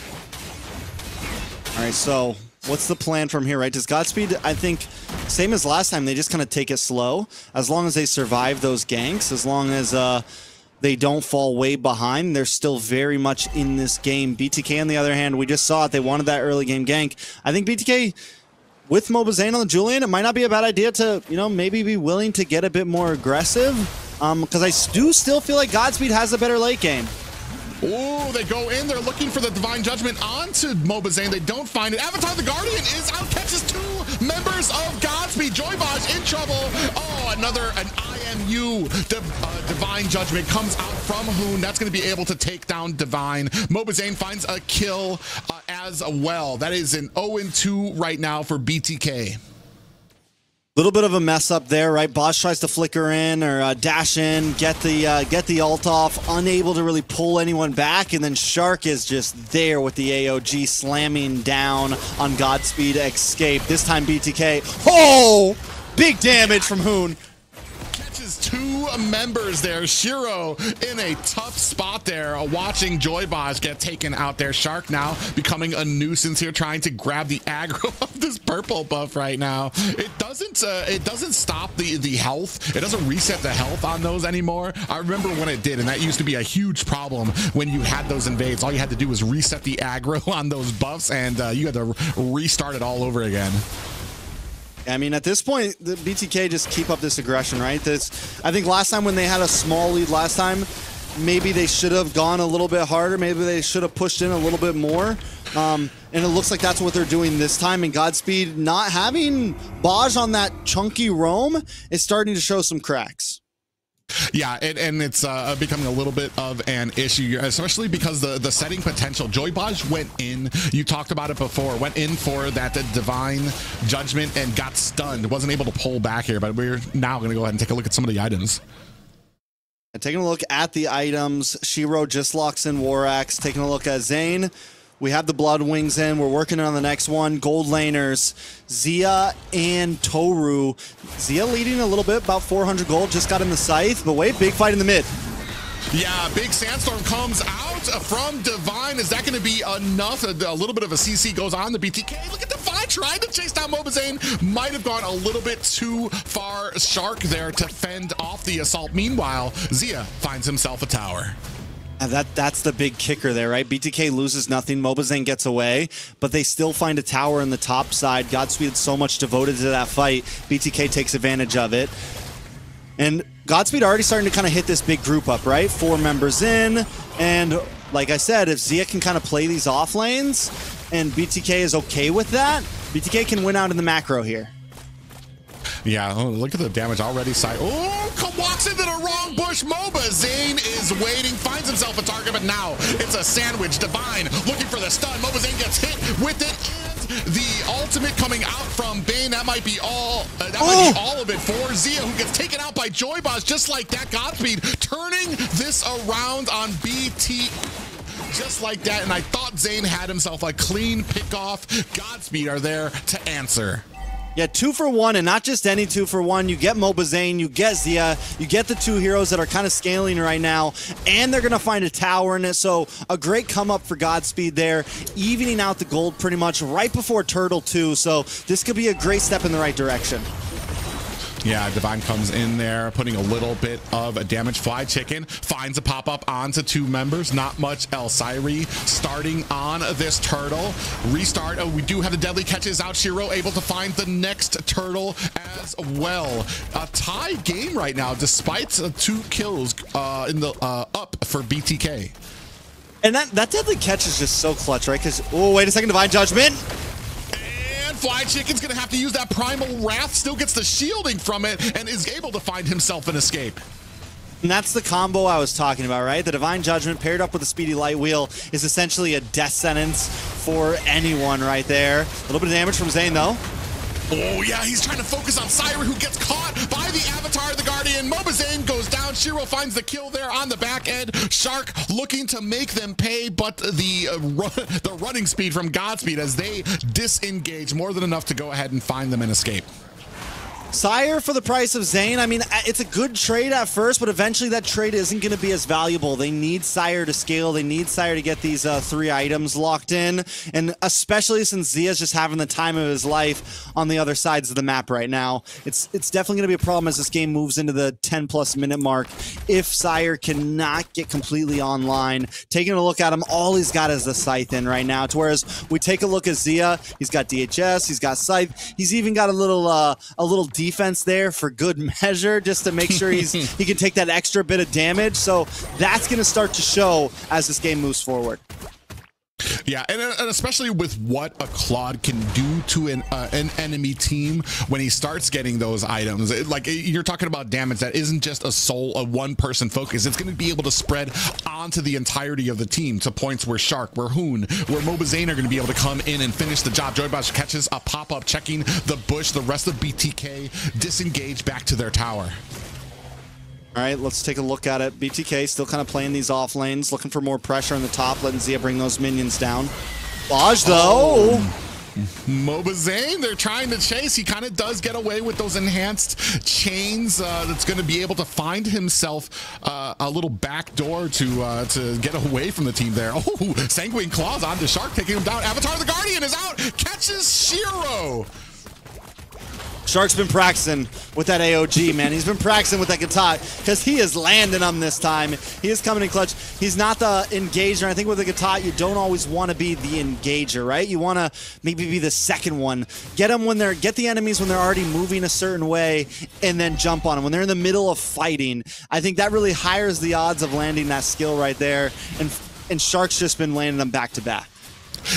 Speaker 10: All right, so what's the plan from here, right? Does Godspeed, I think, same as last time, they just kind of take it slow. As long as they survive those ganks, as long as they don't fall way behind, they're still very much in this game. BTK, on the other hand, we just saw it. They wanted that early game gank. I think BTK, with MLBBNA and Julian, it might not be a bad idea to, you know, maybe be willing to get a bit more aggressive. Because I do still feel like Godspeed has a better late game.
Speaker 9: Oh, they go in. They're looking for the Divine Judgment onto MLBBNA. They don't find it. Avatar the Guardian is out, catches 2 members of Godspeed. Joybaj in trouble. Oh, an IMU. Divine Judgment comes out from Hoon. That's going to be able to take down Divine. MLBBNA finds a kill as well. That is an 0-2 right now for BTK.
Speaker 10: Little bit of a mess up there, right? Bosch tries to flicker in or dash in, get the ult off, unable to really pull anyone back, and then Shark is just there with the AOG slamming down on Godspeed escape. This time BTK, oh! Big damage from Hoon.
Speaker 9: Catches 2 members there. Shiro in a tough spot there, watching Joybaj get taken out there. Shark now becoming a nuisance here, trying to grab the aggro of this purple buff right now. It doesn't stop the health. It doesn't reset the health on those anymore. I remember when it did, and that used to be a huge problem when you had those invades. All you had to do was reset the aggro on those buffs, and you had to restart it all over again.
Speaker 10: I mean, at this point, the BTK just keep up this aggression, right? I think last time when they had a small lead last time, maybe they should have gone a little bit harder. Maybe they should have pushed in a little bit more. And it looks like that's what they're doing this time. And Godspeed not having Baj on that chunky roam is starting to show some cracks.
Speaker 9: Yeah, and it's becoming a little bit of an issue, especially because the setting potential. Joybaj went in, you talked about it before, went in for that Divine Judgment and got stunned. Wasn't able to pull back here, but we're now going to go ahead and take a look at some of the items.
Speaker 10: And taking a look at the items, Shiro just locks in War Axe. Taking a look at Zane. We have the Blood Wings in. We're working on the next one. Gold laners, Zia and Toru. Zia leading a little bit, about 400 gold. Just got him the Scythe, but wait, big fight in the mid.
Speaker 9: Yeah, big Sandstorm comes out. from Divine. Is that going to be enough? A little bit of a CC goes on the BTK. Look at Divine trying to chase down MLBBNA. Might have gone a little bit too far. Shark there to fend off the assault. Meanwhile, Zia finds himself a tower.
Speaker 10: And that's the big kicker there, right? BTK loses nothing. MLBBBNA gets away, but they still find a tower in the top side. Godspeed so much devoted to that fight. BTK takes advantage of it. And Godspeed already starting to kind of hit this big group up, right? 4 members in. And like I said, if Zia can kind of play these off lanes and BTK is okay with that, BTK can win out in the macro here.
Speaker 9: Yeah, oh, look at the damage already. Walks into the wrong bush. MLBBBNA is waiting, finds himself a target, but now it's a sandwich. Divine looking for the stun. MLBBBNA gets hit with it. And the ultimate coming out from Bane. That might be all. Might be all of it for Zia, who gets taken out by Joyboss just like that. Godspeed turning this around on BT. Just like that. And I thought Zane had himself a clean pick off. Godspeed are there to answer.
Speaker 10: Yeah, 2 for 1, and not just any 2 for 1. You get MLBBBNA, you get Zia, you get the 2 heroes that are kind of scaling right now, and they're going to find a tower in it. So a great come up for Godspeed there, evening out the gold pretty much right before Turtle 2. So this could be a great step in the right direction.
Speaker 9: Yeah, Divine comes in there, putting a little bit of a damage. Fly Chicken finds a pop-up onto 2 members. Not much else. Sairi starting on this turtle. Restart. Oh, we do have the deadly catches out. Shiro able to find the next turtle as well. A tie game right now, despite 2 kills in the up for BTK.
Speaker 10: And that deadly catch is just so clutch, right? Because, oh, wait a second, Divine Judgment.
Speaker 9: Fly Chicken's gonna have to use that Primal Wrath, still gets the shielding from it, and is able to find himself an escape.
Speaker 10: And that's the combo I was talking about, right? The Divine Judgment paired up with the Speedy Light Wheel is essentially a death sentence for anyone right there. A little bit of damage from Zane, though.
Speaker 9: Oh, yeah, he's trying to focus on Siren, who gets caught by the Avatar of the Guardian. MLBBBNA goes down. Shiro finds the kill there on the back end. Shark looking to make them pay, but the running speed from Godspeed as they disengage more than enough to go ahead and find them and escape.
Speaker 10: Sire for the price of Zane. I mean, it's a good trade at first, but eventually that trade isn't going to be as valuable. They need Sire to scale. They need Sire to get these 3 items locked in, and especially since Zia's just having the time of his life on the other sides of the map right now. It's definitely going to be a problem as this game moves into the 10+ minute mark if Sire cannot get completely online. Taking a look at him, all he's got is the Scythe in right now, to whereas we take a look at Zia, he's got DHS, he's got Scythe, he's even got a little defense there for good measure, just to make sure he can take that extra bit of damage. So that's going to start to show as this game moves forward.
Speaker 9: Yeah, and especially with what a Claude can do to an enemy team when he starts getting those items. Like, you're talking about damage that isn't just a one-person focus. It's going to be able to spread onto the entirety of the team to points where Shark, where Hoon, where MLBBBNA are going to be able to come in and finish the job. Joyboss catches a pop-up, checking the bush. The rest of BTK disengage back to their tower.
Speaker 10: All right, let's take a look at it. BTK still kind of playing these off lanes, looking for more pressure on the top, letting Zia bring those minions down. Baj, though.
Speaker 9: MLBBBNA, they're trying to chase. He kind of does get away with those enhanced chains. That's going to be able to find himself a little back door to get away from the team there. Oh, Sanguine Claws onto Shark, taking him down. Avatar the Guardian is out, catches Shiro.
Speaker 10: Shark's been practicing with that AOG, man. He's been practicing with that guitar because he is landing them this time. He is coming in clutch. He's not the engager. I think with the guitar, you don't always want to be the engager, right? You want to maybe be the second one. Get the enemies when they're already moving a certain way, and then jump on them when they're in the middle of fighting. I think that really higher the odds of landing that skill right there. And Shark's just been landing them back to back.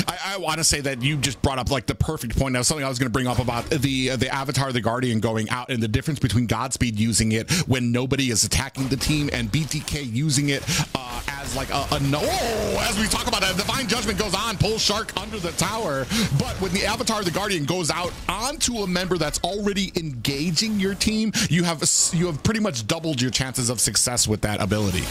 Speaker 9: I want to say that you just brought up like the perfect point. Now, something I was going to bring up about the Avatar, the Guardian going out, and the difference between Godspeed using it when nobody is attacking the team and BTK using it as like as we talk about it, Divine Judgment goes on, pulls Shark under the tower. But when the Avatar, the Guardian goes out onto a member that's already engaging your team, you have pretty much doubled your chances of success with that ability.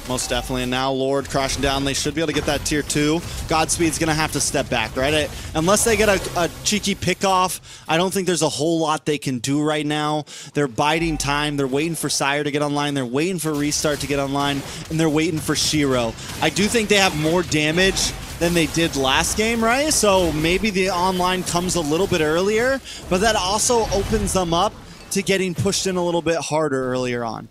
Speaker 10: Most definitely. And now Lord crashing down. They should be able to get that tier 2. Godspeed's going to have to step back, right? Unless they get a cheeky pick-off, I don't think there's a whole lot they can do right now. They're biding time. They're waiting for Sire to get online. They're waiting for Restart to get online. And they're waiting for Shiro. I do think they have more damage than they did last game, right? So maybe the online comes a little bit earlier, but that also opens them up to getting pushed in a little bit harder earlier on.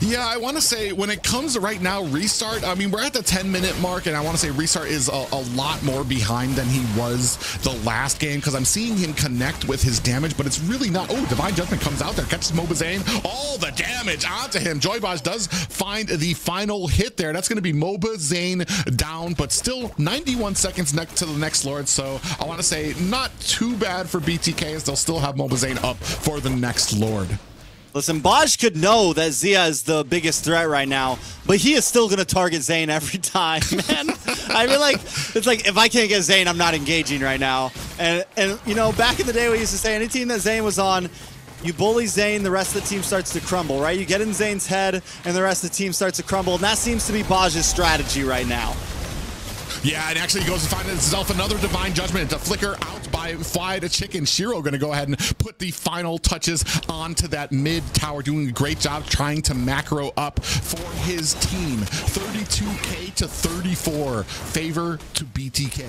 Speaker 9: Yeah, I want to say when it comes to right now, Restart, I mean, we're at the 10-minute mark, and I want to say Restart is a lot more behind than he was the last game, because I'm seeing him connect with his damage, but it's really not. Oh, Divine Judgment comes out there, catches MLBBN, all the damage onto him. Joybosh does find the final hit there. That's going to be MLBBN down, but still 91 seconds next to the next Lord, so I want to say not too bad for BTK, as they'll still have MLBBN up for the next Lord.
Speaker 10: Listen, Baj could know that Zia is the biggest threat right now, but he is still going to target Zayn every time, man. I mean, like, it's like, if I can't get Zayn, I'm not engaging right now. And you know, back in the day, we used to say any team that Zayn was on, you bully Zayn, the rest of the team starts to crumble, right? You get in Zayn's head, and the rest of the team starts to crumble, and that seems to be Baj's strategy right now.
Speaker 9: Yeah, and actually goes to find himself another Divine Judgment to flicker out by Fly the Chicken. Shiro going to go ahead and put the final touches onto that mid tower, doing a great job trying to macro up for his team. 32k to 34, favor to BTK.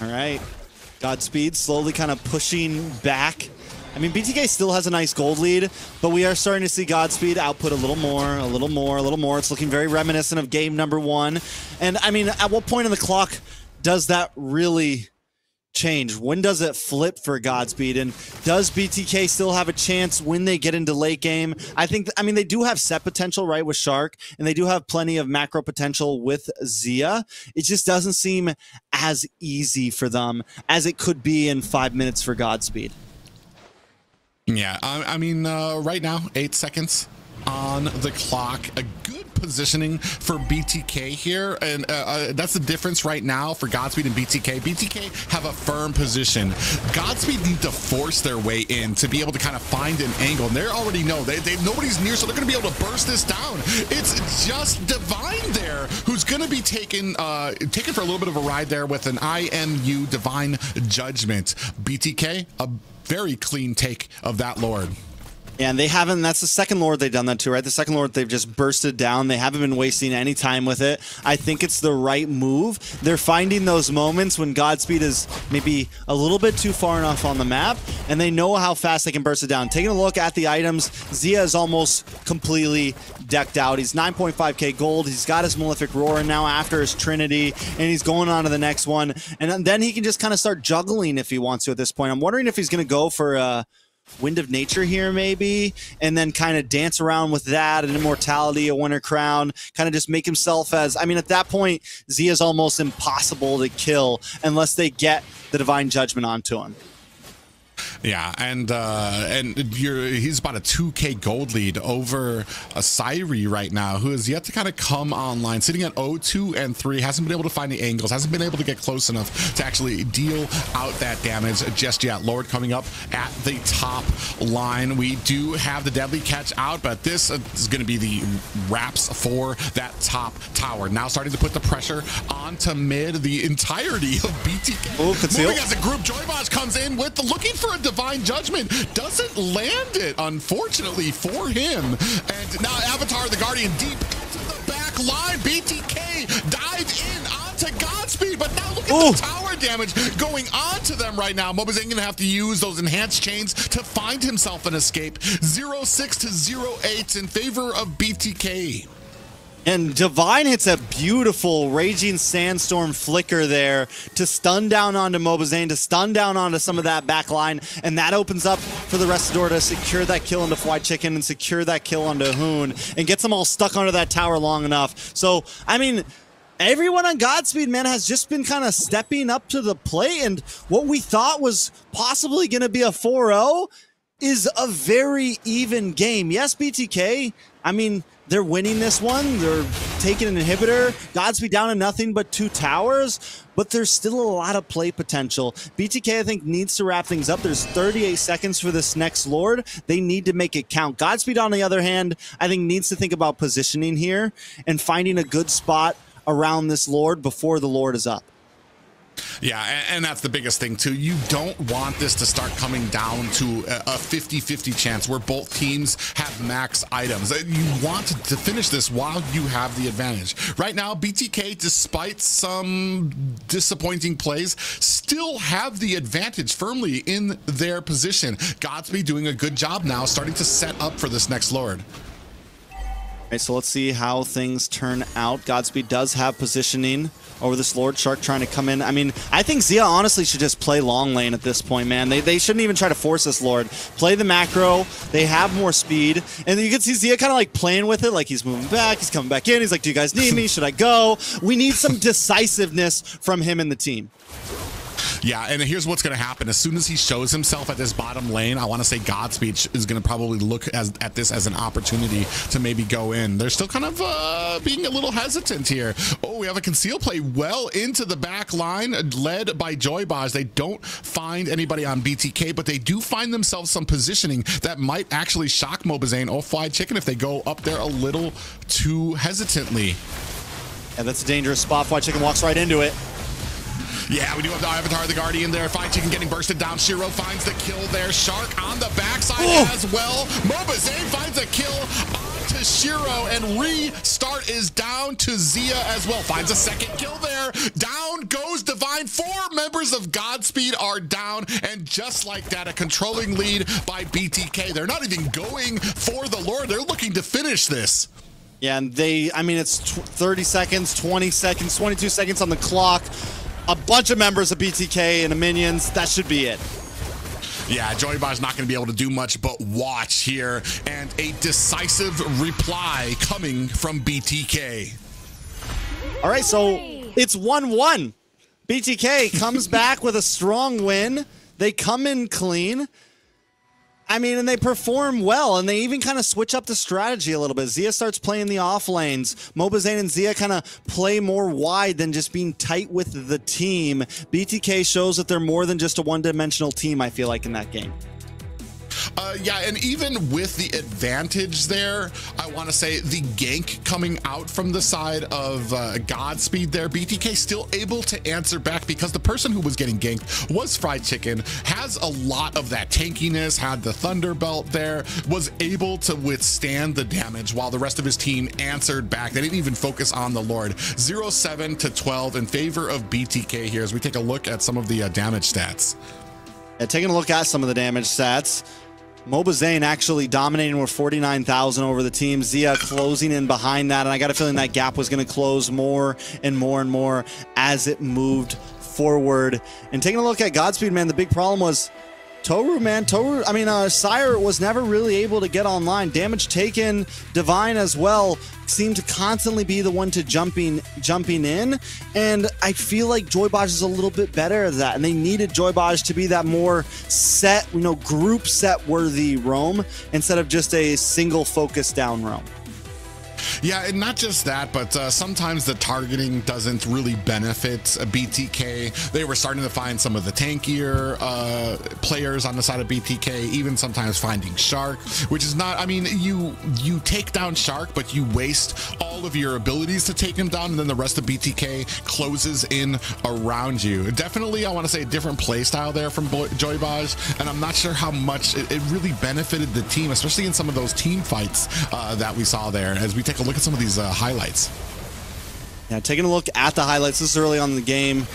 Speaker 10: All right, Godspeed slowly kind of pushing back. I mean, BTK still has a nice gold lead, but we are starting to see Godspeed output a little more, a little more, a little more. It's looking very reminiscent of game number 1. And I mean, at what point in the clock does that really change? When does it flip for Godspeed? And does BTK still have a chance when they get into late game? I mean, they do have set potential, right, with Shark, and they do have plenty of macro potential with Zia. It just doesn't seem as easy for them as it could be in 5 minutes for Godspeed.
Speaker 9: Yeah, I mean, right now, 8 seconds on the clock. A good positioning for BTK here, and that's the difference right now for Godspeed and BTK. BTK have a firm position. Godspeed need to force their way in to be able to kind of find an angle, and they already know nobody's near, so they're going to be able to burst this down. It's just Divine there who's going to be taken for a little bit of a ride there with an IMU Divine Judgment. BTK, a very clean take of that Lord.
Speaker 10: Yeah, and they haven't, that's the second Lord they've done that to, right? The second Lord they've just bursted down. They haven't been wasting any time with it. I think it's the right move. They're finding those moments when Godspeed is maybe a little bit too far enough on the map, and they know how fast they can burst it down. Taking a look at the items, Zia is almost completely decked out. He's 9.5k gold. He's got his Malefic Roar now after his Trinity, and he's going on to the next one. And then he can just kind of start juggling if he wants to at this point. I'm wondering if he's going to go for Wind of Nature here maybe, and then kind of dance around with that, an Immortality, a Winter Crown, kind of just make himself as, I mean, at that point, Zia's almost impossible to kill unless they get the Divine Judgment onto him.
Speaker 9: Yeah, and he's about a 2k gold lead over a Sairi right now, who is yet to kind of come online, sitting at 0-2 and 3, hasn't been able to find the angles, hasn't been able to get close enough to actually deal out that damage just yet. Lord coming up at the top line. We do have the Deadly Catch out, but this is going to be the wraps for that top tower. Now starting to put the pressure onto mid, the entirety of BTK. Moving as a group, Joybosh comes in with the looking for a Divine Judgment, doesn't land it, unfortunately for him. And now Avatar the Guardian deep into the back line. BTK dived in onto Godspeed, but now look at the tower damage going onto them right now. MLBBBN gonna have to use those enhanced chains to find himself an escape. 0-6 to 0-8 in favor of BTK.
Speaker 10: And Divine hits a beautiful Raging Sandstorm flicker there to stun down onto MLBBBN, to stun down onto some of that back line, and that opens up for the rest of the door to secure that kill onto Fly Chicken and secure that kill onto Hoon and gets them all stuck under that tower long enough. So, I mean, everyone on Godspeed, man, has just been kind of stepping up to the plate, and what we thought was possibly going to be a 4-0 is a very even game. Yes, BTK, I mean, they're winning this one. They're taking an inhibitor. Godspeed down to nothing but 2 towers, but there's still a lot of play potential. BTK, I think, needs to wrap things up. There's 38 seconds for this next Lord. They need to make it count. Godspeed, on the other hand, I think needs to think about positioning here and finding a good spot around this Lord before the Lord is up.
Speaker 9: Yeah, and that's the biggest thing, too. You don't want this to start coming down to a 50-50 chance where both teams have max items. You want to finish this while you have the advantage. Right now, BTK, despite some disappointing plays, still have the advantage firmly in their position. Godspeed doing a good job now, starting to set up for this next Lord.
Speaker 10: All right, so let's see how things turn out. Godspeed does have positioning over this Lord. Shark trying to come in. I mean, I think Zia honestly should just play long lane at this point, man. They shouldn't even try to force this Lord. Play the macro. They have more speed. And you can see Zia kind of like playing with it, like he's moving back, he's coming back in. He's like, do you guys need me? Should I go? We need some decisiveness from him and the team.
Speaker 9: Yeah, and here's what's going to happen. As soon as he shows himself at this bottom lane, I want to say Godspeed is going to probably look at this as an opportunity to maybe go in. They're still kind of being a little hesitant here. Oh, we have a conceal play well into the back line, led by Joybaj. They don't find anybody on BTK, but they do find themselves some positioning that might actually shock Mobazane or Fly Chicken if they go up there a little too hesitantly.
Speaker 10: And that's a dangerous spot. Fly Chicken walks right into it.
Speaker 9: Yeah, we do have the Avatar, the Guardian there. Fly Chicken getting bursted down. Shiro finds the kill there. Shark on the backside as well. Mobazane finds a kill onto Shiro, and restart is down to Zia as well. Finds a second kill there. Down goes Divine. 4 members of Godspeed are down, and just like that, a controlling lead by BTK. They're not even going for the Lord. They're looking to finish this.
Speaker 10: Yeah, and I mean, it's 30 seconds, 20 seconds, 22 seconds on the clock. A bunch of members of BTK and the minions. That should be it.
Speaker 9: Yeah, Joybaj's not going to be able to do much but watch here. And a decisive reply coming from BTK.
Speaker 10: All right, so it's 1-1. BTK comes back with a strong win. They come in clean. I mean, and they perform well, and they even kind of switch up the strategy a little bit. Zia starts playing the off lanes. Mobazane and Zia kind of play more wide than just being tight with the team. BTK shows that they're more than just a one-dimensional team, I feel like, in that game.
Speaker 9: Yeah, and even with the advantage there, I want to say the gank coming out from the side of Godspeed there, BTK still able to answer back because the person who was getting ganked was Fried Chicken, has a lot of that tankiness, had the Thunder Belt there, was able to withstand the damage while the rest of his team answered back. They didn't even focus on the Lord. 0-7 to 12 in favor of BTK here as we take a look at some of the damage stats.
Speaker 10: Yeah, taking a look at some of the damage stats. Mobazane actually dominating with 49,000 over the team. Zia closing in behind that, and I got a feeling that gap was going to close more and more and more as it moved forward. And taking a look at Godspeed, man, the big problem was Toru, man. Sire was never really able to get online. Damage taken, Divine as well seemed to constantly be the one to jumping in, and I feel like Joybaj is a little bit better at that, and they needed Joybaj to be that more set, group set worthy roam instead of just a single focus down roam.
Speaker 9: Yeah, and not just that, but sometimes the targeting doesn't really benefit BTK. They were starting to find some of the tankier players on the side of BTK, even sometimes finding Shark, which is not, I mean, you take down Shark, but you waste all of your abilities to take him down, and then the rest of BTK closes in around you. Definitely, I want to say a different play style there from Joybaj, and I'm not sure how much it really benefited the team, especially in some of those team fights that we saw there, as we take a look at some of these highlights.
Speaker 10: Yeah, taking a look at the highlights, this is early on in the game.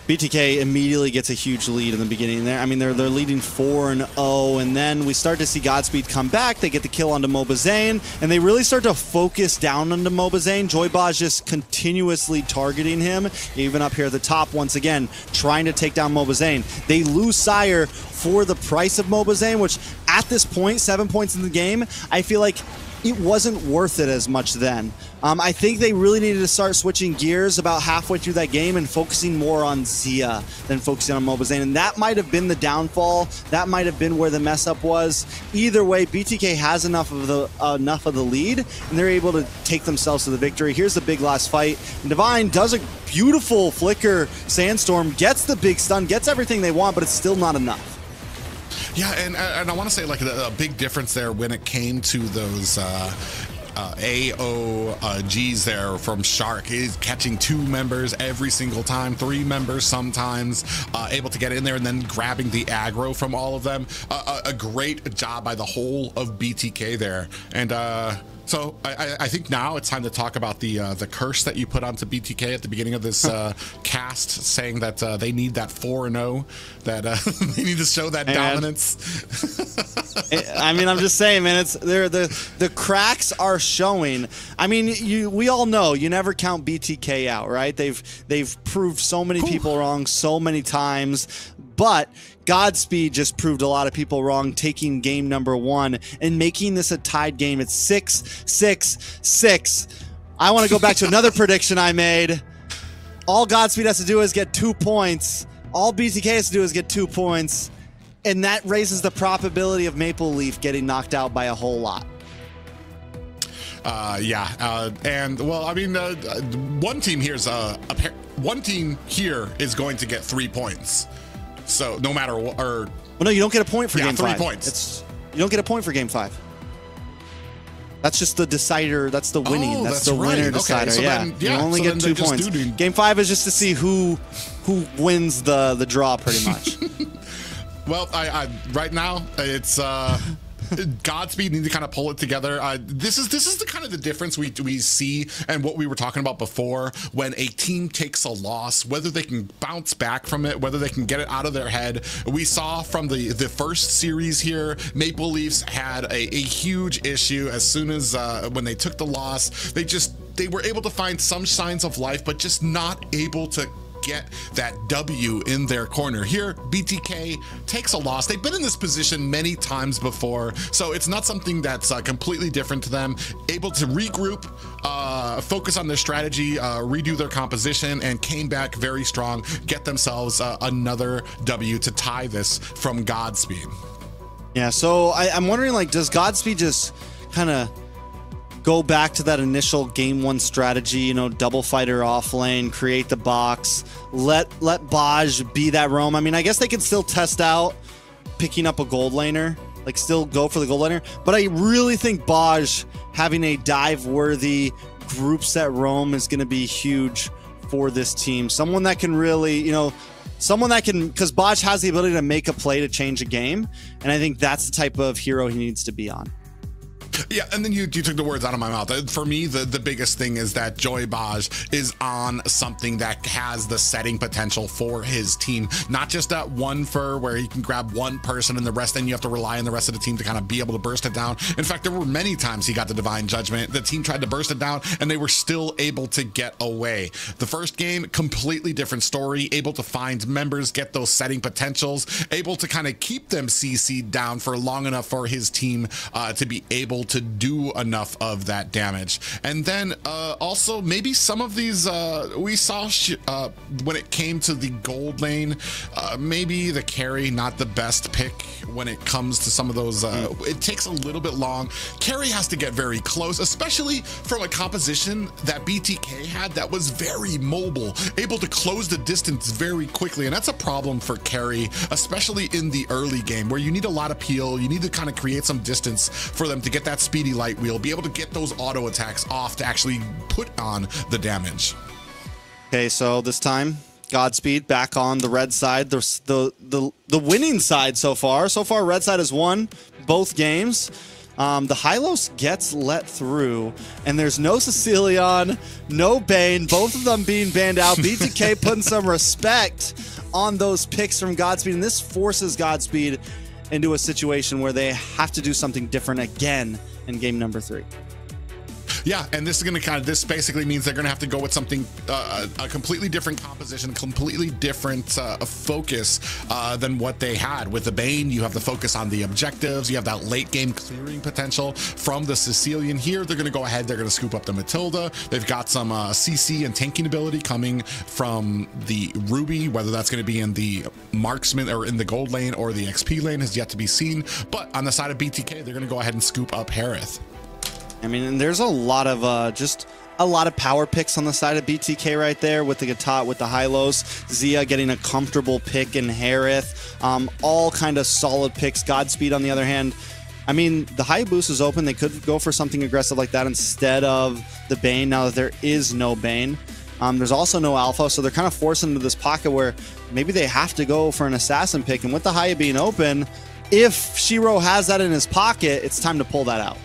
Speaker 10: BTK immediately gets a huge lead in the beginning there. I mean, they're leading 4-0, and then we start to see Godspeed come back. They get the kill onto Mobazane, and they really start to focus down onto Mobazane. Joybaj just continuously targeting him, even up here at the top once again, trying to take down Mobazane. They lose Sire for the price of Mobazane, which at this point, 7 points in the game, I feel like it wasn't worth it as much then. I think they really needed to start switching gears about halfway through that game and focusing more on Zia than focusing on Mobazane. And that might have been the downfall. That might have been where the mess up was. Either way, BTK has enough of the lead, and they're able to take themselves to the victory. Here's the big last fight. And Divine does a beautiful flicker sandstorm, gets the big stun, gets everything they want, but it's still not enough.
Speaker 9: Yeah, and I want to say like a big difference there when it came to those AOGs there from Shark is catching 2 members every single time, 3 members sometimes, able to get in there and then grabbing the aggro from all of them. A great job by the whole of BTK there. And so I think now it's time to talk about the curse that you put onto BTK at the beginning of this cast, saying that they need that 4-0, that they need to show that dominance.
Speaker 10: I mean, I'm just saying, man, it's the cracks are showing. I mean, we all know you never count BTK out, right? They've proved so many people wrong so many times, but Godspeed just proved a lot of people wrong, taking game number 1 and making this a tied game. It's 6-6-6. I want to go back to another prediction I made. All Godspeed has to do is get 2 points. All BTK has to do is get 2 points. And that raises the probability of Maple Leaf getting knocked out by a whole lot.
Speaker 9: And well, I mean, one team here is going to get 3 points. So no matter what, or
Speaker 10: well, no, you don't get a point for game 5.
Speaker 9: 3 points.
Speaker 10: You don't get a point for game 5. That's just the decider. That's the winning.
Speaker 9: Oh,
Speaker 10: that's the winner decider.
Speaker 9: So
Speaker 10: yeah. You only get 2 points. Game 5 is just to see who wins the draw, pretty much.
Speaker 9: Well, I right now it's Godspeed need to kind of pull it together. This is the kind of the difference we see, and what we were talking about before, when a team takes a loss, whether they can bounce back from it, whether they can get it out of their head. We saw from the first series here, Maple Leafs had a huge issue as soon as when they took the loss. They were able to find some signs of life, but just not able to get that W in their corner. Here, BTK takes a loss. They've been in this position many times before, so it's not something that's completely different to them. Able to regroup, focus on their strategy, redo their composition, and came back very strong, get themselves another W to tie this from Godspeed.
Speaker 10: Yeah, so I'm wondering, like, does Godspeed just kind of go back to that initial game 1 strategy, you know, double fighter off lane, create the box, let Baj be that roam? I mean, I guess they can still test out picking up a gold laner, like still go for the gold laner, but I really think Baj having a dive worthy group set roam is going to be huge for this team. Someone that can really, you know, someone that can, because Baj has the ability to make a play to change a game, and I think that's the type of hero he needs to be on.
Speaker 9: Yeah, and then you took the words out of my mouth. For me, the biggest thing is that Joy Baj is on something that has the setting potential for his team. Not just that one fur where he can grab one person and the rest, then you have to rely on the rest of the team to kind of be able to burst it down. In fact, there were many times he got the Divine Judgment. The team tried to burst it down, and they were still able to get away. The first game, completely different story. Able to find members, get those setting potentials, able to kind of keep them CC'd down for long enough for his team to be able to do enough of that damage. And then also maybe some of these we saw when it came to the gold lane, maybe the carry not the best pick when it comes to some of those. It takes a little bit long. Carry has to get very close, especially from a composition that BTK had that was very mobile, able to close the distance very quickly, and that's a problem for carry, especially in the early game where you need a lot of peel. You need to kind of create some distance for them to get that speedy light wheel, be able to get those auto attacks off to actually put on the damage.
Speaker 10: Okay, so this time Godspeed back on the red side, the winning side so far. So far, red side has won both games. The Hylos gets let through, and there's no Cecilion, no Bane, both of them being banned out. BTK putting some respect on those picks from Godspeed, and this forces Godspeed into a situation where they have to do something different again in game number 3.
Speaker 9: Yeah, and this is going to this basically means they're going to have to go with something, a completely different composition, completely different focus than what they had. With the Bane, you have the focus on the objectives, you have that late game clearing potential from the Sicilian. Here, they're going to go ahead, they're going to scoop up the Matilda. They've got some CC and tanking ability coming from the Ruby, whether that's going to be in the marksman or in the gold lane or the XP lane is yet to be seen. But on the side of BTK, they're going to go ahead and scoop up Harith.
Speaker 10: I mean, and there's a lot of just a lot of power picks on the side of BTK right there with the Gatot, with the Hylos, Zia getting a comfortable pick in Harith, all kind of solid picks. Godspeed on the other hand, I mean, the Hayabusa is open. They could go for something aggressive like that instead of the Bane now that there is no Bane. There's also no Alpha, so they're kind of forced into this pocket where maybe they have to go for an assassin pick. And with the Haya being open, if Shiro has that in his pocket, it's time to pull that out.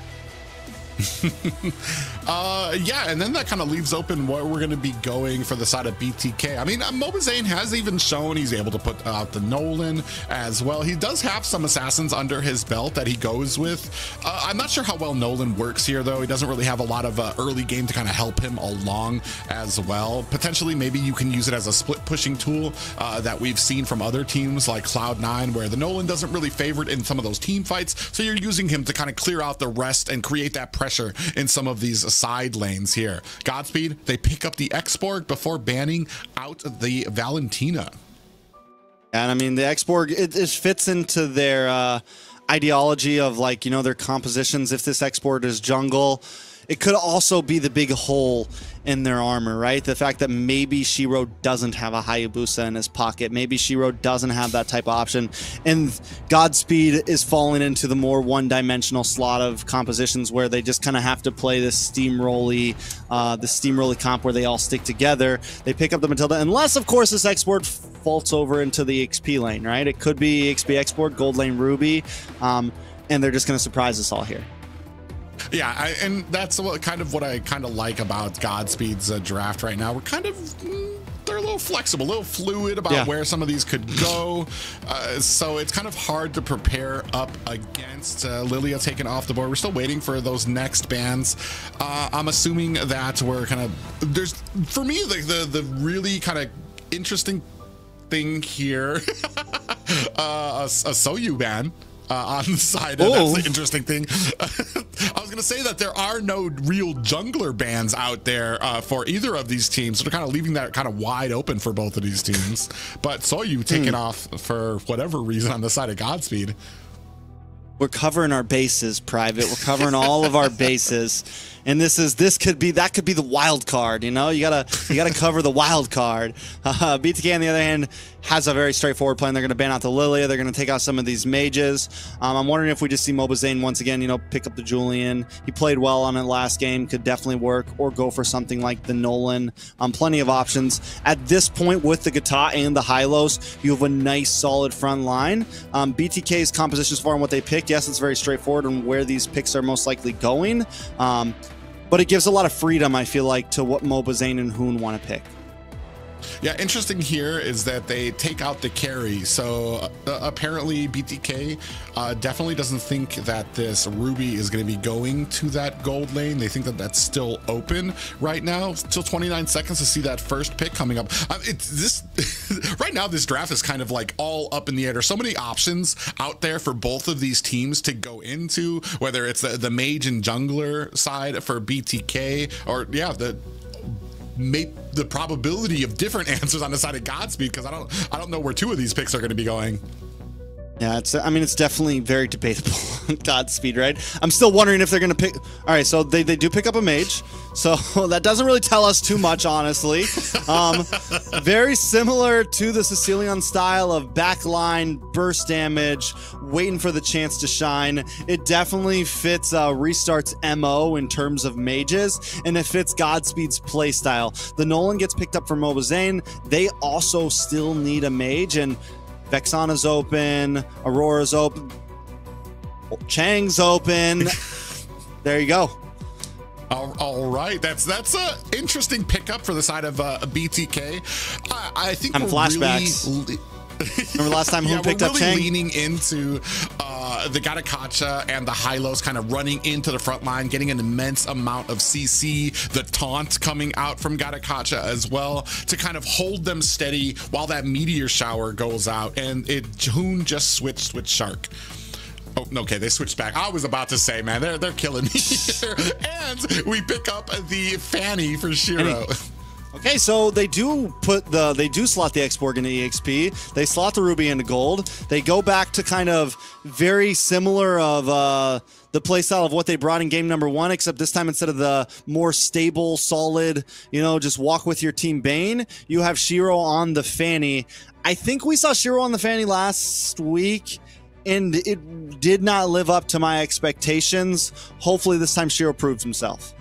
Speaker 9: Yeah, and then that kind of leaves open where we're going to be going for the side of BTK. I mean, Mobazane has even shown he's able to put out the Nolan as well. He does have some assassins under his belt that he goes with. I'm not sure how well Nolan works here, though. He doesn't really have a lot of early game to kind of help him along as well. Potentially, maybe you can use it as a split pushing tool that we've seen from other teams like Cloud9, where the Nolan doesn't really favor it in some of those team fights. So you're using him to kind of clear out the rest and create that pressure in some of these side lanes here. Godspeed, they pick up the X-Borg before banning out the Valentina.
Speaker 10: And I mean, the X-Borg, it fits into their ideology of, like, you know, their compositions. If this X-Borg is jungle, it could also be the big hole in their armor, right? The fact that maybe Shiro doesn't have a Hayabusa in his pocket. Maybe Shiro doesn't have that type of option. And Godspeed is falling into the more one-dimensional slot of compositions where they just kind of have to play this steamrolly comp where they all stick together. They pick up the Matilda, unless, of course, this X-Borg faults over into the XP lane, right? It could be XP X-Borg, Gold Lane Ruby, and they're just going to surprise us all here.
Speaker 9: Yeah, and that's what I kind of like about Godspeed's draft right now. We're kind of, they're a little flexible, a little fluid about where some of these could go. So it's kind of hard to prepare up against. Lilia taken off the board. We're still waiting for those next bans. I'm assuming that we're kind of, there's, for me, the really kind of interesting thing here, a Soyu ban. On the side, that's the interesting thing. I was going to say that there are no real jungler bans out there for either of these teams, so they're kind of leaving that kind of wide open for both of these teams. But Soyu taking off for whatever reason on the side of Godspeed.
Speaker 10: We're covering our bases, Private. We're covering all of our bases, and that could be the wild card. You know, you gotta cover the wild card. BTK on the other hand has a very straightforward plan. They're going to ban out the Lilia. They're going to take out some of these mages. I'm wondering if we just see Mobazane once again, you know, pick up the Julian. He played well on it last game, could definitely work, or go for something like the Nolan. Plenty of options. At this point, with the Gatot and the Hylos, you have a nice, solid front line. BTK's compositions for what they picked, yes, it's very straightforward on where these picks are most likely going. But it gives a lot of freedom, I feel like, to what Mobazane and Hoon want to pick.
Speaker 9: Yeah, interesting here is that they take out the carry. So apparently BTK definitely doesn't think that this Ruby is going to be going to that gold lane. They think that that's still open right now. Still 29 seconds to see that first pick coming up. Right now, this draft is kind of like all up in the air. There's so many options out there for both of these teams to go into, whether it's the mage and jungler side for BTK, or the probability of different answers on the side of Godspeed, because I don't know where two of these picks are going to be going.
Speaker 10: Yeah, it's definitely very debatable. Godspeed, right? I'm still wondering if they're going to pick. All right, so they do pick up a mage, so that doesn't really tell us too much, honestly. Very similar to the Sicilian style of backline burst damage, waiting for the chance to shine. It definitely fits Restart's MO in terms of mages, and it fits Godspeed's playstyle. The Nolan gets picked up for Mobazane. They also still need a mage, and Vexana's open, Aurora's open, Chang's open. There you go.
Speaker 9: All right, that's a interesting pickup for the side of BTK. I think
Speaker 10: flashbacks.
Speaker 9: Really
Speaker 10: Remember last time who picked up Chang?
Speaker 9: Leaning into the Gatakacha and the Hylos kind of running into the front line, getting an immense amount of CC, the taunt coming out from Gatakacha as well to kind of hold them steady while that meteor shower goes out, and Hoon just switched with Shark. Oh, okay, they switched back. I was about to say, man, they're killing me here. And we pick up the Fanny for Shiro.
Speaker 10: Okay, so they do slot the X-Borg into EXP. They slot the Ruby into Gold. They go back to kind of very similar of the playstyle of what they brought in game number 1, except this time instead of the more stable, solid, just walk with your team Bane, you have Shiro on the Fanny. I think we saw Shiro on the Fanny last week, and it did not live up to my expectations. Hopefully this time Shiro proves himself.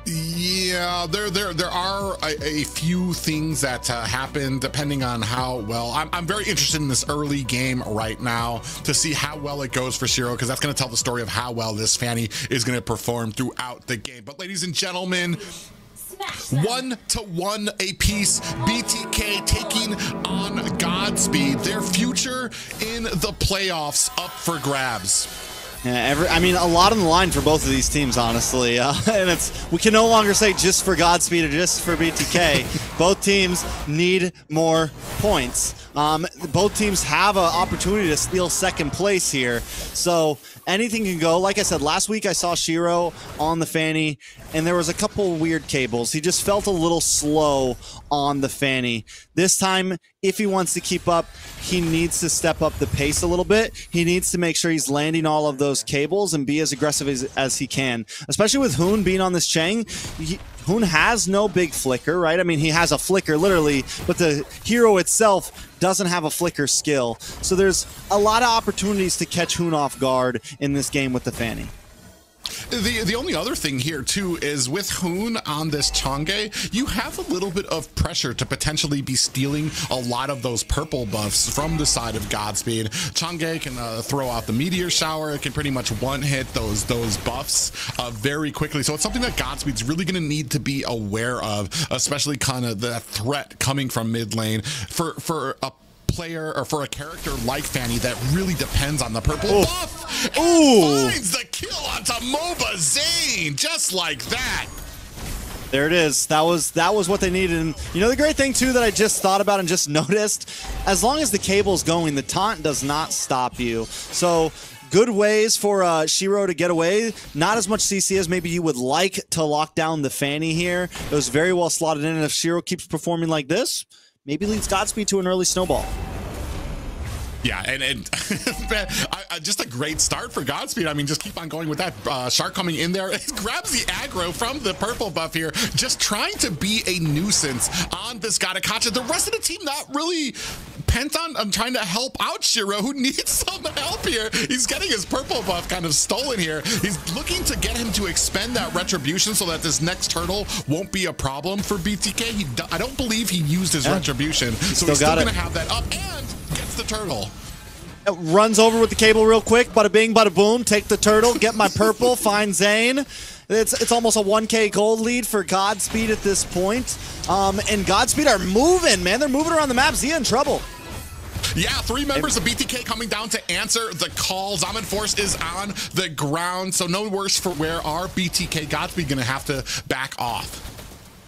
Speaker 9: Yeah, there are a few things that happen depending on how well. I'm very interested in this early game right now to see how well it goes for Shiro, because that's going to tell the story of how well this Fanny is going to perform throughout the game. But ladies and gentlemen, 1-1 apiece. BTK taking on Godspeed. Their future in the playoffs up for grabs.
Speaker 10: Yeah, a lot on the line for both of these teams, honestly. And we can no longer say just for Godspeed or just for BTK. Both teams need more points. Both teams have an opportunity to steal second place here. So anything can go. Like I said, last week I saw Shiro on the Fanny, and there was a couple weird cables. He just felt a little slow on the Fanny. This time, if he wants to keep up, he needs to step up the pace a little bit. He needs to make sure he's landing all of those cables and be as aggressive as he can. Especially with Hoon being on this Chang. Hoon has no big flicker, right? I mean, he has a flicker, literally, but the hero itself doesn't have a flicker skill. So there's a lot of opportunities to catch Hoon off guard in this game with the Fanny.
Speaker 9: The only other thing here too is with Hoon on this Chang'e, you have a little bit of pressure to potentially be stealing a lot of those purple buffs from the side of Godspeed. Chang'e can throw out the meteor shower. It can pretty much one-hit those buffs very quickly. So it's something that Godspeed's really going to need to be aware of, especially kind of the threat coming from mid lane for a player or for a character like Fanny that really depends on the purple buff. And finds the kill onto MOBA Zane just like that.
Speaker 10: There it is. That was what they needed. And the great thing too that I just thought about and just noticed, as long as the cable's going, the taunt does not stop you. So good ways for Shiro to get away. Not as much CC as maybe you would like to lock down the Fanny here. It was very well slotted in, and if Shiro keeps performing like this, maybe leads Godspeed to an early snowball.
Speaker 9: Yeah, and just a great start for Godspeed. I mean, just keep on going with that. Shark coming in there. It grabs the aggro from the purple buff here, just trying to be a nuisance on this Gatakacha. The rest of the team not really pent on trying to help out Shiro, who needs some help here. He's getting his purple buff kind of stolen here. He's looking to get him to expend that retribution so that this next turtle won't be a problem for BTK. I don't believe he used his retribution, so he's still going to have that up and gets the turtle.
Speaker 10: Runs over with the cable real quick. Bada bing, bada boom. Take the turtle. Get my purple. Find Zane. It's almost a 1K gold lead for Godspeed at this point. And Godspeed are moving, man. They're moving around the map. Zia in trouble.
Speaker 9: Yeah, 3 members of BTK coming down to answer the call. Zaman Force is on the ground, so no worse for where our BTK Godspeed going to have to back off.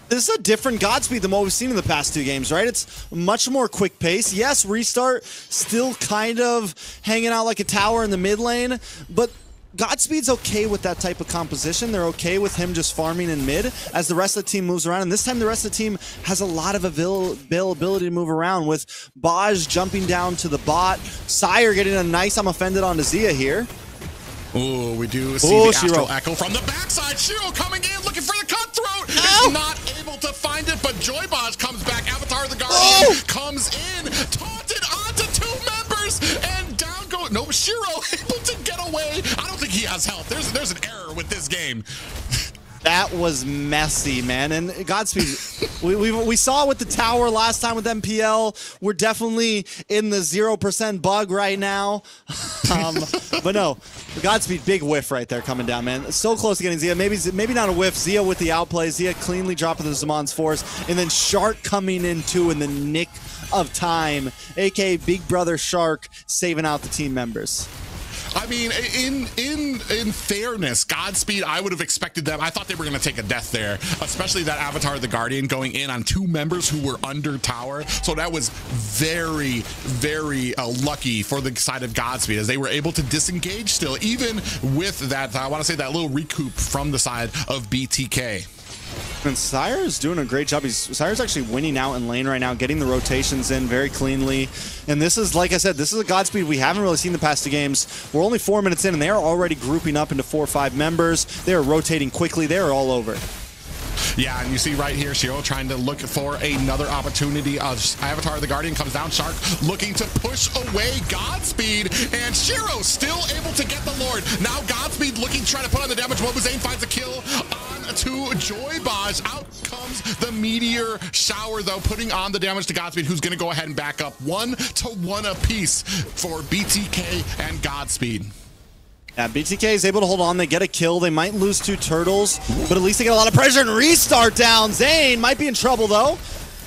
Speaker 10: This is a different Godspeed than what we've seen in the past 2 games, right? It's much more quick pace. Yes, restart still kind of hanging out like a tower in the mid lane, but Godspeed's okay with that type of composition. They're okay with him just farming in mid as the rest of the team moves around. And this time the rest of the team has a lot of availability to move around, with Baj jumping down to the bot, Sire getting a nice I'm offended onto Zia here.
Speaker 9: Oh, we do see the Astral Echo from the backside. Shiro coming in, looking for the cutthroat. Is not able to find it, but Joybaj comes back. Avatar the Guardian comes in, taunted onto 2 members, and down go. No, Shiro able to get away. I don't think he has health. There's an error with this game.
Speaker 10: That was messy, man. And Godspeed, we saw it with the tower last time with MPL. We're definitely in the 0% bug right now. But no, Godspeed, big whiff right there coming down, man. So close to getting Zia. Maybe not a whiff. Zia with the outplay. Zia cleanly dropping the Zaman's Force. And then Shark coming in too in the nick of time. AK Big Brother Shark saving out the team members.
Speaker 9: I mean, in fairness, Godspeed, I would have expected them. I thought they were going to take a death there, especially that Avatar the Guardian going in on 2 members who were under tower. So that was very, very lucky for the side of Godspeed, as they were able to disengage still, even with that, I want to say, that little recoup from the side of BTK.
Speaker 10: And Sire's doing a great job. Sire's actually winning out in lane right now, getting the rotations in very cleanly. And this is, like I said, this is a Godspeed we haven't really seen the past 2 games. We're only 4 minutes in, and they are already grouping up into 4 or 5 members. They are rotating quickly. They are all over.
Speaker 9: Yeah, and you see right here, Shiro trying to look for another opportunity. Avatar the Guardian comes down. Shark looking to push away Godspeed, and Shiro still able to get the Lord. Now Godspeed looking to try to put on the damage. Mobazane finds a kill on to Joybaj. Out comes the Meteor Shower, though, putting on the damage to Godspeed, who's going to go ahead and back up 1-1 apiece for BTK and Godspeed.
Speaker 10: Yeah, BTK is able to hold on. They get a kill. They might lose 2 turtles, but at least they get a lot of pressure and restart down. Zane might be in trouble, though.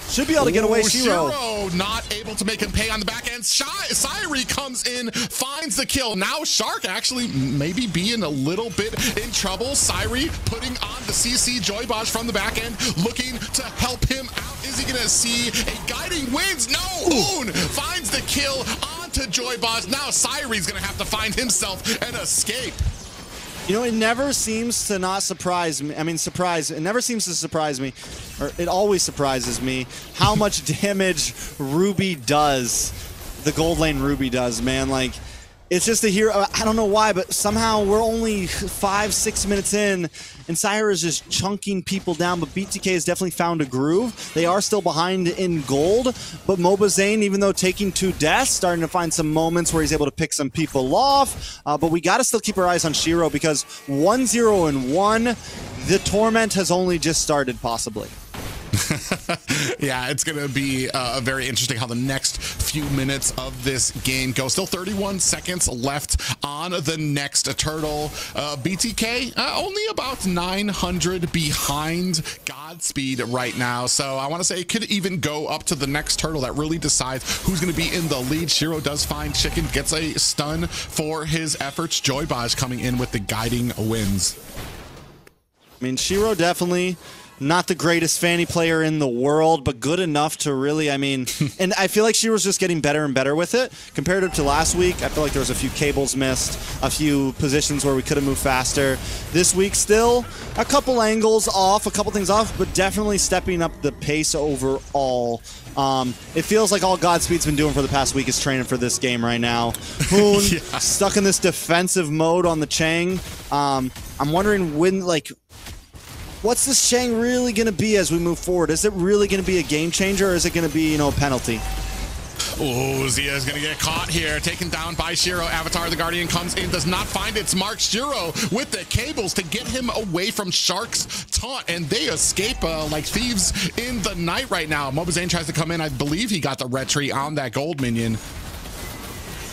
Speaker 10: Should be able to get away. Shiro
Speaker 9: not able to make him pay on the back end. Syrie comes in, finds the kill. Now Shark actually maybe being a little bit in trouble. Syrie putting on the CC. Joybaj from the back end, looking to help him out. Is he going to see a guiding winds? No! Hoon finds the kill onto Joybaj. Now Syrie's going to have to find himself an escape.
Speaker 10: You know, it never seems to not surprise me. I mean, it never seems to surprise me, or it always surprises me, how much damage Ruby does, the gold lane Ruby does, man. Like, it's just a hero. I don't know why, but somehow we're only 5-6 minutes in, and Sire is just chunking people down, but BTK has definitely found a groove. They are still behind in gold, but Mobazane, even though taking 2 deaths, starting to find some moments where he's able to pick some people off, but we got to still keep our eyes on Shiro, because 1-0-1, the torment has only just started, possibly.
Speaker 9: Yeah, it's going to be very interesting how the next few minutes of this game go. Still 31 seconds left on the next turtle. BTK only about 900 behind Godspeed right now. So I want to say it could even go up to the next turtle that really decides who's going to be in the lead. Shiro does find Chicken, gets a stun for his efforts. Joybaj coming in with the guiding wins.
Speaker 10: I mean, Shiro definitely not the greatest Fanny player in the world, but good enough to really, I mean, and I feel like Shiro's just getting better and better with it. Compared to last week, I feel like there was a few cables missed, a few positions where we could have moved faster. This week, still a couple angles off, a couple things off, but definitely stepping up the pace overall. It feels like all Godspeed's been doing for the past week is training for this game right now. Hoon stuck in this defensive mode on the Chang. I'm wondering when, like, what's this Chang really going to be as we move forward? Is it really going to be a game changer, or is it going to be, you know, a penalty?
Speaker 9: Oh, Zia is going to get caught here, taken down by Shiro. Avatar the Guardian comes in, does not find its mark. Shiro with the cables to get him away from Shark's taunt, and they escape like thieves in the night right now. Mobazane tries to come in. I believe he got the retreat on that gold minion.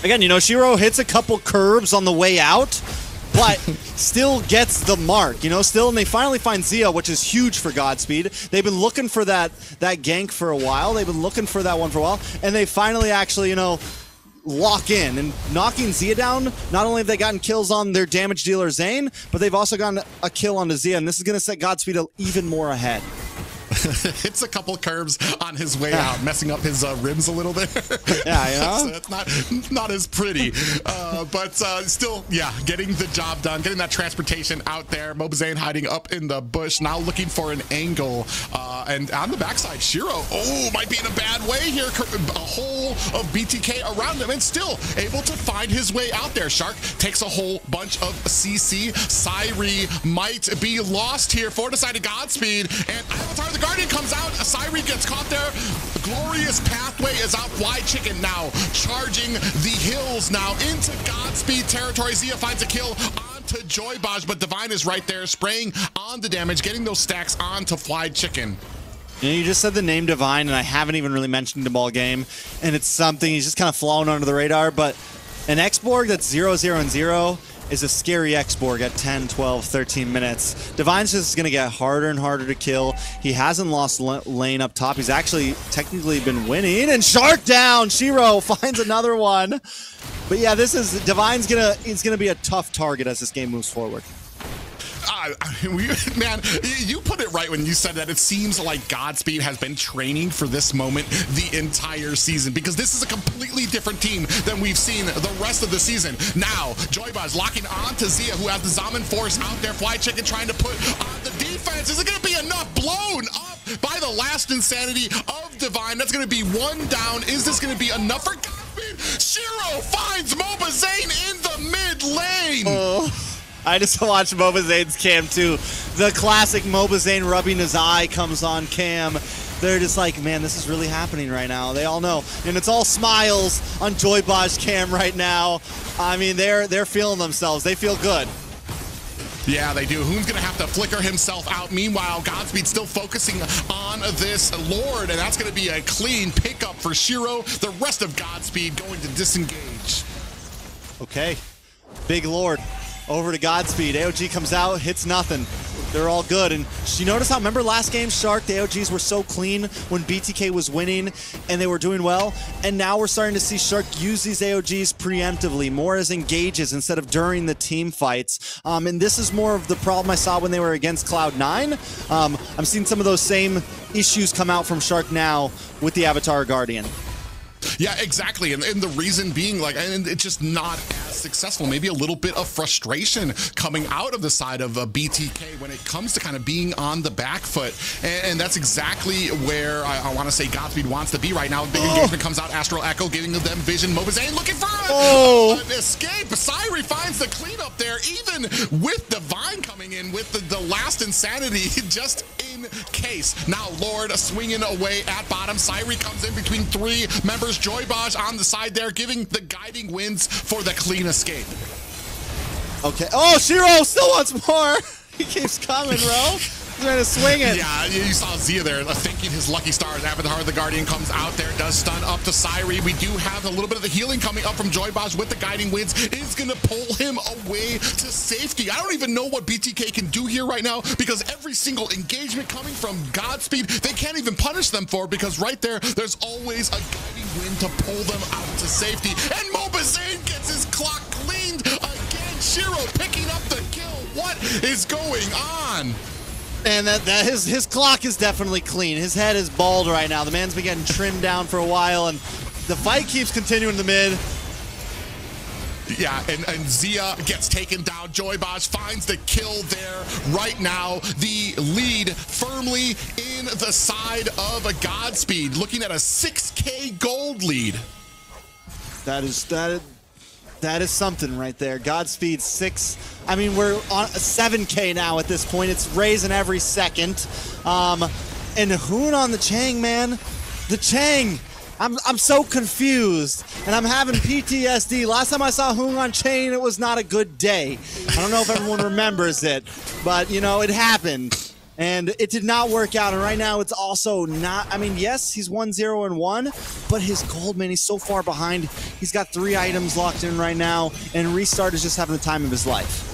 Speaker 10: Again, you know, Shiro hits a couple curbs on the way out, but still gets the mark, you know, still, and they finally find Zia, which is huge for Godspeed. They've been looking for that gank for a while. They've been looking for that one for a while, and they finally actually, you know, lock in. And knocking Zia down, not only have they gotten kills on their damage dealer Zane, but they've also gotten a kill onto Zia, and this is going to set Godspeed even more ahead.
Speaker 9: Hits a couple curves on his way out, messing up his rims a little bit.
Speaker 10: Yeah, you know?
Speaker 9: So it's not as pretty. But still, yeah, getting the job done, getting that transportation out there. Mobazane hiding up in the bush, now looking for an angle. And on the backside, Shiro, might be in a bad way here. A whole of BTK around him, and still able to find his way out there. Shark takes a whole bunch of CC. Syrie might be lost here for the side of Godspeed, and Avatar the Guardian comes out. Syrie gets caught there. The glorious pathway is out. Wide Chicken now charging the hills now into Godspeed territory. Zia finds a kill onto Joybaj, but Divine is right there spraying on the damage, getting those stacks onto Wide Chicken.
Speaker 10: You know, you just said the name Divine, and I haven't even really mentioned him all game, and it's something he's just kind of flown under the radar, but an X-Borg that's 0-0-0 is a scary X-Borg at 10, 12, 13 minutes. Divine's just going to get harder and harder to kill. He hasn't lost lane up top. He's actually technically been winning, and Shark down! Shiro finds another one. But yeah, Divine's gonna be a tough target as this game moves forward.
Speaker 9: Man, you put it right when you said that it seems like Godspeed has been training for this moment the entire season, because this is a completely different team than we've seen the rest of the season. Now, Joybuzz locking on to Zia, who has the Zaman Force out there, Fly Chicken trying to put on the defense. Is it going to be enough? Blown up by the last insanity of Divine. That's going to be one down. Is this going to be enough for Godspeed? Shiro finds Mobazane in the mid lane.
Speaker 10: Oh. I just watched Mobazane's cam too. The classic Mobazane rubbing his eye comes on cam. They're just like, man, this is really happening right now. They all know. And it's all smiles on Joybuzz cam right now. I mean, they're feeling themselves. They feel good.
Speaker 9: Yeah, they do. Hoon's going to have to flicker himself out. Meanwhile, Godspeed still focusing on this Lord, and that's going to be a clean pickup for Shiro. The rest of Godspeed going to disengage.
Speaker 10: Okay. Big Lord. Over to Godspeed. AOG comes out, hits nothing. They're all good. And you notice how, remember last game, Shark, the AOGs were so clean when BTK was winning and they were doing well? And now we're starting to see Shark use these AOGs preemptively, more as engages instead of during the team fights. And this is more of the problem I saw when they were against Cloud9. I'm seeing some of those same issues come out from Shark now with the Avatar Guardian.
Speaker 9: Yeah, exactly. And the reason being, like, and it's just not as successful. Maybe a little bit of frustration coming out of the side of BTK when it comes to kind of being on the back foot. And that's exactly where I want to say Godspeed wants to be right now. Big engagement comes out. Astral Echo giving them vision. Mobazane looking for an escape. Syri finds the cleanup there, even with Divine coming in with the last insanity just in case. Now Lord swinging away at bottom. Syri comes in between three members. Joybuzz on the side there, giving the guiding winds for the clean escape.
Speaker 10: Okay. Oh, Shiro still wants more. He keeps coming, bro. He's trying to swing it.
Speaker 9: Yeah, you saw Zia there thanking his lucky stars. Avatar the Guardian comes out there, does stun up to Syri. We do have a little bit of the healing coming up from Joybuzz with the guiding winds. Is going to pull him away to safety. I don't even know what BTK can do here right now, because every single engagement coming from Godspeed, they can't even punish them for, because right there, there's always a guiding wind to pull them out to safety. And Mobazane gets his clock cleaned again. Shiro picking up the kill. What is going on?
Speaker 10: And his clock is definitely clean. His head is bald right now. The man's been getting trimmed down for a while, and the fight keeps continuing in the mid.
Speaker 9: Yeah, and Zia gets taken down. Joybuzz finds the kill there right now. The lead firmly in the side of a Godspeed, looking at a 6K gold lead.
Speaker 10: That is something right there. Godspeed 6. I mean, we're on 7K now at this point. It's raising every second. And Hoon on the Chang, man. The Chang. I'm so confused, and I'm having PTSD. Last time I saw Hoon on Chang, it was not a good day. I don't know if everyone remembers it, but, you know, it happened. And it did not work out, and right now it's also not, I mean, yes, he's 1-0-1, but his gold, man, he's so far behind. He's got 3 items locked in right now, and Restart is just having the time of his life.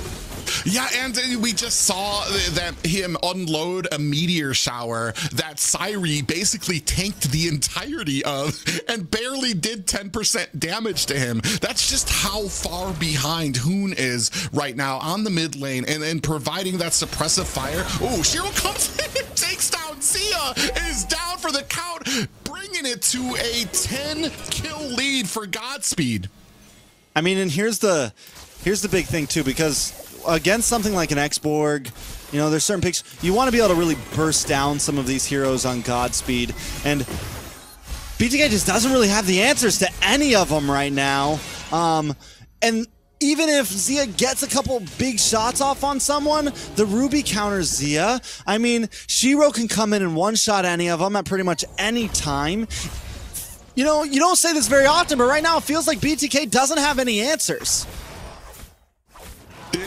Speaker 9: Yeah, and we just saw that him unload a meteor shower that Syri basically tanked the entirety of and barely did 10% damage to him. That's just how far behind Hoon is right now on the mid lane and providing that suppressive fire. Oh, Shiro comes in, takes down Zia, is down for the count, bringing it to a 10-kill lead for Godspeed.
Speaker 10: I mean, and here's the big thing too, because against something like an X-Borg, you know, there's certain picks. You want to be able to really burst down some of these heroes on Godspeed, and BTK just doesn't really have the answers to any of them right now. And even if Zia gets a couple big shots off on someone, the Ruby counters Zia. I mean, Shiro can come in and one-shot any of them at pretty much any time. You know, you don't say this very often, but right now it feels like BTK doesn't have any answers.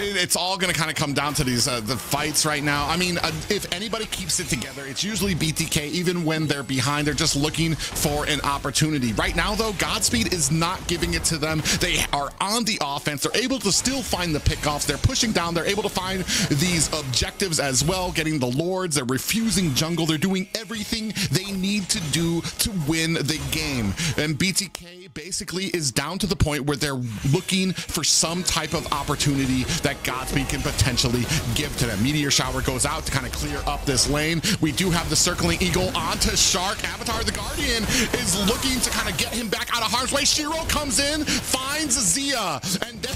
Speaker 9: it's all going to kind of come down to these the fights right now. I mean, if anybody keeps it together, it's usually BTK. Even when they're behind, they're just looking for an opportunity. Right now, though, Godspeed is not giving it to them. They are on the offense. They're able to still find the pickoffs. They're pushing down. They're able to find these objectives as well, getting the Lords. They're refusing jungle. They're doing everything they need to do to win the game. And BTK basically is down to the point where they're looking for some type of opportunity that Godspeed can potentially give to them. Meteor Shower goes out to kind of clear up this lane. We do have the Circling Eagle onto Shark. Avatar the Guardian is looking to kind of get him back out of harm's way. Shiro comes in, finds Zia, and then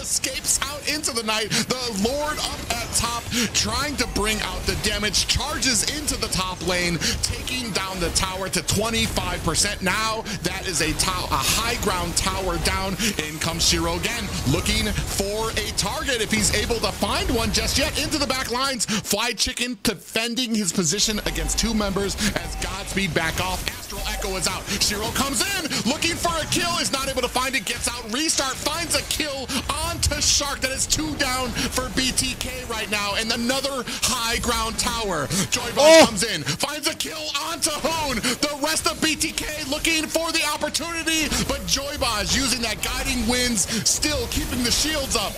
Speaker 9: escapes out into the night. The Lord up at top, trying to bring out the damage, charges into the top lane, taking down the tower to 25%. Now that is a high ground tower down. In comes Shiro again, looking for a target if he's able to find one just yet. Into the back lines, Fly Chicken defending his position against two members as Godspeed back off. Astral Echo is out. Shiro comes in, looking for a kill, is not able to find it, gets out, restart, finds a kill onto Shark. That is 2 down for BTK right now, and another high ground tower. Joybot comes in, finds a kill onto Hoon. The rest of BTK looking for the opportunity, but Joybot using that guiding winds, still keeping the shields up.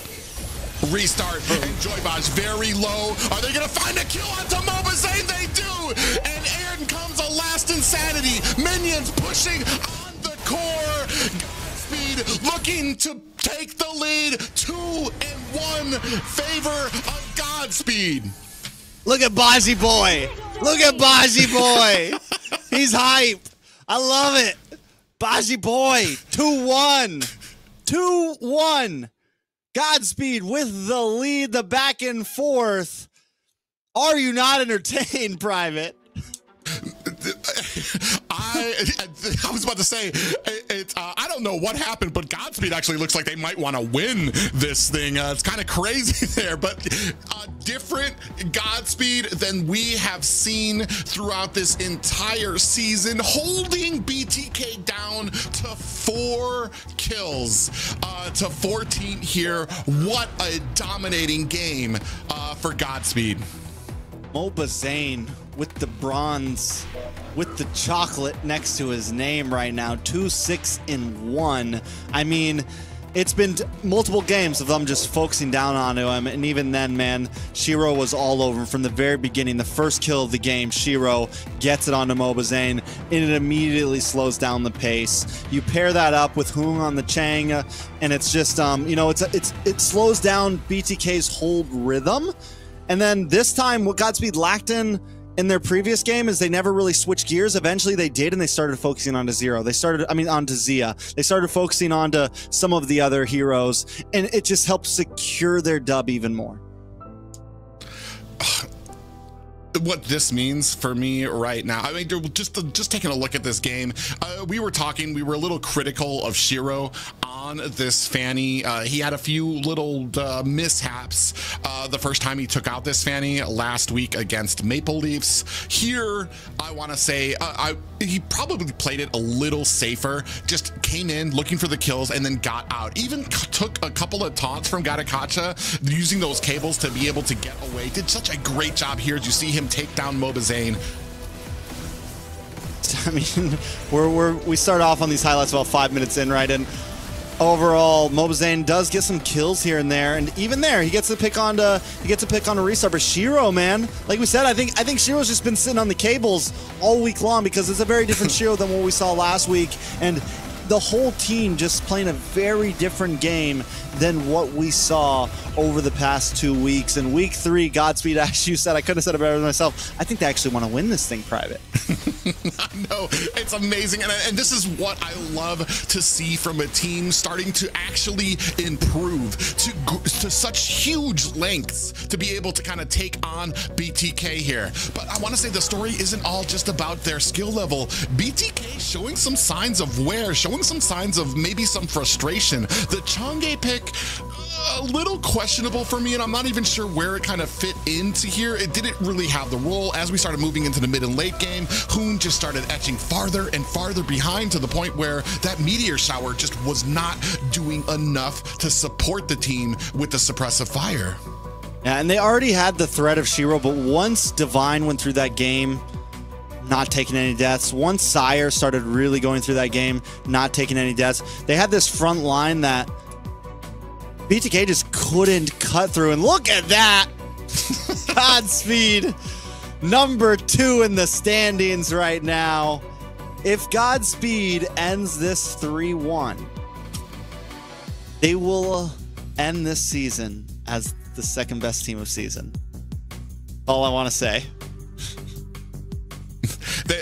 Speaker 9: Restart, and Joybot's very low. Are they gonna find a kill onto Mobazane? They do, and Aaron comes a last insanity. Minions pushing on the core. Godspeed looking to take the lead, 2-1 favor of Godspeed.
Speaker 10: Look at Bozzy Boy. Look at Bozzy Boy. He's hype. I love it. Bozzy Boy, 2-1. 2-1. Godspeed with the lead, the back and forth. Are you not entertained, Private?
Speaker 9: I was about to say, I don't know what happened, but Godspeed actually looks like they might want to win this thing. It's kind of crazy there, but a different Godspeed than we have seen throughout this entire season, holding BTK down to 4 kills to 14 here. What a dominating game for Godspeed.
Speaker 10: Mobazane with the bronze, with the chocolate next to his name right now, 2-6-1. I mean, it's been multiple games of them just focusing down onto him, and even then, man, Shiro was all over him from the very beginning. The first kill of the game, Shiro gets it onto Mobazane, and it immediately slows down the pace. You pair that up with Hoong on the Chang, and it's just, you know, it slows down BTK's whole rhythm. And then this time, what Godspeed lacked in their previous game is they never really switched gears. Eventually they did, and they started focusing onto Zero. Onto Zia. They started focusing onto some of the other heroes, and it just helped secure their dub even more.
Speaker 9: What this means for me right now, I mean, just taking a look at this game, we were a little critical of Shiro on this Fanny. He had a few little mishaps the first time he took out this Fanny last week against Maple Leafs. Here, I want to say he probably played it a little safer, just came in looking for the kills and then got out. Even took a couple of taunts from Gatakacha, using those cables to be able to get away. Did such a great job here as you see him take down Mobazane.
Speaker 10: I mean, we start off on these highlights about 5 minutes in, right? And overall, Mobazane does get some kills here and there, and even there, he gets to pick on a restart. But Shiro, man, like we said, I think Shiro's just been sitting on the cables all week long, because it's a very different Shiro than what we saw last week, and the whole team just playing a very different game than what we saw over the past 2 weeks. In week 3, Godspeed, as you said, I couldn't have said it better than myself. I think they actually want to win this thing, Private.
Speaker 9: I know, it's amazing, and this is what I love to see from a team starting to actually improve to such huge lengths to be able to kind of take on BTK here. But I want to say the story isn't all just about their skill level. BTK showing some signs of wear, showing some signs of maybe some frustration. The Chang'e pick, a little questionable for me, and I'm not even sure where it kind of fit into here. It didn't really have the role. As we started moving into the mid and late game, Hoon just started etching farther and farther behind to the point where that meteor shower just was not doing enough to support the team with the suppressive fire.
Speaker 10: Yeah, and they already had the threat of Shiro, but once Divine went through that game, not taking any deaths. Once Sire started really going through that game, not taking any deaths, they had this front line that BTK just couldn't cut through. And look at that! Godspeed, number 2 in the standings right now. If Godspeed ends this 3-1, they will end this season as the second best team of season. All I want to say.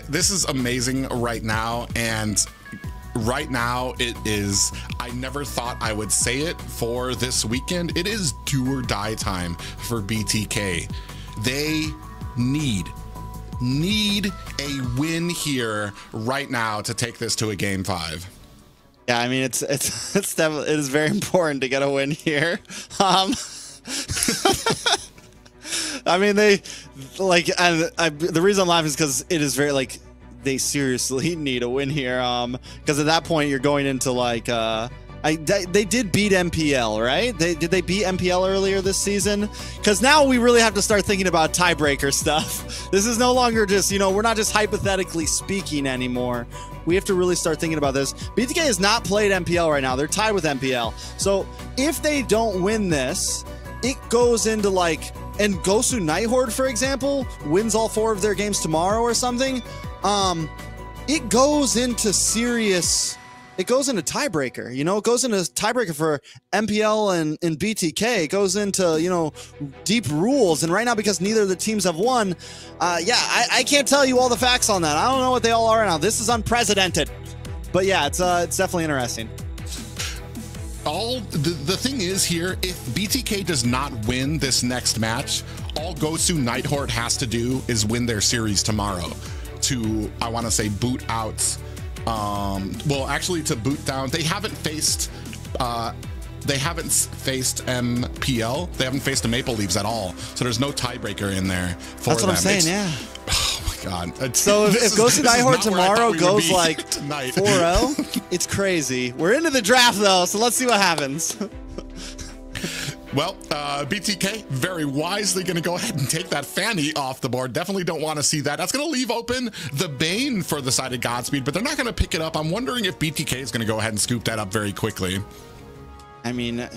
Speaker 9: This is amazing right now, and right now it is, I never thought I would say it for this weekend, it is do or die time for BTK. They need a win here right now to take this to a game 5.
Speaker 10: Yeah, I mean, it's definitely, it is very important to get a win here. I mean, they like, and the reason I'm laughing is because it is very like they seriously need a win here. Because at that point you're going into like they did beat MPL, right? Did they beat MPL earlier this season? Because now we really have to start thinking about tiebreaker stuff. This is no longer just, you know, we're not just hypothetically speaking anymore. We have to really start thinking about this. BTK has not played MPL right now. They're tied with MPL. So if they don't win this, it goes into like, and Gosu Nighthorde, for example, wins all 4 of their games tomorrow or something, it goes into serious, it goes into tiebreaker, you know, it goes into tiebreaker for MPL and BTK. It goes into, you know, deep rules. And right now, because neither of the teams have won, yeah, I can't tell you all the facts on that. I don't know what they all are right now. This is unprecedented. But yeah, it's definitely interesting.
Speaker 9: The thing is here, if BTK does not win this next match, all Gosu Nighthorde has to do is win their series tomorrow to, I want to say, boot out, well, actually to boot down. They haven't faced MPL. They haven't faced the Maple Leafs at all. So there's no tiebreaker in there for them.
Speaker 10: That's what I'm saying, yeah.
Speaker 9: Oh my God.
Speaker 10: So if Gosu Nighthorde tomorrow goes like 4-0, it's crazy. We're into the draft though, so let's see what happens.
Speaker 9: Well, BTK very wisely going to go ahead and take that Fanny off the board. Definitely don't want to see that. That's going to leave open the Bane for the side of Godspeed, but they're not going to pick it up. I'm wondering if BTK is going to go ahead and scoop that up very quickly.
Speaker 10: I mean,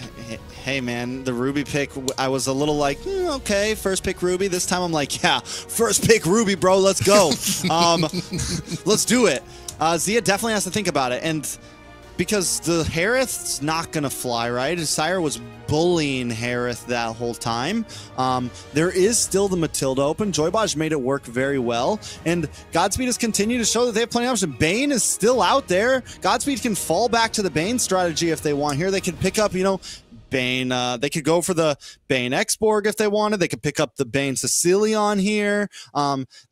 Speaker 10: hey man, the Ruby pick, I was a little like, okay, first pick Ruby. This time I'm like, yeah, first pick Ruby, bro, let's go. Let's do it. Zia definitely has to think about it. And because the Harith's not going to fly, right? Sire was bullying Harith that whole time. There is still the Matilda open. Joybaj made it work very well. And Godspeed has continued to show that they have plenty of options. Bane is still out there. Godspeed can fall back to the Bane strategy if they want here. They could pick up, you know, Bane. They could go for the Bane X-Borg if they wanted. They could pick up the Bane Sicilion here.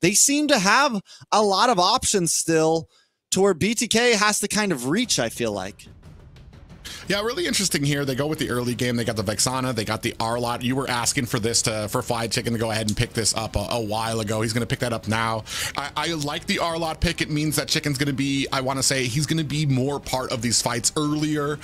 Speaker 10: They seem to have a lot of options still, to where BTK has to kind of reach, I feel like.
Speaker 9: Yeah, really interesting here. They go with the early game. They got the Vexana. They got the Arlot. You were asking for this for Fly Chicken to go ahead and pick this up a while ago. He's going to pick that up now. I like the Arlot pick. It means that Chicken's going to be, I want to say, he's going to be more part of these fights earlier.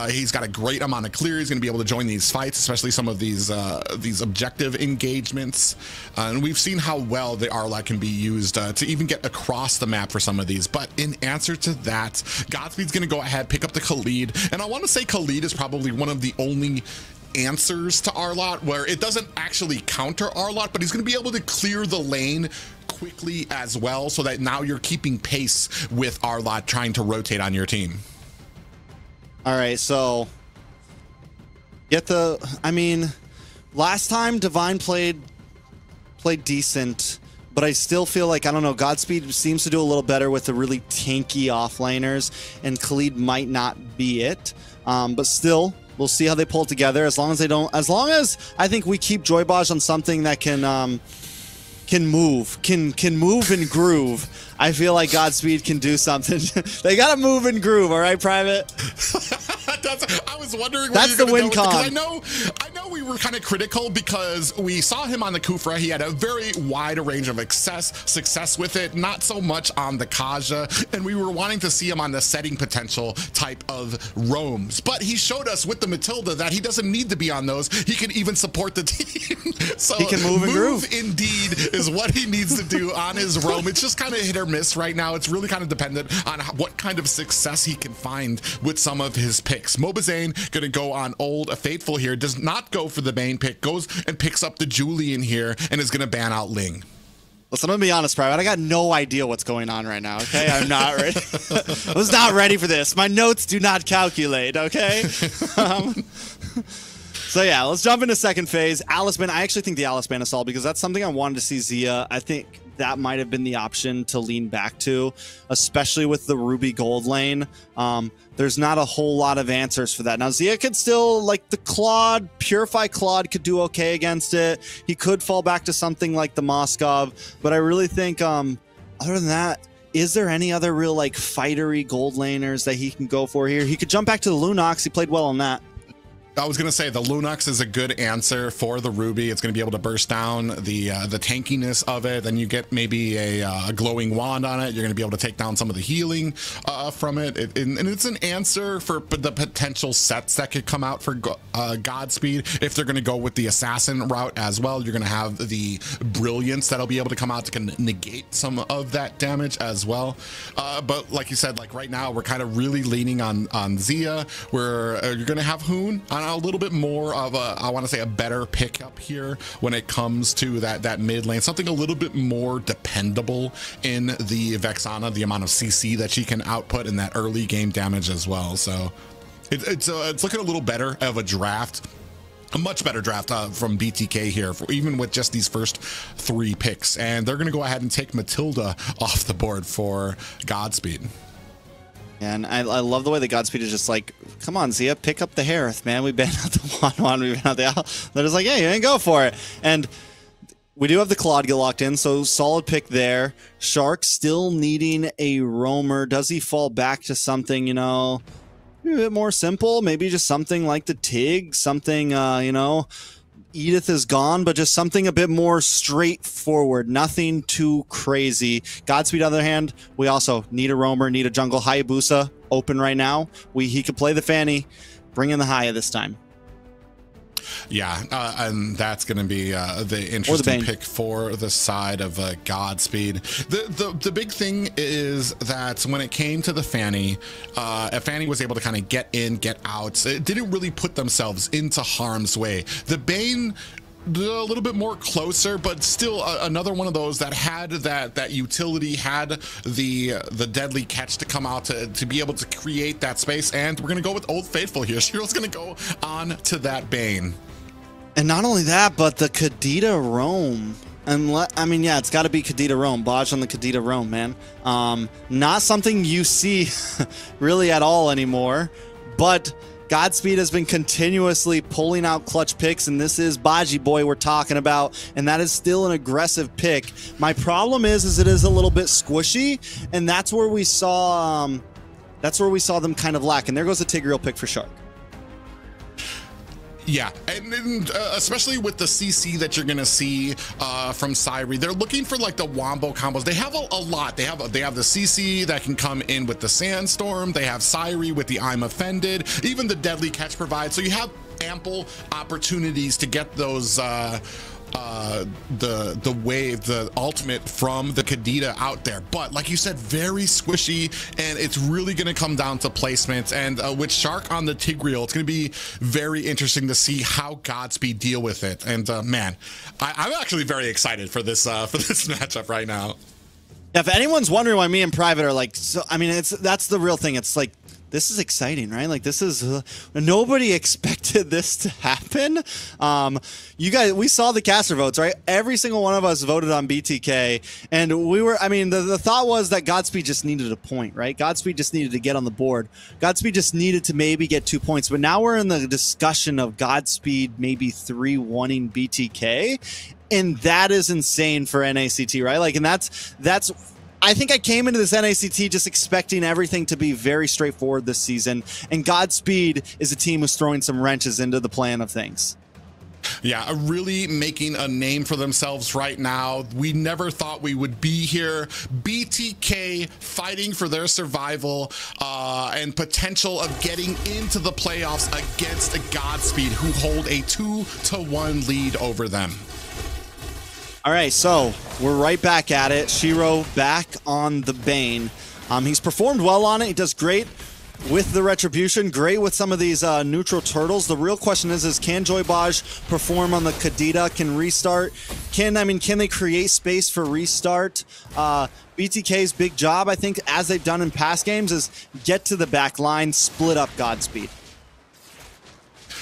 Speaker 9: He's got a great amount of clear. He's going to be able to join these fights, especially some of these objective engagements. And we've seen how well the Arlot can be used to even get across the map for some of these. But in answer to that, Godspeed's going to go ahead, pick up the Khalid. And I want to say Khalid is probably one of the only answers to Arlot where it doesn't actually counter Arlot, but he's going to be able to clear the lane quickly as well, so that now you're keeping pace with Arlot trying to rotate on your team.
Speaker 10: All right, so I mean, last time Divine played decent, but I still feel like, I don't know, Godspeed seems to do a little better with the really tanky offlaners, and Khalid might not be it. But still, we'll see how they pull it together. As long as I think we keep Joybaj on something that can move and groove. I feel like Godspeed can do something. They gotta move and groove, all right, Private?
Speaker 9: I was wondering.
Speaker 10: That's the win con.
Speaker 9: I know we were kind of critical because we saw him on the Kufra. He had a very wide range of success with it, not so much on the Kaja, and we were wanting to see him on the setting potential type of roams. But he showed us with the Matilda that he doesn't need to be on those. He can even support the team. So
Speaker 10: he can move and groove.
Speaker 9: Indeed is what he needs to do on his roam. It's just kind of hit or miss right now. It's really kind of dependent on what kind of success he can find with some of his picks. Mobazane going to go on Old Faithful here, does not go for the main pick, goes and picks up the Julian here and is going to ban out Ling.
Speaker 10: Listen, I'm going to be honest, Private. I got no idea what's going on right now, okay? I'm not ready. I was not ready for this. My notes do not calculate, okay? So yeah, let's jump into second phase. Alice ban. I actually think the Alice ban is solid because that's something I wanted to see Zia. I think that might have been the option to lean back to, especially with the Ruby Gold lane. There's not a whole lot of answers for that. Now, Zia could still, like the Claude, Purify Claude could do okay against it. He could fall back to something like the Moskov, but I really think, other than that, is there any other real, like, fightery gold laners that he can go for here? He could jump back to the Lunox. He played well on that.
Speaker 9: I was going to say the Lunox is a good answer for the Ruby. It's going to be able to burst down the tankiness of it. Then you get maybe a glowing wand on it. You're going to be able to take down some of the healing from it. And it's an answer for the potential sets that could come out for Godspeed. If they're going to go with the assassin route as well, you're going to have the brilliance that'll be able to come out to negate some of that damage as well. But like you said, like right now, we're kind of really leaning on Zia, where you're going to have Hoon on a little bit more of a, I want to say, a better pickup here when it comes to that mid lane, something a little bit more dependable in the Vexana, the amount of CC that she can output in that early game damage as well. So it's looking a little better of a draft. A much better draft from BTK here, even with just these first 3 picks. And they're going to go ahead and take Matilda off the board for Godspeed.
Speaker 10: And I love the way the Godspeed is just like, come on, Zia, pick up the Harith, man. We banned out the 1-1, we banned out the Owl. They're just like, hey, you ain't go for it. And we do have the Claude get locked in, so solid pick there. Shark still needing a roamer. Does he fall back to something, you know, a bit more simple? Maybe just something like the Tig, something, you know, Edith is gone, but just something a bit more straightforward, nothing too crazy. Godspeed, on the other hand, we also need a roamer, need a jungle. Hayabusa open right now. He could play the Fanny, bring in the Haya this time.
Speaker 9: Yeah, and that's going to be the interesting pick for the side of Godspeed. The big thing is that when it came to the Fanny, Fanny was able to kind of get in, get out. It didn't really put themselves into harm's way. The Bane, a little bit more closer, but still another one of those that had that utility, had the deadly catch to come out to be able to create that space. And we're gonna go with Old Faithful here. Shiro's gonna go on to that Bane.
Speaker 10: And not only that, but the Kadita Roam. I mean, yeah, it's got to be Kadita Roam. Bodge on the Kadita Roam, man. Not something you see really at all anymore, but Godspeed has been continuously pulling out clutch picks, and this is Baji Boy we're talking about, and that is still an aggressive pick. My problem is it is a little bit squishy, and that's where we saw them kind of lack. And there goes the Tigreal pick for Shark.
Speaker 9: Yeah, and especially with the CC that you're gonna see from Syri, they're looking for like the wombo combos. They have a lot. They have the CC that can come in with the Sandstorm. They have Syri with the I'm Offended. Even the Deadly Catch provides. So you have ample opportunities to get those the wave, the ultimate from the Kadita out there. But like you said, very squishy, and it's really going to come down to placement. And with Shark on the Tigreal, it's going to be very interesting to see how Godspeed deal with it. And man, I'm actually very excited for this matchup right now.
Speaker 10: If anyone's wondering why me and Private are like, so I mean, that's the real thing. It's like, this is exciting, right? Like, this is nobody expected this to happen. You guys, we saw the caster votes, right? Every single one of us voted on BTK, and we were, I mean, the thought was that Godspeed just needed a point, right? Godspeed just needed to get on the board. Godspeed just needed to maybe get 2 points, but now we're in the discussion of Godspeed maybe 3-1-ing BTK, and that is insane for NACT, right? Like, and that's I think I came into this NACT just expecting everything to be very straightforward this season, and Godspeed is a team who's throwing some wrenches into the plan of things.
Speaker 9: Yeah, really making a name for themselves right now. We never thought we would be here. BTK fighting for their survival and potential of getting into the playoffs against Godspeed, who hold a 2-1 lead over them.
Speaker 10: All right, so we're right back at it. Shiro back on the Bane. He's performed well on it. He does great with the Retribution, great with some of these neutral turtles. The real question is can Joybaj perform on the Kadita, can restart? Can they create space for restart? BTK's big job, I think, as they've done in past games, is get to the back line, split up Godspeed.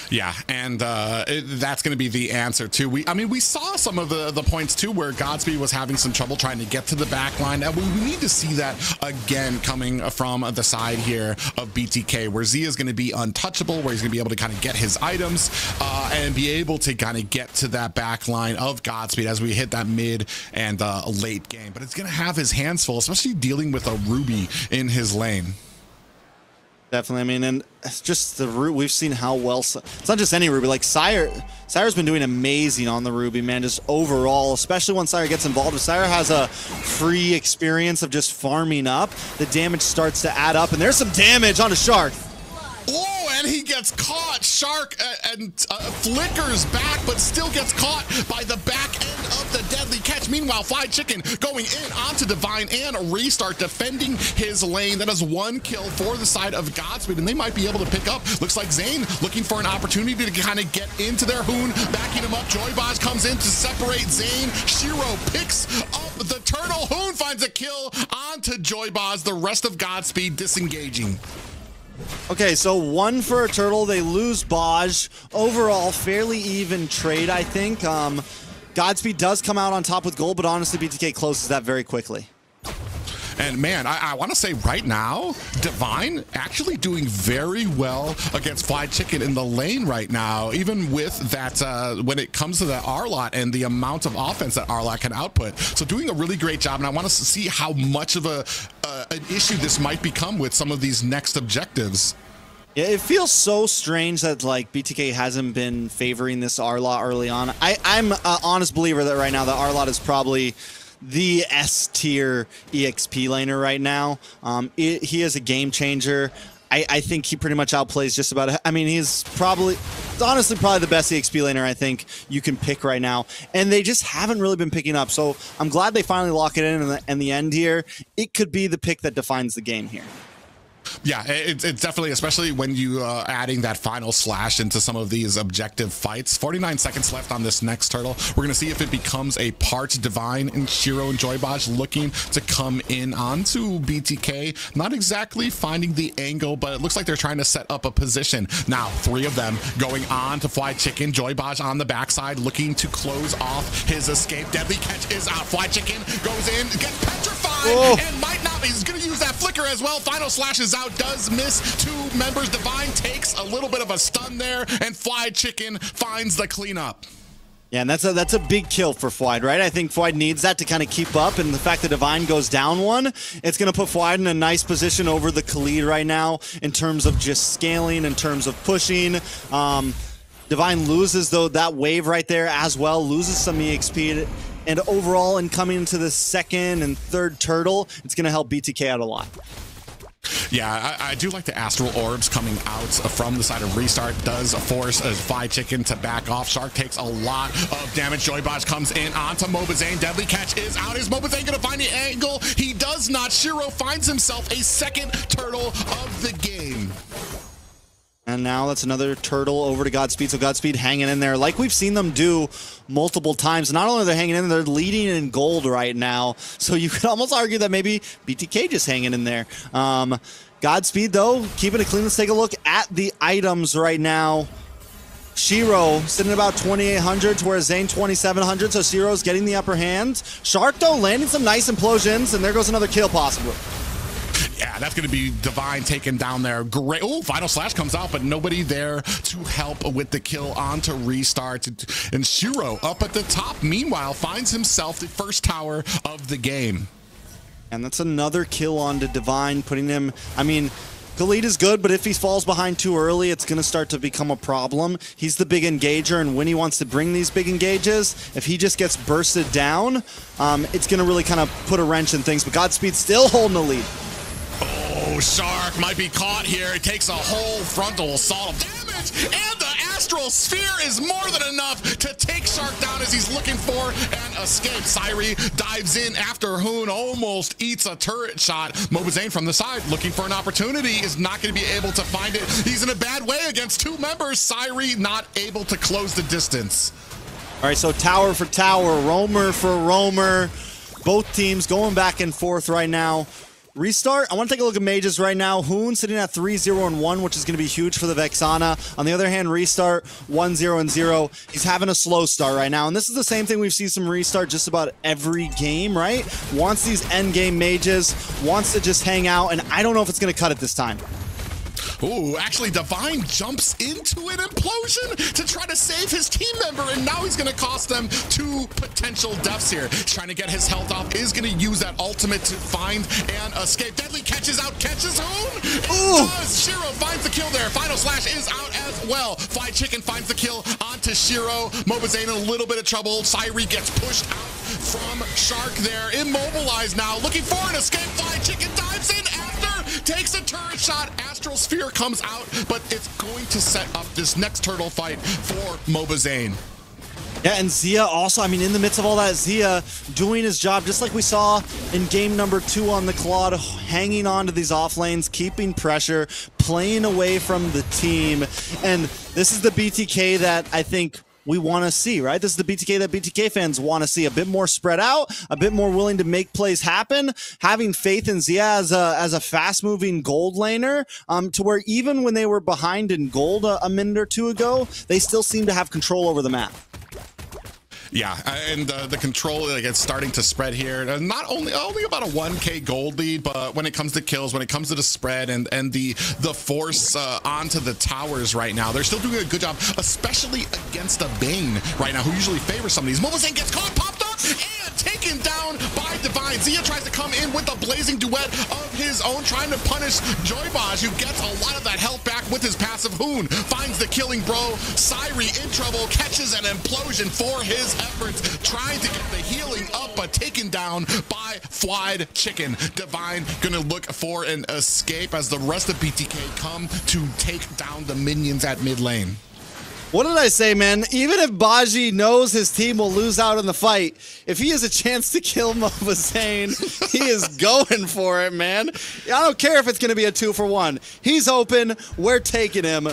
Speaker 9: Yeah, and that's going to be the answer too. We saw some of the points too where Godspeed was having some trouble trying to get to the back line. And we need to see that again coming from the side here of BTK, where Z is going to be untouchable, where he's going to be able to kind of get his items and be able to kind of get to that back line of Godspeed as we hit that mid and late game. But it's going to have his hands full, especially dealing with a Ruby in his lane.
Speaker 10: Definitely. And it's just the Ruby. We've seen how well. It's not just any Ruby. Like Sire's been doing amazing on the Ruby, man. Just overall, especially when Sire gets involved. If Sire has a free experience of just farming up, the damage starts to add up. And there's some damage on a Shark.
Speaker 9: Oh, and he gets caught. Shark and flickers back, but still gets caught by the back end of the deadly catch. Meanwhile, Fly Chicken going in onto Divine and Restart, defending his lane. That is one kill for the side of Godspeed, and they might be able to pick up. Looks like Zane looking for an opportunity to kind of get into their Hoon, backing him up. Joybaj comes in to separate Zane. Shiro picks up the turtle. Hoon finds a kill onto Joybaj. The rest of Godspeed disengaging.
Speaker 10: Okay, so one for a turtle. They lose Baj. Overall, fairly even trade, I think. Godspeed does come out on top with gold, but honestly, BTK closes that very quickly.
Speaker 9: And man, I want to say right now, Divine actually doing very well against Fly Chicken in the lane right now, even with that, when it comes to the R-Lot and the amount of offense that R-Lot can output. So doing a really great job, and I want to see how much of an issue this might become with some of these next objectives.
Speaker 10: Yeah, it feels so strange that like BTK hasn't been favoring this R-Lot early on. I'm an honest believer that right now the R-Lot is probably the S-tier EXP laner right now. He is a game changer. I think he pretty much outplays just about. He's honestly probably the best EXP laner I think you can pick right now. And they just haven't really been picking up. So I'm glad they finally lock it in the end here. It could be the pick that defines the game here.
Speaker 9: Yeah, it's definitely, especially when you adding that final slash into some of these objective fights. 49 seconds left on this next turtle. We're going to see if it becomes a part Divine and Shiro and Joybaj looking to come in onto BTK. Not exactly finding the angle, but it looks like they're trying to set up a position. Now, three of them going on to Fly Chicken. Joybaj on the backside looking to close off his escape. Deadly catch is out. Fly Chicken goes in, gets petrified, and might not. He's going to use that flicker as well. Final slash is out, does miss two members. Divine takes a little bit of a stun there, and Fly Chicken finds the cleanup.
Speaker 10: Yeah, and that's a big kill for Fwide, right? I think Fwide needs that to kind of keep up, and the fact that Divine goes down one, it's going to put Fwide in a nice position over the Khalid right now in terms of just scaling, in terms of pushing. Divine loses, though, that wave right there as well, loses some EXP, and overall, in coming into the second and third turtle, it's going to help BTK out a lot.
Speaker 9: Yeah, I do like the Astral Orbs coming out from the side of Restart. Does force a Fly Chicken to back off. Shark takes a lot of damage. Joybaj comes in onto Mobazane. Deadly catch is out. Is Mobazane going to find the angle? He does not. Shiro finds himself a second turtle of the game.
Speaker 10: And now that's another turtle over to Godspeed. So Godspeed hanging in there like we've seen them do multiple times. Not only are they hanging in there, they're leading in gold right now. So you could almost argue that maybe BTK just hanging in there. Godspeed, though, keeping it clean. Let's take a look at the items right now. Shiro sitting at about 2,800 to where Zane 2,700. So Shiro's getting the upper hand. Shark, though, landing some nice implosions. And there goes another kill possibly.
Speaker 9: Yeah, that's going to be Divine taken down there. Great. Oh, final slash comes out, but nobody there to help with the kill onto Restart. And Shiro up at the top, meanwhile, finds himself the first tower of the game.
Speaker 10: And that's another kill on to Divine, putting him, I mean, Khalid is good, but if he falls behind too early, it's going to start to become a problem. He's the big engager, and when he wants to bring these big engages, if he just gets bursted down, it's going to really kind of put a wrench in things. But Godspeed still holding the lead.
Speaker 9: Oh, Shark might be caught here. It takes a whole frontal assault of damage, and the Astral Sphere is more than enough to take Shark down as he's looking for an escape. Syri dives in after Hoon, almost eats a turret shot. MLBBN from the side looking for an opportunity, is not going to be able to find it. He's in a bad way against two members. Syri not able to close the distance.
Speaker 10: All right, so tower for tower, roamer for roamer. Both teams going back and forth right now. Restart, I want to take a look at mages right now. Hoon sitting at 3-0-1, which is going to be huge for the Vexana. On the other hand, Restart 1-0-0. He's having a slow start right now. And this is the same thing we've seen some Restart just about every game, right? Wants these end game mages, wants to just hang out, and I don't know if it's going to cut it this time.
Speaker 9: Ooh, actually Divine jumps into an implosion to try to save his team member, and now he's going to cost them 2 potential deaths here. He's trying to get his health off, is going to use that ultimate to find and escape. Deadly catches Hoon. It does. Shiro finds the kill there. Final Slash is out as well. Fly Chicken finds the kill onto Shiro. MLBBN in a little bit of trouble. Syri gets pushed out from Shark there. Immobilized now, looking for an escape. Fly Chicken dives in after, takes a turret shot. Astral Sphere comes out, but it's going to set up this next turtle fight for MLBBN.
Speaker 10: Yeah, and Zia also, I mean, in the midst of all that, Zia doing his job, just like we saw in game number 2 on the Claude, hanging on to these off lanes, keeping pressure, playing away from the team. And this is the BTK that I think we want to see, right? This is the BTK that BTK fans want to see. A bit more spread out, a bit more willing to make plays happen, having faith in Zia as a fast-moving gold laner, to where even when they were behind in gold a minute or 2 ago, they still seem to have control over the map.
Speaker 9: Yeah, and the control, like, it's starting to spread here. Not only about a 1K gold lead, but when it comes to kills, when it comes to the spread and the force onto the towers right now, they're still doing a good job, especially against a Bane right now, who usually favors some of these. MLBBN gets caught, popped up, and taken down by Divine. Zia tries to come in with a blazing duet of his own, trying to punish Joybaj, who gets a lot of that health back with his passive. Hoon finds the killing bro. Syri in trouble, catches an implosion for his efforts, trying to get the healing up, but taken down by Flied Chicken. Divine gonna look for an escape as the rest of BTK come to take down the minions at mid lane.
Speaker 10: What did I say, man? Even if Baji knows his team will lose out in the fight, if he has a chance to kill MLBBN, he is going for it, man. I don't care if it's going to be a 2-for-1. He's open. We're taking him.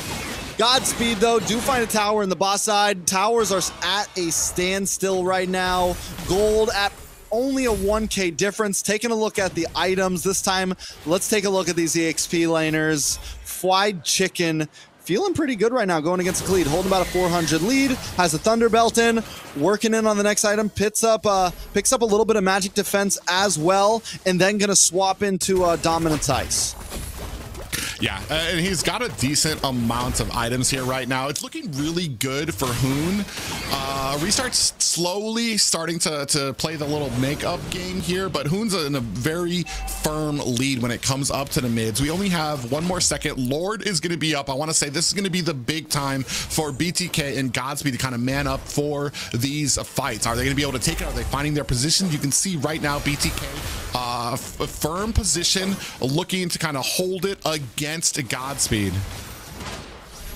Speaker 10: Godspeed, though, do find a tower in the boss side. Towers are at a standstill right now. Gold at only a 1K difference. Taking a look at the items this time, let's take a look at these EXP laners. Fried Chicken feeling pretty good right now, going against Khalid, holding about a 400 lead, has a Thunder Belt in, working in on the next item, picks up a little bit of magic defense as well, and then gonna swap into Dominance Ice.
Speaker 9: Yeah, and he's got a decent amount of items here right now. It's looking really good for Hoon. Restart's slowly starting to play the little makeup game here, but Hoon's in a very firm lead when it comes up to the mids. We only have 1 more second. Lord is going to be up. I want to say this is going to be the big time for BTK and Godspeed to kind of man up for these fights. Are they going to be able to take it? Are they finding their positions? You can see right now BTK a firm position, looking to kind of hold it against Godspeed.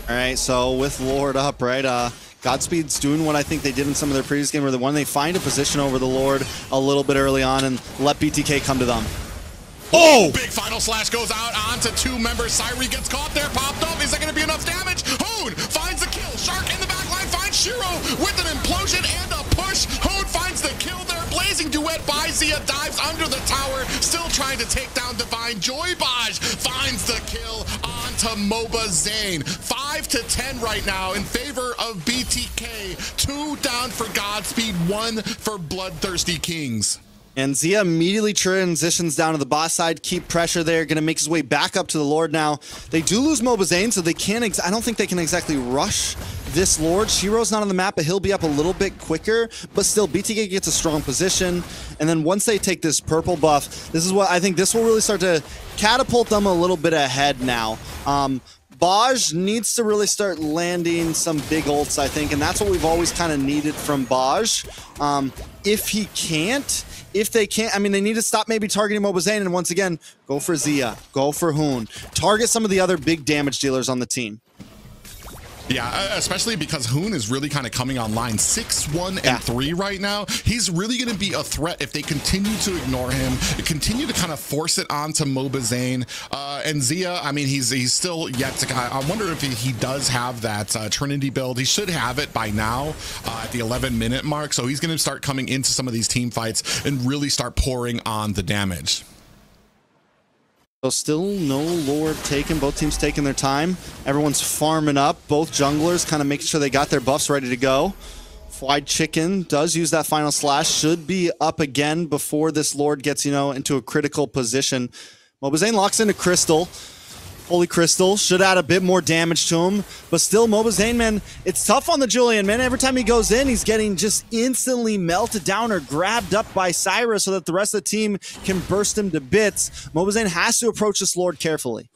Speaker 10: All right, so with Lord up, right, Godspeed's doing what I think they did in some of their previous game, where they find a position over the Lord a little bit early on and let BTK come to them.
Speaker 9: Oh! Big Final Slash goes out onto 2 members. Syri gets caught there, popped up. Is that going to be enough damage? Hoon finds the kill. Shark in the back line finds Shiro with an implosion and a push. Hoon finds the kill there. Blazing duet by Zia, dives under the tower, still trying to take down Divine. Joybaj finds the kill onto MLBBN. 5-10 right now in favor of BTK. 2 down for Godspeed, 1 for BloodThirstyKings.
Speaker 10: And Zia immediately transitions down to the boss side, keep pressure there, gonna make his way back up to the Lord now. They do lose MLBBN, so they can't, I don't think they can exactly rush this Lord. Shiro's not on the map, but he'll be up a little bit quicker, but still BTK gets a strong position. And then once they take this purple buff, this is what I think this will really start to catapult them a little bit ahead now. Baj needs to really start landing some big ults, I think, and that's what we've always kind of needed from Baj. If they can't, I mean, they need to stop maybe targeting MLBBN, and once again, go for Zia, go for Hoon. Target some of the other big damage dealers on the team.
Speaker 9: Yeah, especially because Hoon is really kind of coming online 6-1 and 3 right now. He's really going to be a threat if they continue to ignore him, continue to kind of force it onto MLBBN. And Zia, I mean, he's still yet to kind of, I wonder if he does have that Trinity build. He should have it by now at the 11-minute mark. So he's going to start coming into some of these team fights and really start pouring on the damage.
Speaker 10: So still no Lord taken. Both teams taking their time. Everyone's farming up. Both junglers kind of making sure they got their buffs ready to go. Fried Chicken does use that final slash. Should be up again before this Lord gets, you know, into a critical position. MLBBN locks into Crystal. Holy Crystal should add a bit more damage to him, but still MLBBN, man, it's tough on the Julian, man. Every time he goes in, he's getting just instantly melted down or grabbed up by Syra so that the rest of the team can burst him to bits. MLBBN has to approach this Lord carefully.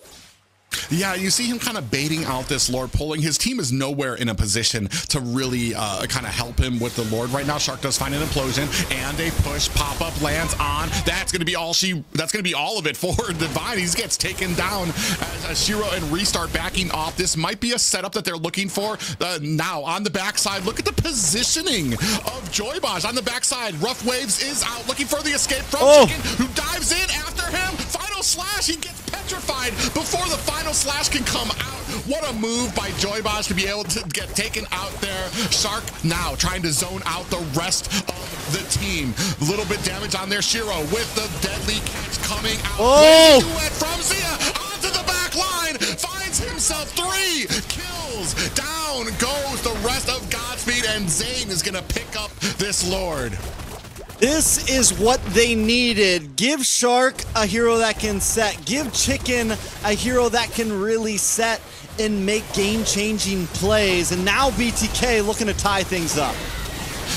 Speaker 9: Yeah, you see him kind of baiting out this Lord, pulling. His team is nowhere in a position to really kind of help him with the Lord right now. Shark does find an implosion and a push. Pop-up lands on. That's going to be all that's going to be all of it for Divine. He gets taken down as Shiro and Restart backing off. This might be a setup that they're looking for. Now on the backside, look at the positioning of Joybaj on the backside. Rough Waves is out looking for the escape from Chicken, who dives in after him. Final slash, he gets petrified before the final slash can come out. What a move by Joybaj to be able to get taken out there. Shark now trying to zone out the rest of the team. A little bit damage on their Shiro with the deadly catch coming out.
Speaker 10: Oh!
Speaker 9: Duet from Zia onto the back line. Finds himself 3 kills. Down goes the rest of Godspeed, and Zane is going to pick up this Lord.
Speaker 10: This is what they needed. Give Shark a hero that can set. Give Chicken a hero that can really set and make game-changing plays. And now BTK looking to tie things up.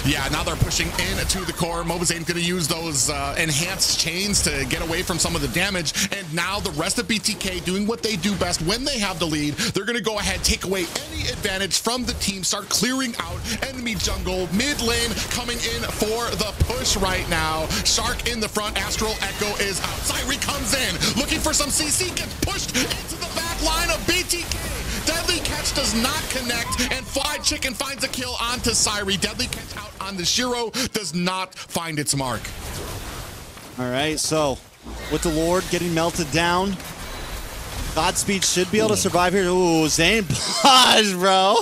Speaker 9: Yeah, now they're pushing in to the core. MLBBN's going to use those enhanced chains to get away from some of the damage. And now the rest of BTK doing what they do best when they have the lead. They're going to go ahead, take away any advantage from the team, start clearing out enemy jungle. Mid lane coming in for the push right now. Shark in the front. Astral Echo is out. Syri comes in, looking for some CC, gets pushed into the back line of BTK. Deadly Catch does not connect, and Fried Chicken finds a kill onto Syri. Deadly Catch out on the Shiro does not find its mark.
Speaker 10: All right, so with the Lord getting melted down, Godspeed should be able to survive here. Ooh, Zane Baj, bro.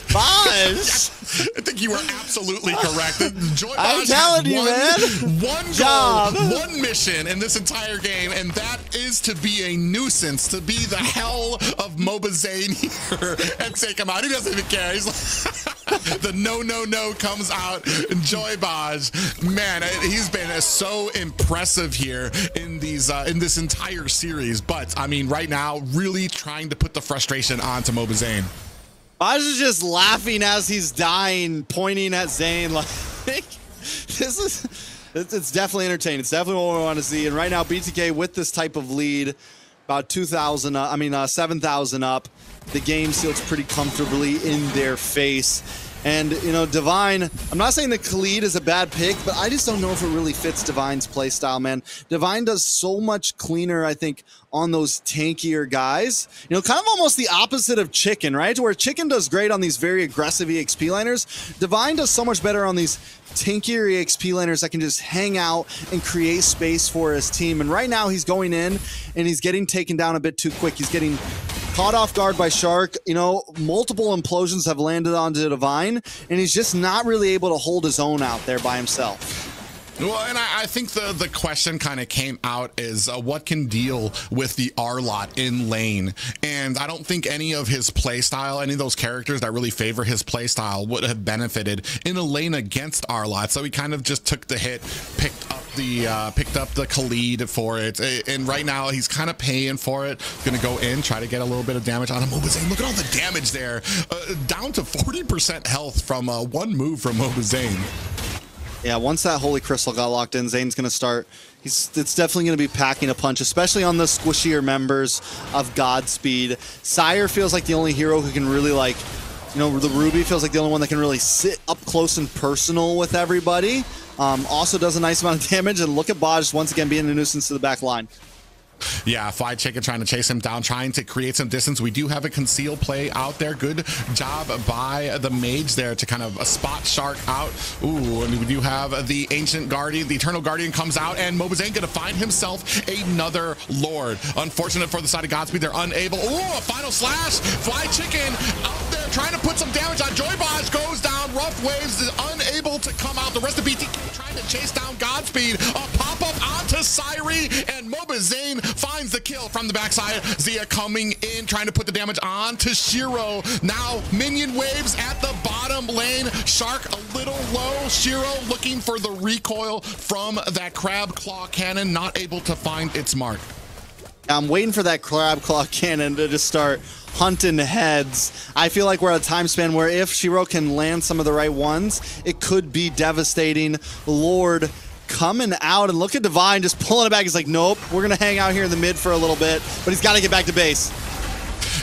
Speaker 10: Baj.
Speaker 9: I think you were absolutely correct. Joybaj
Speaker 10: I'm telling you, man.
Speaker 9: One
Speaker 10: job,
Speaker 9: one mission in this entire game, and that is to be a nuisance, to be the hell of MLBBN here and take him out. He doesn't even care. He's like, the no comes out. And Joybaj, man, he's been so impressive here in these in this entire series. But I mean, right now, really trying to put the frustration onto MLBBN.
Speaker 10: Baj is just laughing as he's dying, pointing at Zane. Like, it's definitely entertaining. It's definitely what we want to see. And right now, BTK with this type of lead, about 2,000, 7,000 up. The game seals pretty comfortably in their face. And, you know, Divine, I'm not saying that Khalid is a bad pick, but I just don't know if it really fits Divine's playstyle, man. Divine does so much cleaner, I think, on those tankier guys. You know, kind of almost the opposite of Chicken, right? Where Chicken does great on these very aggressive EXP liners, Divine does so much better on these tankier EXP laners that can just hang out and create space for his team. And right now he's going in and he's getting taken down a bit too quick. He's getting caught off guard by Shark. You know, multiple implosions have landed onto Divine, and he's just not really able to hold his own out there by himself.
Speaker 9: Well, and I think the question kind of came out is what can deal with the R-Lot in lane. And I don't think any of his playstyle, any of those characters that really favor his playstyle would have benefited in a lane against R-Lot. So he kind of just took the hit, picked up the Khalid for it, and right now he's kind of paying for it. Gonna go in, try to get a little bit of damage on him. Mobazane, look at all the damage there, down to 40% health from one move from Mobazane.
Speaker 10: Yeah, once that Holy Crystal got locked in, Zane's gonna start. It's definitely going to be packing a punch, especially on the squishier members of Godspeed. Sire feels like the only hero who can really, like, you know, the Ruby feels like the only one that can really sit up close and personal with everybody. Also does a nice amount of damage, and look at Baj once again being a nuisance to the back line.
Speaker 9: Yeah, Fly Chicken trying to chase him down, trying to create some distance. We do have a conceal play out there. Good job by the mage there to kind of spot Shark out. Ooh, and we do have the Ancient Guardian. The Eternal Guardian comes out, and Mobazane going to find himself another Lord. Unfortunate for the side of Godspeed. They're unable. Ooh, a final slash. Fly Chicken out there trying to put some damage on. Joy Baj goes down. Rough Waves is unable to come out. The rest of BTK trying to chase down Godspeed. A pop-up onto Syrie, and Mobazane finds the kill from the backside. Zia coming in, trying to put the damage on to Shiro. Now minion waves at the bottom lane. Shark a little low. Shiro looking for the recoil from that Crab Claw Cannon, not able to find its mark.
Speaker 10: I'm waiting for that Crab Claw Cannon to just start hunting heads. I feel like we're at a time span where if Shiro can land some of the right ones, it could be devastating. Lord coming out, and look at Divine just pulling it back. He's like, nope, we're gonna hang out here in the mid for a little bit, but he's got to get back to base.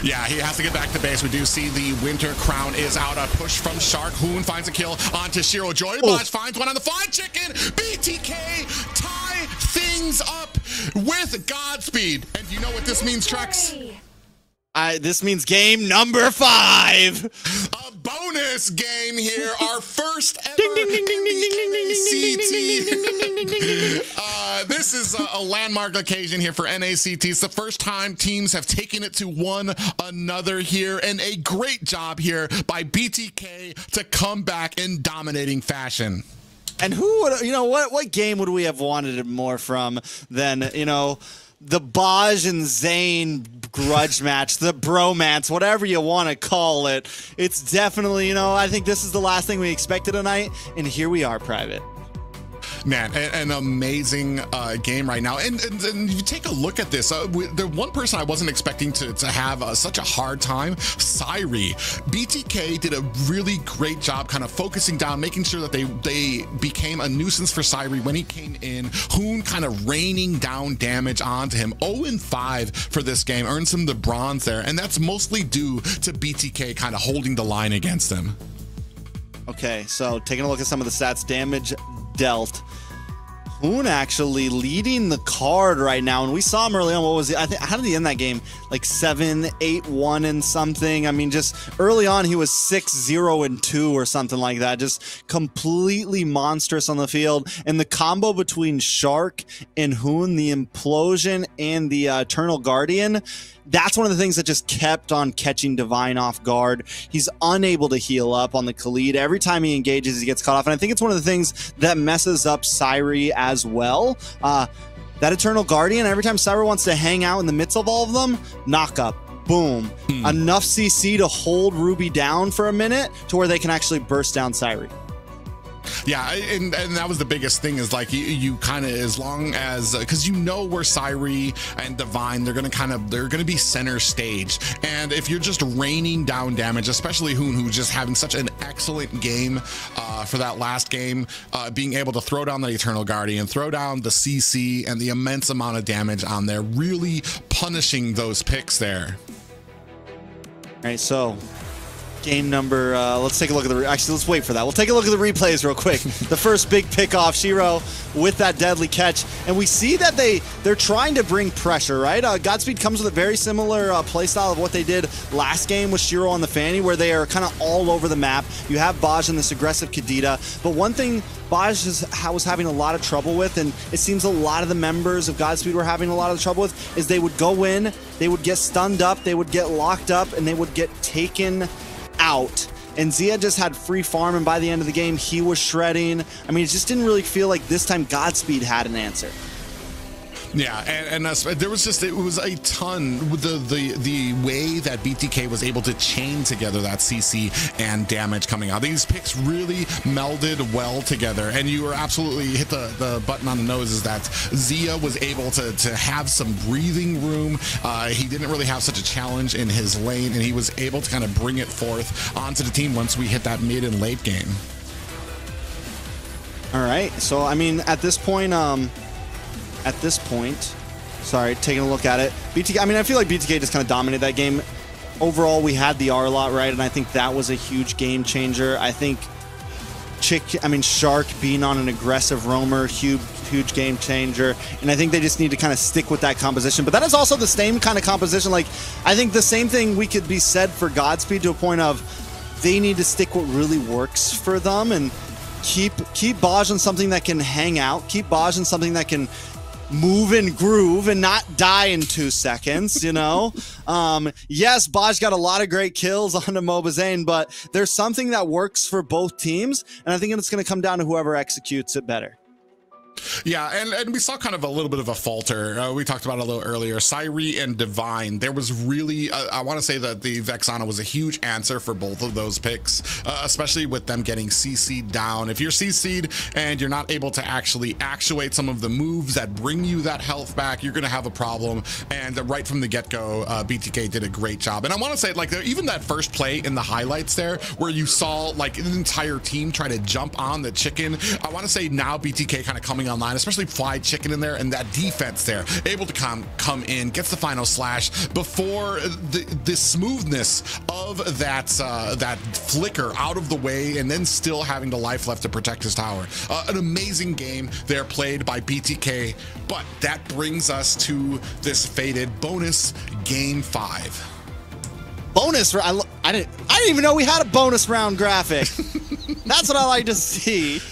Speaker 9: Yeah, he has to get back to base. We do see the Winter Crown is out. A push from Shark. Hoon finds a kill onto Shiro. Joy Baj finds one on the Fly Chicken. BTK tie things up with Godspeed. And you know what this means, Trex?
Speaker 10: This means game number 5.
Speaker 9: A bonus game here. Our first ever in the NACT. This is a landmark occasion here for NACT. It's the first time teams have taken it to one another here, and a great job here by BTK to come back in dominating fashion.
Speaker 10: And who would, you know, what game would we have wanted it more from than, you know, the Baj and Zane grudge match, the bromance, whatever you want to call it. It's definitely, you know, I think this is the last thing we expected tonight, and here we are, Private.
Speaker 9: Man, an amazing game right now. And you take a look at this. The one person I wasn't expecting to have such a hard time, Syrie. BTK did a really great job kind of focusing down, making sure that they became a nuisance for Syrie when he came in. Hoon kind of raining down damage onto him. 0-5 for this game, earns him the bronze there. And that's mostly due to BTK kind of holding the line against him. Okay, so taking a look at some of the stats, damage dealt. Hoon actually leading the card right now, and we saw him early on. What was it? I think, how did he end that game? Like 7-8-1 and something. I mean, just early on he was 6-0-2 or something like that. Just completely monstrous on the field. And the combo between Shark and Hoon, the implosion and the Eternal Guardian, that's one of the things that just kept on catching Divine off guard. He's unable to heal up on the Khalid. Every time he engages, he gets caught off. And I think it's one of the things that messes up Syrie as well. That Eternal Guardian, every time Syrie wants to hang out in the midst of all of them, knock up. Boom. Enough CC to hold Ruby down for a minute to where they can actually burst down Syrie. Yeah, and that was the biggest thing, is like you kind of, as long as, because you know where Syrie and Divine, they're gonna be center stage, and if you're just raining down damage, especially Hoon, who's just having such an excellent game for that last game, being able to throw down the Eternal Guardian, throw down the CC, and the immense amount of damage on there, really punishing those picks there.
Speaker 10: All right, so game number, let's take a look at actually, let's wait for that. We'll take a look at the replays real quick. The first big pick off, Shiro with that deadly catch. And we see that they're trying to bring pressure, right? Godspeed comes with a very similar playstyle of what they did last game with Shiro on the Fanny, where they are kind of all over the map. You have Baj and this aggressive Kadita. But one thing Baj was having a lot of trouble with, and it seems a lot of the members of Godspeed were having a lot of trouble with, is they would go in, they would get stunned up, they would get locked up, and they would get taken out. And Zia just had free farm, and by the end of the game he was shredding. I mean, it just didn't really feel like this time Godspeed had an answer.
Speaker 9: Yeah, and there was just, it was a ton with the way that BTK was able to chain together that CC and damage coming out. These picks really melded well together, and you were absolutely hit the button on the nose, is that Zia was able to have some breathing room. He didn't really have such a challenge in his lane, and he was able to kind of bring it forth onto the team once we hit that mid and late game.
Speaker 10: All right, so I mean, at this point, sorry, taking a look at it, BTK, I mean, I feel like BTK just kind of dominated that game. Overall, we had the R lot right, and I think that was a huge game changer. I think Shark being on an aggressive roamer, huge game changer, and I think they just need to kind of stick with that composition. But that is also the same kind of composition. Like, I think the same thing we could be said for Godspeed, to a point of they need to stick what really works for them and keep Baj on something that can hang out, keep Baj on something that can move and groove and not die in 2 seconds, you know? Yes, Baj got a lot of great kills on the MLBBN, but there's something that works for both teams, and I think it's going to come down to whoever executes it better.
Speaker 9: Yeah, and we saw kind of a little bit of a falter. We talked about it a little earlier. Sairi and Divine, there was really, I want to say that the Vexana was a huge answer for both of those picks, especially with them getting CC'd down. If you're CC'd and you're not able to actually actuate some of the moves that bring you that health back, you're going to have a problem. And right from the get-go, BTK did a great job. And I want to say, like, even that first play in the highlights there, where you saw like an entire team try to jump on the chicken, I want to say now BTK kind of coming online, especially Fly Chicken in there, and that defense there, able to come in, gets the final slash before the smoothness of that flicker out of the way, and then still having the life left to protect his tower. An amazing game there played by BTK, but that brings us to this fated bonus game 5.
Speaker 10: Bonus, I didn't even know we had a bonus round graphic. That's what I like to see.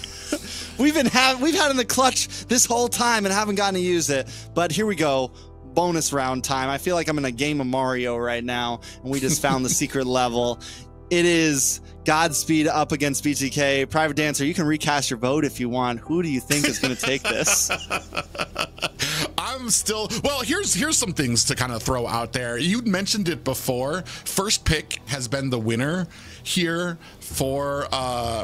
Speaker 10: We've had in the clutch this whole time and haven't gotten to use it, but here we go. Bonus round time. I feel like I'm in a game of Mario right now, and we just found the secret level. It is Godspeed up against BTK. Private Dancer, you can recast your vote if you want. Who do you think is going to take this?
Speaker 9: I'm still, well, here's some things to kind of throw out there. You mentioned it before. First pick has been the winner here for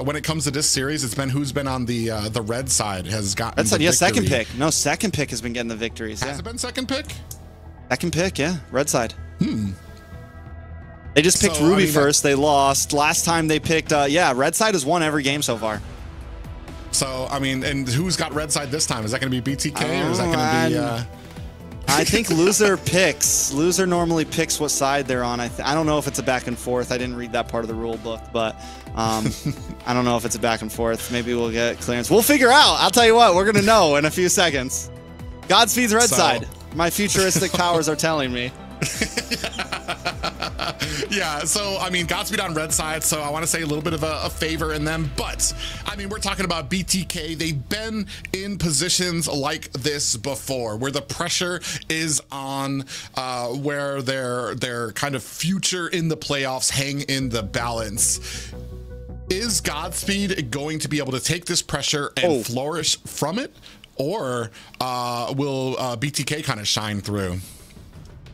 Speaker 9: when it comes to this series. It's been who's been on the red side has gotten
Speaker 10: red side.
Speaker 9: The
Speaker 10: yeah,
Speaker 9: victory.
Speaker 10: Second pick. No, second pick has been getting the victories.
Speaker 9: Has it been second pick?
Speaker 10: Second pick, yeah, red side. They just picked Ruby first. They lost. Last time they picked, yeah, red side has won every game so far.
Speaker 9: So, I mean, and who's got red side this time? Is that going to be BTK or is that going to be...
Speaker 10: I think loser picks. Loser normally picks what side they're on. I don't know if it's a back and forth. I didn't read that part of the rule book, but I don't know if it's a back and forth. Maybe we'll get clearance. We'll figure out. I'll tell you what, we're going to know in a few seconds. Godspeed's red side. My futuristic powers are telling me.
Speaker 9: Yeah, so I mean, Godspeed on red side, so I want to say a little bit of a favor in them, but I mean, we're talking about BTK. They've been in positions like this before, where the pressure is on, where their kind of future in the playoffs hang in the balance. Is Godspeed going to be able to take this pressure and flourish from it, or will BTK kind of shine through?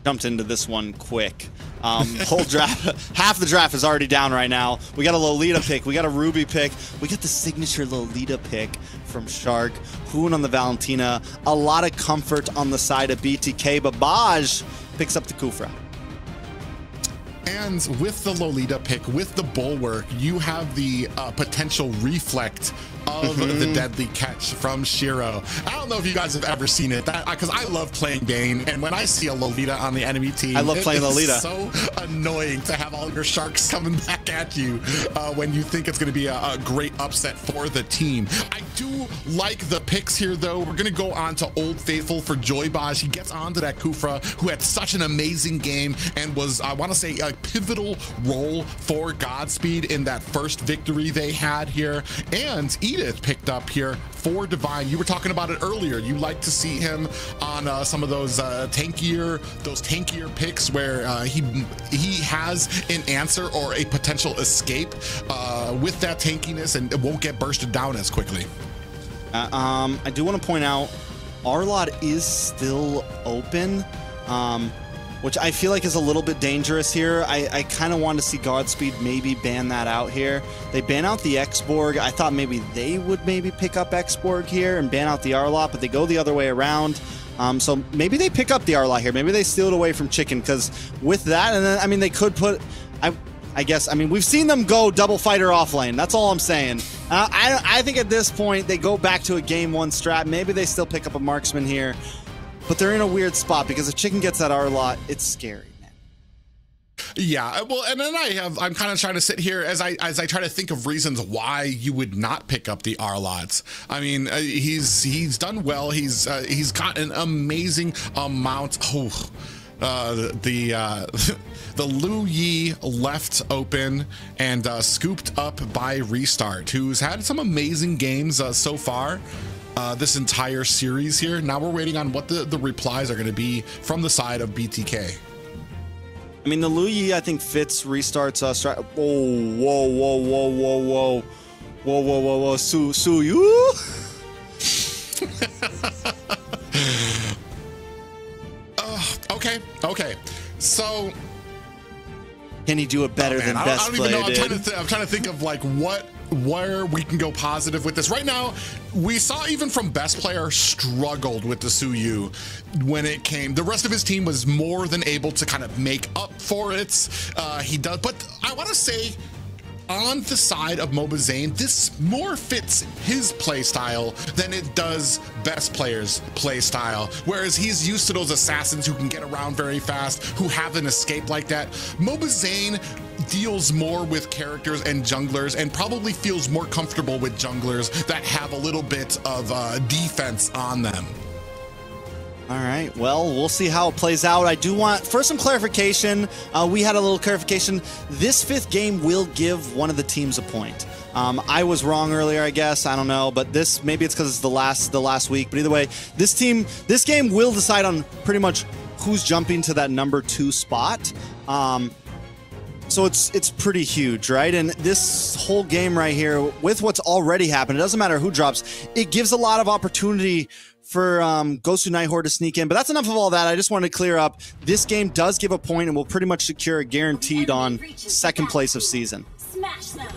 Speaker 10: Jumped into this one quick. Whole draft, half the draft is already down right now. We got a Lolita pick, we got a Ruby pick, we got the signature Lolita pick from Shark, Hoon on the Valentina. A lot of comfort on the side of BTK, but Baj picks up the Kufra.
Speaker 9: And with the Lolita pick, with the Bulwark, you have the potential reflect of the deadly catch from Shiro. I don't know if you guys have ever seen it, because I love playing Bane, and when I see a Lolita on the enemy team,
Speaker 10: I love playing Lolita.
Speaker 9: It's so annoying to have all your sharks coming back at you when you think it's going to be a great upset for the team. I do like the picks here, though. We're going to go on to Old Faithful for Joybaj. He gets onto that Kufra, who had such an amazing game and was, I want to say, a pivotal role for Godspeed in that first victory they had here. And Edith picked up here for Divine. You were talking about it earlier. You like to see him on some of those tankier picks where he has an answer or a potential escape with that tankiness and it won't get bursted down as quickly.
Speaker 10: I do want to point out Arlot is still open, which I feel like is a little bit dangerous here. I kind of want to see Godspeed maybe ban that out here. They ban out the X-Borg. I thought maybe they would maybe pick up X-Borg here and ban out the Arlot, but they go the other way around. So maybe they pick up the Arlot here. Maybe they steal it away from Chicken, because with that, and then, I mean, they could put... I guess, I mean, we've seen them go double fighter off lane. That's all I'm saying. I think at this point, they go back to a game 1 strat. Maybe they still pick up a marksman here. But they're in a weird spot, because if Chicken gets that Arlot, it's scary, man.
Speaker 9: Yeah, well, and then I'm kind of trying to sit here as I try to think of reasons why you would not pick up the Arlots. I mean, he's done well. He's got an amazing amount. The Lu Yi left open and scooped up by Restart, who's had some amazing games so far this entire series here. Now we're waiting on what the replies are going to be from the side of BTK.
Speaker 10: I mean, the Lu Yi, I think, fits Restart's strat. Whoa. Su you?
Speaker 9: Okay. So,
Speaker 10: can he do it better than Best Play?
Speaker 9: I'm trying to think of like where we can go positive with this. Right now, we saw even from Best Player struggled with the Suyu when it came. The rest of his team was more than able to kind of make up for it. He does, but I want to say, on the side of MLBBN, this more fits his play style than it does Best Player's play style. Whereas he's used to those assassins who can get around very fast, who have an escape like that. MLBBN deals more with characters and junglers, and probably feels more comfortable with junglers that have a little bit of defense on them.
Speaker 10: All right, well, we'll see how it plays out. I do want, first, some clarification. We had a little clarification. This 5th game will give one of the teams a point. I was wrong earlier, I guess. I don't know, but this, maybe it's because it's the last week. But either way, this game will decide on pretty much who's jumping to that number 2 spot. So it's pretty huge, right? And this whole game right here, with what's already happened, it doesn't matter who drops. It gives a lot of opportunity for Gosu Nighthorde to sneak in. But that's enough of all that. I just wanted to clear up. This game does give a point and will pretty much secure a guaranteed on 2nd place of season.
Speaker 3: Smash them.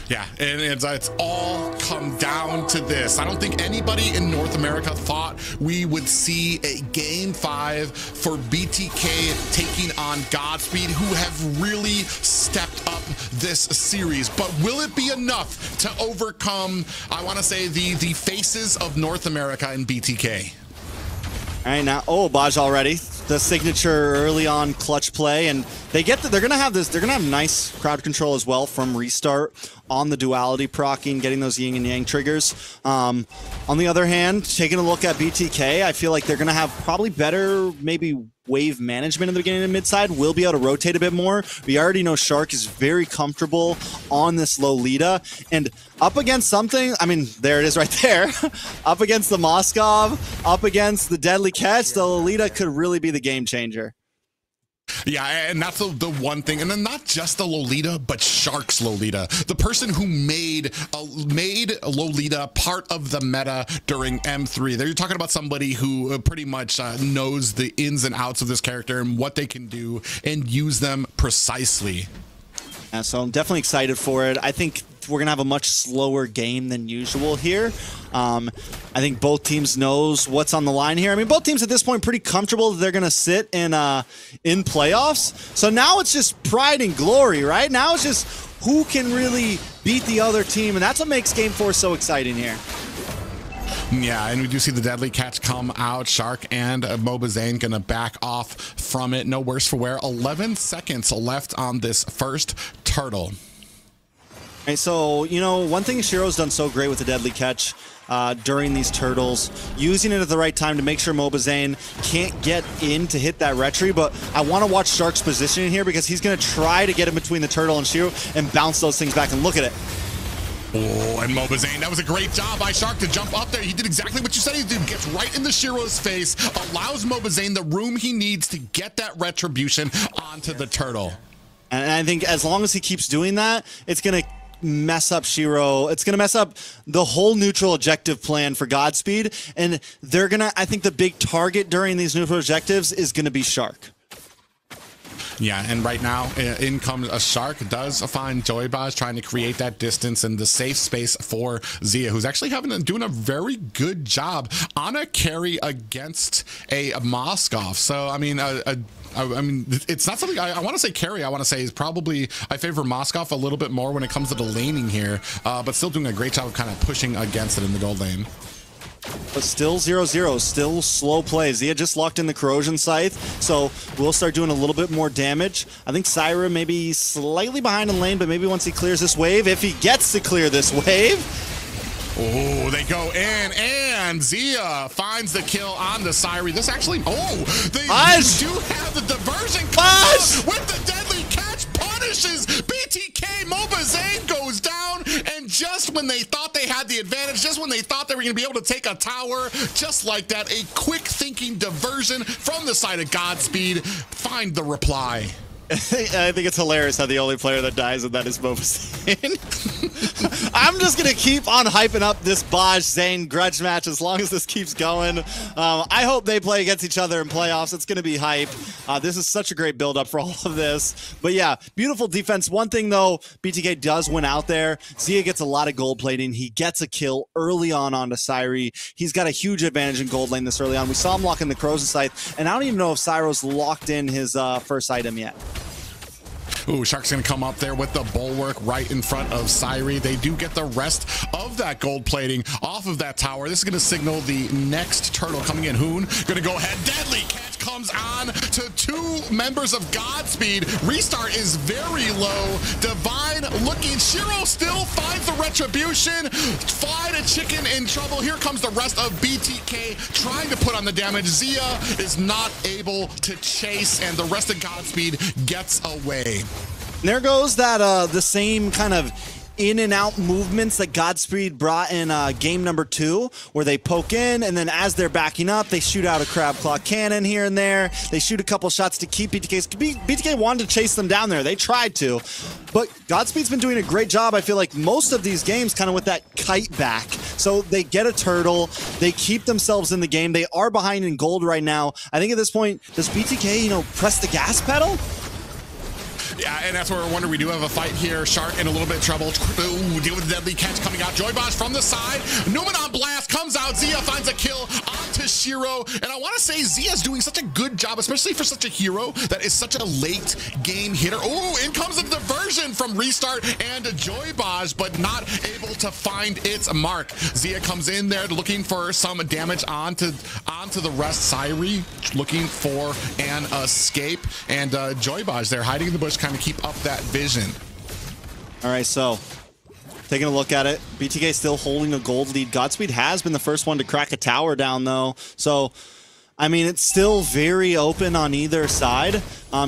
Speaker 9: Yeah, and it's all come down to this. I don't think anybody in North America thought we would see a Game 5 for BTK taking on Godspeed, who have really stepped up this series. But will it be enough to overcome, I want to say, the faces of North America in BTK?
Speaker 10: All right, now, Baj already. The signature early on clutch play, and they're gonna have nice crowd control as well from Restart on the duality proccing, getting those yin and yang triggers. On the other hand, taking a look at BTK, I feel like they're gonna have probably better maybe wave management in the beginning and mid-side. Will be able to rotate a bit more. We already know Shark is very comfortable on this Lolita, and up against something, I mean, there it is right there. Up against the Moskov, up against the Deadly Catch, the Lolita could really be the game changer.
Speaker 9: Yeah, and that's the one thing. And then not just the Lolita, but Shark's Lolita. The person who made Lolita part of the meta during M3. They're talking about somebody who pretty much knows the ins and outs of this character and what they can do and use them precisely.
Speaker 10: Yeah, so I'm definitely excited for it. I think we're gonna have a much slower game than usual here. I think both teams knows what's on the line here. I mean, both teams at this point pretty comfortable that they're gonna sit in playoffs. So now it's just pride and glory, right? Now it's just who can really beat the other team, and that's what makes Game 4 so exciting here.
Speaker 9: Yeah, and we do see the Deadly Catch come out. Shark and MLBBN gonna back off from it. No worse for wear. 11 seconds left on this first turtle.
Speaker 10: Okay, so, you know, one thing Shiro's done so great with the Deadly Catch during these turtles, using it at the right time to make sure MLBBN can't get in to hit that retry, but I want to watch Shark's positioning here because he's going to try to get in between the turtle and Shiro and bounce those things back, and look at it.
Speaker 9: Oh, and MLBBN, that was a great job by Shark to jump up there. He did exactly what you said he'd do. Gets right into Shiro's face, allows MLBBN the room he needs to get that retribution onto the turtle.
Speaker 10: And I think as long as he keeps doing that, it's going to mess up Shiro. It's going to mess up the whole neutral objective plan for Godspeed. And they're going to, I think the big target during these neutral objectives is going to be Shark.
Speaker 9: Yeah, and right now, in comes a Shark. Does find Joybaz trying to create that distance and the safe space for Zia, who's actually doing a very good job on a carry against a Moskov. So, I mean, it's not something I want to say carry. I want to say is probably I favor Moskov a little bit more when it comes to the laning here, but still doing a great job of kind of pushing against it in the gold lane.
Speaker 10: But still 0-0, still slow play. Zia just locked in the Corrosion Scythe, so we'll start doing a little bit more damage. I think Syra maybe slightly behind in lane, but maybe once he clears this wave, if he gets to clear this wave.
Speaker 9: Oh, they go in, and Zia finds the kill on the Syri. This actually, they do have the diversion with the deadly catch, punishes BTK. MLBBN goes down, and just when they thought they had the advantage, just when they thought they were going to be able to take a tower, just like that, a quick thinking diversion from the side of Godspeed. Find the reply.
Speaker 10: I think it's hilarious how the only player that dies in that is MLBBN. I'm just going to keep on hyping up this Baj Zane grudge match as long as this keeps going. I hope they play against each other in playoffs. It's going to be hype. This is such a great build-up for all of this. But yeah, beautiful defense. One thing, though, BTK does win out there. Zia gets a lot of gold plating. He gets a kill early onto Syri. He's got a huge advantage in gold lane this early on. We saw him lock in the Corrosion Scythe, and I don't even know if Syro's locked in his first item yet.
Speaker 9: Ooh, Shark's going to come up there with the bulwark right in front of Syri. They do get the rest of that gold plating off of that tower. This is going to signal the next turtle coming in. Hoon going to go ahead. Deadly catch comes on to two members of Godspeed. Restart is very low. Divine looking. Shiro still finds the retribution. Find a chicken in trouble. Here comes the rest of BTK trying to put on the damage. Zia is not able to chase, and the rest of Godspeed gets away.
Speaker 10: And there goes that the same kind of in and out movements that Godspeed brought in game number 2, where they poke in, and then as they're backing up, they shoot out a crab claw cannon here and there. They shoot a couple shots to keep BTK wanted to chase them down there. They tried to, but Godspeed's been doing a great job. I feel like most of these games kind of with that kite back. So they get a turtle, they keep themselves in the game. They are behind in gold right now. I think at this point, does BTK, press the gas pedal?
Speaker 9: Yeah, and that's where we're wondering. We do have a fight here. Shark in a little bit of trouble. Ooh, deal with the deadly catch coming out. Joybaz from the side. Numenon Blast comes out. Zia finds a kill onto Shiro. And I want to say Zia's doing such a good job, especially for such a hero that is such a late game hitter. Ooh, in comes a diversion from Restart and Joybaz, but not able to find its mark. Zia comes in there looking for some damage onto the rest. Syri looking for an escape. And Joybaz there hiding in the bush, kind of keep up that vision.
Speaker 10: All right, so taking a look at it, BTK still holding a gold lead. Godspeed has been the first one to crack a tower down, though. So, I mean, it's still very open on either side.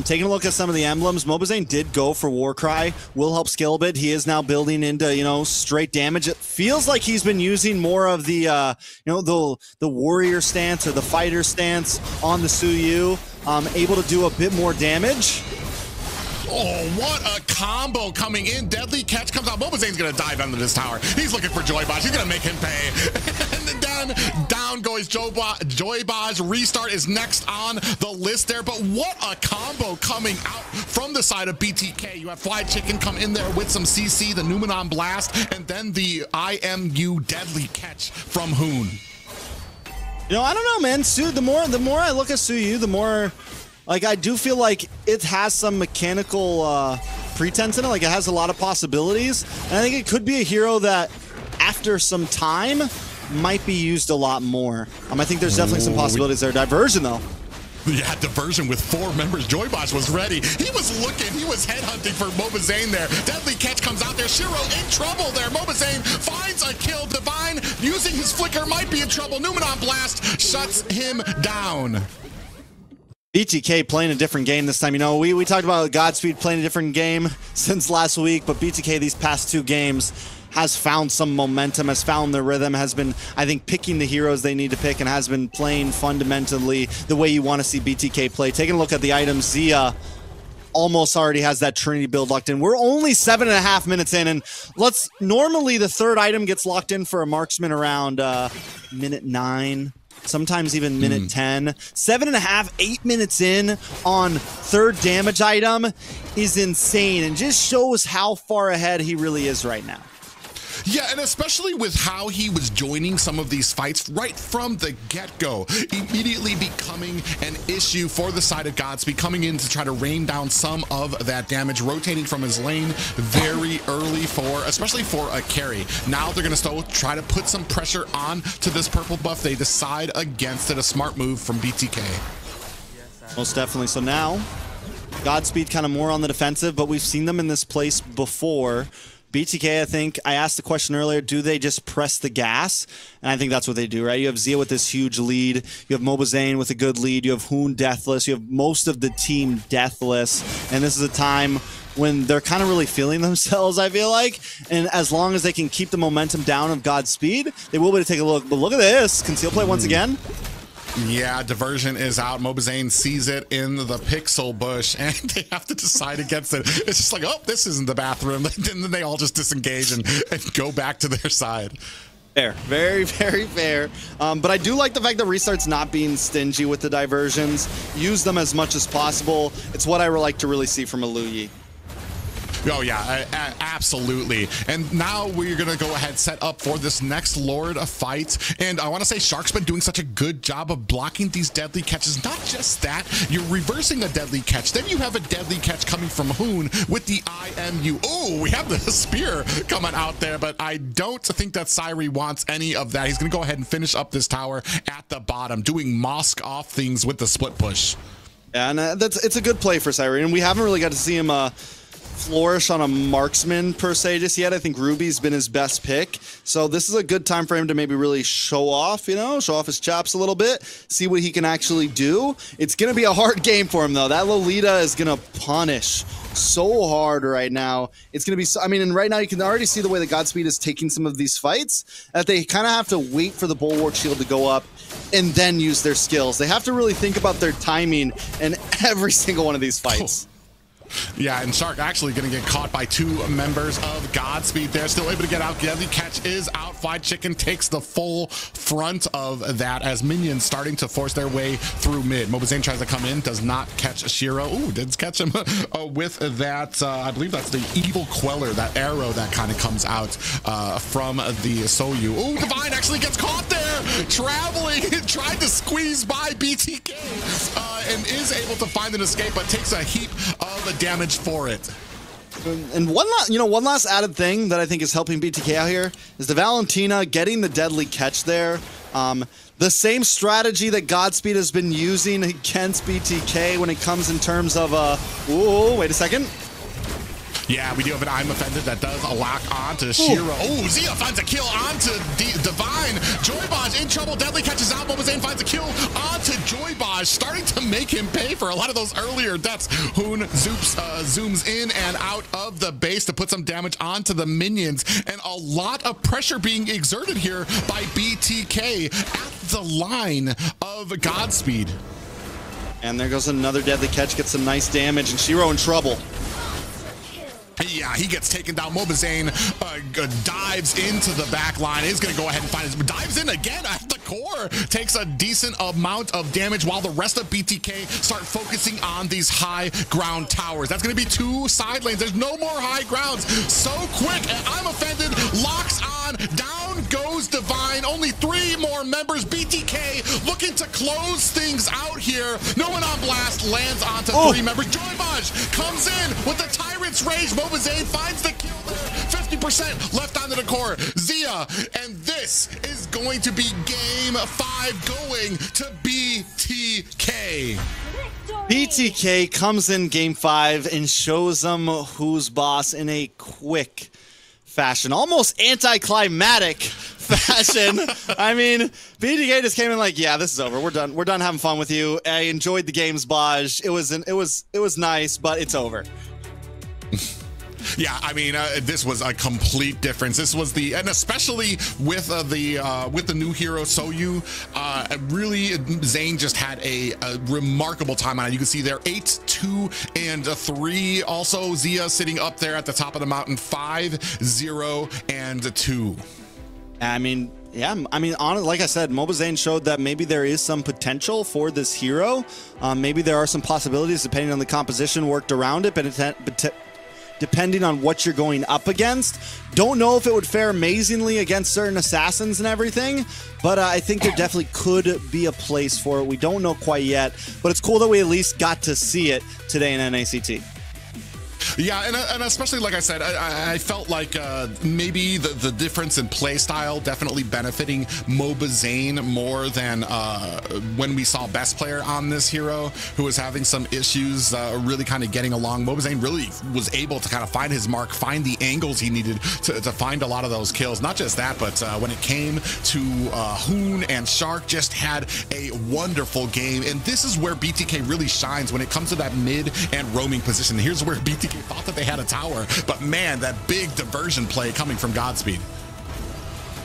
Speaker 10: Taking a look at some of the emblems, MLBBN did go for Warcry. Will help scale a bit. He is now building into, straight damage. It feels like he's been using more of the, the warrior stance or the fighter stance on the Suyu. Able to do a bit more damage.
Speaker 9: Oh, what a combo coming in. Deadly catch comes out. MLBBN's going to dive under this tower. He's looking for Joybaz. He's going to make him pay. And then down goes Joybaz. Restart is next on the list there. But what a combo coming out from the side of BTK. You have Fly Chicken come in there with some CC, the Numenon Blast, and then the IMU deadly catch from Hoon.
Speaker 10: I don't know, man. The more I look at Suyu, the more... I do feel like it has some mechanical pretense in it. It has a lot of possibilities. And I think it could be a hero that, after some time, might be used a lot more. I think there's definitely some possibilities there. Diversion, though.
Speaker 9: Yeah, diversion with 4 members. Joybaz was ready. He was looking. He was headhunting for MLBBN there. Deadly catch comes out there. Shiro in trouble there. MLBBN finds a kill. Divine using his flicker might be in trouble. Numenon Blast shuts him down.
Speaker 10: BTK playing a different game this time. We talked about Godspeed playing a different game since last week, but BTK these past 2 games has found some momentum, has found the rhythm, has been, I think, picking the heroes they need to pick, and has been playing fundamentally the way you want to see BTK play. Taking a look at the items, Zia almost already has that Trinity build locked in. We're only 7.5 minutes in, and normally the third item gets locked in for a marksman around minute 9. Sometimes even minute 10. 7.5, 8 minutes in on third damage item is insane and just shows how far ahead he really is right now.
Speaker 9: Yeah, and especially with how he was joining some of these fights right from the get-go, immediately becoming an issue for the side of Godspeed, coming in to try to rain down some of that damage, rotating from his lane very early especially for a carry. Now they're going to still try to put some pressure on to this purple buff. They decide against it, a smart move from BTK.
Speaker 10: Most definitely. So now, Godspeed kind of more on the defensive, but we've seen them in this place before. BTK, I think, I asked the question earlier, do they just press the gas? And I think that's what they do, right? You have Zia with this huge lead. You have MLBBNA with a good lead. You have Hoon deathless. You have most of the team deathless. And this is a time when they're kind of really feeling themselves, I feel like. And as long as they can keep the momentum down of Godspeed, they will be able to take a look. But look at this. Conceal play once again.
Speaker 9: Yeah, diversion is out. MLBBNA sees it in the pixel bush, and they have to decide against it. It's just like, oh, this isn't the bathroom. And then they all just disengage and go back to their side.
Speaker 10: Fair. Very, very fair. But I do like the fact that Restart's not being stingy with the diversions. Use them as much as possible. It's what I would like to really see from a Luyi.
Speaker 9: Oh, yeah, absolutely. And now we're going to go ahead set up for this next Lord fight. And I want to say Shark's been doing such a good job of blocking these deadly catches. Not just that, you're reversing a deadly catch. Then you have a deadly catch coming from Hoon with the IMU. Oh, we have the spear coming out there, but I don't think that Syri wants any of that. He's going to go ahead and finish up this tower at the bottom, doing mosque off things with the split push.
Speaker 10: Yeah, and it's a good play for Syri. And we haven't really got to see him flourish on a marksman per se just yet. I think Ruby's been his best pick, so this is a good time for him to maybe really show off, show off his chops a little bit, see what he can actually do. It's gonna be a hard game for him though. That Lolita is gonna punish so hard right now. It's gonna be so, I mean, and right now you can already see the way that Godspeed is taking some of these fights, that they kind of have to wait for the Bulwark Shield to go up and then use their skills. They have to really think about their timing in every single one of these fights.
Speaker 9: Yeah, and Shark actually going to get caught by 2 members of Godspeed there. Still able to get out. Deadly catch is out. Fried Chicken takes the full front of that as minions starting to force their way through mid. MLBBNA tries to come in, does not catch Shiro. Ooh, did catch him with that. I believe that's the Evil Queller, that arrow that kind of comes out from the Soyu. Ooh, Divine actually gets caught there. Traveling, tried to squeeze by BTK and is able to find an escape, but takes a heap of damage for it.
Speaker 10: And one last added thing that I think is helping BTK out here is the Valentina getting the deadly catch there. The same strategy that Godspeed has been using against BTK when it comes in terms of ooh, wait a second.
Speaker 9: Yeah, we do have an I'm Offended that does a lock onto Shiro. Oh, Zia finds a kill onto Divine. Joybaj in trouble. Deadly catches out. MLBBNA finds a kill onto Joybaj, starting to make him pay for a lot of those earlier deaths. Hoon zooms in and out of the base to put some damage onto the minions, and a lot of pressure being exerted here by BTK at the line of Godspeed.
Speaker 10: And there goes another deadly catch, gets some nice damage, and Shiro in trouble.
Speaker 9: Yeah, he gets taken down. MLBBNA dives into the back line. He's going to go ahead and find his... Dives in again at the core. Takes a decent amount of damage while the rest of BTK start focusing on these high ground towers. That's going to be 2 side lanes. There's no more high grounds. So quick. And I'm Offended. Locks on. Down goes Divine. Only 3 more members. BTK looking to close things out here. No one on blast. Lands onto 3 members. Joybaj comes in with the Tyrant's Rage. MLBBNA finds the kill there. 50% left onto the core. Zia, and this is going to be game 5 going to BTK.
Speaker 10: BTK comes in game 5 and shows them who's boss in a quick fashion, almost anticlimactic fashion. I mean, BTK just came in like, yeah, this is over. We're done. We're done having fun with you. I enjoyed the games, Baj. It was nice, but it's over.
Speaker 9: Yeah, I mean, this was a complete difference. This was and especially with the new hero Soyu, really Zane just had a remarkable time on it. You can see there 8, 2, and 3. Also Zia sitting up there at the top of the mountain, 5, 0, and 2.
Speaker 10: I mean, yeah, honestly, like I said, MLBBN showed that maybe there is some potential for this hero. Maybe there are some possibilities depending on the composition worked around it, but depending on what you're going up against. Don't know if it would fare amazingly against certain assassins and everything, but I think there definitely could be a place for it. We don't know quite yet, but it's cool that we at least got to see it today in NACT.
Speaker 9: Yeah, and especially, like I said, I felt like maybe the difference in play style definitely benefiting MLBBN more than when we saw best player on this hero, who was having some issues really kind of getting along. MLBBN really was able to kind of find his mark, find the angles he needed to find a lot of those kills. Not just that, but when it came to Hoon and Shark, just had a wonderful game. And this is where BTK really shines when it comes to that mid and roaming position. Here's where BTK thought that they had a tower, but man, that big diversion play coming from Godspeed.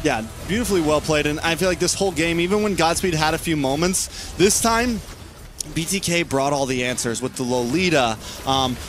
Speaker 10: Yeah, beautifully well played, and I feel like this whole game, even when Godspeed had a few moments, this time BTK brought all the answers with the Lolita,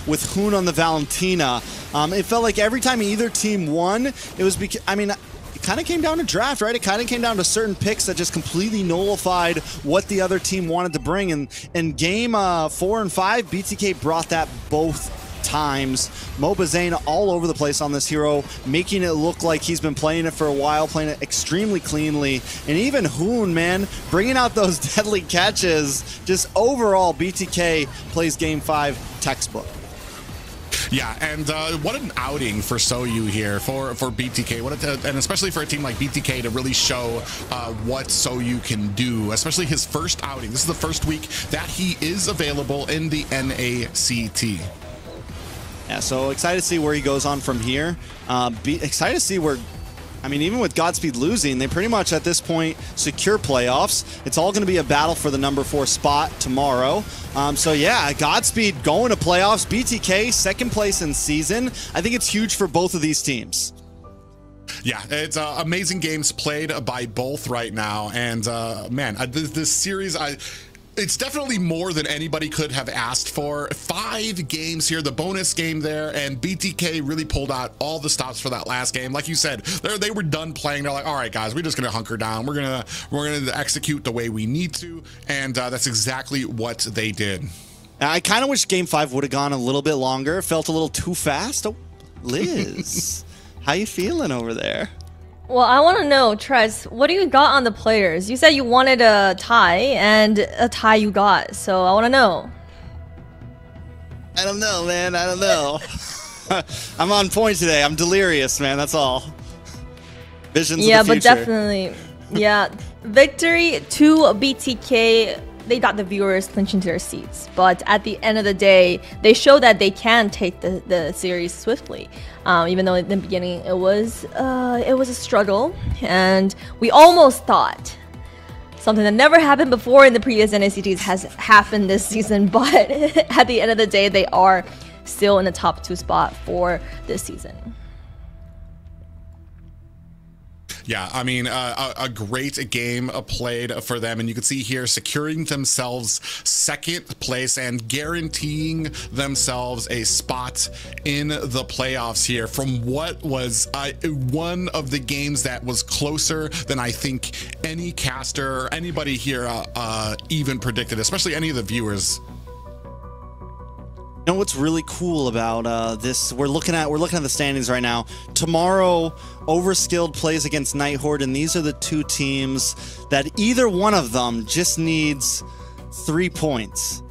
Speaker 10: with Hoon on the Valentina. It felt like every time either team won, it was because, I mean, it kind of came down to draft, right? It kind of came down to certain picks that just completely nullified what the other team wanted to bring. And in game 4 and 5, BTK brought that both times. MLBBN all over the place on this hero, making it look like he's been playing it for a while, playing it extremely cleanly. And even Hoon, man, bringing out those deadly catches. Just overall, BTK plays game 5 textbook.
Speaker 9: Yeah, and what an outing for Soyu here, for BTK, and especially for a team like BTK to really show what Soyu can do, especially his first outing. This is the first week that he is available in the NACT.
Speaker 10: Yeah, so excited to see where he goes on from here. Excited to see where, I mean, even with Godspeed losing, they pretty much at this point secure playoffs. It's all going to be a battle for the number 4 spot tomorrow. So yeah, Godspeed going to playoffs. BTK, 2nd place in season. I think it's huge for both of these teams.
Speaker 9: Yeah, it's amazing games played by both right now. And man, this series, it's definitely more than anybody could have asked for. 5 games here, the bonus game there, and BTK really pulled out all the stops for that last game. Like you said, they were done playing. They're like, all right, guys, we're just gonna hunker down. We're gonna execute the way we need to, and that's exactly what they did.
Speaker 10: I kind of wish game 5 would have gone a little bit longer. It felt a little too fast. Oh, Liz, how you feeling over there?
Speaker 8: Well, I want to know, Trez, what do you got on the players? You said you wanted a tie, and a tie you got, so I want to know.
Speaker 10: I don't know, man. I don't know. I'm on point today. I'm delirious, man. That's all. Visions of the future.
Speaker 8: But definitely. Yeah. Victory to BTK. They got the viewers clinching to their seats. But at the end of the day, they show that they can take the series swiftly. Even though in the beginning it was a struggle. And we almost thought something that never happened before in the previous NACTs has happened this season. But at the end of the day, they are still in the top 2 spot for this season.
Speaker 9: Yeah, I mean, a great game played for them, and you can see here securing themselves 2nd place and guaranteeing themselves a spot in the playoffs here from what was one of the games that was closer than I think any caster or anybody here even predicted, especially any of the viewers.
Speaker 10: You know what's really cool about this? We're looking at the standings right now. Tomorrow, Overskilled plays against Nighthorde, and these are the 2 teams that either one of them just needs 3 points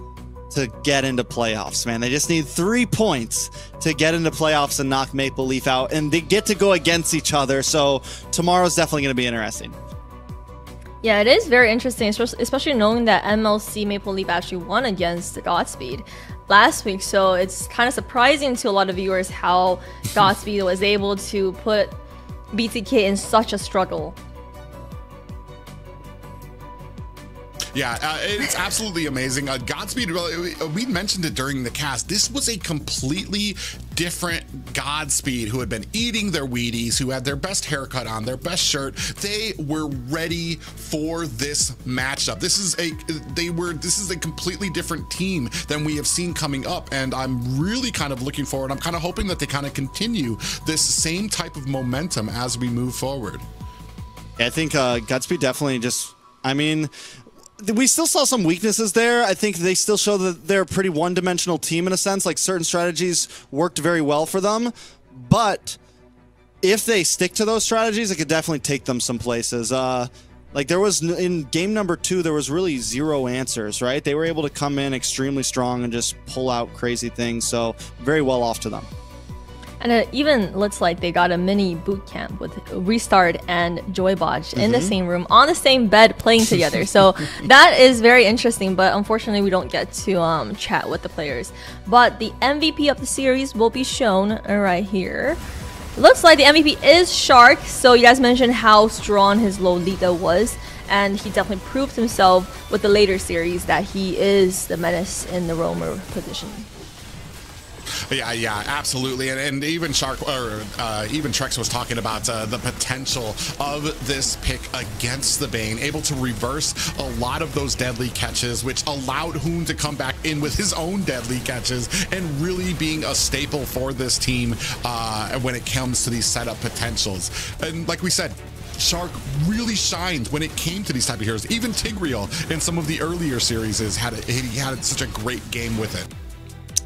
Speaker 10: to get into playoffs, man. They just need 3 points to get into playoffs and knock Maple Leaf out, and they get to go against each other, so tomorrow's definitely going to be interesting.
Speaker 8: Yeah, it is very interesting, especially knowing that MLC Maple Leaf actually won against Godspeed last week, so it's kind of surprising to a lot of viewers how Godspeed was able to put BTK in such a struggle.
Speaker 9: Yeah, it's absolutely amazing. Godspeed, we mentioned it during the cast. This was a completely different Godspeed who had been eating their Wheaties, who had their best haircut on, their best shirt. They were ready for this matchup. This is a completely different team than we have seen coming up, and I'm really kind of looking forward. I'm kind of hoping that they kind of continue this same type of momentum as we move forward.
Speaker 10: Yeah, I think Godspeed definitely just, I mean, we still saw some weaknesses there. I think they still show that they're a pretty one-dimensional team in a sense. Like certain strategies worked very well for them, but if they stick to those strategies, it could definitely take them some places. Like there was in game number 2, there was really 0 answers, right? They were able to come in extremely strong and just pull out crazy things. So very well off to them.
Speaker 8: And it even looks like they got a mini boot camp with Restart and Joybotch in the same room, on the same bed, playing together. So that is very interesting, but unfortunately we don't get to chat with the players. But the MVP of the series will be shown right here. Looks like the MVP is Shark. So you guys mentioned how strong his Lolita was, and he definitely proved himself with the later series that he is the menace in the roamer position.
Speaker 9: Yeah, absolutely, and even Shark or even Trex was talking about the potential of this pick against the Bane, able to reverse a lot of those deadly catches, which allowed Hoon to come back in with his own deadly catches and really being a staple for this team when it comes to these setup potentials. And like we said, Shark really shined when it came to these type of heroes. Even Tigreal in some of the earlier series he had such a great game with it.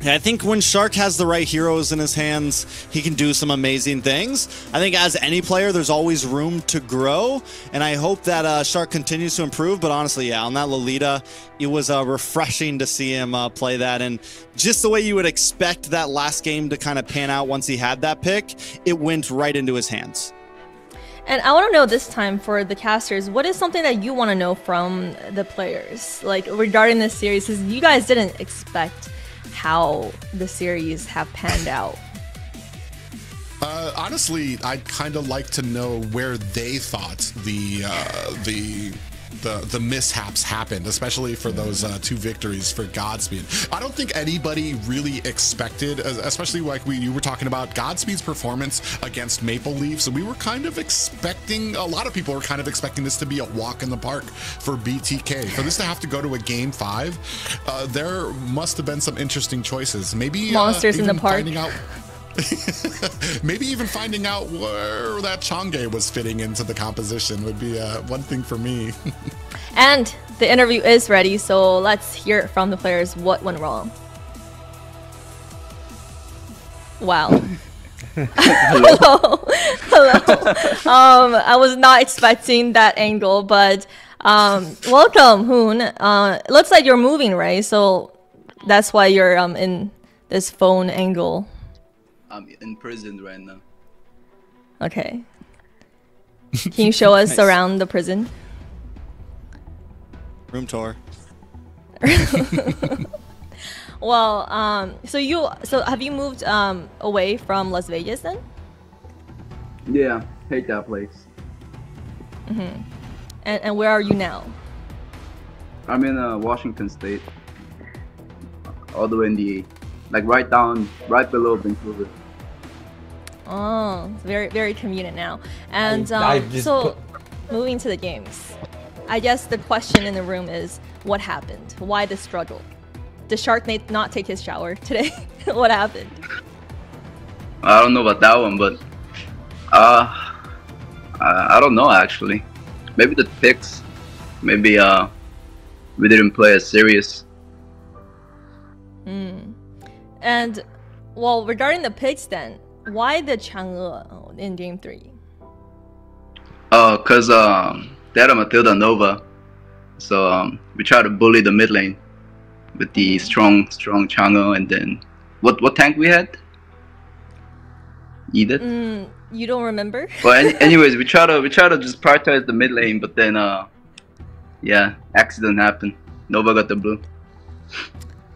Speaker 10: Yeah, I think when Shark has the right heroes in his hands, he can do some amazing things. I think as any player, there's always room to grow, and I hope that Shark continues to improve. But honestly, yeah, on that Lolita, it was refreshing to see him play that, and just the way you would expect that last game to kind of pan out once he had that pick, it went right into his hands.
Speaker 8: And I want to know this time for the casters, what is something that you want to know from the players, like regarding this series, because you guys didn't expect how the series have panned out?
Speaker 9: Honestly, I'd kind of like to know where they thought the mishaps happened, especially for those 2 victories for Godspeed. I don't think anybody really expected, especially like you were talking about Godspeed's performance against Maple Leaf. So we were kind of expecting, a lot of people were kind of expecting this to be a walk in the park for BTK. For this to have to go to a game 5, there must have been some interesting choices. Maybe
Speaker 8: monsters in the park.
Speaker 9: Finding out maybe even finding out where that Chang'e was fitting into the composition would be one thing for me.
Speaker 8: And the interview is ready, so let's hear it from the players. What went wrong? Wow. Hello. I was not expecting that angle, but welcome, Hoon. It looks like you're moving, right? So that's why you're in this phone angle.
Speaker 15: I'm in prison right now.
Speaker 8: Okay. Can you show us around the prison?
Speaker 10: Room tour.
Speaker 8: Well, so have you moved away from Las Vegas then?
Speaker 15: Yeah, hate that place.
Speaker 8: And where are you now?
Speaker 15: I'm in Washington State. All the way in the, like right below Vancouver.
Speaker 8: Oh, it's very, very convenient now. And moving to the games, I guess the question in the room is, what happened? Why the struggle? Did Shark not take his shower today? What happened?
Speaker 15: I don't know about that one, but I don't know actually. Maybe the picks. Maybe we didn't play as serious.
Speaker 8: And well, regarding the picks then, why the Chang'e in game 3?
Speaker 15: Cause they had a Matilda Nova, so we try to bully the mid lane with the strong Chang'e, and then what tank we had? Edith.
Speaker 8: You don't remember?
Speaker 15: Well, anyways, we try to just prioritize the mid lane, but then yeah, accident happened. Nova got the blue.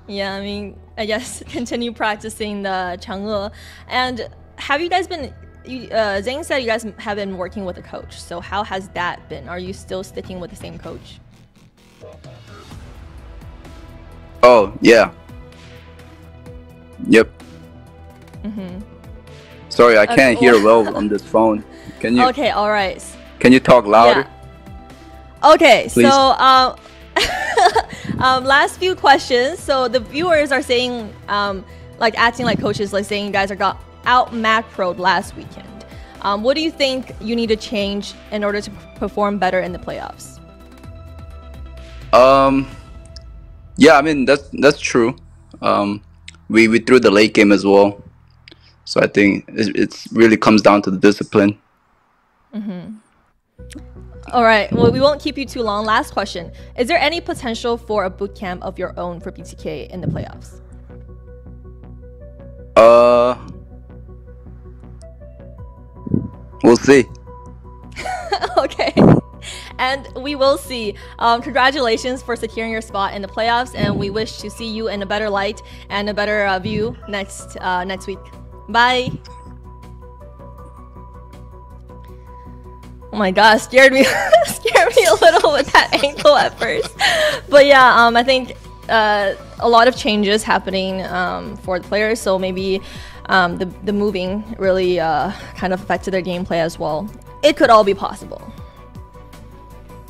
Speaker 8: Yeah, I mean, I guess continue practicing the Chang'e. And have you guys been? Zane said you guys have been working with a coach. So how has that been? Are you still sticking with the same coach?
Speaker 15: Oh, yeah. Yep. Sorry, I can't hear well on this phone. Can you?
Speaker 8: Okay, all right.
Speaker 15: Can you talk louder?
Speaker 8: Yeah. Okay,
Speaker 15: Please.
Speaker 8: so last few questions. So the viewers are saying, like acting like coaches, like saying you guys are got out macroed last weekend. What do you think you need to change in order to perform better in the playoffs?
Speaker 15: Yeah, I mean that's true. We threw the late game as well, so I think it really comes down to the discipline.
Speaker 8: All right. Well, we won't keep you too long. Last question: is there any potential for a boot camp of your own for BTK in the playoffs?
Speaker 15: We'll see.
Speaker 8: Okay. And we will see. Congratulations for securing your spot in the playoffs, and we wish to see you in a better light and a better view next week. Bye. Oh my gosh, scared me a little with that ankle at first. But yeah, I think a lot of changes happening for the players, so maybe the moving really kind of affected their gameplay as well. It could all be possible.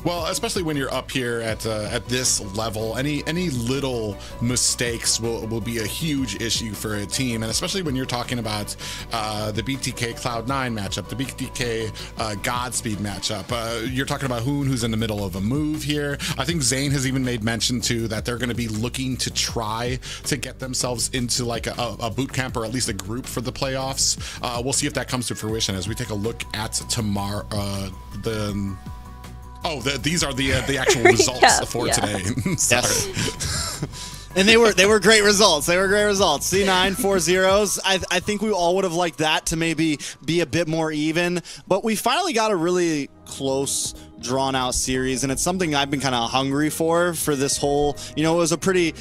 Speaker 9: Well, especially when you're up here at this level, any little mistakes will be a huge issue for a team, and especially when you're talking about the BTK Cloud9 matchup, the BTK Godspeed matchup. You're talking about Hoon, who's in the middle of a move here. I think Zane has even made mention too that they're going to be looking to try to get themselves into like a boot camp or at least a group for the playoffs. We'll see if that comes to fruition as we take a look at tomorrow. These are the actual results for today. Sorry.
Speaker 10: And they were great results. They were great results. C9, 4-0s. I think we all would have liked that to maybe be a bit more even. But we finally got a really close, drawn-out series, and it's something I've been kind of hungry for this whole, it was a pretty...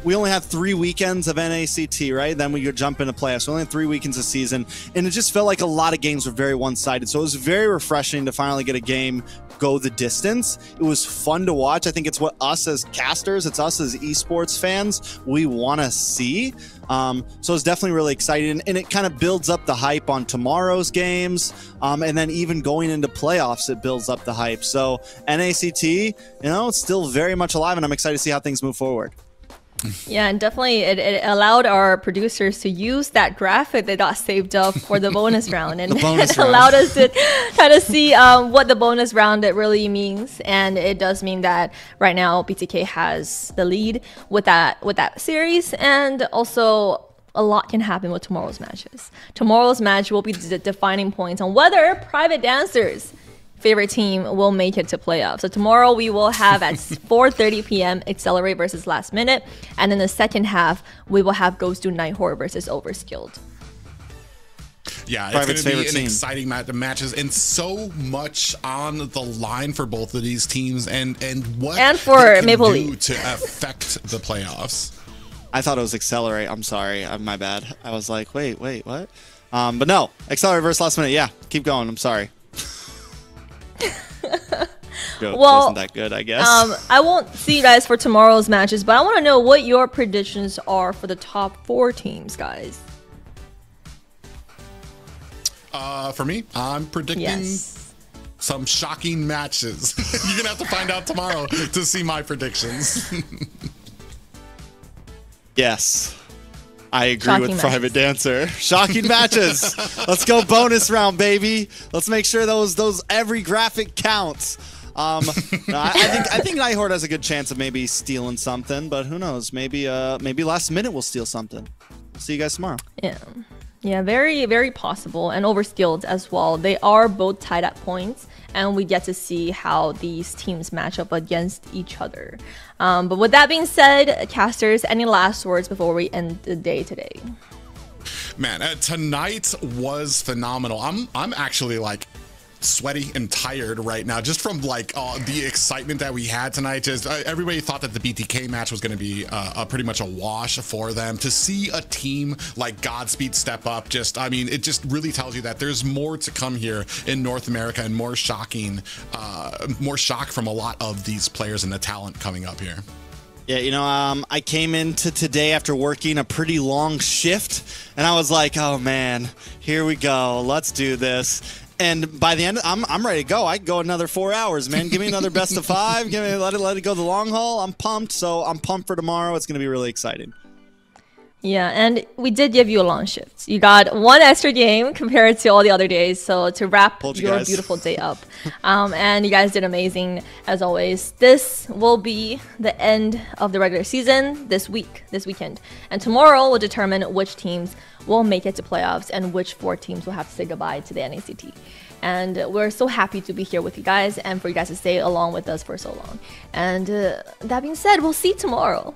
Speaker 10: We only have 3 weekends of NACT, right? Then we could jump into playoffs. We only had 3 weekends a season, and it just felt like a lot of games were very one-sided. So it was very refreshing to finally get a game go the distance. It was fun to watch. I think it's what us as casters, it's us as esports fans, we want to see. So it's definitely really exciting, and it kind of builds up the hype on tomorrow's games, and then even going into playoffs, it builds up the hype. So NACT, it's still very much alive, and I'm excited to see how things move forward.
Speaker 8: Yeah, and definitely it allowed our producers to use that graphic that got saved up for the bonus round, and it allowed us to kind of see what the bonus round it really means. And it does mean that right now BTK has the lead with that series, and also a lot can happen with tomorrow's matches. Tomorrow's match will be the defining points on whether Private Dancer's favorite team will make it to playoffs. So tomorrow we will have at 4:30 p.m. Accelerate versus Last Minute, and in the second half we will have Goes to Nighthawk versus Overskilled.
Speaker 9: Yeah, it's going to be an exciting matches, and so much on the line for both of these teams, and what
Speaker 8: for Maple Leaf
Speaker 9: to affect the playoffs.
Speaker 10: I thought it was Accelerate. I'm sorry, my bad. I was like, wait, what? But no, Accelerate versus Last Minute. Yeah, keep going. I'm sorry. Joke wasn't that good, I guess.
Speaker 8: I won't see you guys for tomorrow's matches, but I want to know what your predictions are for the top 4 teams, guys.
Speaker 9: For me, I'm predicting some shocking matches. You're gonna have to find out tomorrow to see my predictions.
Speaker 10: Yes. I agree with Private Dancer. Shocking matches. Let's go bonus round, baby. Let's make sure those every graphic counts. I think Nighthawk has a good chance of maybe stealing something, but who knows? Maybe Last Minute will steal something. We'll see you guys tomorrow.
Speaker 8: Yeah, very, very possible, and Overskilled as well. They are both tied at points, and we get to see how these teams match up against each other. But with that being said, casters, any last words before we end the day today?
Speaker 9: Man, tonight was phenomenal. I'm actually like sweaty and tired right now just from like the excitement that we had tonight. Just everybody thought that the BTK match was going to be pretty much a wash for them. To see a team like Godspeed step up, it just really tells you that there's more to come here in North America, and more shock from a lot of these players and the talent coming up here.
Speaker 10: Yeah, you know, I came into today after working a pretty long shift, and I was like, oh man, here we go, let's do this. And by the end, I'm ready to go. I can go another 4 hours, man. Give me another best of 5. Give me let it go the long haul. I'm pumped. So I'm pumped for tomorrow. It's gonna be really exciting.
Speaker 8: Yeah, and we did give you a long shift. You got 1 extra game compared to all the other days, so to wrap your beautiful day up. And you guys did amazing, as always. This will be the end of the regular season this weekend. And tomorrow will determine which teams will make it to playoffs and which 4 teams will have to say goodbye to the NACT. And we're so happy to be here with you guys and for you guys to stay along with us for so long. And that being said, we'll see you tomorrow.